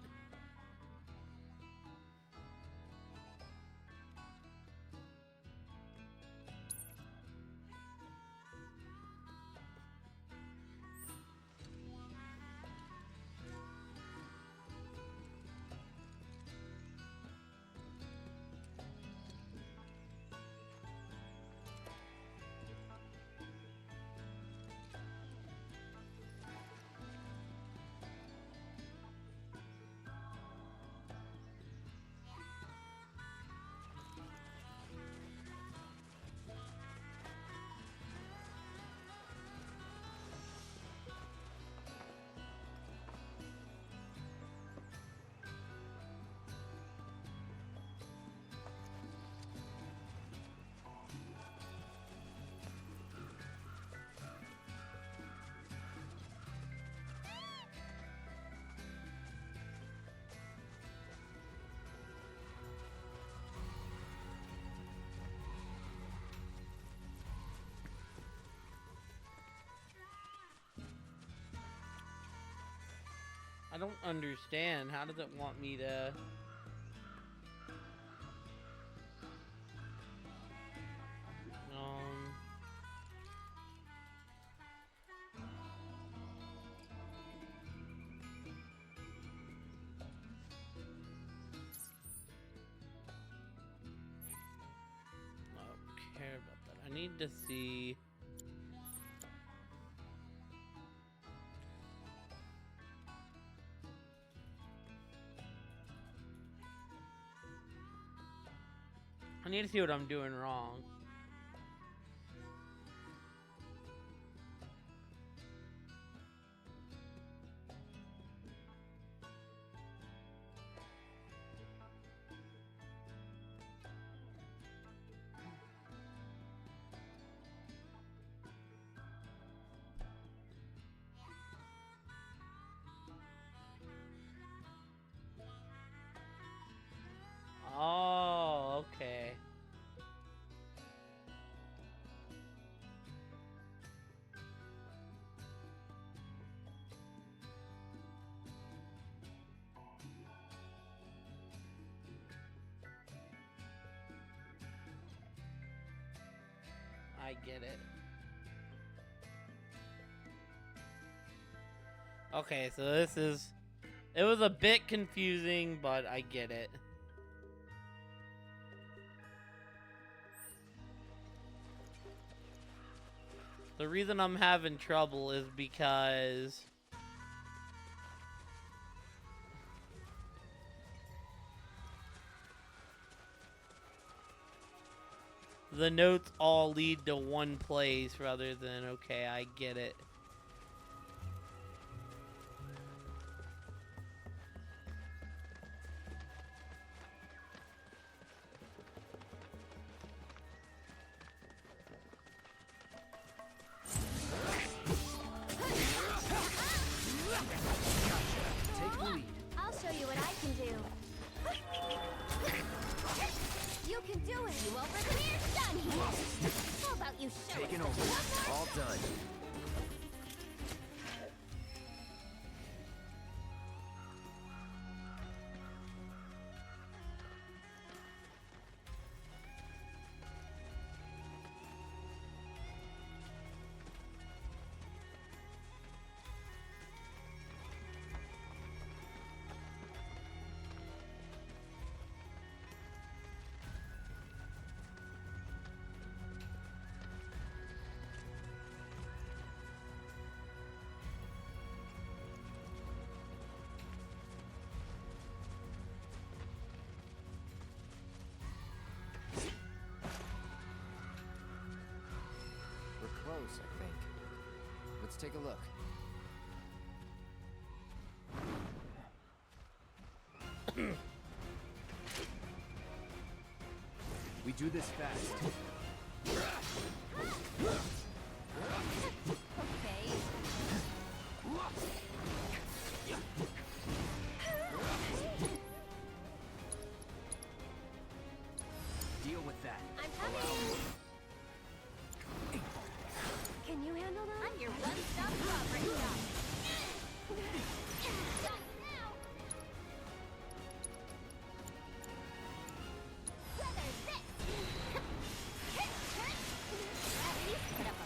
I don't understand. How does it want me to... I don't care about that. I need to see... need to see what I'm doing wrong. Oh, okay. I get it. Okay, so this is... It was a bit confusing, but I get it. The reason I'm having trouble is because... the notes all lead to one place rather than, okay, I get it. Take the lead. I'll show you what I can do. You can do it. You over there? We're done here. How about you show Taking us? over. All done. We're close, I think. Let's take a look. We do this fast. Okay. Deal with that. I'm coming. Can you handle that? I'm your one-stop shop right now. Weather this. At least put up a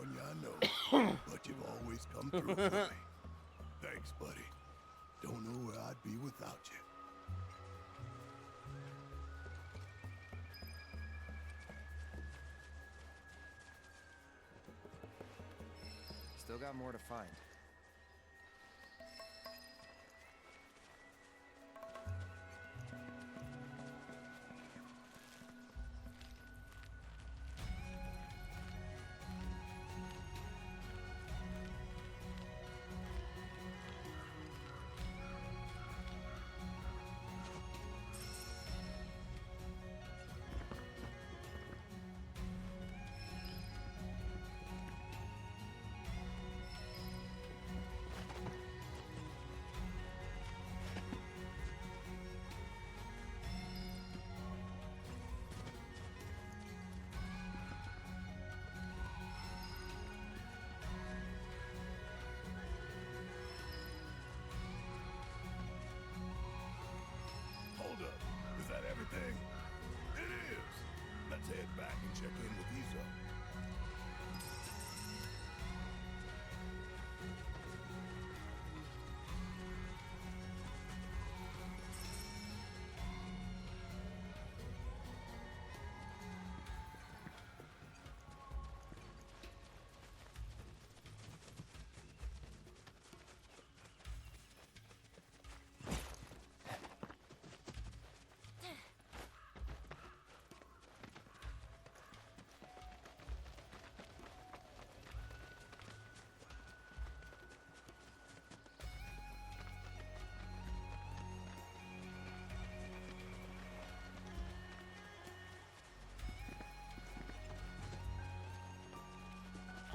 on you, I know. But you've always come through for me. Thanks, buddy. Don't know where I'd be without you. Still got more to find. Hold up. Is that everything? It is. Let's head back and check in with Izo.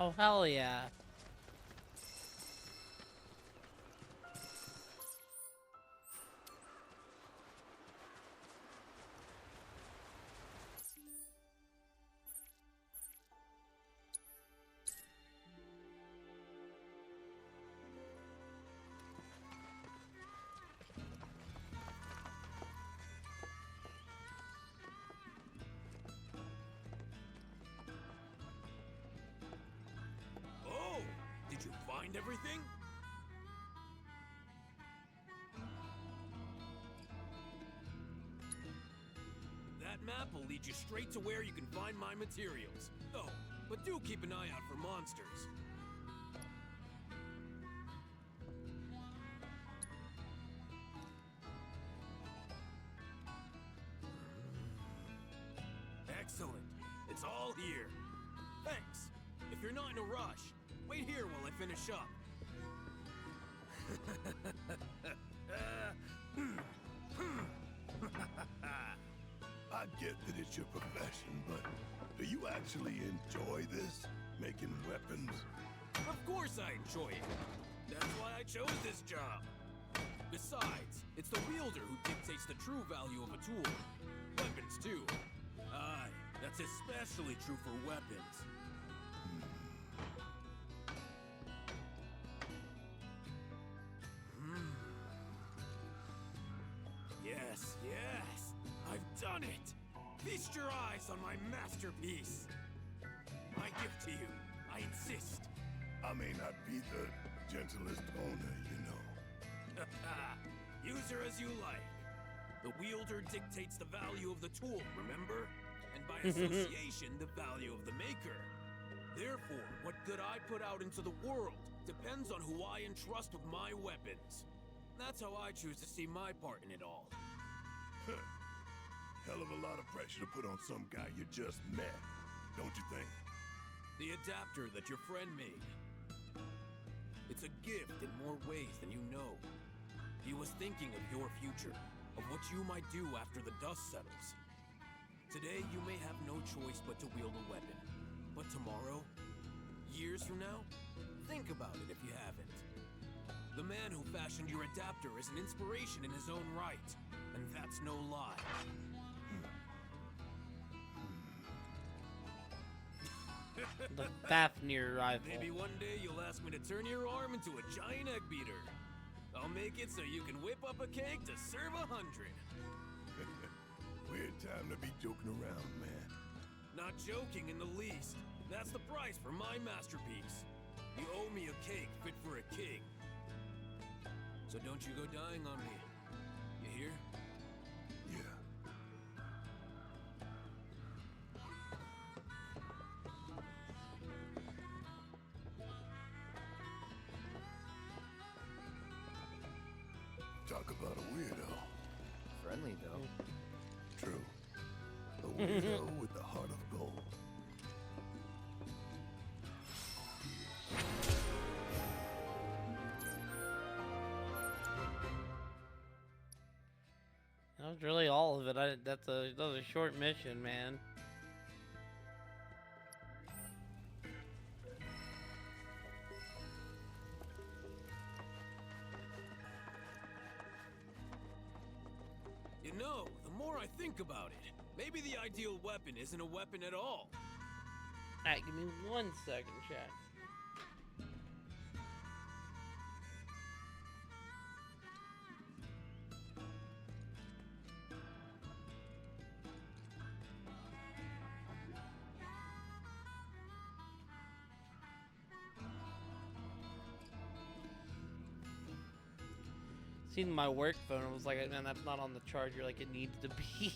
Oh, hell yeah. Oh, did you find everything? That map will lead you straight to where you can find my materials. Oh, but do keep an eye out for monsters. Excellent. It's all here. Thanks. If you're not in a rush, wait here while I finish up. I get that it's your profession, but do you actually enjoy this? Making weapons? Of course I enjoy it. That's why I chose this job. Besides, it's the wielder who dictates the true value of a tool. Weapons, too. Aye, that's especially true for weapons. Yes, yes! I've done it! Feast your eyes on my masterpiece! My gift to you, I insist. I may not be the gentlest owner, you know. Use her as you like. The wielder dictates the value of the tool, remember? And by association, the value of the maker. Therefore, what good I put out into the world depends on who I entrust with my weapons. That's how I choose to see my part in it all. Hell of a lot of pressure to put on some guy you just met, don't you think? The adapter that your friend made. It's a gift in more ways than you know. He was thinking of your future, of what you might do after the dust settles. Today, you may have no choice but to wield a weapon. But tomorrow, years from now, think about it if you haven't. The man who fashioned your adapter is an inspiration in his own right, and that's no lie. The Fafnir rifle. Maybe one day you'll ask me to turn your arm into a giant egg beater. I'll make it so you can whip up a cake to serve 100. Weird time to be joking around, man. Not joking in the least. That's the price for my masterpiece. You owe me a cake fit for a king. So don't you go dying on me. You hear? Yeah. Talk about a weirdo. Friendly, though. True. A weirdo with the heart of gold. That was really all of it. That was a short mission, man. You know, the more I think about it, maybe the ideal weapon isn't a weapon at all. Alright, give me 1 second, chat. Seen my work phone, I was like, man, that's not on the charger like it needs to be.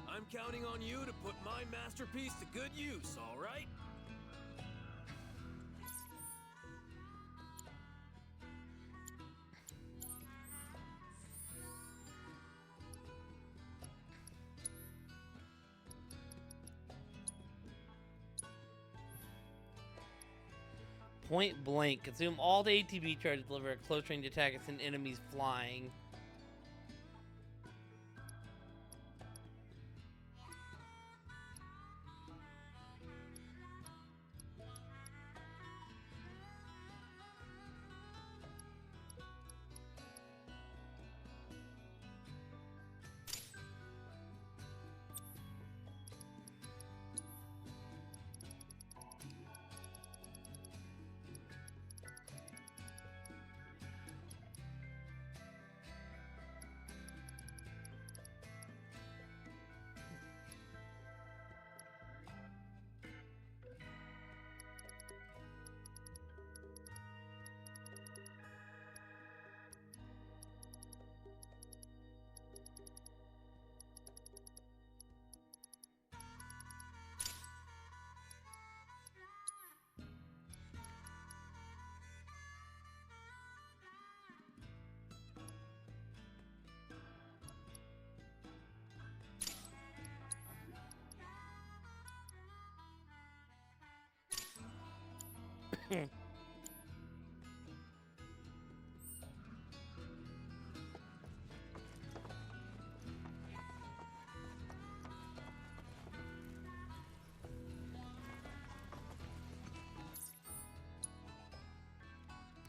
I'm counting on you to put my masterpiece to good use, all right? Point blank. Consume all the ATB charges, deliver a close range attack at an enemies flying.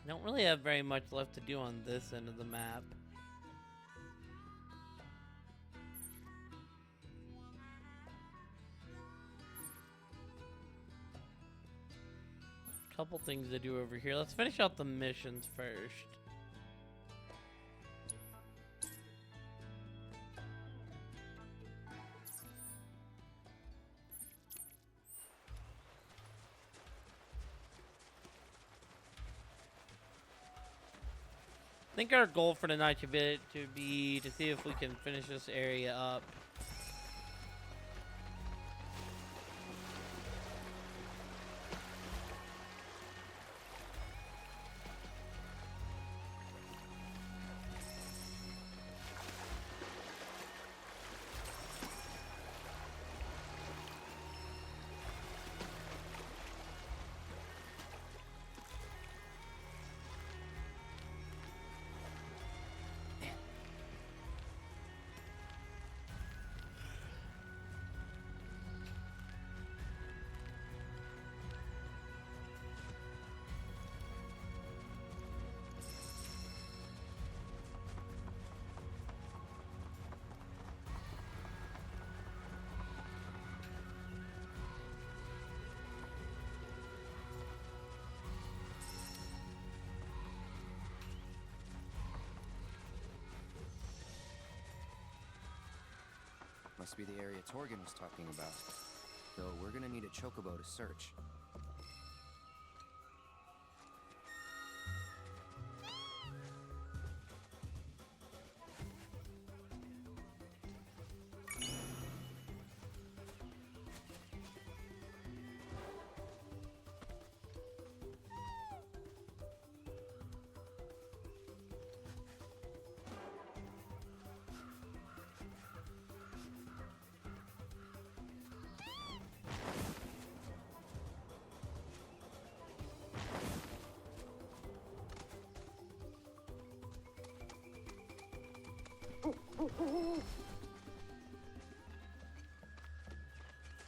Don't really have very much left to do on this end of the map. Couple things to do over here. Let's finish out the missions first. I think our goal for tonight should be to see if we can finish this area up. Must be the area Torgan was talking about. Though we're gonna need a chocobo to search.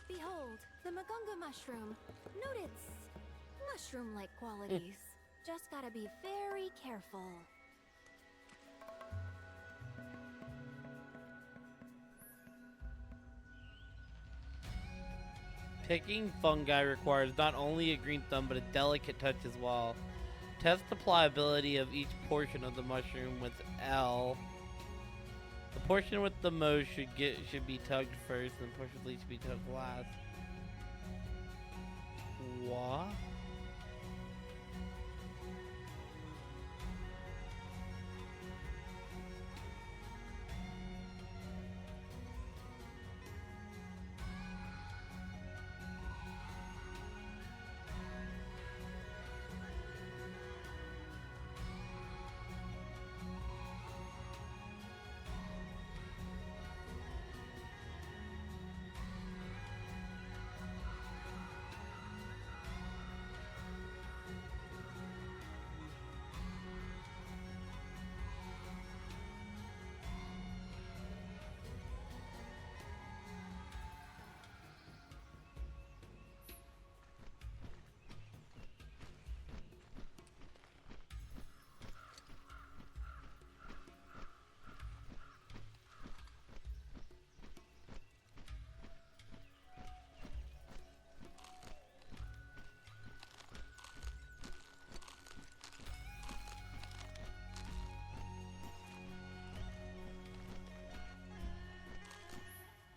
Behold, the Magunga mushroom. Note its mushroom-like qualities. Just gotta be very careful. Picking fungi requires not only a green thumb, but a delicate touch as well. Test the pliability of each portion of the mushroom with L. The portion with the most should be tugged first, and the portion with least should be tugged last. What?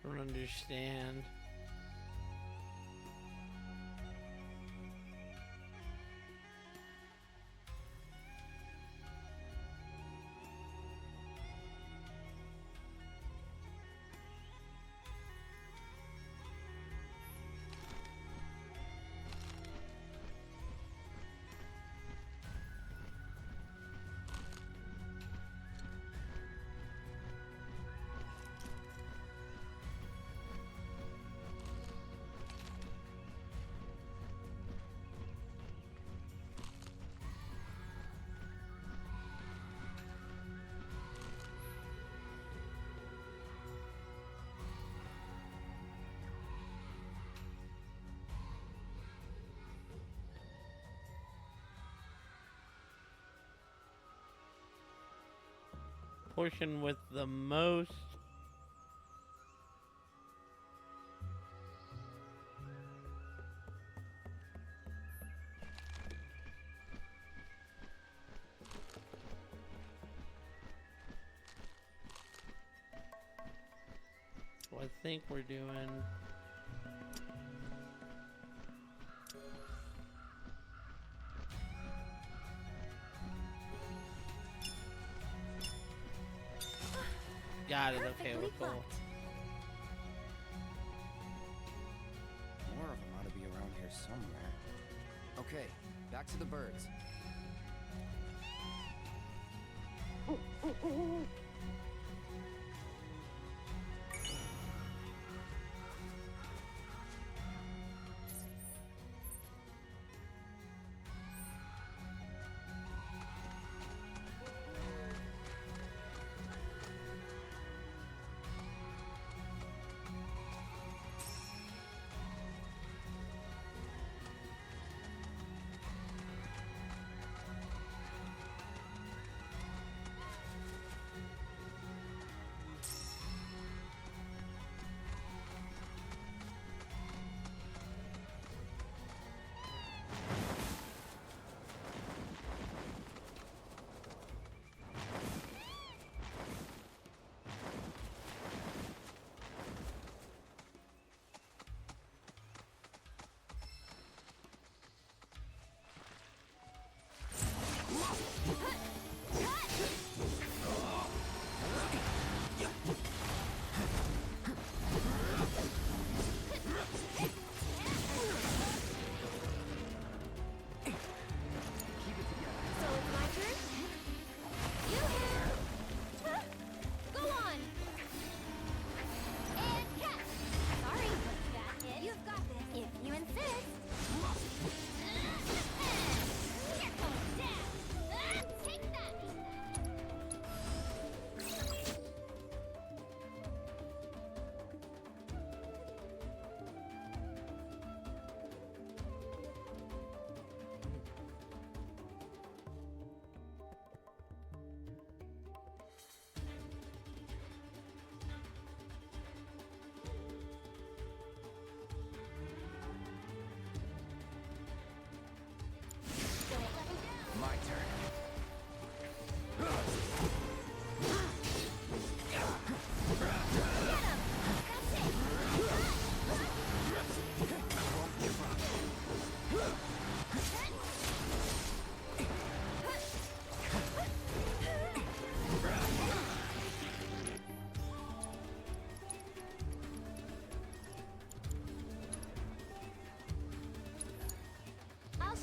I don't understand. Portion with the most. So I think we're doing. Got it, okay, we're cool. More of them ought to be around here somewhere. Okay, back to the birds.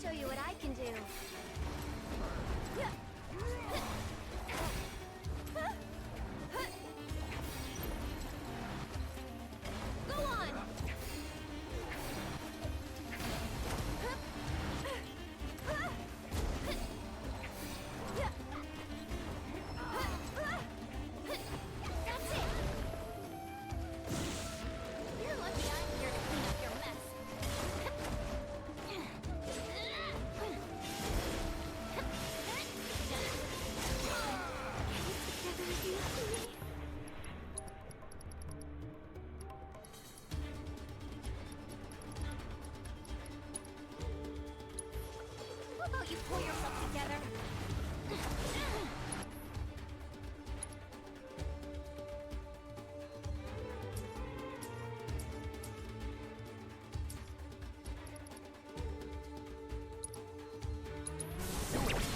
show you what I can do. Go on! That's it! You're lucky I'm here to clean up your mess. How about you pull yourself together?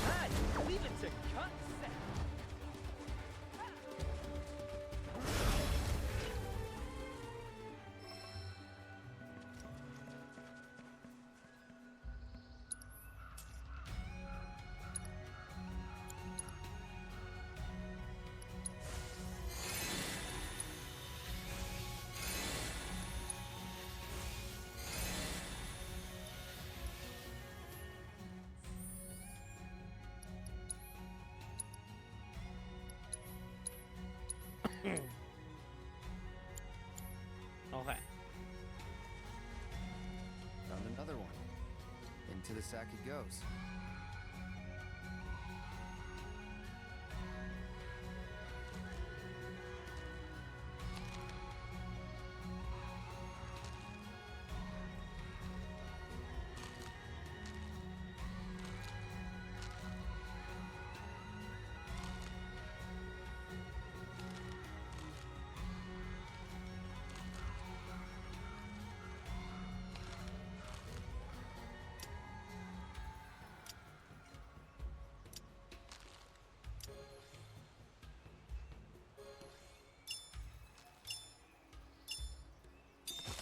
Man, leave it to cut set. Okay. Found another one. Into the sack it goes.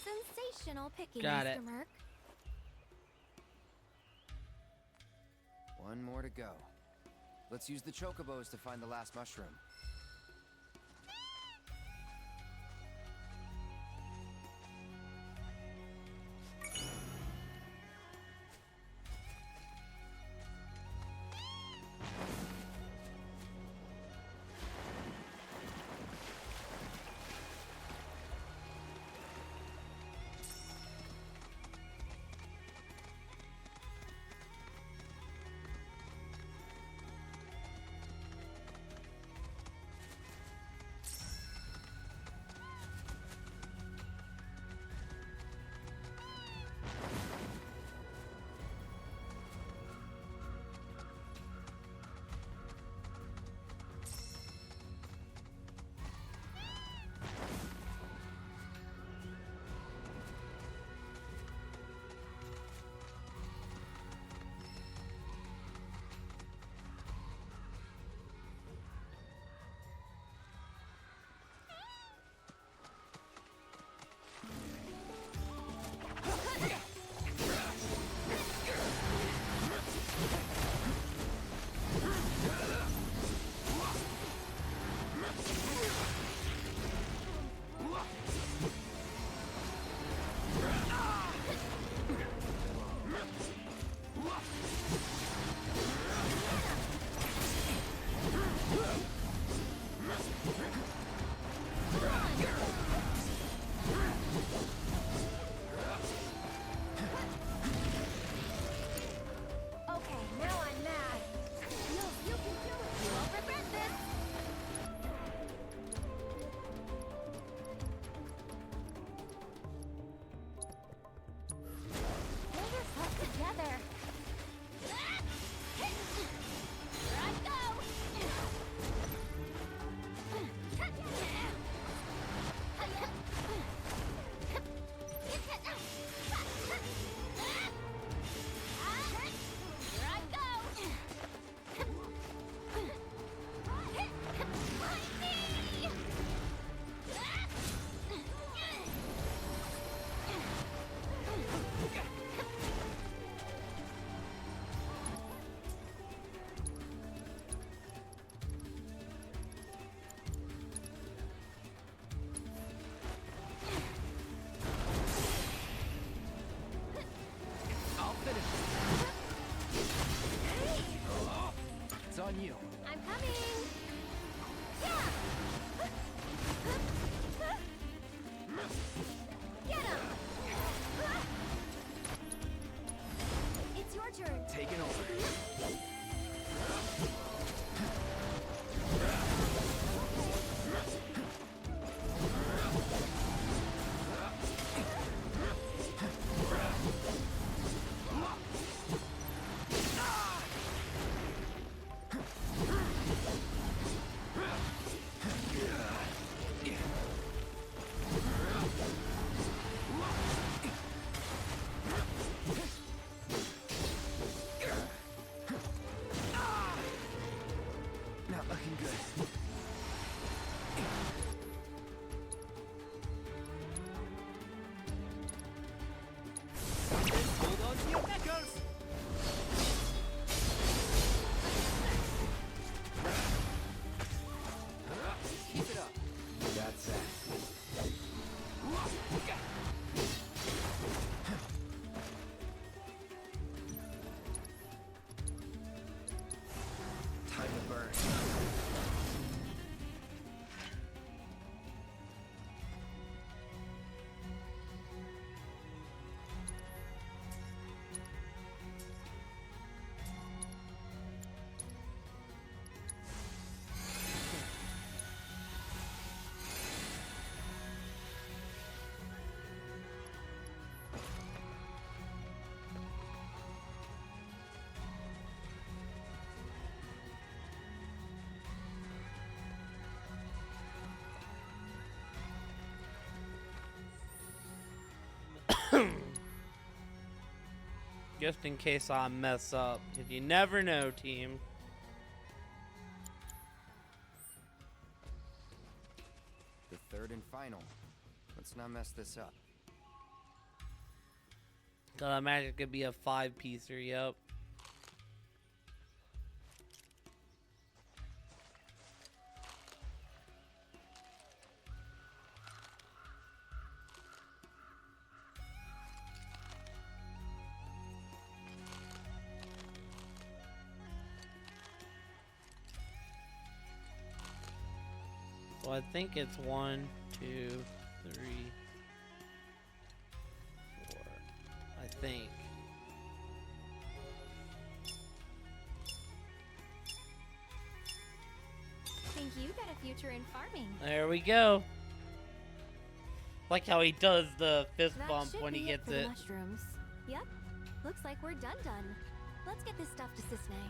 Sensational picking, Got Mr. it. Merc. One more to go. Let's use the chocobos to find the last mushroom. Get him! It's your turn. Taking over. Not looking good. Hold on to your knickers! Keep it up. That's that. Time to burn. Just in case I mess up. If you never know, team. The third and final. Let's not mess this up. I imagine it could be a 5-piecer, yep. So I think it's 1, 2, 3, 4. I think. Think you got a future in farming. There we go. Like how he does the fist That bump should when he be gets for the it. mushrooms. Yep. Looks like we're done. Let's get this stuff to Cisne.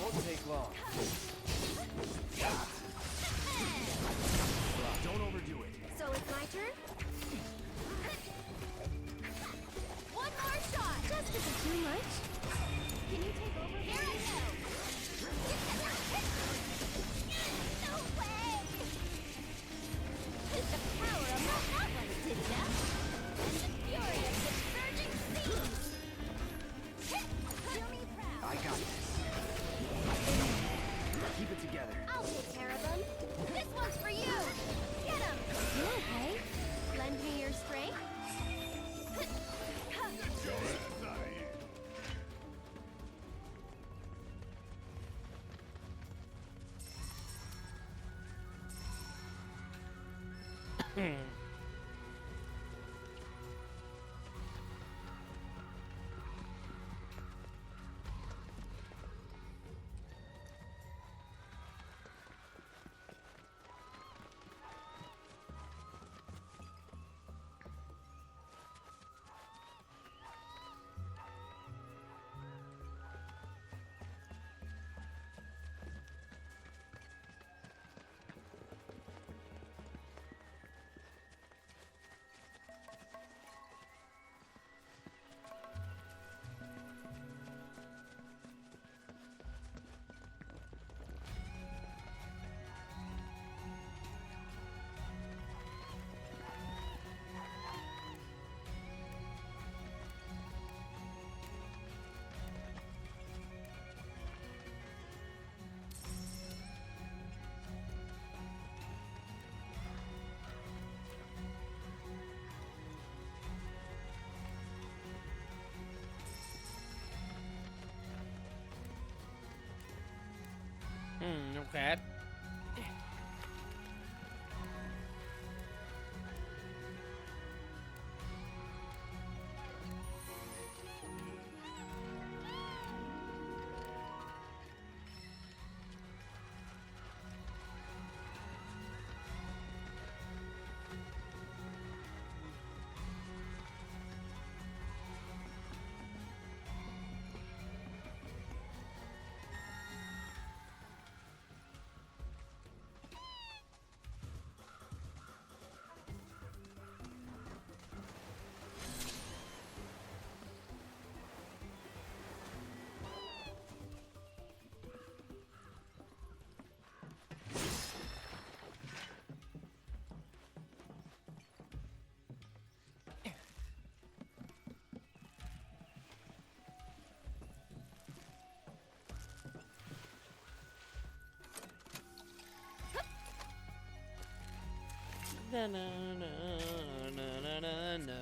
Won't take long. Don't overdo it. So it's my turn? One more shot! Just isn't too much. Can you take over? Here I go! No way! With the power of my outlet, did ya? And the fury of the surging seas! Do me proud! I got this. Keep it together. I'll take care of them. This one's for you! Get him! You okay? Lend me your strength? Get your ass out of here. Okay. Na, na, na, na, na, na, na, na.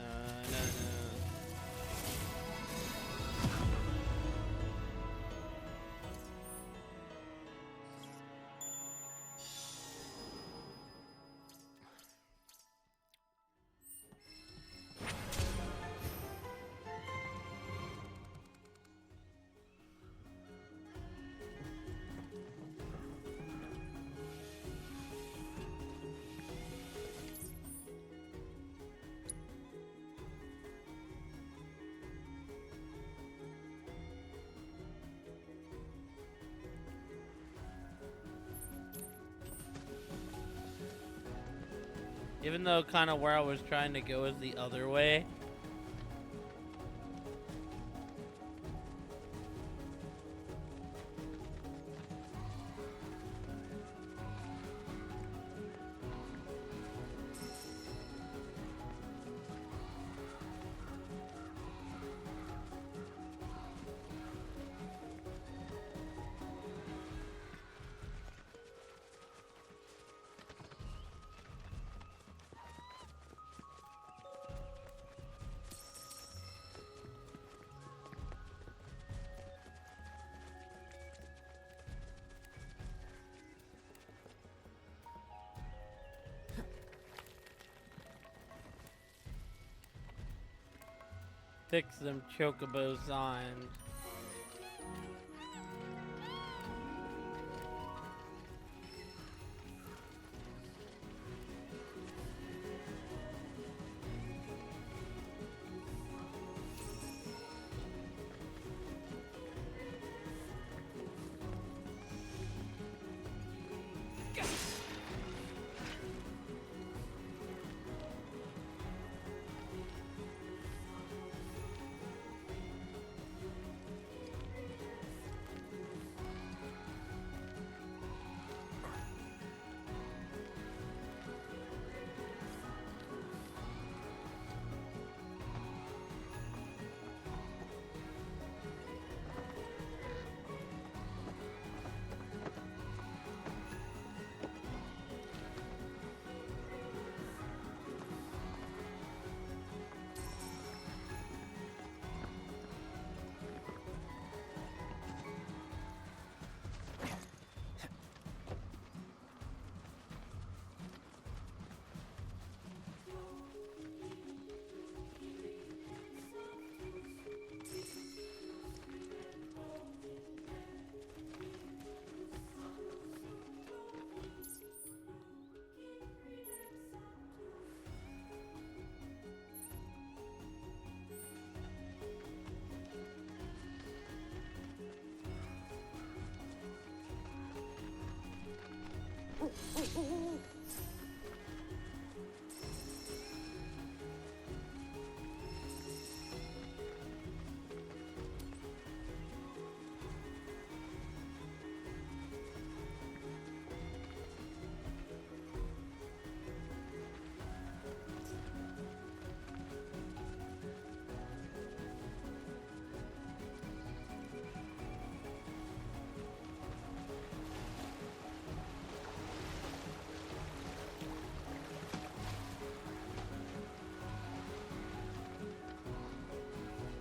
Even though kind of where I was trying to go is the other way. Fix them chocobos on.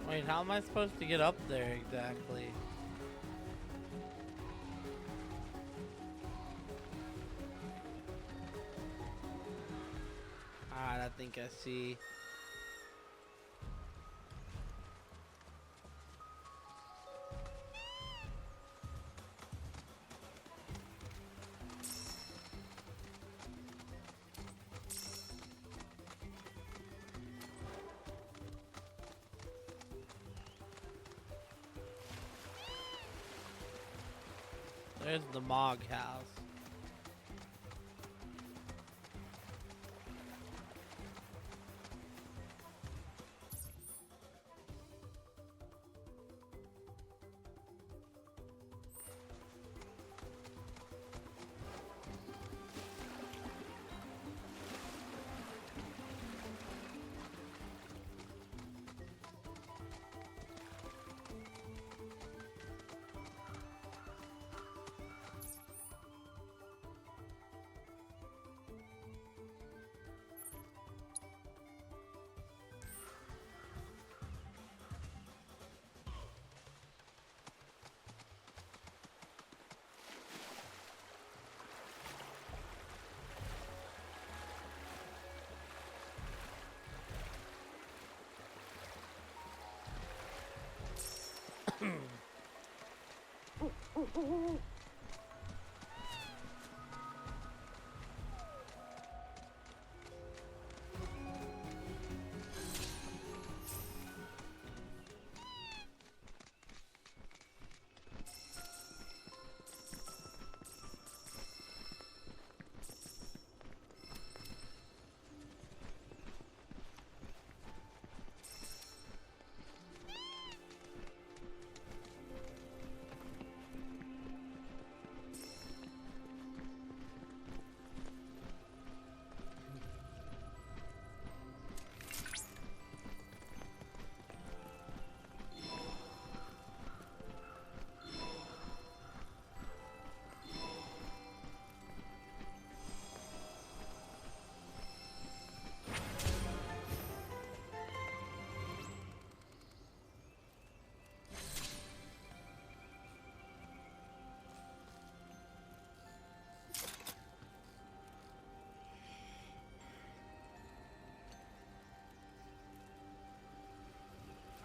Wait, how am I supposed to get up there exactly? think I see. There's the Mog house.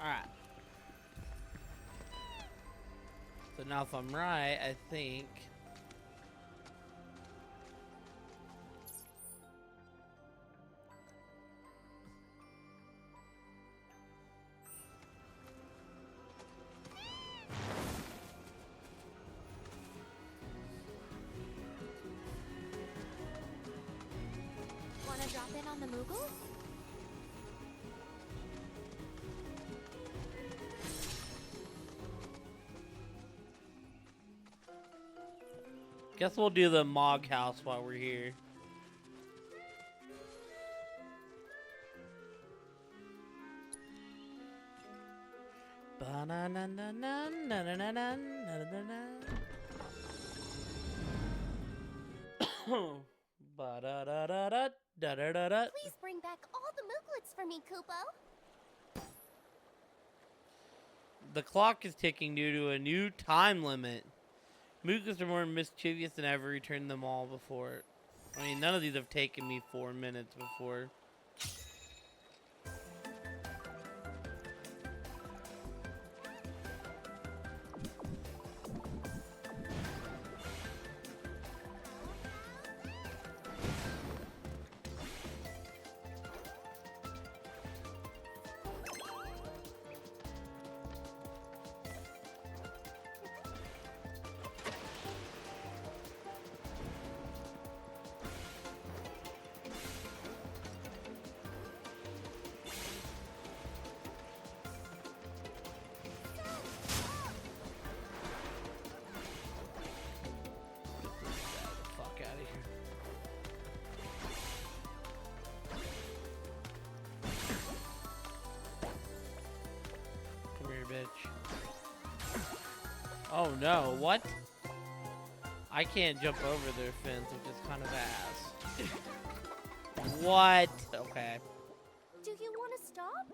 Alright. So now if I'm right, I think... Wanna drop in on the Moogles? Guess we'll do the Mog house while we're here. Ba-da-da-da-da-da-da-da-da. Please bring back all the Mooglets for me, Kupo. The clock is ticking due to a new time limit. Mooglets are more mischievous than I've ever returned them all before. I mean, none of these have taken me 4 minutes before. Oh no, what? I can't jump over their fence, which is kind of ass. What? Okay. Do you want to stop?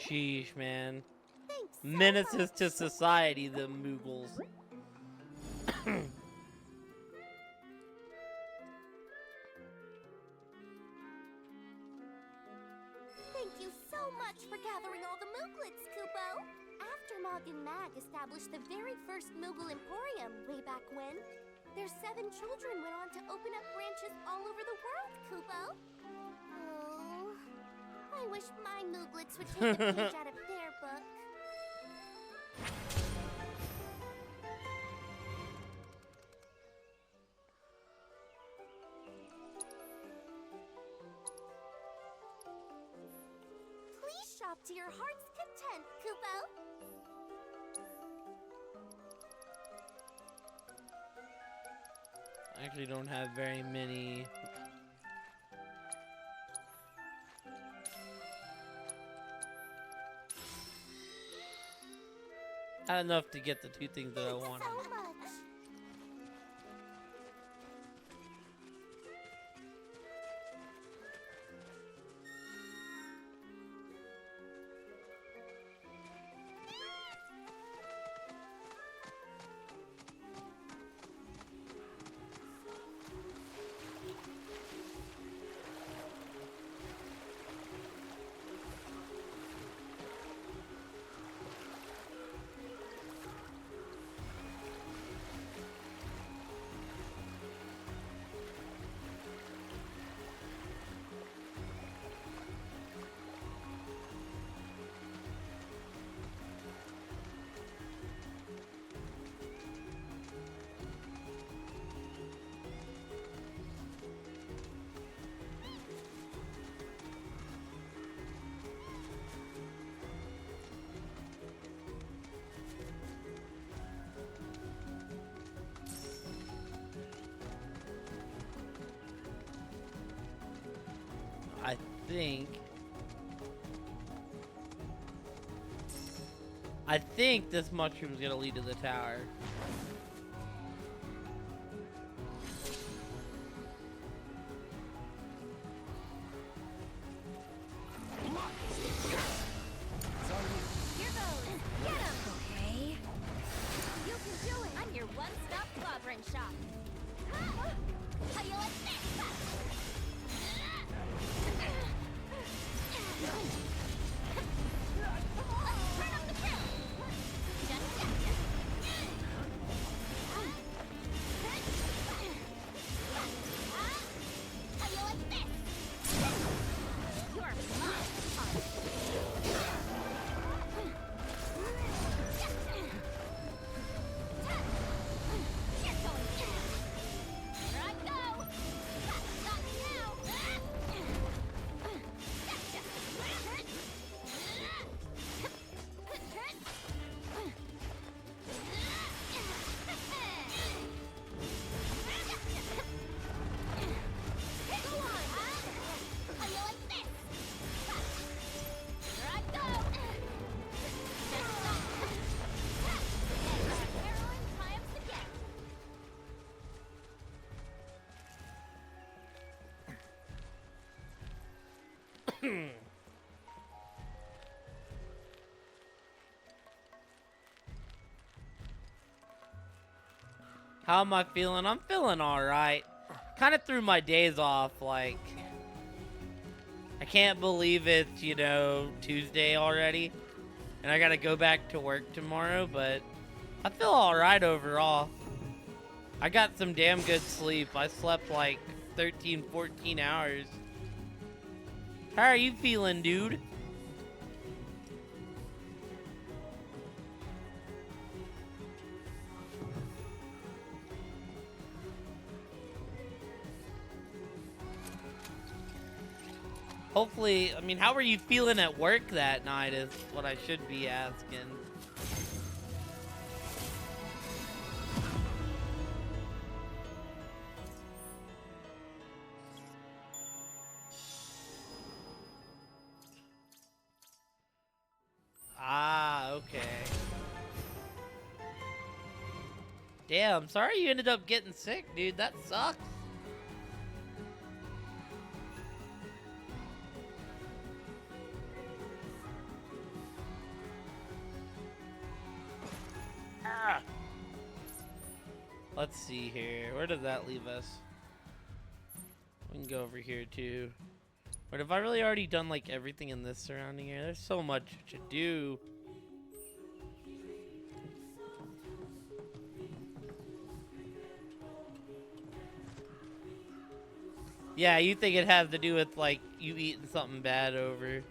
Sheesh, man. Menaces to society, the Moogles. Thank you so much for gathering all the Mooglets, Kupo. After Mog and Mag established the very first Moogle Emporium way back when, their 7 children went on to open up branches all over the world, Kupo. Oh, I wish my Mooglets would take a page out of their book. Please shop to your heart's content, Kupo. I actually don't have very many. Not enough to get the 2 things that I wanted. So much. I think this mushroom's gonna lead to the tower. Here goes. Get him. Okay. You can do it. I'm your one-stop clobbering shop. How you like this? Turn up the kill. Just gotcha. How you like this? You're mine. You're going in. Here I go. Not now. Gotcha. Go on. How you like this? Here I go. And our heroine triumphs again. How am I feeling? I'm feeling alright. Kind of threw my days off, like... I can't believe it's, you know, Tuesday already. And I gotta go back to work tomorrow, but I feel alright overall. I got some damn good sleep. I slept like 13, 14 hours. How are you feeling, dude? Hopefully, I mean, how were you feeling at work that night is what I should be asking. Ah, okay. Damn, sorry you ended up getting sick, dude. That sucks. Ah. Let's see here. Where does that leave us? We can go over here too. But have I really already done like everything in this surrounding area? There's so much to do. Yeah, you think it has to do with like you eating something bad over.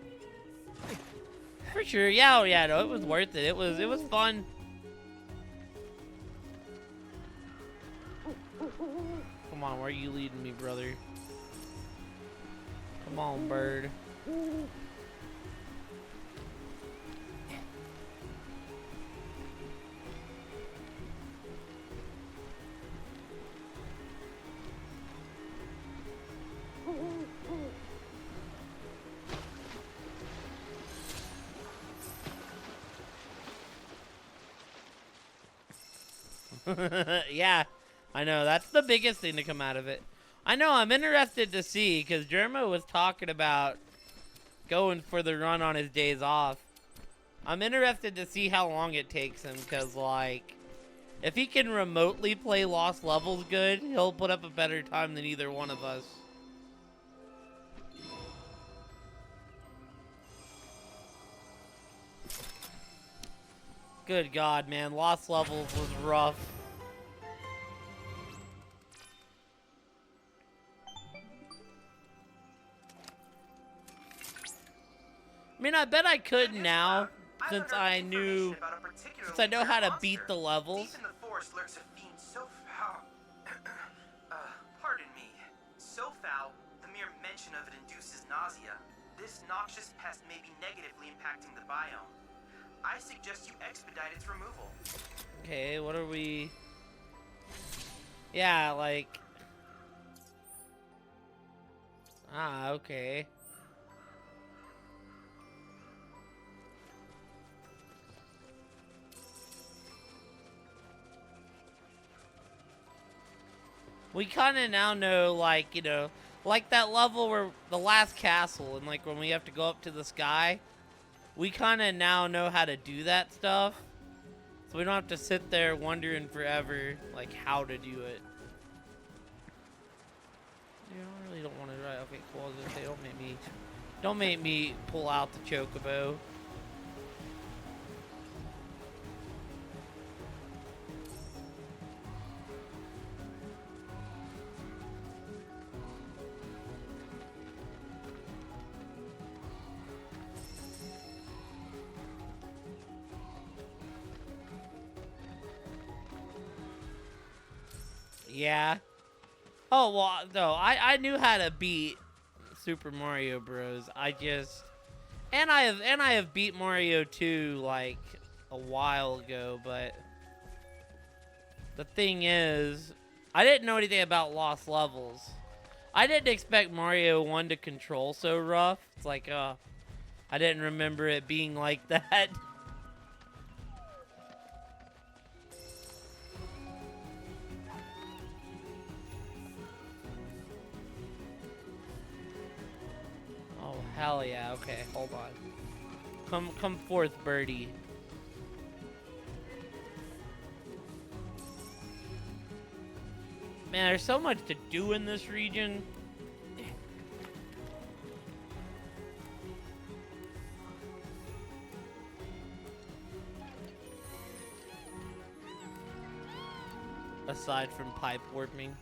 For sure. Yeah, oh yeah, no, it was worth it. It was fun. Come on, where are you leading me, brother? Come on, bird. Yeah, I know. That's the biggest thing to come out of it. I know, I'm interested to see, because Jermo was talking about going for the run on his days off. I'm interested to see how long it takes him, because, like, if he can remotely play Lost Levels good, he'll put up a better time than either one of us. Good God, man. Lost Levels was rough. I mean, I bet I could now, since I know how to beat the levels. Deep in the forest lurks a fiend so foul. Pardon me. So foul, the mere mention of it induces nausea. This noxious pest may be negatively impacting the biome. I suggest you expedite its removal. Okay, what are we... Yeah, like... Ah, okay. We kind of now know, like, you know, like that level where the last castle and like when we have to go up to the sky, we kind of now know how to do that stuff. So we don't have to sit there wondering forever, like, how to do it. Yeah, I really don't want to ride. Okay, cool. I was gonna say, don't make me pull out the chocobo. Yeah. Oh, well, no, I knew how to beat Super Mario Bros. I have beat Mario 2 like a while ago, but the thing is, I didn't know anything about Lost Levels. I didn't expect Mario 1 to control so rough. It's like, I didn't remember it being like that. Hell yeah, okay, hold on. Come forth, birdie. Man, there's so much to do in this region. Aside from pipe warping.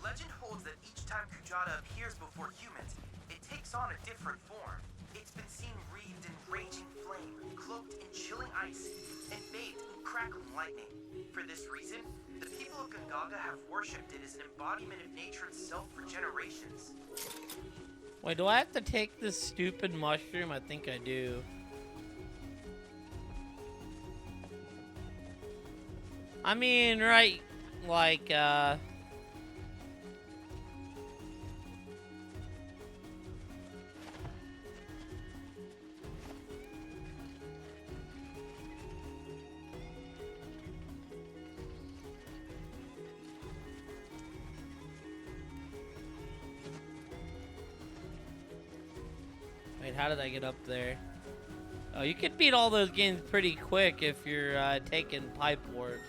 Legend holds that each time Kujata appears before humans, it takes on a different form. It's been seen wreathed in raging flame, cloaked in chilling ice, and bathed in crackling lightning. For this reason, the people of Gongaga have worshipped it as an embodiment of nature itself for generations. Wait, do I have to take this stupid mushroom? I think I do. I mean, right, like, wait, how did I get up there? Oh, you can beat all those games pretty quick if you're taking pipe warps.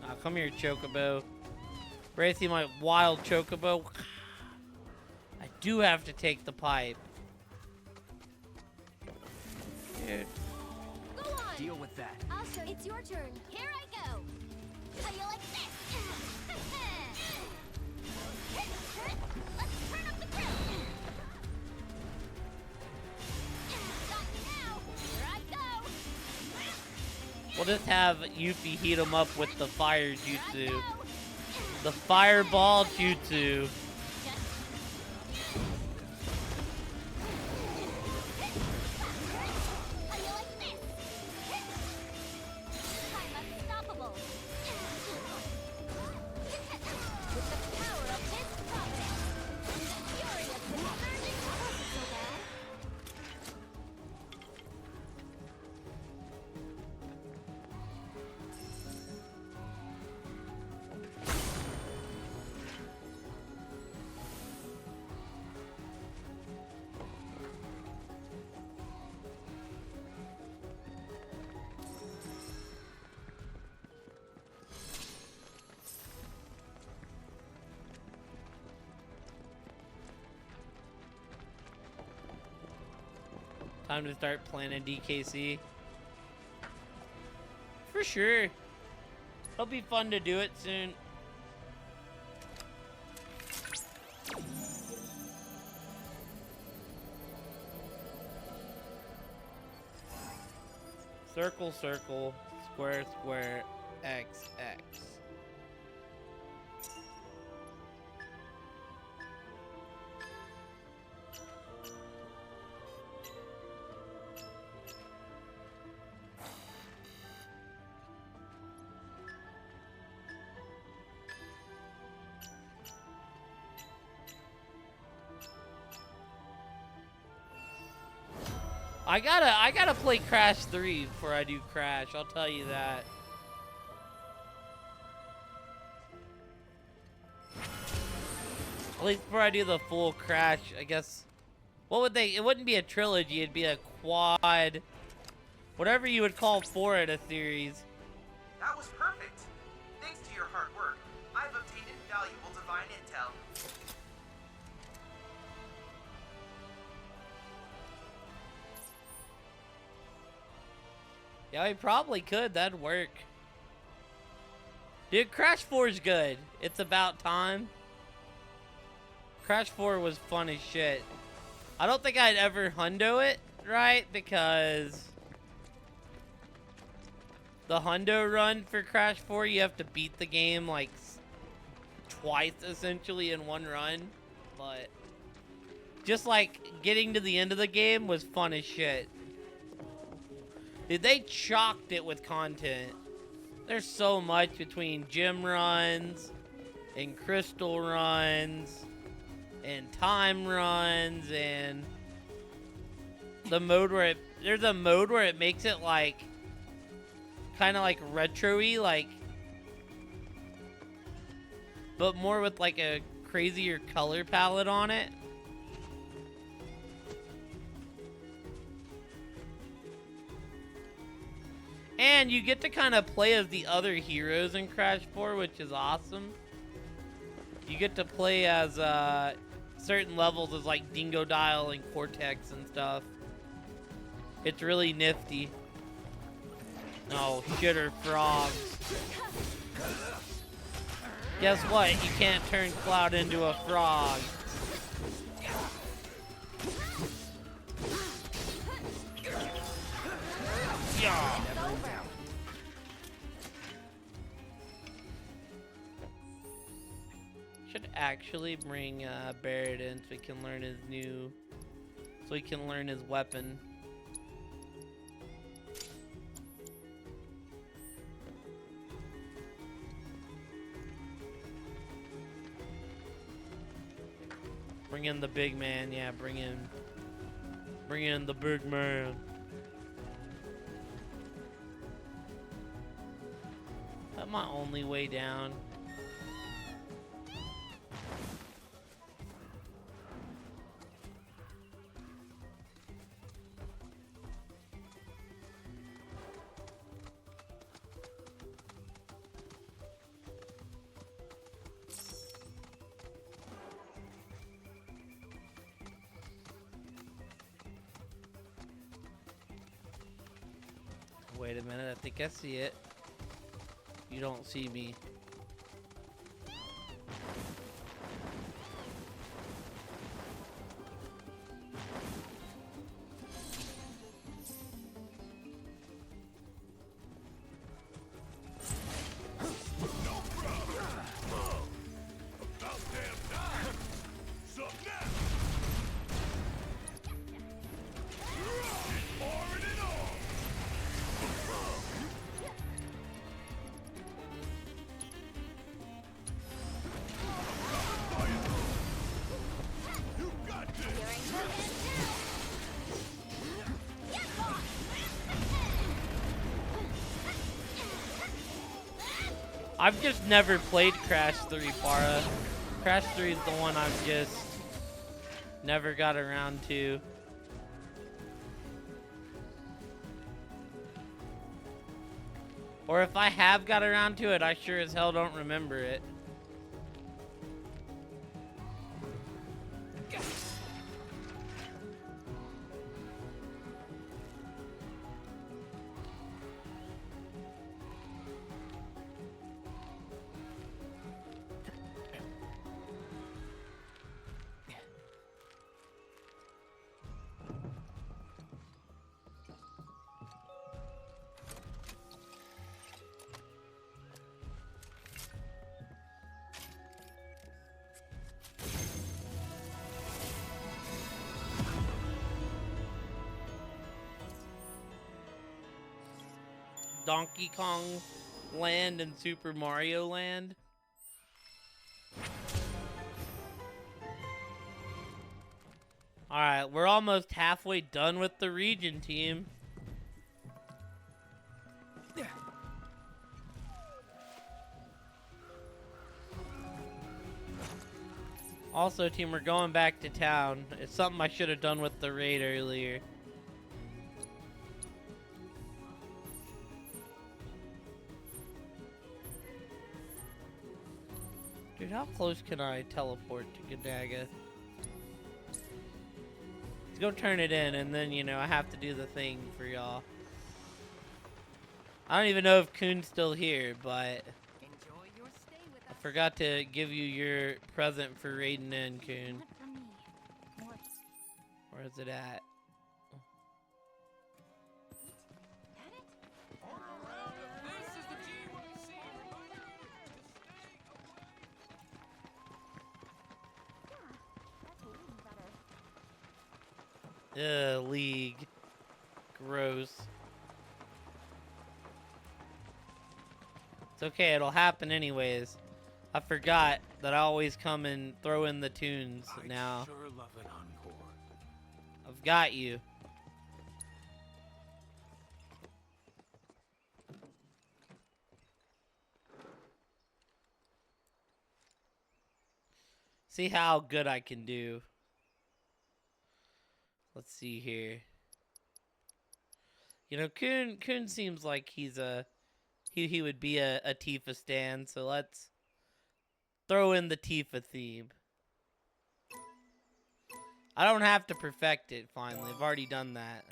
Now, come here, Chocobo. Ready to see my wild Chocobo? I do have to take the pipe. Dude. Go on. Deal with that. I'll show you. It's your turn. Here I go. How do you like this? Let's turn up the grill. Got you now. Here I go. We'll just have Yuffie heat him up with the fire jutsu. The fireball jutsu. How do you like this? I'm unstoppable. With the power of his providence, furious and surging wasn't so bad. Time to start planning DKC. For sure. It'll be fun to do it soon. Circle, circle, square, square, X, X. I gotta play Crash 3 before I do Crash, I'll tell you that. At least before I do the full Crash, I guess. What would they, it wouldn't be a trilogy, it'd be a quad, whatever you would call 4 in a series. That was perfect. Thanks to your hard work, I've obtained invaluable divine intel. Yeah, we probably could. That'd work. Dude, Crash 4 is good. It's about time. Crash 4 was fun as shit. I don't think I'd ever hundo it, right? Because the hundo run for Crash 4, you have to beat the game like twice, essentially, in one run. But just like getting to the end of the game was fun as shit. Dude, they chocked it with content. There's so much between gym runs and crystal runs and time runs and the mode where there's a mode where it makes it like kind of like retro-y, like but more with like a crazier color palette on it. And you get to kind of play as the other heroes in Crash 4, which is awesome. You get to play as certain levels as like Dingodile and Cortex and stuff. It's really nifty. Oh, shitter frogs. Guess what? You can't turn Cloud into a frog. Yeah. Should actually bring Barrett in so we can learn his weapon. Bring in the big man, yeah, bring in the big man. That's my only way down. Wait a minute, I think I see it. You don't see me. I've just never played Crash 3, Para. Crash 3 is the one I've just never got around to. Or if I have got around to it, I sure as hell don't remember it. Donkey Kong Land and Super Mario Land. Alright, we're almost halfway done with the region, team. Also, team, we're going back to town. It's something I should have done with the raid earlier. Dude, how close can I teleport to Gadaga? Let's go turn it in, and then, you know, I have to do the thing for y'all. I don't even know if Coon's still here, but I forgot to give you your present for raiding in, Coon. Where is it at? League. Gross. It's okay, it'll happen anyways. I forgot that I always come and throw in the tunes now. Sure love an encore. I've got you. See how good I can do. Let's see here. You know, Kun seems like he's he would be a Tifa stan, so let's throw in the Tifa theme. I don't have to perfect it finally. I've already done that.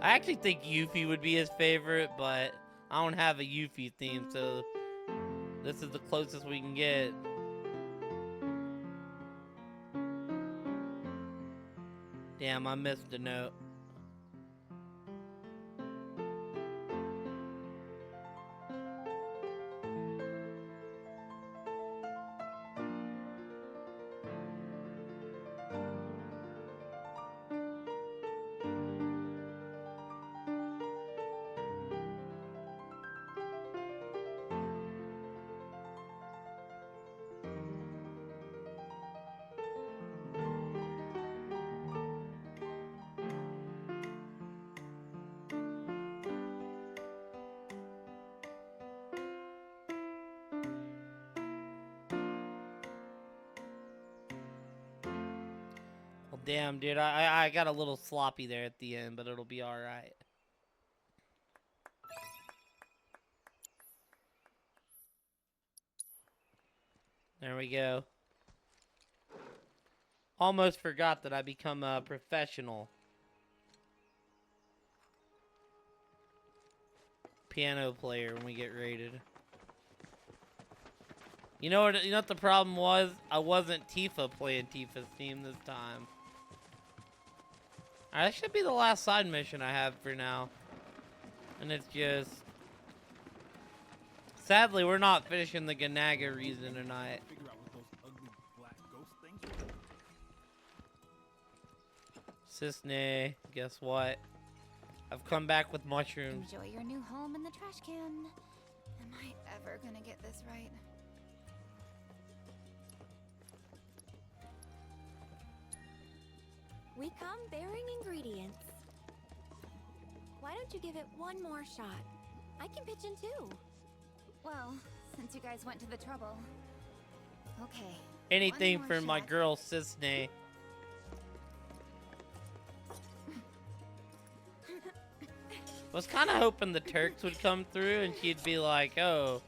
I actually think Yuffie would be his favorite, but I don't have a Yuffie theme, so this is the closest we can get. Damn, I missed a note. Well, damn, dude, I got a little sloppy there at the end, but it'll be alright. There we go. Almost forgot that I become a professional piano player when we get rated. You know what the problem was? I wasn't Tifa playing Tifa's theme this time. Alright, that should be the last side mission I have for now. And it's just... Sadly, we're not finishing the Ganaga reason tonight. Figure out what those ugly black ghost things are. Cisne, guess what? I've come back with mushrooms. Enjoy your new home in the trash can. Am I ever gonna get this right? We come bearing ingredients. Why don't you give it one more shot? I can pitch in too. Well, since you guys went to the trouble. Okay. Anything for my girl Cisne. Was kind of hoping the Turks would come through and she'd be like, oh.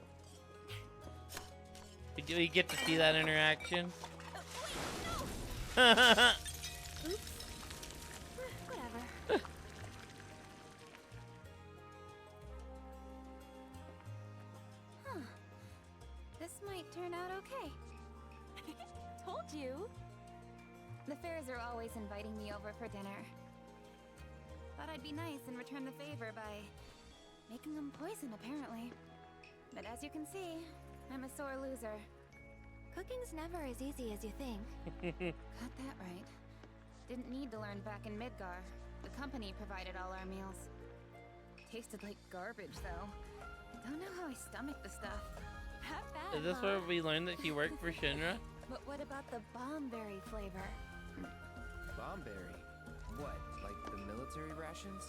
Do we get to see that interaction? Oops. Whatever. Huh. This might turn out okay. Told you. The fairs are always inviting me over for dinner. Thought I'd be nice and return the favor by making them poison, apparently. But as you can see, I'm a sore loser. Cooking's never as easy as you think. Got that right. Didn't need to learn back in Midgar. The company provided all our meals. Tasted like garbage, though. Don't know how I stomached the stuff. Not bad, Is this huh? where we learned that she worked for Shinra? But what about the bombberry flavor? Bomberry? What, like the military rations?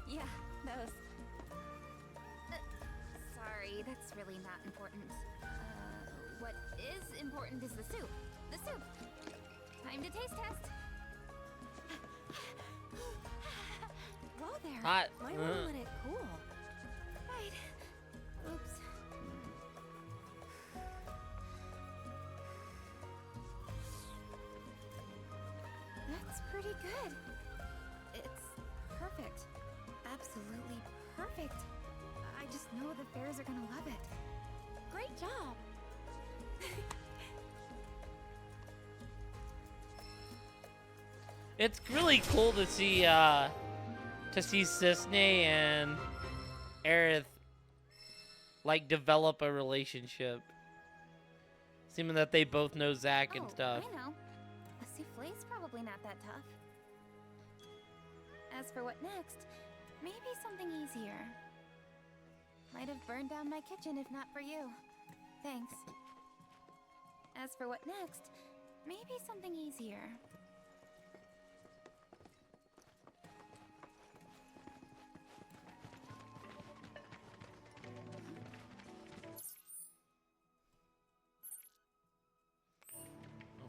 Yeah, those. Sorry, that's really not important. What is important is the soup. The soup! Time to taste test. Whoa there. Hot. Might want to let it cool. Right. Oops. That's pretty good. It's perfect. Absolutely perfect. I just know the fairs are gonna love it. Great job. It's really cool to see Cisne and Aerith like develop a relationship. Seeming that they both know Zack and stuff. I know. A souffle's probably not that tough. As for what next, maybe something easier. Might have burned down my kitchen if not for you. Thanks. As for what next, maybe something easier.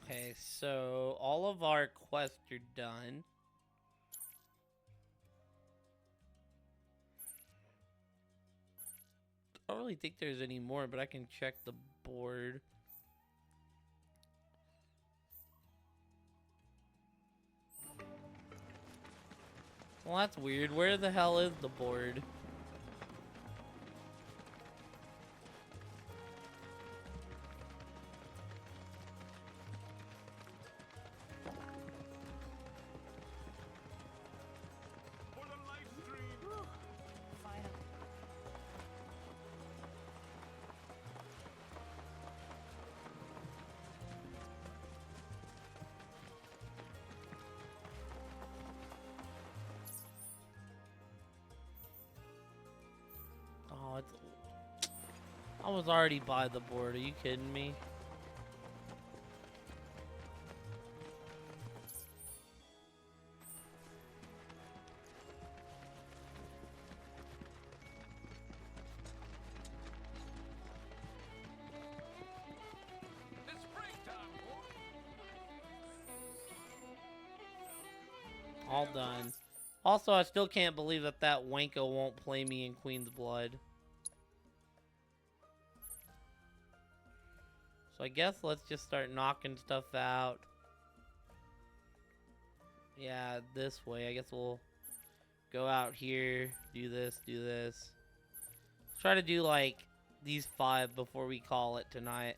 Okay, so all of our quests are done. I don't really think there's any more, but I can check the board. Well, that's weird. Where the hell is the board? Oh, it's... I was already by the board. Are you kidding me? It's springtime, boy. All done. Also, I still can't believe that that wanko won't play me in Queen's Blood. So I guess let's just start knocking stuff out. Yeah, this way. I guess we'll go out here, do this, do this. Let's try to do like these 5 before we call it tonight.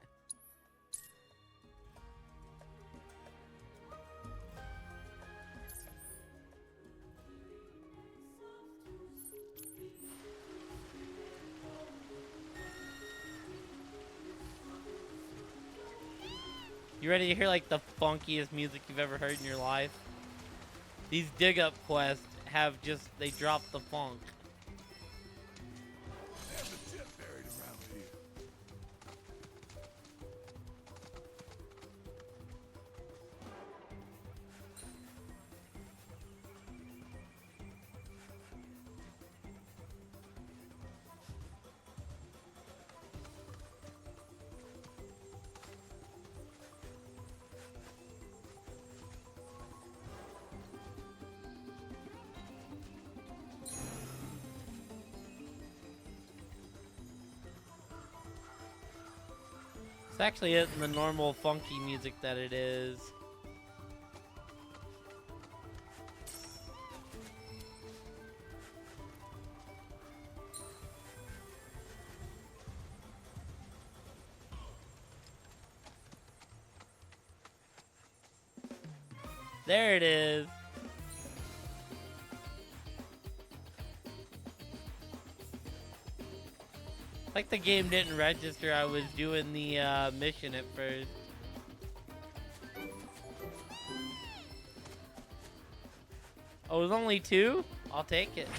You ready to hear like the funkiest music you've ever heard in your life? These dig up quests have just, they drop the funk. There's a chip buried around here. It's actually isn't the normal funky music that it is. There it is. Like the game didn't register I was doing the mission at first. Oh, it was only 2? I'll take it.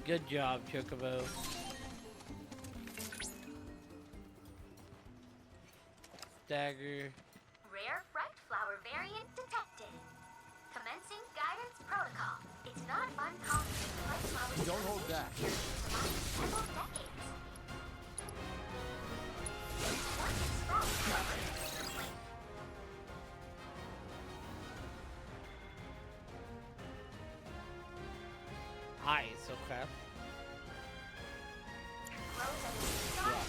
Good job, Chocobo. Dagger. Rare fright flower variant detected. Commencing guidance protocol. It's not uncommon for fright flowers Don't hold back. to survive several decades. Once exposed, however, it's complete. Ice, okay. Grows at a strong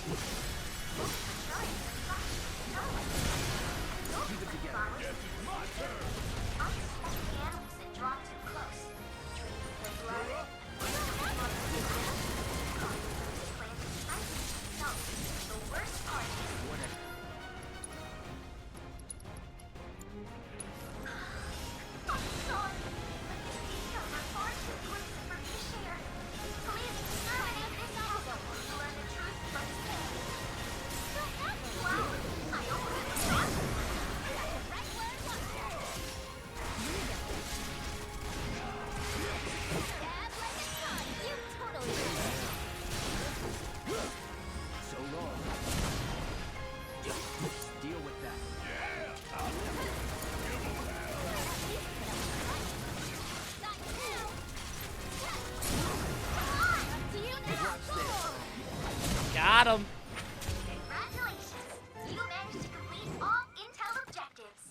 Keep it together. Yes, it's my turn. Unsuspecting animals that draw too close. Treating their blood. So, the worst part is Whatever. I'm sorry, but these details are far too gruesome for me to share. Please exterminate this asshole to learn the truth firsthand. Wow, I almost forgot. That's right where it was. Stab like a ton. You totally did it. So long. Deal with that. Got him. Congratulations! You managed to complete all intel objectives.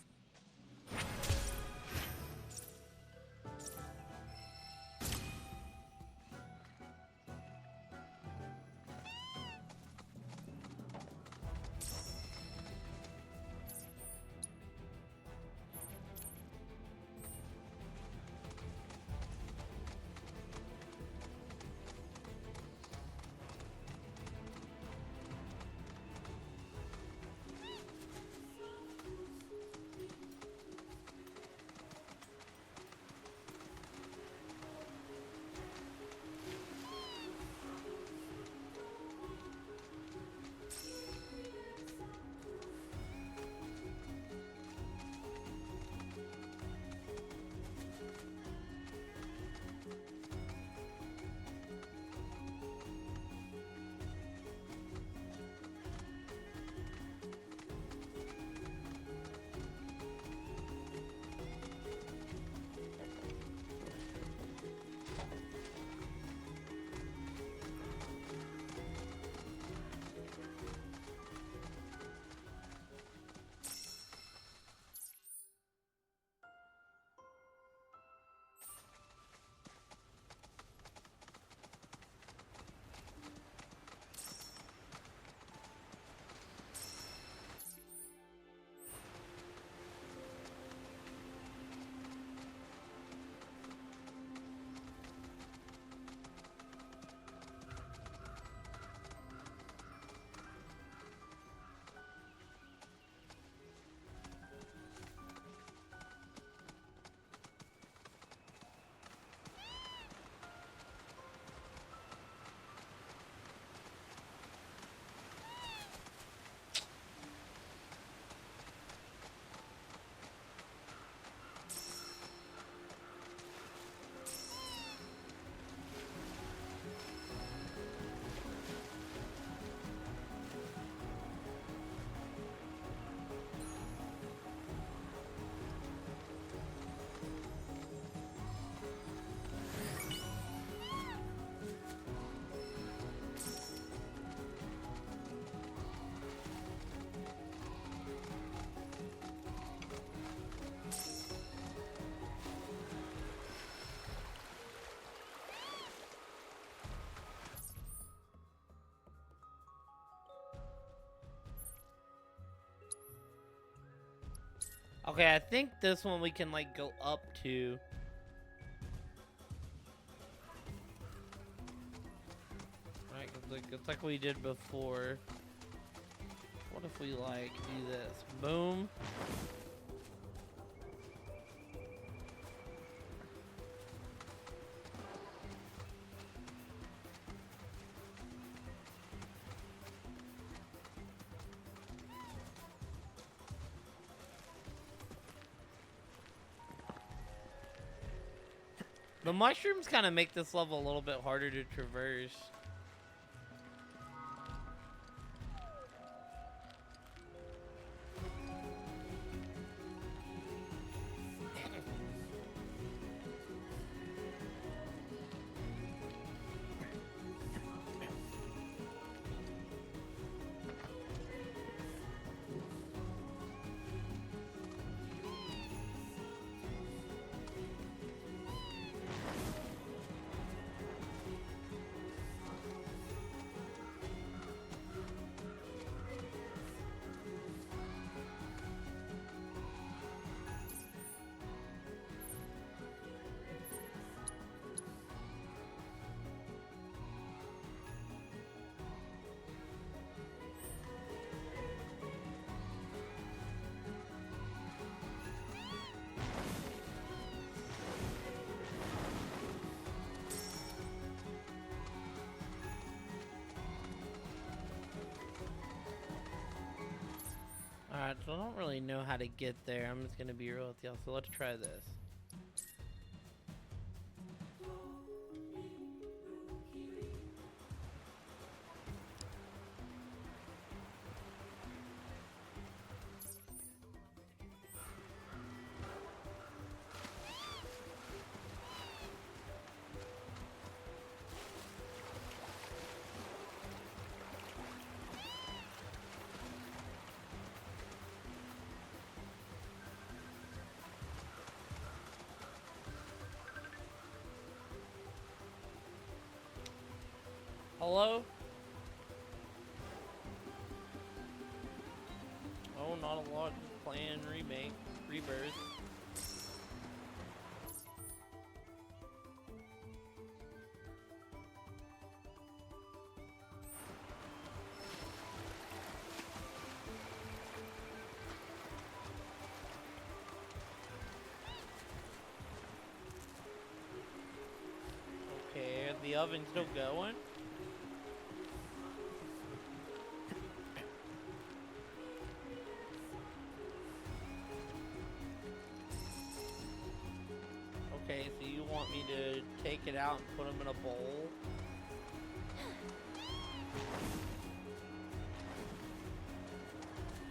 Okay, I think this one we can like go up to. Right, 'cause it's like we did before. What if we like do this? Boom. The mushrooms kind of make this level a little bit harder to traverse. Alright, so I don't really know how to get there. I'm just gonna be real with y'all, so let's try this. Hello? Oh, not a lot, just playing Rebirth. Okay, the oven's still going? Okay, so you want me to take it out and put them in a bowl?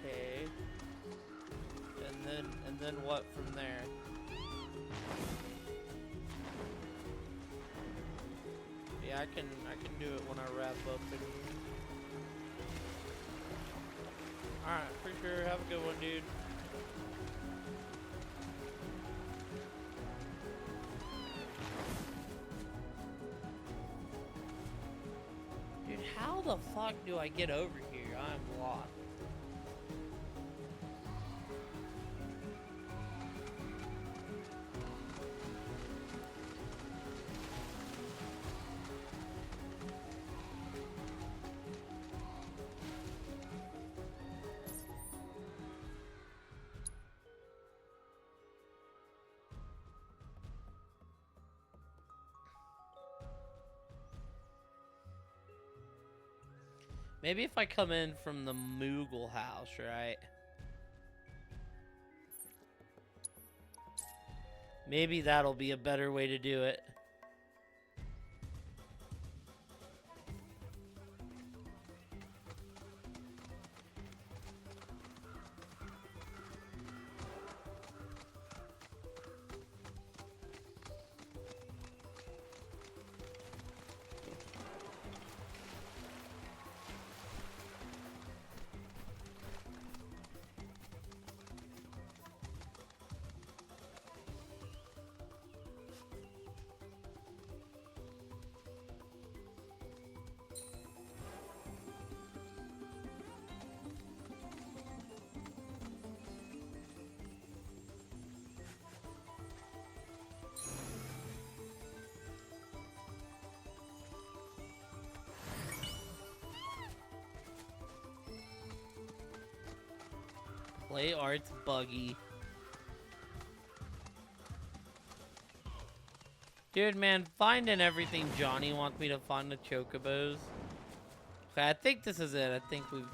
Okay. And then what from there? Yeah, I can do it when I wrap up. Alright, for sure. Have a good one, dude. Dude, how the fuck do I get over here? I'm lost. Maybe if I come in from the Moogle house, right? Maybe that'll be a better way to do it. Play art's buggy. Dude, man, finding everything Johnny wants me to find the chocobos. Okay, I think this is it. I think we've...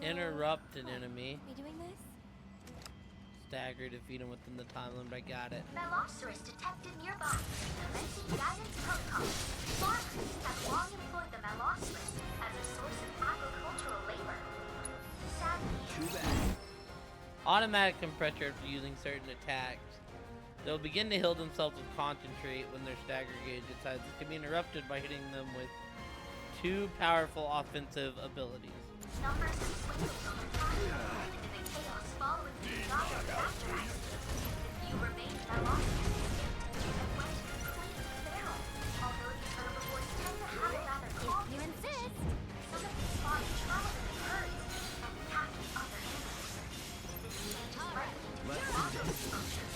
Interrupt an enemy. We doing this? Stagger, defeat him within the time limit. I got it. Meloceros detected nearby. Commencing guidance protocol. Farmers have long employed the Meloceros as a source of agricultural labor. Sadly, Too bad. Automatic compressor after using certain attacks. They'll begin to heal themselves with concentrate when their stagger gauge decides it can be interrupted by hitting them with 2 powerful offensive abilities. numbers swing over time into the chaos following the Gaga backtrack. The few remaining Meloceros and went completely feral. Although these herbivores tend to have a rather calm you insist. some of these spawn travel in herds and attack other animals. This change is likely to be Gaga exposure.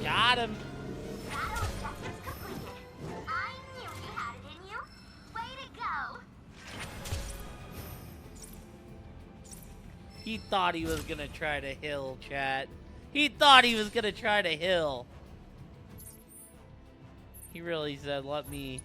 Got him. Battle objectives completed. I knew you had it in you. Way to go. He thought he was gonna try to heal, chat. He thought he was gonna try to heal. He really said, let me...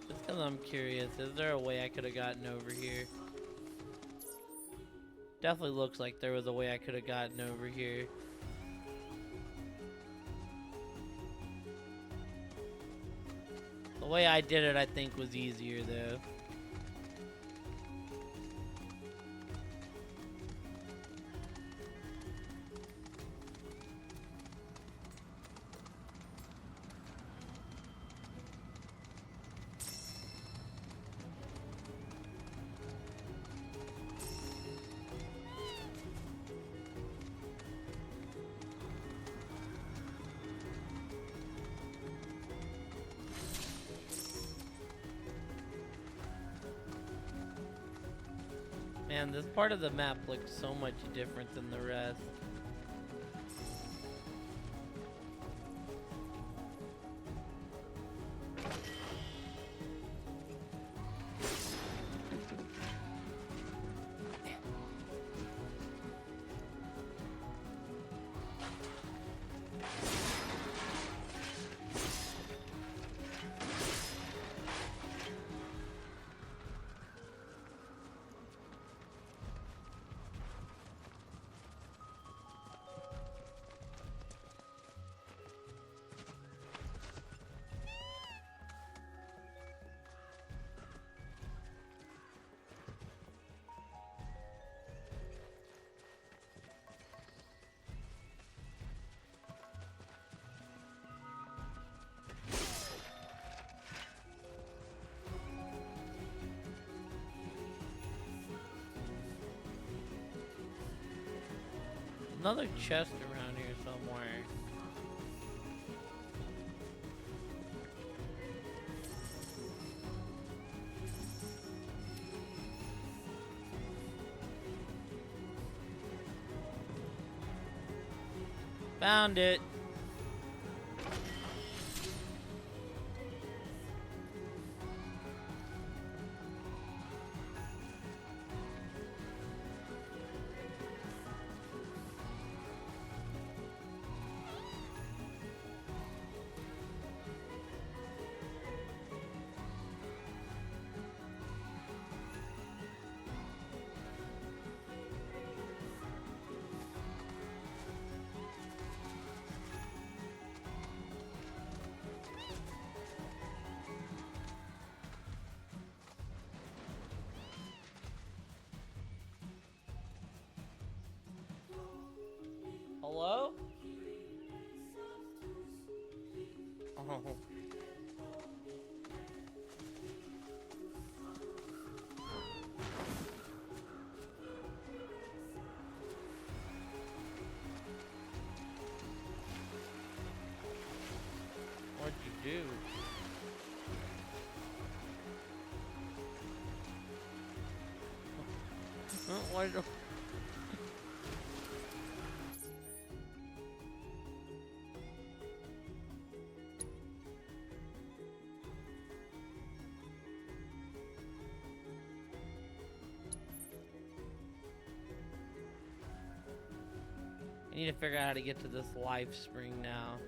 Just because I'm curious, is there a way I could have gotten over here? Definitely looks like there was a way I could have gotten over here. The way I did it, I think, was easier, though. Man, this part of the map looks so much different than the rest. Another chest around here somewhere. Found it. What'd you do? Why do... I need to figure out how to get to this live spring now.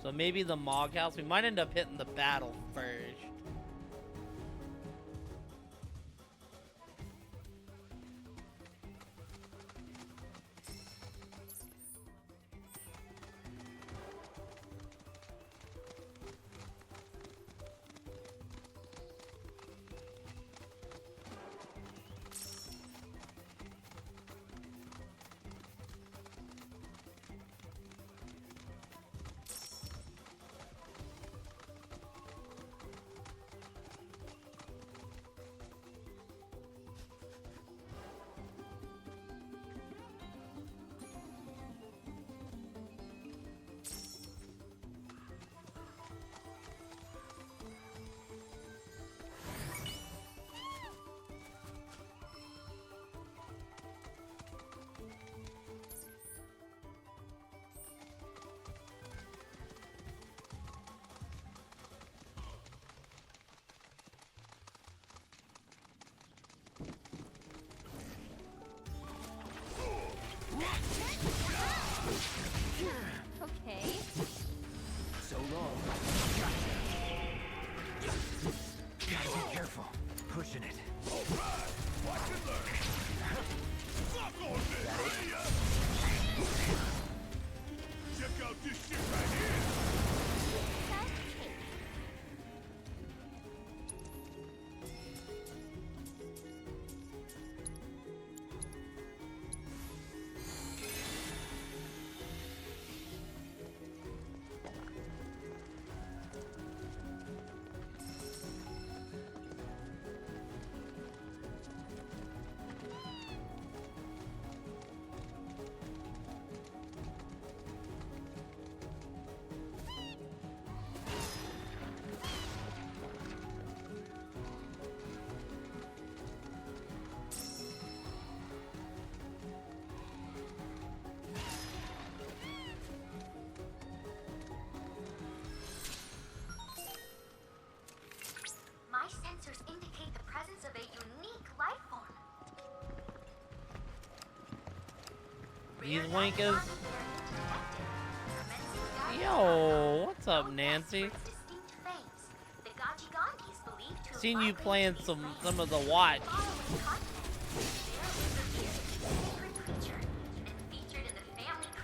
So maybe the Mog House. We might end up hitting the battle first. Okay. So long. Gotta be careful. Pushing it. Alright, watch and learn. Suck on this! Check out this shit right here! My sensors indicate the presence of a unique life form. These wankers. Yo, what's up, Nancy? Seen you playing some of the watch.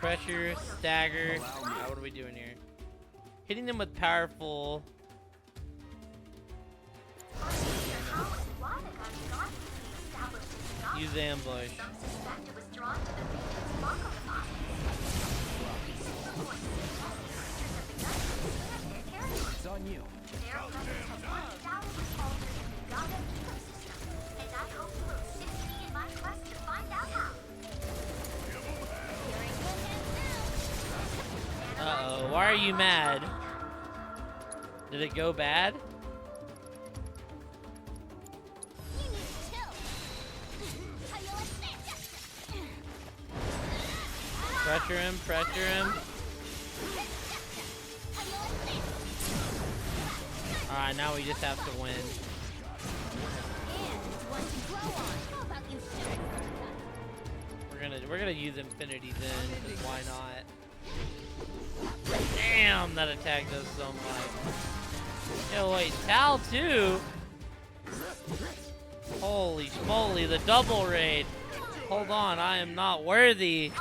Pressure, stagger. What are we doing here? Hitting them with powerful. Use ambush. It's on you. Uh-oh, why are you mad? Did it go bad? Pressure him, pressure him. Alright, now we just have to win. We're gonna use Infinity then, 'cause why not? Damn, that attack does so much. Yo, wait, Tal too? Holy schmoly, the double raid. Hold on, I am not worthy.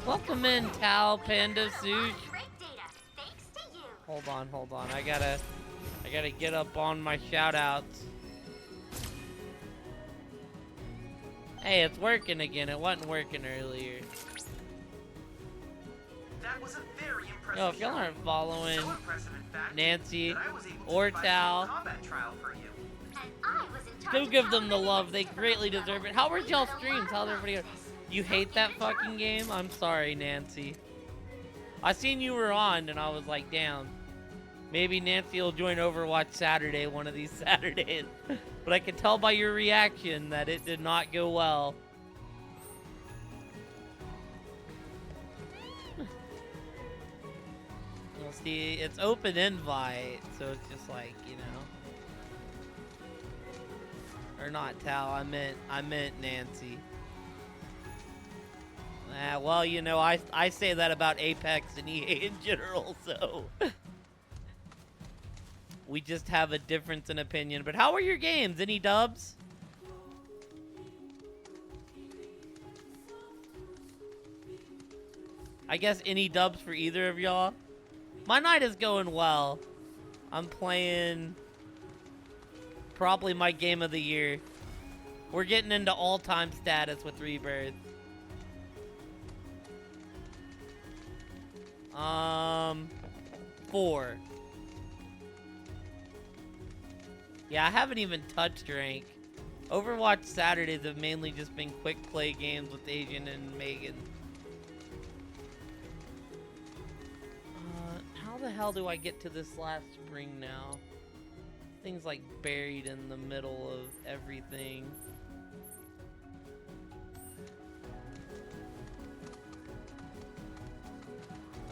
Welcome in, Tal Panda Suit. Hold on. I gotta get up on my shoutouts. Hey, it's working again. It wasn't working earlier. That was a very Yo, if y'all aren't following So impressive, in fact, Nancy that I was able to or provide Tal, a combat trial for you. And I was in charge go of give them the how love. They greatly deserve it. How were y'all streams? How's everybody? You hate that fucking game? I'm sorry, Nancy. I seen you were on, and I was like, damn. Maybe Nancy will join Overwatch Saturday one of these Saturdays. But I can tell by your reaction that it did not go well. We'll see. It's open invite, so it's just like, you know. Or not Tal, I meant Nancy. Well, you know, I say that about Apex and EA in general, so we just have a difference in opinion. But how are your games? Any dubs? I guess any dubs for either of y'all? My night is going well. I'm playing probably my game of the year. We're getting into all-time status with Rebirth. 4. Yeah, I haven't even touched rank. Overwatch Saturdays have mainly just been quick play games with Asian and Megan. How the hell do I get to this last spring now? Things like buried in the middle of everything.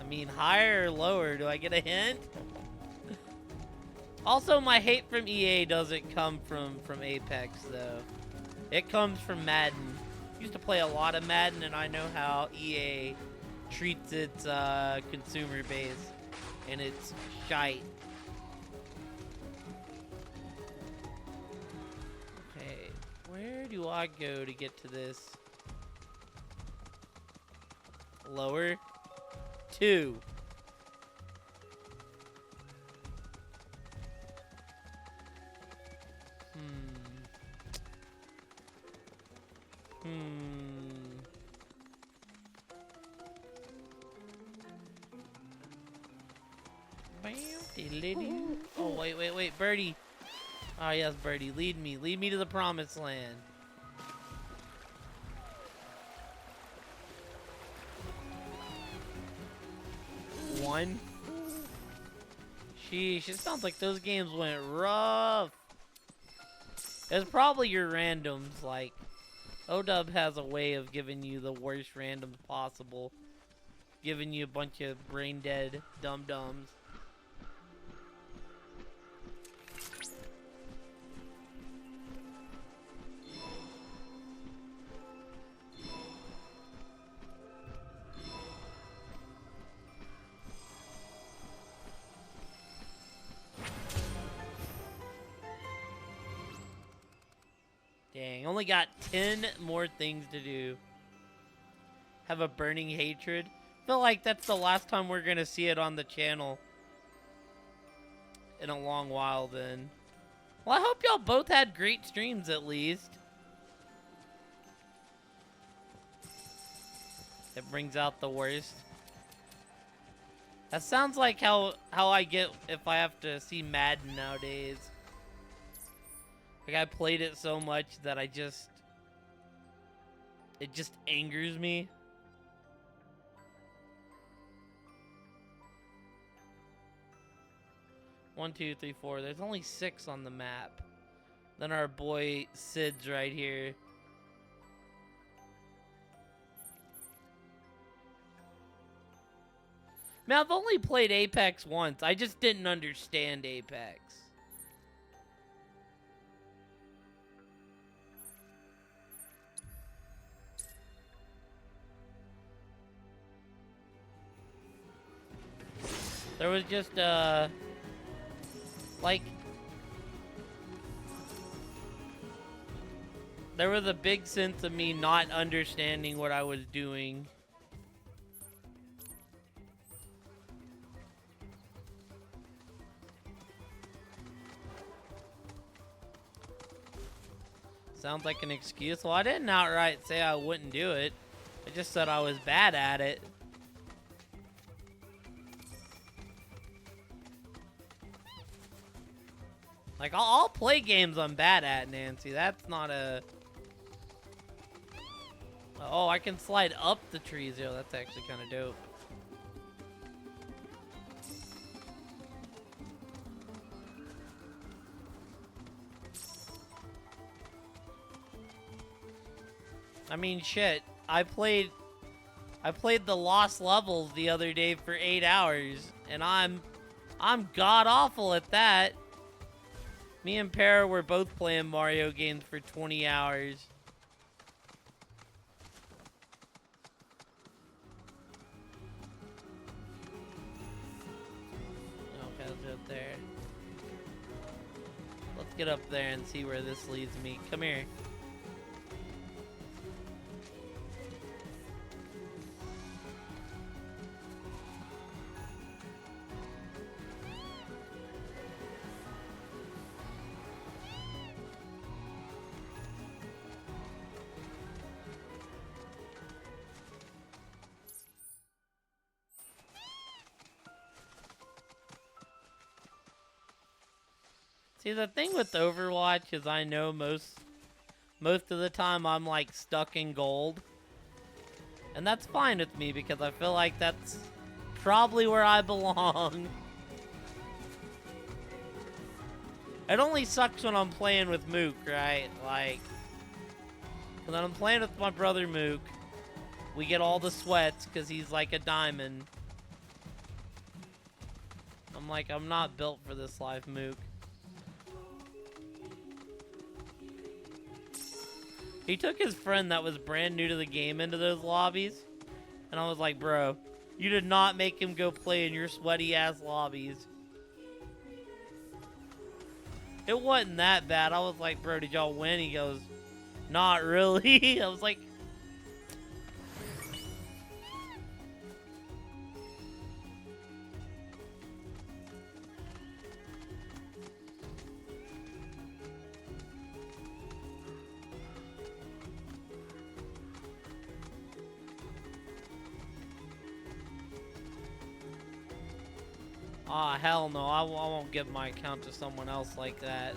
I mean, higher or lower? Do I get a hint? Also, my hate from EA doesn't come from Apex, though. It comes from Madden. Used to play a lot of Madden, and I know how EA treats its consumer base, and it's shite. Okay, where do I go to get to this? Lower? 2. Oh, wait, Birdie. Oh, yes, Birdie. Lead me to the promised land. One. Sheesh, it sounds like those games went rough. It's probably your randoms, like, ODub has a way of giving you the worst randoms possible. Giving you a bunch of brain-dead dum-dums. Dang, only got 10 more things to do. Have a burning hatred. Feel like that's the last time we're gonna see it on the channel in a long while then. Well, I hope y'all both had great streams at least. It brings out the worst. That sounds like how I get if I have to see Madden nowadays. Like, I played it so much that it just angers me. One, 2, 3, 4. There's only 6 on the map. Then our boy Sid's right here. Man, I've only played Apex once. I just didn't understand Apex. There was just, like, there was a big sense of me not understanding what I was doing. Sounds like an excuse. Well, I didn't outright say I wouldn't do it. I just said I was bad at it. Like, I'll play games I'm bad at, Nancy. That's not a... Oh, I can slide up the trees. Yo, that's actually kind of dope. I mean, shit. I played the Lost Levels the other day for 8 hours, and I'm god-awful at that. Me and Para were both playing Mario games for 20 hours. Okay, let's get up there. Let's get up there and see where this leads me. Come here. See, the thing with Overwatch is I know most of the time I'm like stuck in gold. And that's fine with me because I feel like that's probably where I belong. It only sucks when I'm playing with Mook, right? Like, when I'm playing with my brother Mook, we get all the sweats because he's like a diamond. I'm like, I'm not built for this life, Mook. He took his friend that was brand new to the game into those lobbies. And I was like, bro, you did not make him go play in your sweaty ass lobbies. It wasn't that bad. I was like, bro, did y'all win? He goes, not really. I was like... Aw, hell no, I won't give my account to someone else like that.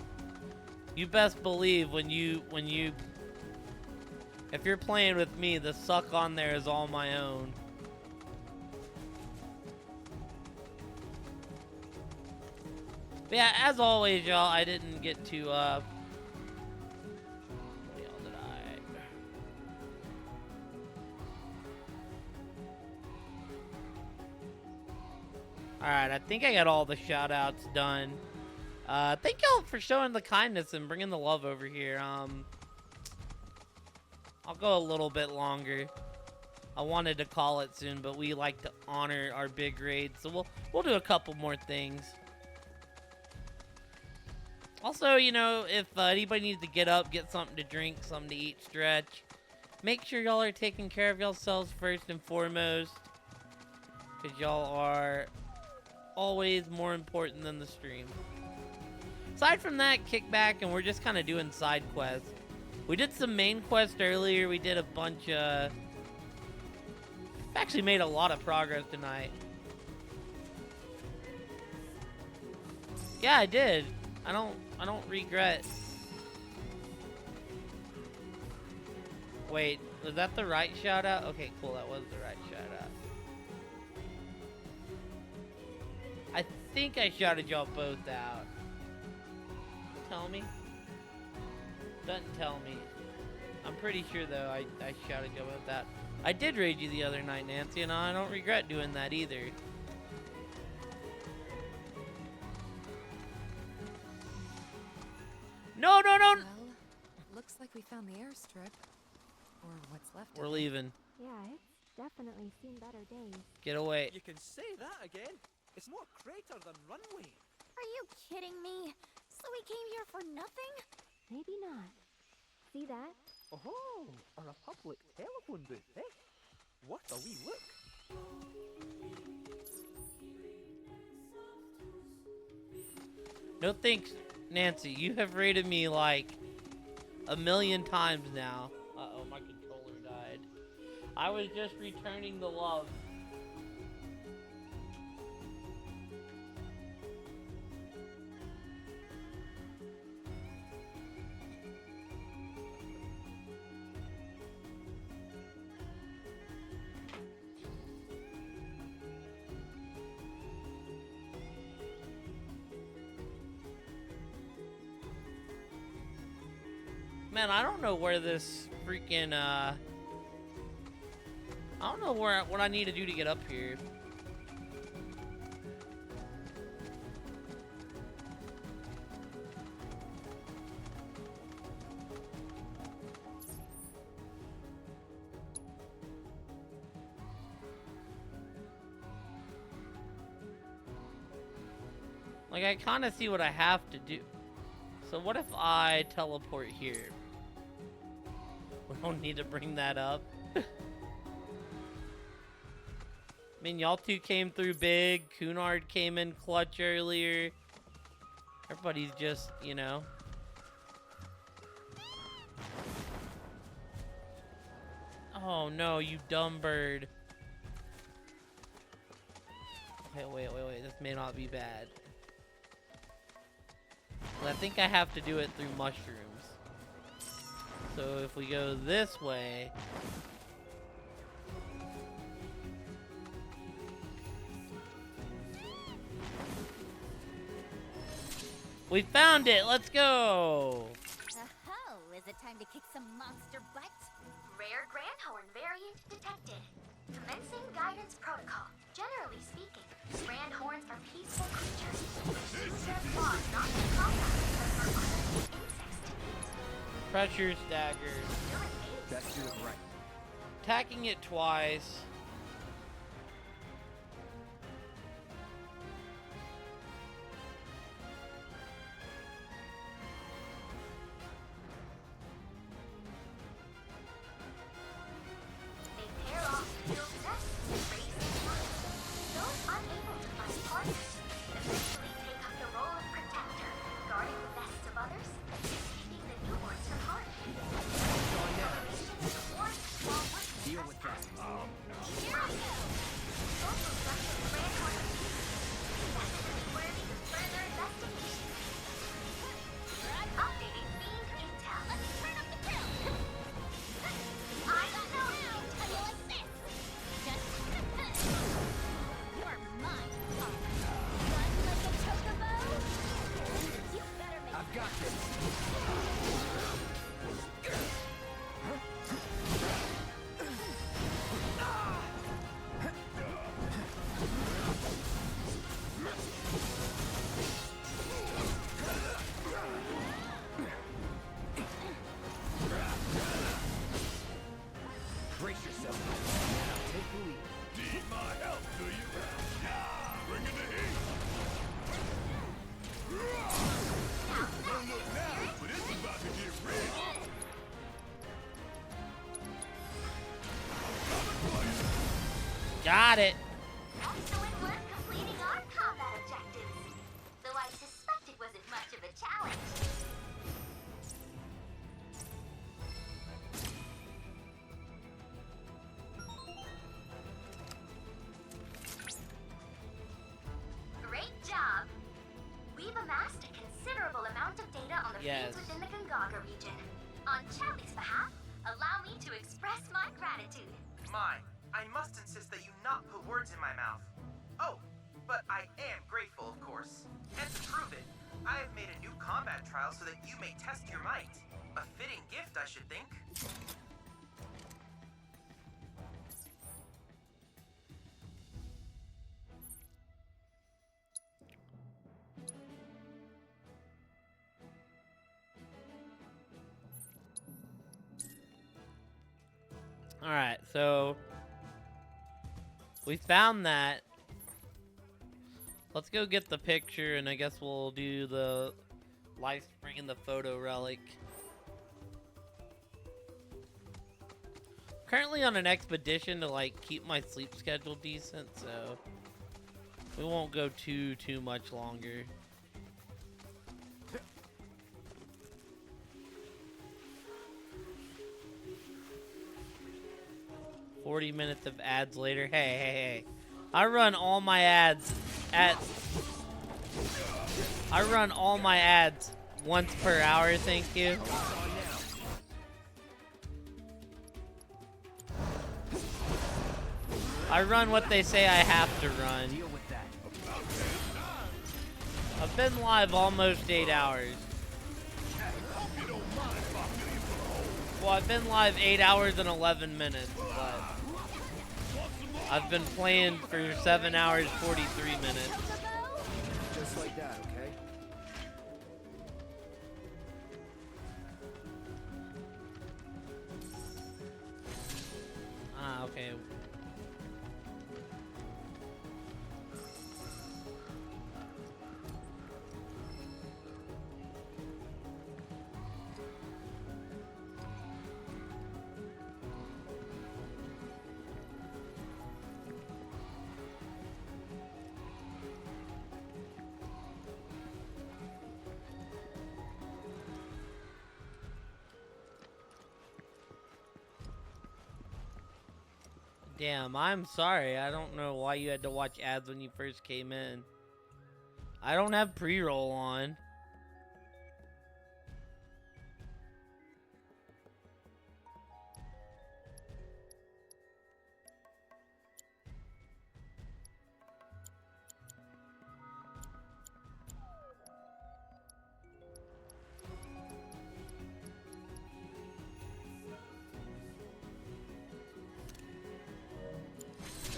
You best believe if you're playing with me, the suck on there is all my own. But yeah, as always, y'all, I didn't get to, what the hell did I... Alright, I think I got all the shout-outs done. Thank y'all for showing the kindness and bringing the love over here. I'll go a little bit longer. I wanted to call it soon, but we like to honor our big raids, so we'll do a couple more things. Also, you know, if anybody needs to get up, get something to drink, something to eat, stretch, make sure y'all are taking care of yourselves first and foremost, because y'all are always more important than the stream. Aside from that, kick back and we're just kind of doing side quests. We did some main quest earlier. We did a bunch of... Actually made a lot of progress tonight. Yeah, I did. I don't regret. Wait, was that the right shout out? Okay, cool, that was the right shout out. I think I shouted y'all both out. Tell me? Doesn't tell me. I'm pretty sure though I shouted y'all both out. I did raid you the other night, Nancy, and I don't regret doing that either. No! Well, looks like we found the airstrip. Or what's left We're of it. leaving. Yeah, it's definitely seen better days. Get away. You can say that again. It's more crater than runway. Are you kidding me? So we came here for nothing? Maybe not. See that? Oh, a Republic telephone booth, eh? What a wee look. No thanks, Nancy. You have rated me like a million times now. Uh-oh, my controller died. I was just returning the love. Man, I don't know where this freaking, I don't know what I need to do to get up here. Like, I kind of see what I have to do. So what if I teleport here? We don't need to bring that up. I mean, y'all two came through big. Cunard came in clutch earlier. Everybody's just, you know. Oh no, you dumb bird. Okay, wait. This may not be bad. I think I have to do it through mushrooms. So if we go this way... We found it! Let's go! Oh, is it time to kick some monster butt? Rare Grandhorn variant detected. Commencing guidance protocol. Generally speaking, Grandhorns are peaceful creatures. Use their claws not to combat because they're unable insects to eat. Pressure stagger. Let's do it right. Attacking it twice. They pair off to build nests and raise their young. Those unable to find partners eventually take up the role of protector, guarding the nests of others and keeping the newborns from harm. Deal with that. Here we go. Social structure of Grandhorn definitely worthy of further investigation. Updating fiend intel. Let's turn up the grill. I don't know how to tell you like this. Just you're mine, Pop. Run like a chocobo. You better make. I've got this. Brace yourself. Now take the lead. Need my help, do you? Yeah, bring in the heat. Don't look now, but it's about to get real. Got it. Excellent work completing our combat objectives. Though I suspect it wasn't much of a challenge. Great job. We've amassed a considerable amount of data on the Yes. fiends within the Gongaga region. On Charlie's behalf, allow me to express my gratitude. I must insist that you not put words in my mouth. Oh, but I am grateful, of course. And to prove it, I have made a new combat trial so that you may test your might. A fitting gift, I should think. Alright, so we found that. Let's go get the picture, and I guess we'll do the LIVSTREAM the photo relic. Currently on an expedition to like keep my sleep schedule decent, so we won't go too much longer. "40 minutes of ads later." Hey. I run all my ads once per hour, thank you. I run what they say I have to run. I've been live almost 8 hours. Well, I've been live 8 hours and 11 minutes, but I've been playing for 7 hours 43 minutes. Just like that, okay? Ah, okay. Damn, I'm sorry. I don't know why you had to watch ads when you first came in. I don't have pre-roll on.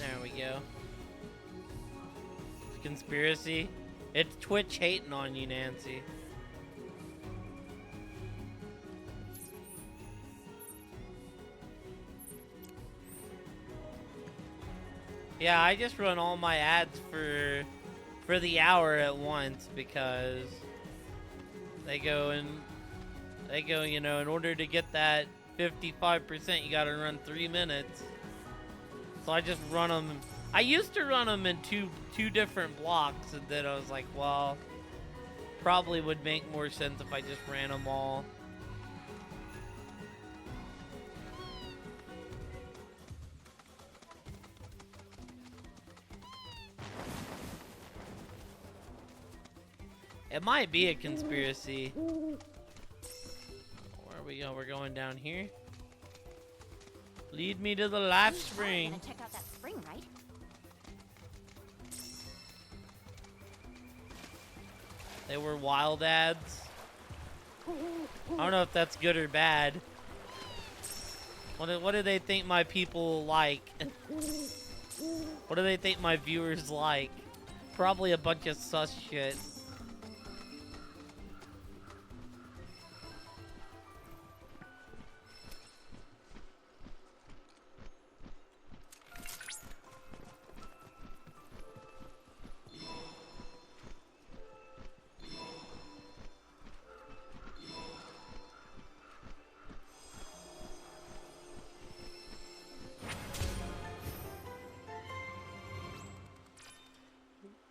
There we go. Conspiracy. It's Twitch hating on you, Nancy. Yeah, I just run all my ads for the hour at once because they go, you know, in order to get that 55%, you gotta run 3 minutes. So I just run them. I used to run them in two different blocks, and then I was like, well, probably would make more sense if I just ran them all. It might be a conspiracy. Where are we going? We're going down here. Lead me to the live spring. Gonna check out that spring, right? They were wild ads. I don't know if that's good or bad. What do they think my people like? What do they think my viewers like? Probably a bunch of sus shit.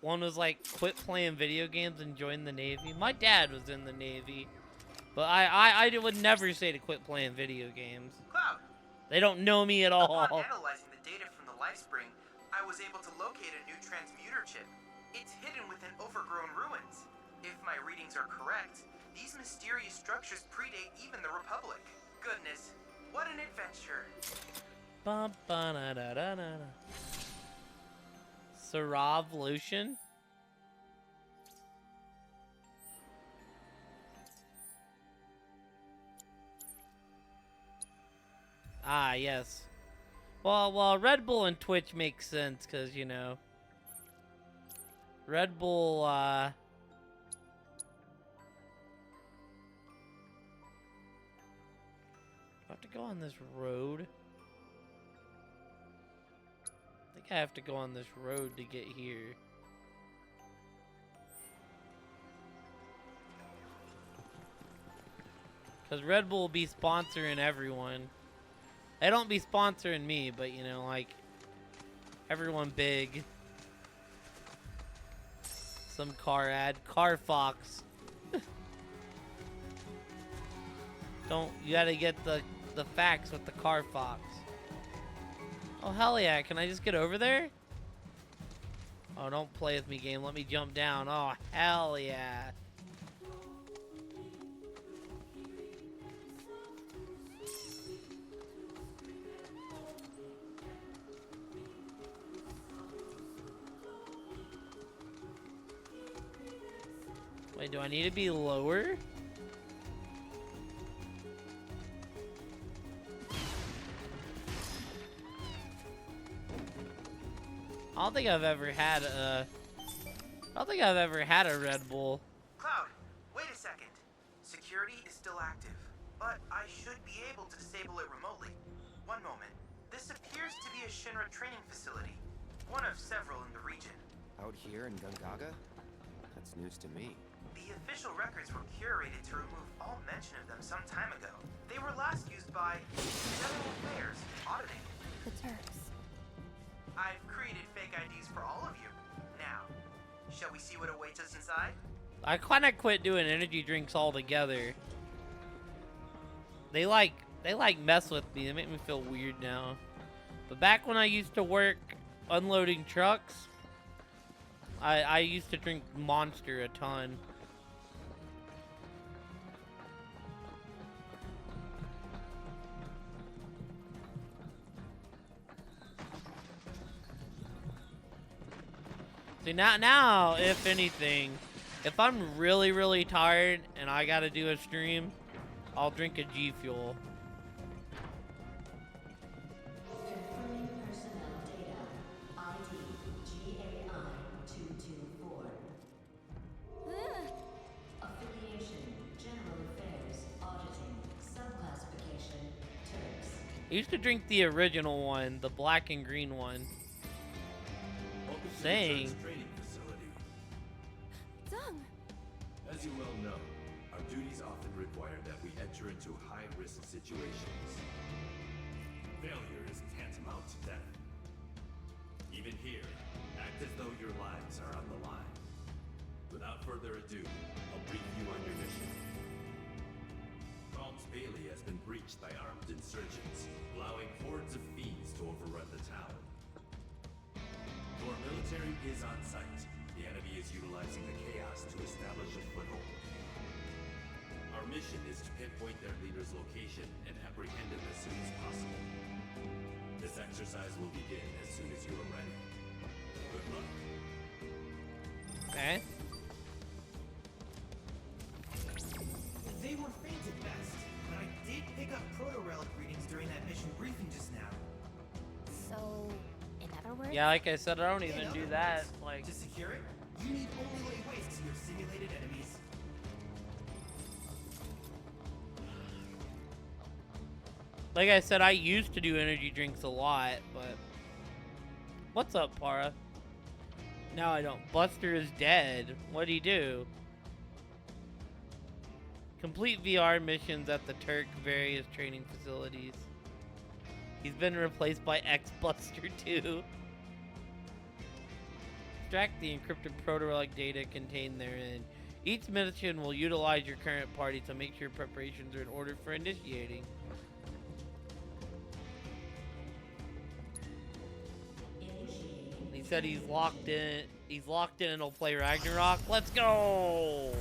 One was like, quit playing video games and join the Navy. My dad was in the Navy. But I would never say to quit playing video games. Cloud. They don't know me at all. Upon analyzing the data from the LIVSTREAM, I was able to locate a new transmuter chip. It's hidden within overgrown ruins. If my readings are correct, these mysterious structures predate even the Republic. Goodness, what an adventure. Bum, ba, da, da, da, da. Saravlution? Ah, yes. Well, Red Bull and Twitch makes sense, because, you know, Red Bull, I have to go on this road. I think I have to go on this road to get here. Because Red Bull will be sponsoring everyone. They don't be sponsoring me, but, you know, like, everyone big. Some car ad. Car Fox. You gotta get the facts with the Car Fox. Oh, hell yeah. Can I just get over there? Oh, don't play with me, game. Let me jump down. Oh, hell yeah. Wait, do I need to be lower? I don't think I've ever had a Red Bull. Cloud, wait a second. Security is still active, but I should be able to disable it remotely. One moment. This appears to be a Shinra training facility, one of several in the region. Out here in Gungaga? That's news to me. The official records were curated to remove all mention of them some time ago. They were last used by General Affairs auditing. The Turks. I've created fake IDs for all of you. Now, shall we see what awaits us inside? I kind of quit doing energy drinks altogether. They like mess with me. They make me feel weird now. But back when I used to work unloading trucks, I used to drink Monster a ton. See, now, if anything, if I'm really, really tired and I gotta do a stream, I'll drink a G Fuel. I used to drink the original one, the black and green one. Saying. Zung! As you well know, our duties often require that we enter into high-risk situations. Failure is tantamount to death. Even here, act as though your lives are on the line. Without further ado, I'll brief you on your mission. Calm's Bailey has been breached by armed insurgents, allowing hordes of fiends to overrun the town. Your military is on site. The enemy is utilizing the chaos to establish a foothold. Our mission is to pinpoint their leader's location and apprehend him as soon as possible. This exercise will begin as soon as you are ready. Good luck. Okay. They were faint at best, but I did pick up proto-relic readings during that mission briefing just now. So, in other words? Yeah, like I said, I don't even do that. Like, to secure it, you need only lay waste to your simulated enemies. like I said, I used to do energy drinks a lot, but what's up, Para? No, I don't. Buster is dead. What'd he do? Complete VR missions at the Turk various training facilities. He's been replaced by X-Buster 2. Extract the encrypted proto-relic data contained therein. Each mission will utilize your current party to make sure preparations are in order for initiating. He said he's locked in. He's locked in and will play Ragnarok. Let's go!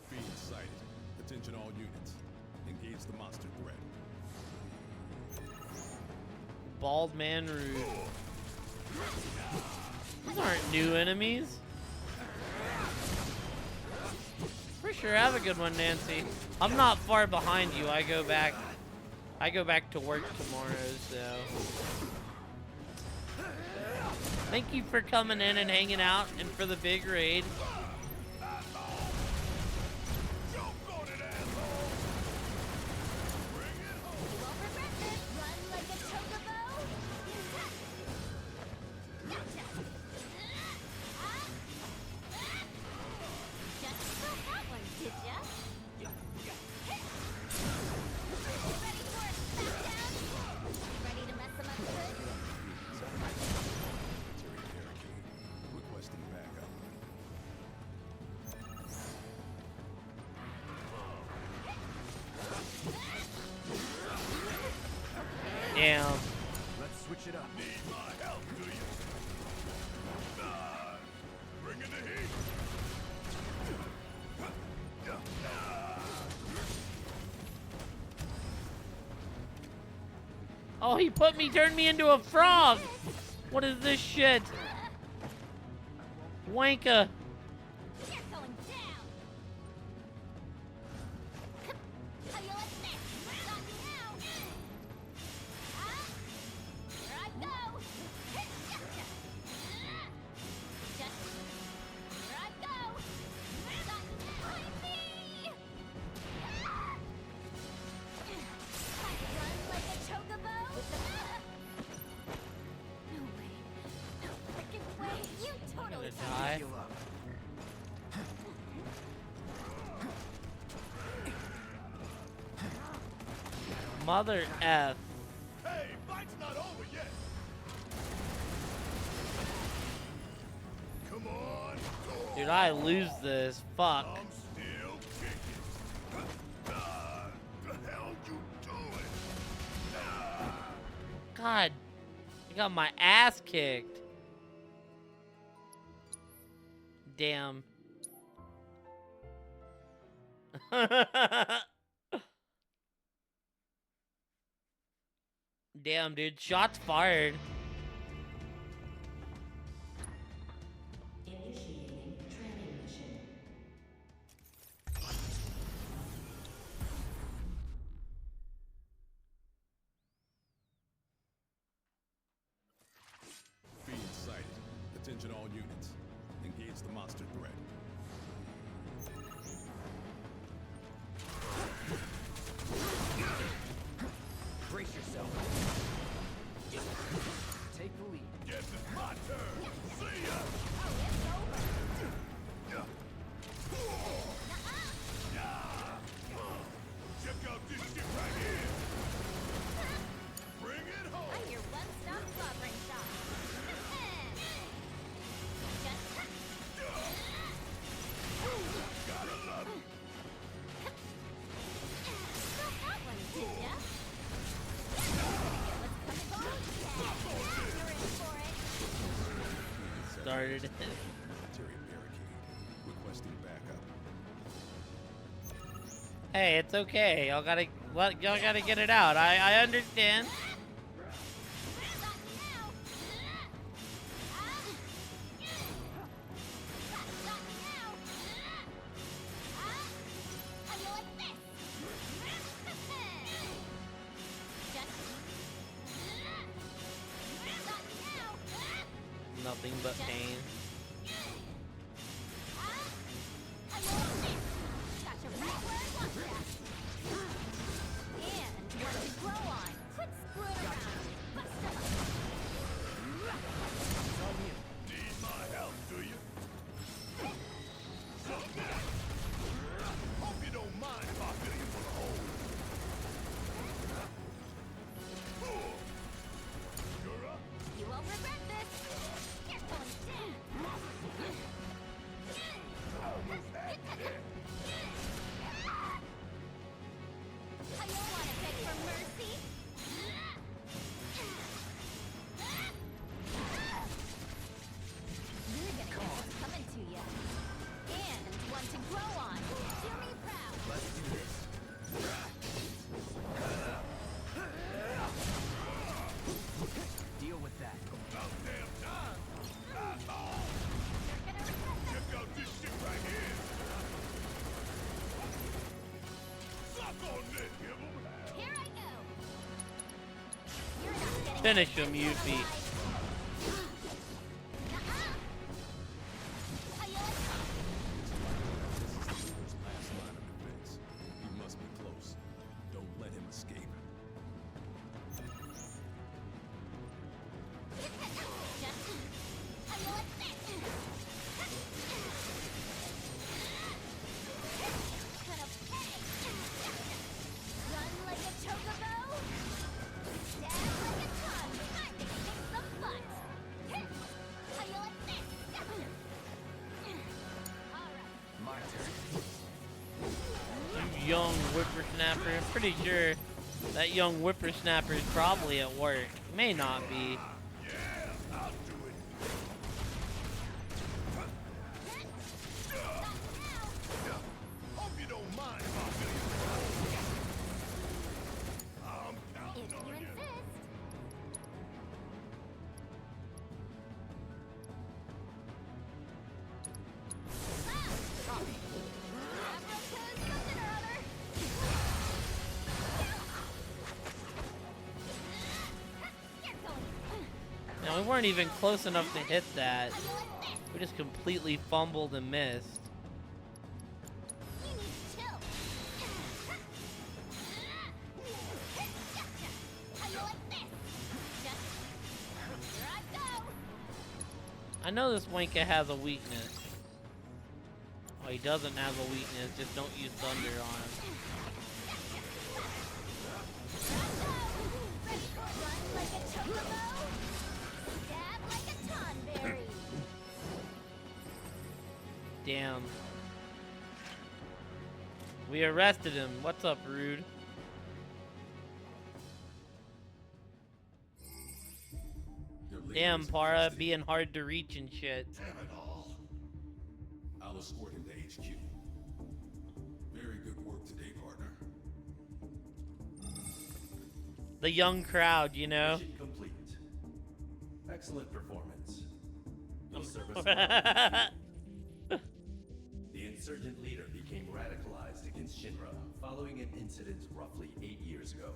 Fiend sighted. Attention all units. Engage the monster threat. Bald Man Rude. These aren't new enemies. Pretty sure have a good one, Nancy. I'm not far behind you. I go back to work tomorrow, so. Thank you for coming in and hanging out and for the big raid. Requesting backup. Damn. Let's switch it up. Need my help, do you? Bring in the heat. Oh, he turned me into a frog. What is this shit? Wanka. Mother F. Hey, fight's not over yet. Come on. Dude, I lose this. Fuck. I'm still kicking. The hell you doing? God. I got my ass kicked. Damn. Damn, dude. Shots fired. Initiating training mission. Fiend sighted. Attention all units. Engage the monster threat. Brace yourself. Take the lead. Guess it's my turn. See ya. Check out this shit right here. Bring it home. I'm your one-stop clobbering shop. Gotta love it. Got that one, did ya? You're in for it. Started. Military barricade. Requesting backup. Hey, it's okay. Y'all gotta get it out. I understand. Nothing but pain. Need my help, do you? Hope you don't mind if I fill you full of holes. You're up. You won't regret this. You're going down. Almost had you there. I don't want to beg for mercy. You're gonna get what's coming to you. And one to grow on. Do me proud. Let's do this. Deal with that. About damn time. Check out this shit right here. Suck on this, give 'em hell. Here I go. You're not getting Finish him, Yuffie. Last line of defense. He must be close. Don't let him escape. Gonna pay. Run like a chocobo. Stab like a tongue. I'm gonna kick some butt. How you like this? Alright. My turn. You young whippersnapper. I'm pretty sure that young whippersnapper is probably at work. May not be. Yeah, I'll do it. Hope you don't mind if I fill you full of holes. I'm If counting you on you. insist. Something or other. You're going. Now, we weren't even close enough to hit that. We just completely fumbled and missed. You need to chill. How you like this? Here I go. I know this Wanka has a weakness. Oh, he doesn't have a weakness. Just don't use thunder on him. damn. We arrested him. What's up, Rude? Damn, Para, being hard to reach and shit. Damn it all. I'll escort him to HQ. Very good work today, partner. The young crowd, you know? Mission complete. Excellent performance. You'll serve us well. The insurgent leader became radicalized against Shinra following an incident roughly 8 years ago.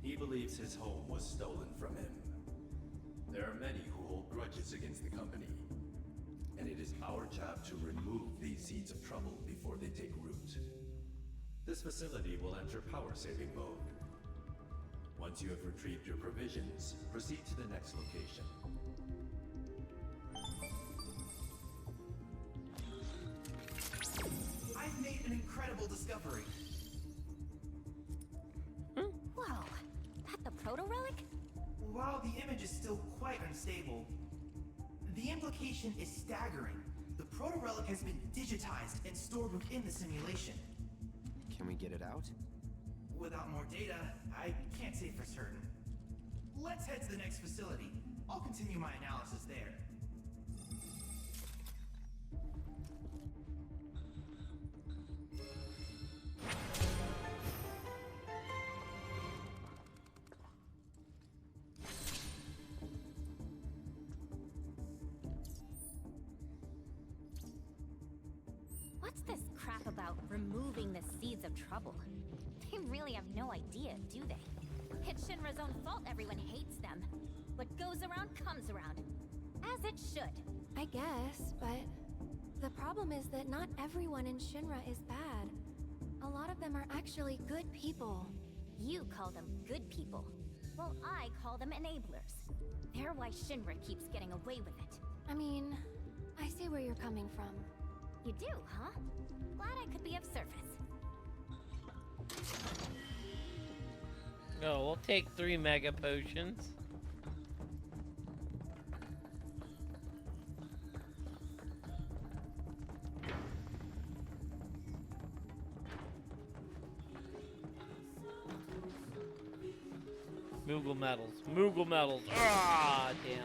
He believes his home was stolen from him. There are many who hold grudges against the company, and it is our job to remove these seeds of trouble before they take root. This facility will enter power-saving mode. Once you have retrieved your provisions, proceed to the next location. I've made an incredible discovery. Whoa, that the proto-relic? While the image is still quite unstable, the implication is staggering. The proto-relic has been digitized and stored within the simulation. Can we get it out? Without more data, I can't say for certain. Let's head to the next facility. I'll continue my analysis there. What's this crap about removing the seeds of trouble? They really have no idea, do they? It's Shinra's own fault everyone hates them. What goes around comes around. As it should. I guess, but the problem is that not everyone in Shinra is bad. A lot of them are actually good people. You call them good people. Well, I call them enablers. They're why Shinra keeps getting away with it. I mean, I see where you're coming from. You do, huh? Glad I could be of service. Oh, we'll take 3 mega potions. Moogle medals. Moogle medals. Ah, damn.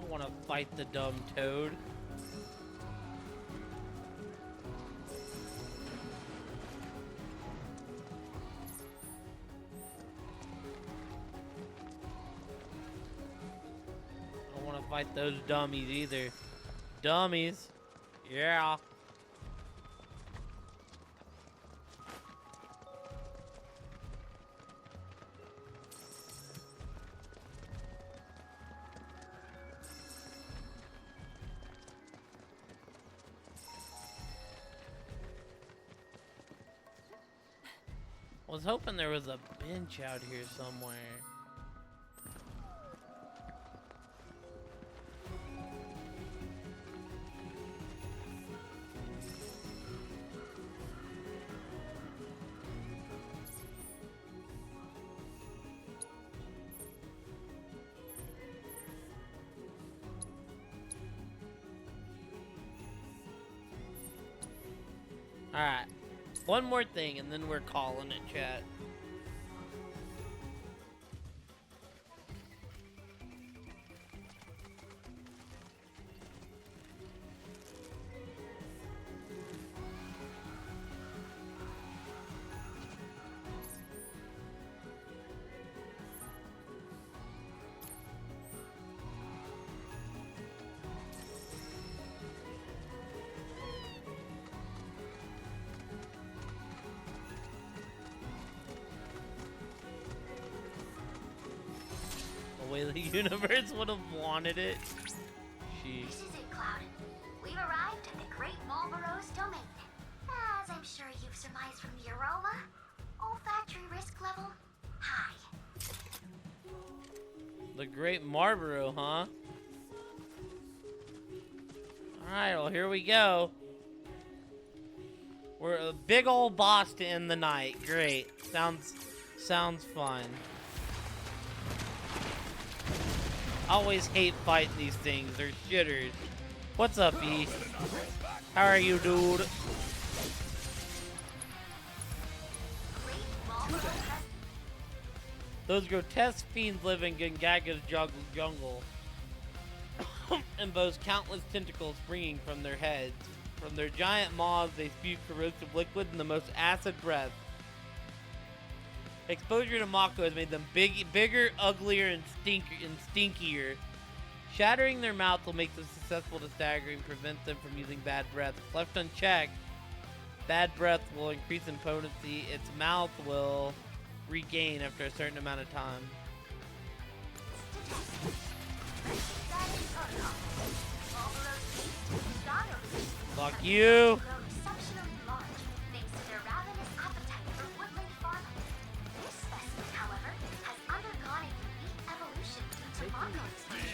Want to fight the dumb toad. I don't want to fight those dummies either. Dummies. Yeah. I was hoping there was a bench out here somewhere. Alright. One more thing and then we're calling it, chat. way the universe would have wanted it. Sheesh. This is it, Cloud. We've arrived at the Great Marlboro's domain. As I'm sure you've surmised from the aroma, olfactory risk level high. The Great Marlboro, huh? Alright, well, here we go. We're a big old boss to end the night. Great. Sounds fun. Always hate fighting these things. They're shitters. What's up, Beast? How are you, dude? Those grotesque fiends live in Gengaga's jungle and boast countless tentacles springing from their heads. From their giant maws, they spew corrosive liquid and the most acid breath. Exposure to Mako has made them bigger, uglier, and stinkier. Shattering their mouth will make them susceptible to staggering, prevent them from using bad breath. If left unchecked, bad breath will increase in potency. Its mouth will regain after a certain amount of time. Fuck you! Exceptionally large, thanks to their ravenous appetite for woodland fauna. This specimen, however, has undergone a unique evolution due to Mako exposure.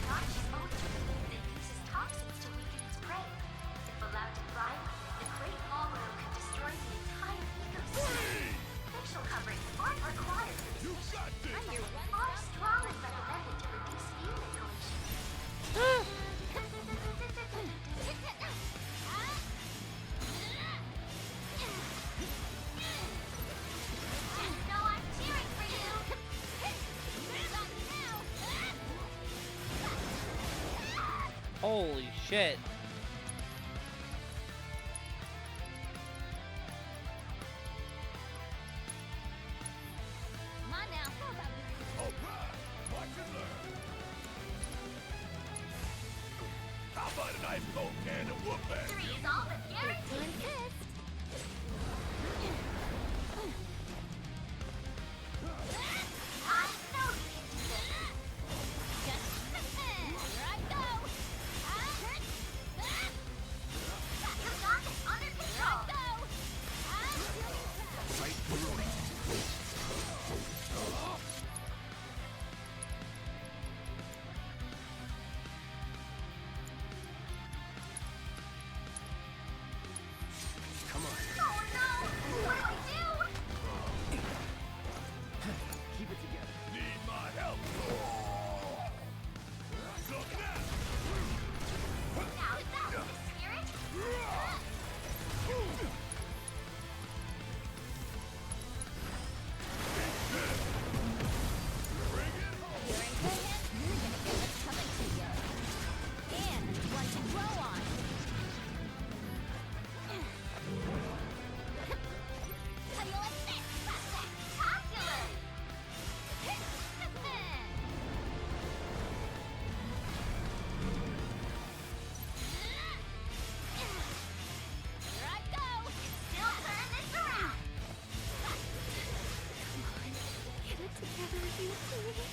Not smoker that uses toxins to weaken its prey. If allowed to thrive, the Great Marlboro could destroy the entire ecosystem. Facial coverings aren't required for this mission, and are strongly recommended to reduce field inhalation. Holy shit. Come on now. Alright, watch and learn. How about a nice cold can of whoop ass? Victory is all but guaranteed. I know you can do this. Just here I go. You got this under control. Fight through it. Come on. Oh no! What do I do? Keep it together. Need my help. So now. Now is that the spirit? You're in good hands. You're gonna get what's coming to you. And one to grow on. How do you like this? Spectacular! Here I go! Still turn this around! Get it together, you three.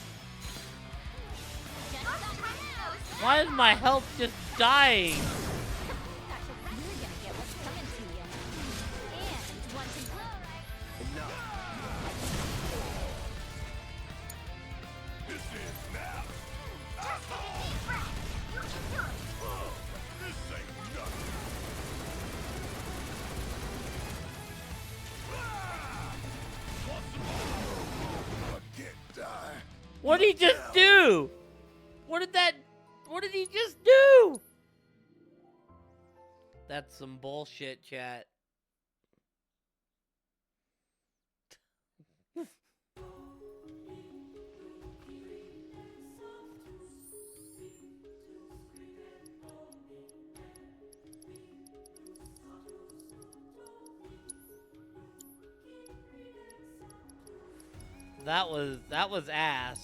Just got my nose! Why is my health just dying? You're gonna get what's coming to you. And one to grow, right? Enough. This is now. Just take a deep breath. You can do it. This ain't nothing. Want some more? I can't die. What did he just do? What did he just do? That's some bullshit, chat. That was ass.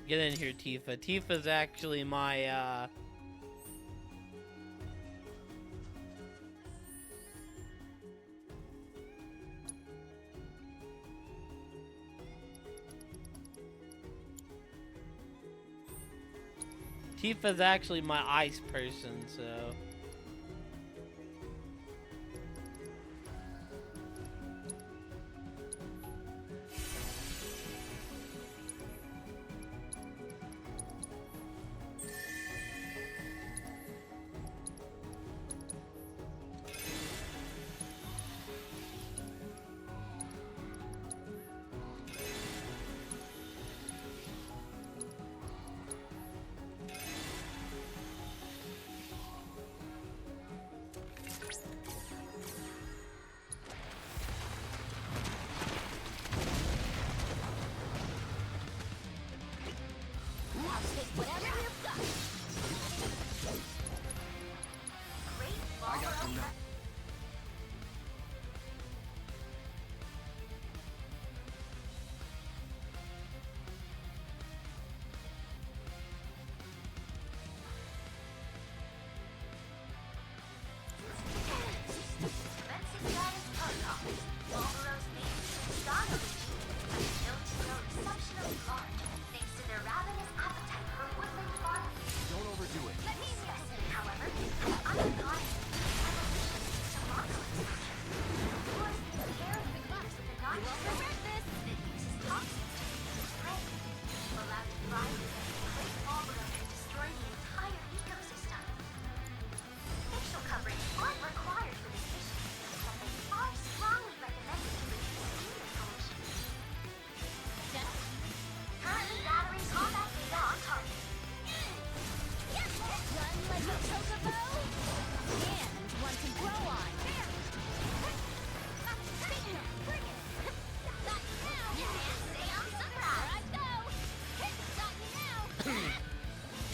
Get in here, Tifa. Tifa's actually my Tifa's actually my ice person, so.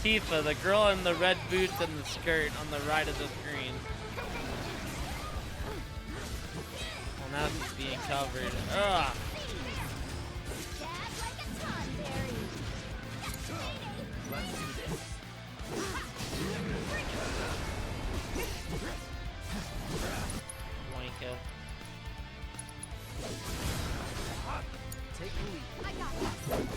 Tifa, the girl in the red boots and the skirt on the right of the screen. Well, now she's being covered. Ugh. Wanka. Take the lead. I got this.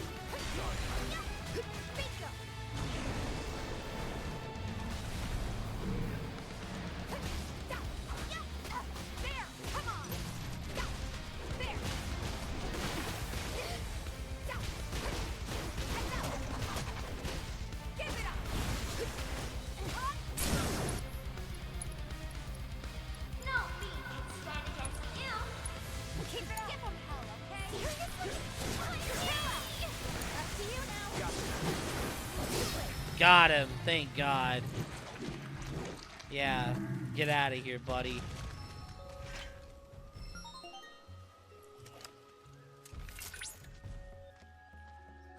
Got him, thank God. Yeah, get out of here, buddy.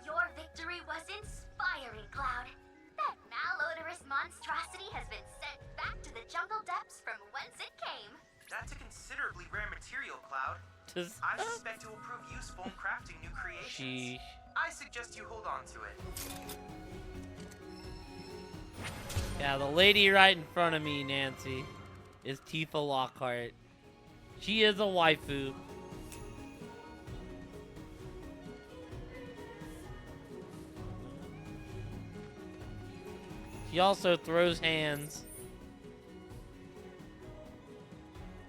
Your victory was inspiring, Cloud. That malodorous monstrosity has been sent back to the jungle depths from whence it came. That's a considerably rare material, Cloud. I suspect it will prove useful in crafting new creations. I suggest you hold on to it. Yeah, the lady right in front of me, Nancy, is Tifa Lockhart. She is a waifu. She also throws hands.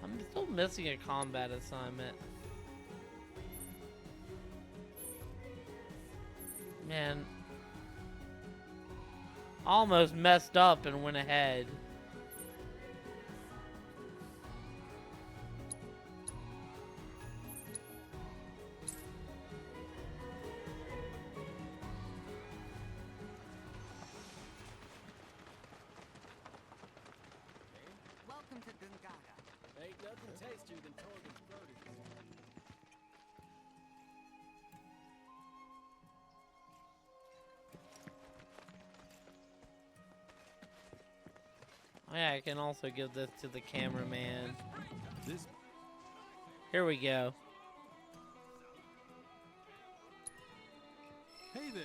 I'm still missing a combat assignment. Man. Almost messed up and went ahead. Welcome to Gungaga. Ain't nothing tastier than Torgen's produce. Oh yeah, I can also give this to the cameraman. Here we go. Hey there.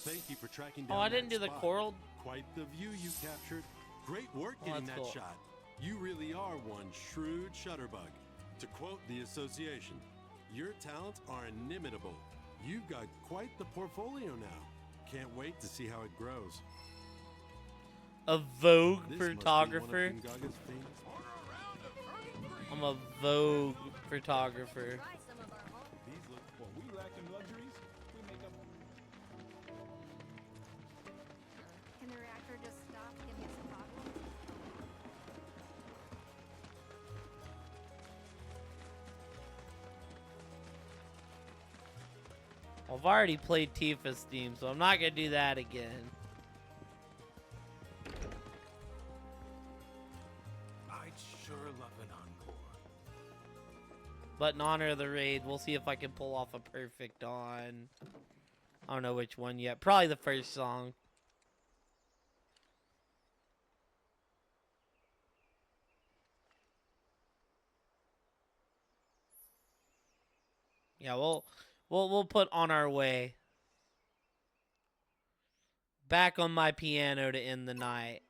Thank you for tracking down. Oh, I didn't that do the spot. coral. Quite the view you captured. Great work Oh, getting that's that cool. shot. You really are one shrewd shutterbug. To quote the association, your talents are inimitable. You've got quite the portfolio now. Can't wait to see how it grows. A Vogue This must be one of photographer. Gungaga's famous. I'm a Vogue photographer. These look what we lack in luxuries. We make up. Can the reactor just stop? Give me some problems. I've already played Tifa's theme, so I'm not gonna do that again. I'd sure love an encore. But in honor of the raid, we'll see if I can pull off a perfect on. I don't know which one yet. Probably the first song. Yeah, we'll put On Our Way. Back on my piano to end the night.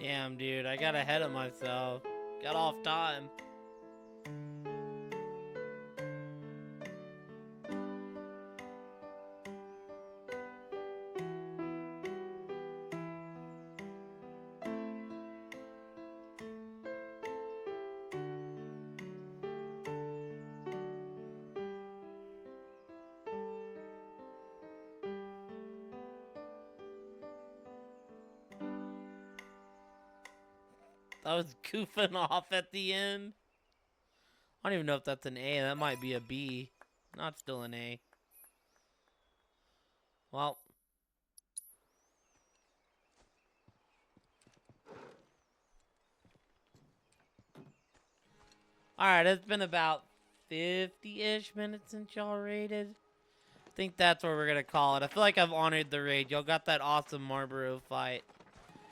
Damn, dude, I got ahead of myself. Got off time. I was goofing off at the end. I don't even know if that's an A. That might be a B. Not still an A. Well. Alright, it's been about 50-ish minutes since y'all raided. I think that's what we're going to call it. I feel like I've honored the raid. Y'all got that awesome Marlboro fight.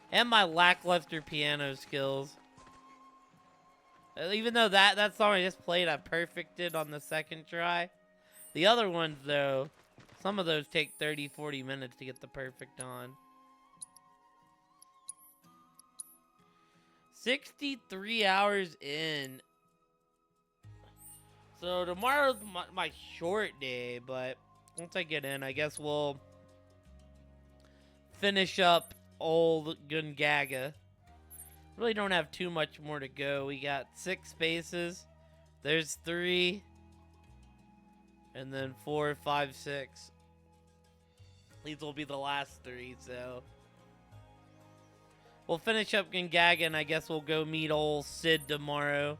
And my lackluster piano skills. Even though that song I just played, I perfected on the second try. The other ones, though, some of those take 30, 40 minutes to get the perfect on. 63 hours in. So tomorrow's my short day, but once I get in, I guess we'll finish up old Gungaga. Really don't have too much more to go. We got 6 spaces. There's 3. And then 4, 5, 6. These will be the last 3, so. We'll finish up Gungaga, and I guess we'll go meet old Sid tomorrow.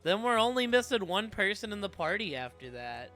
Then we're only missing one person in the party after that.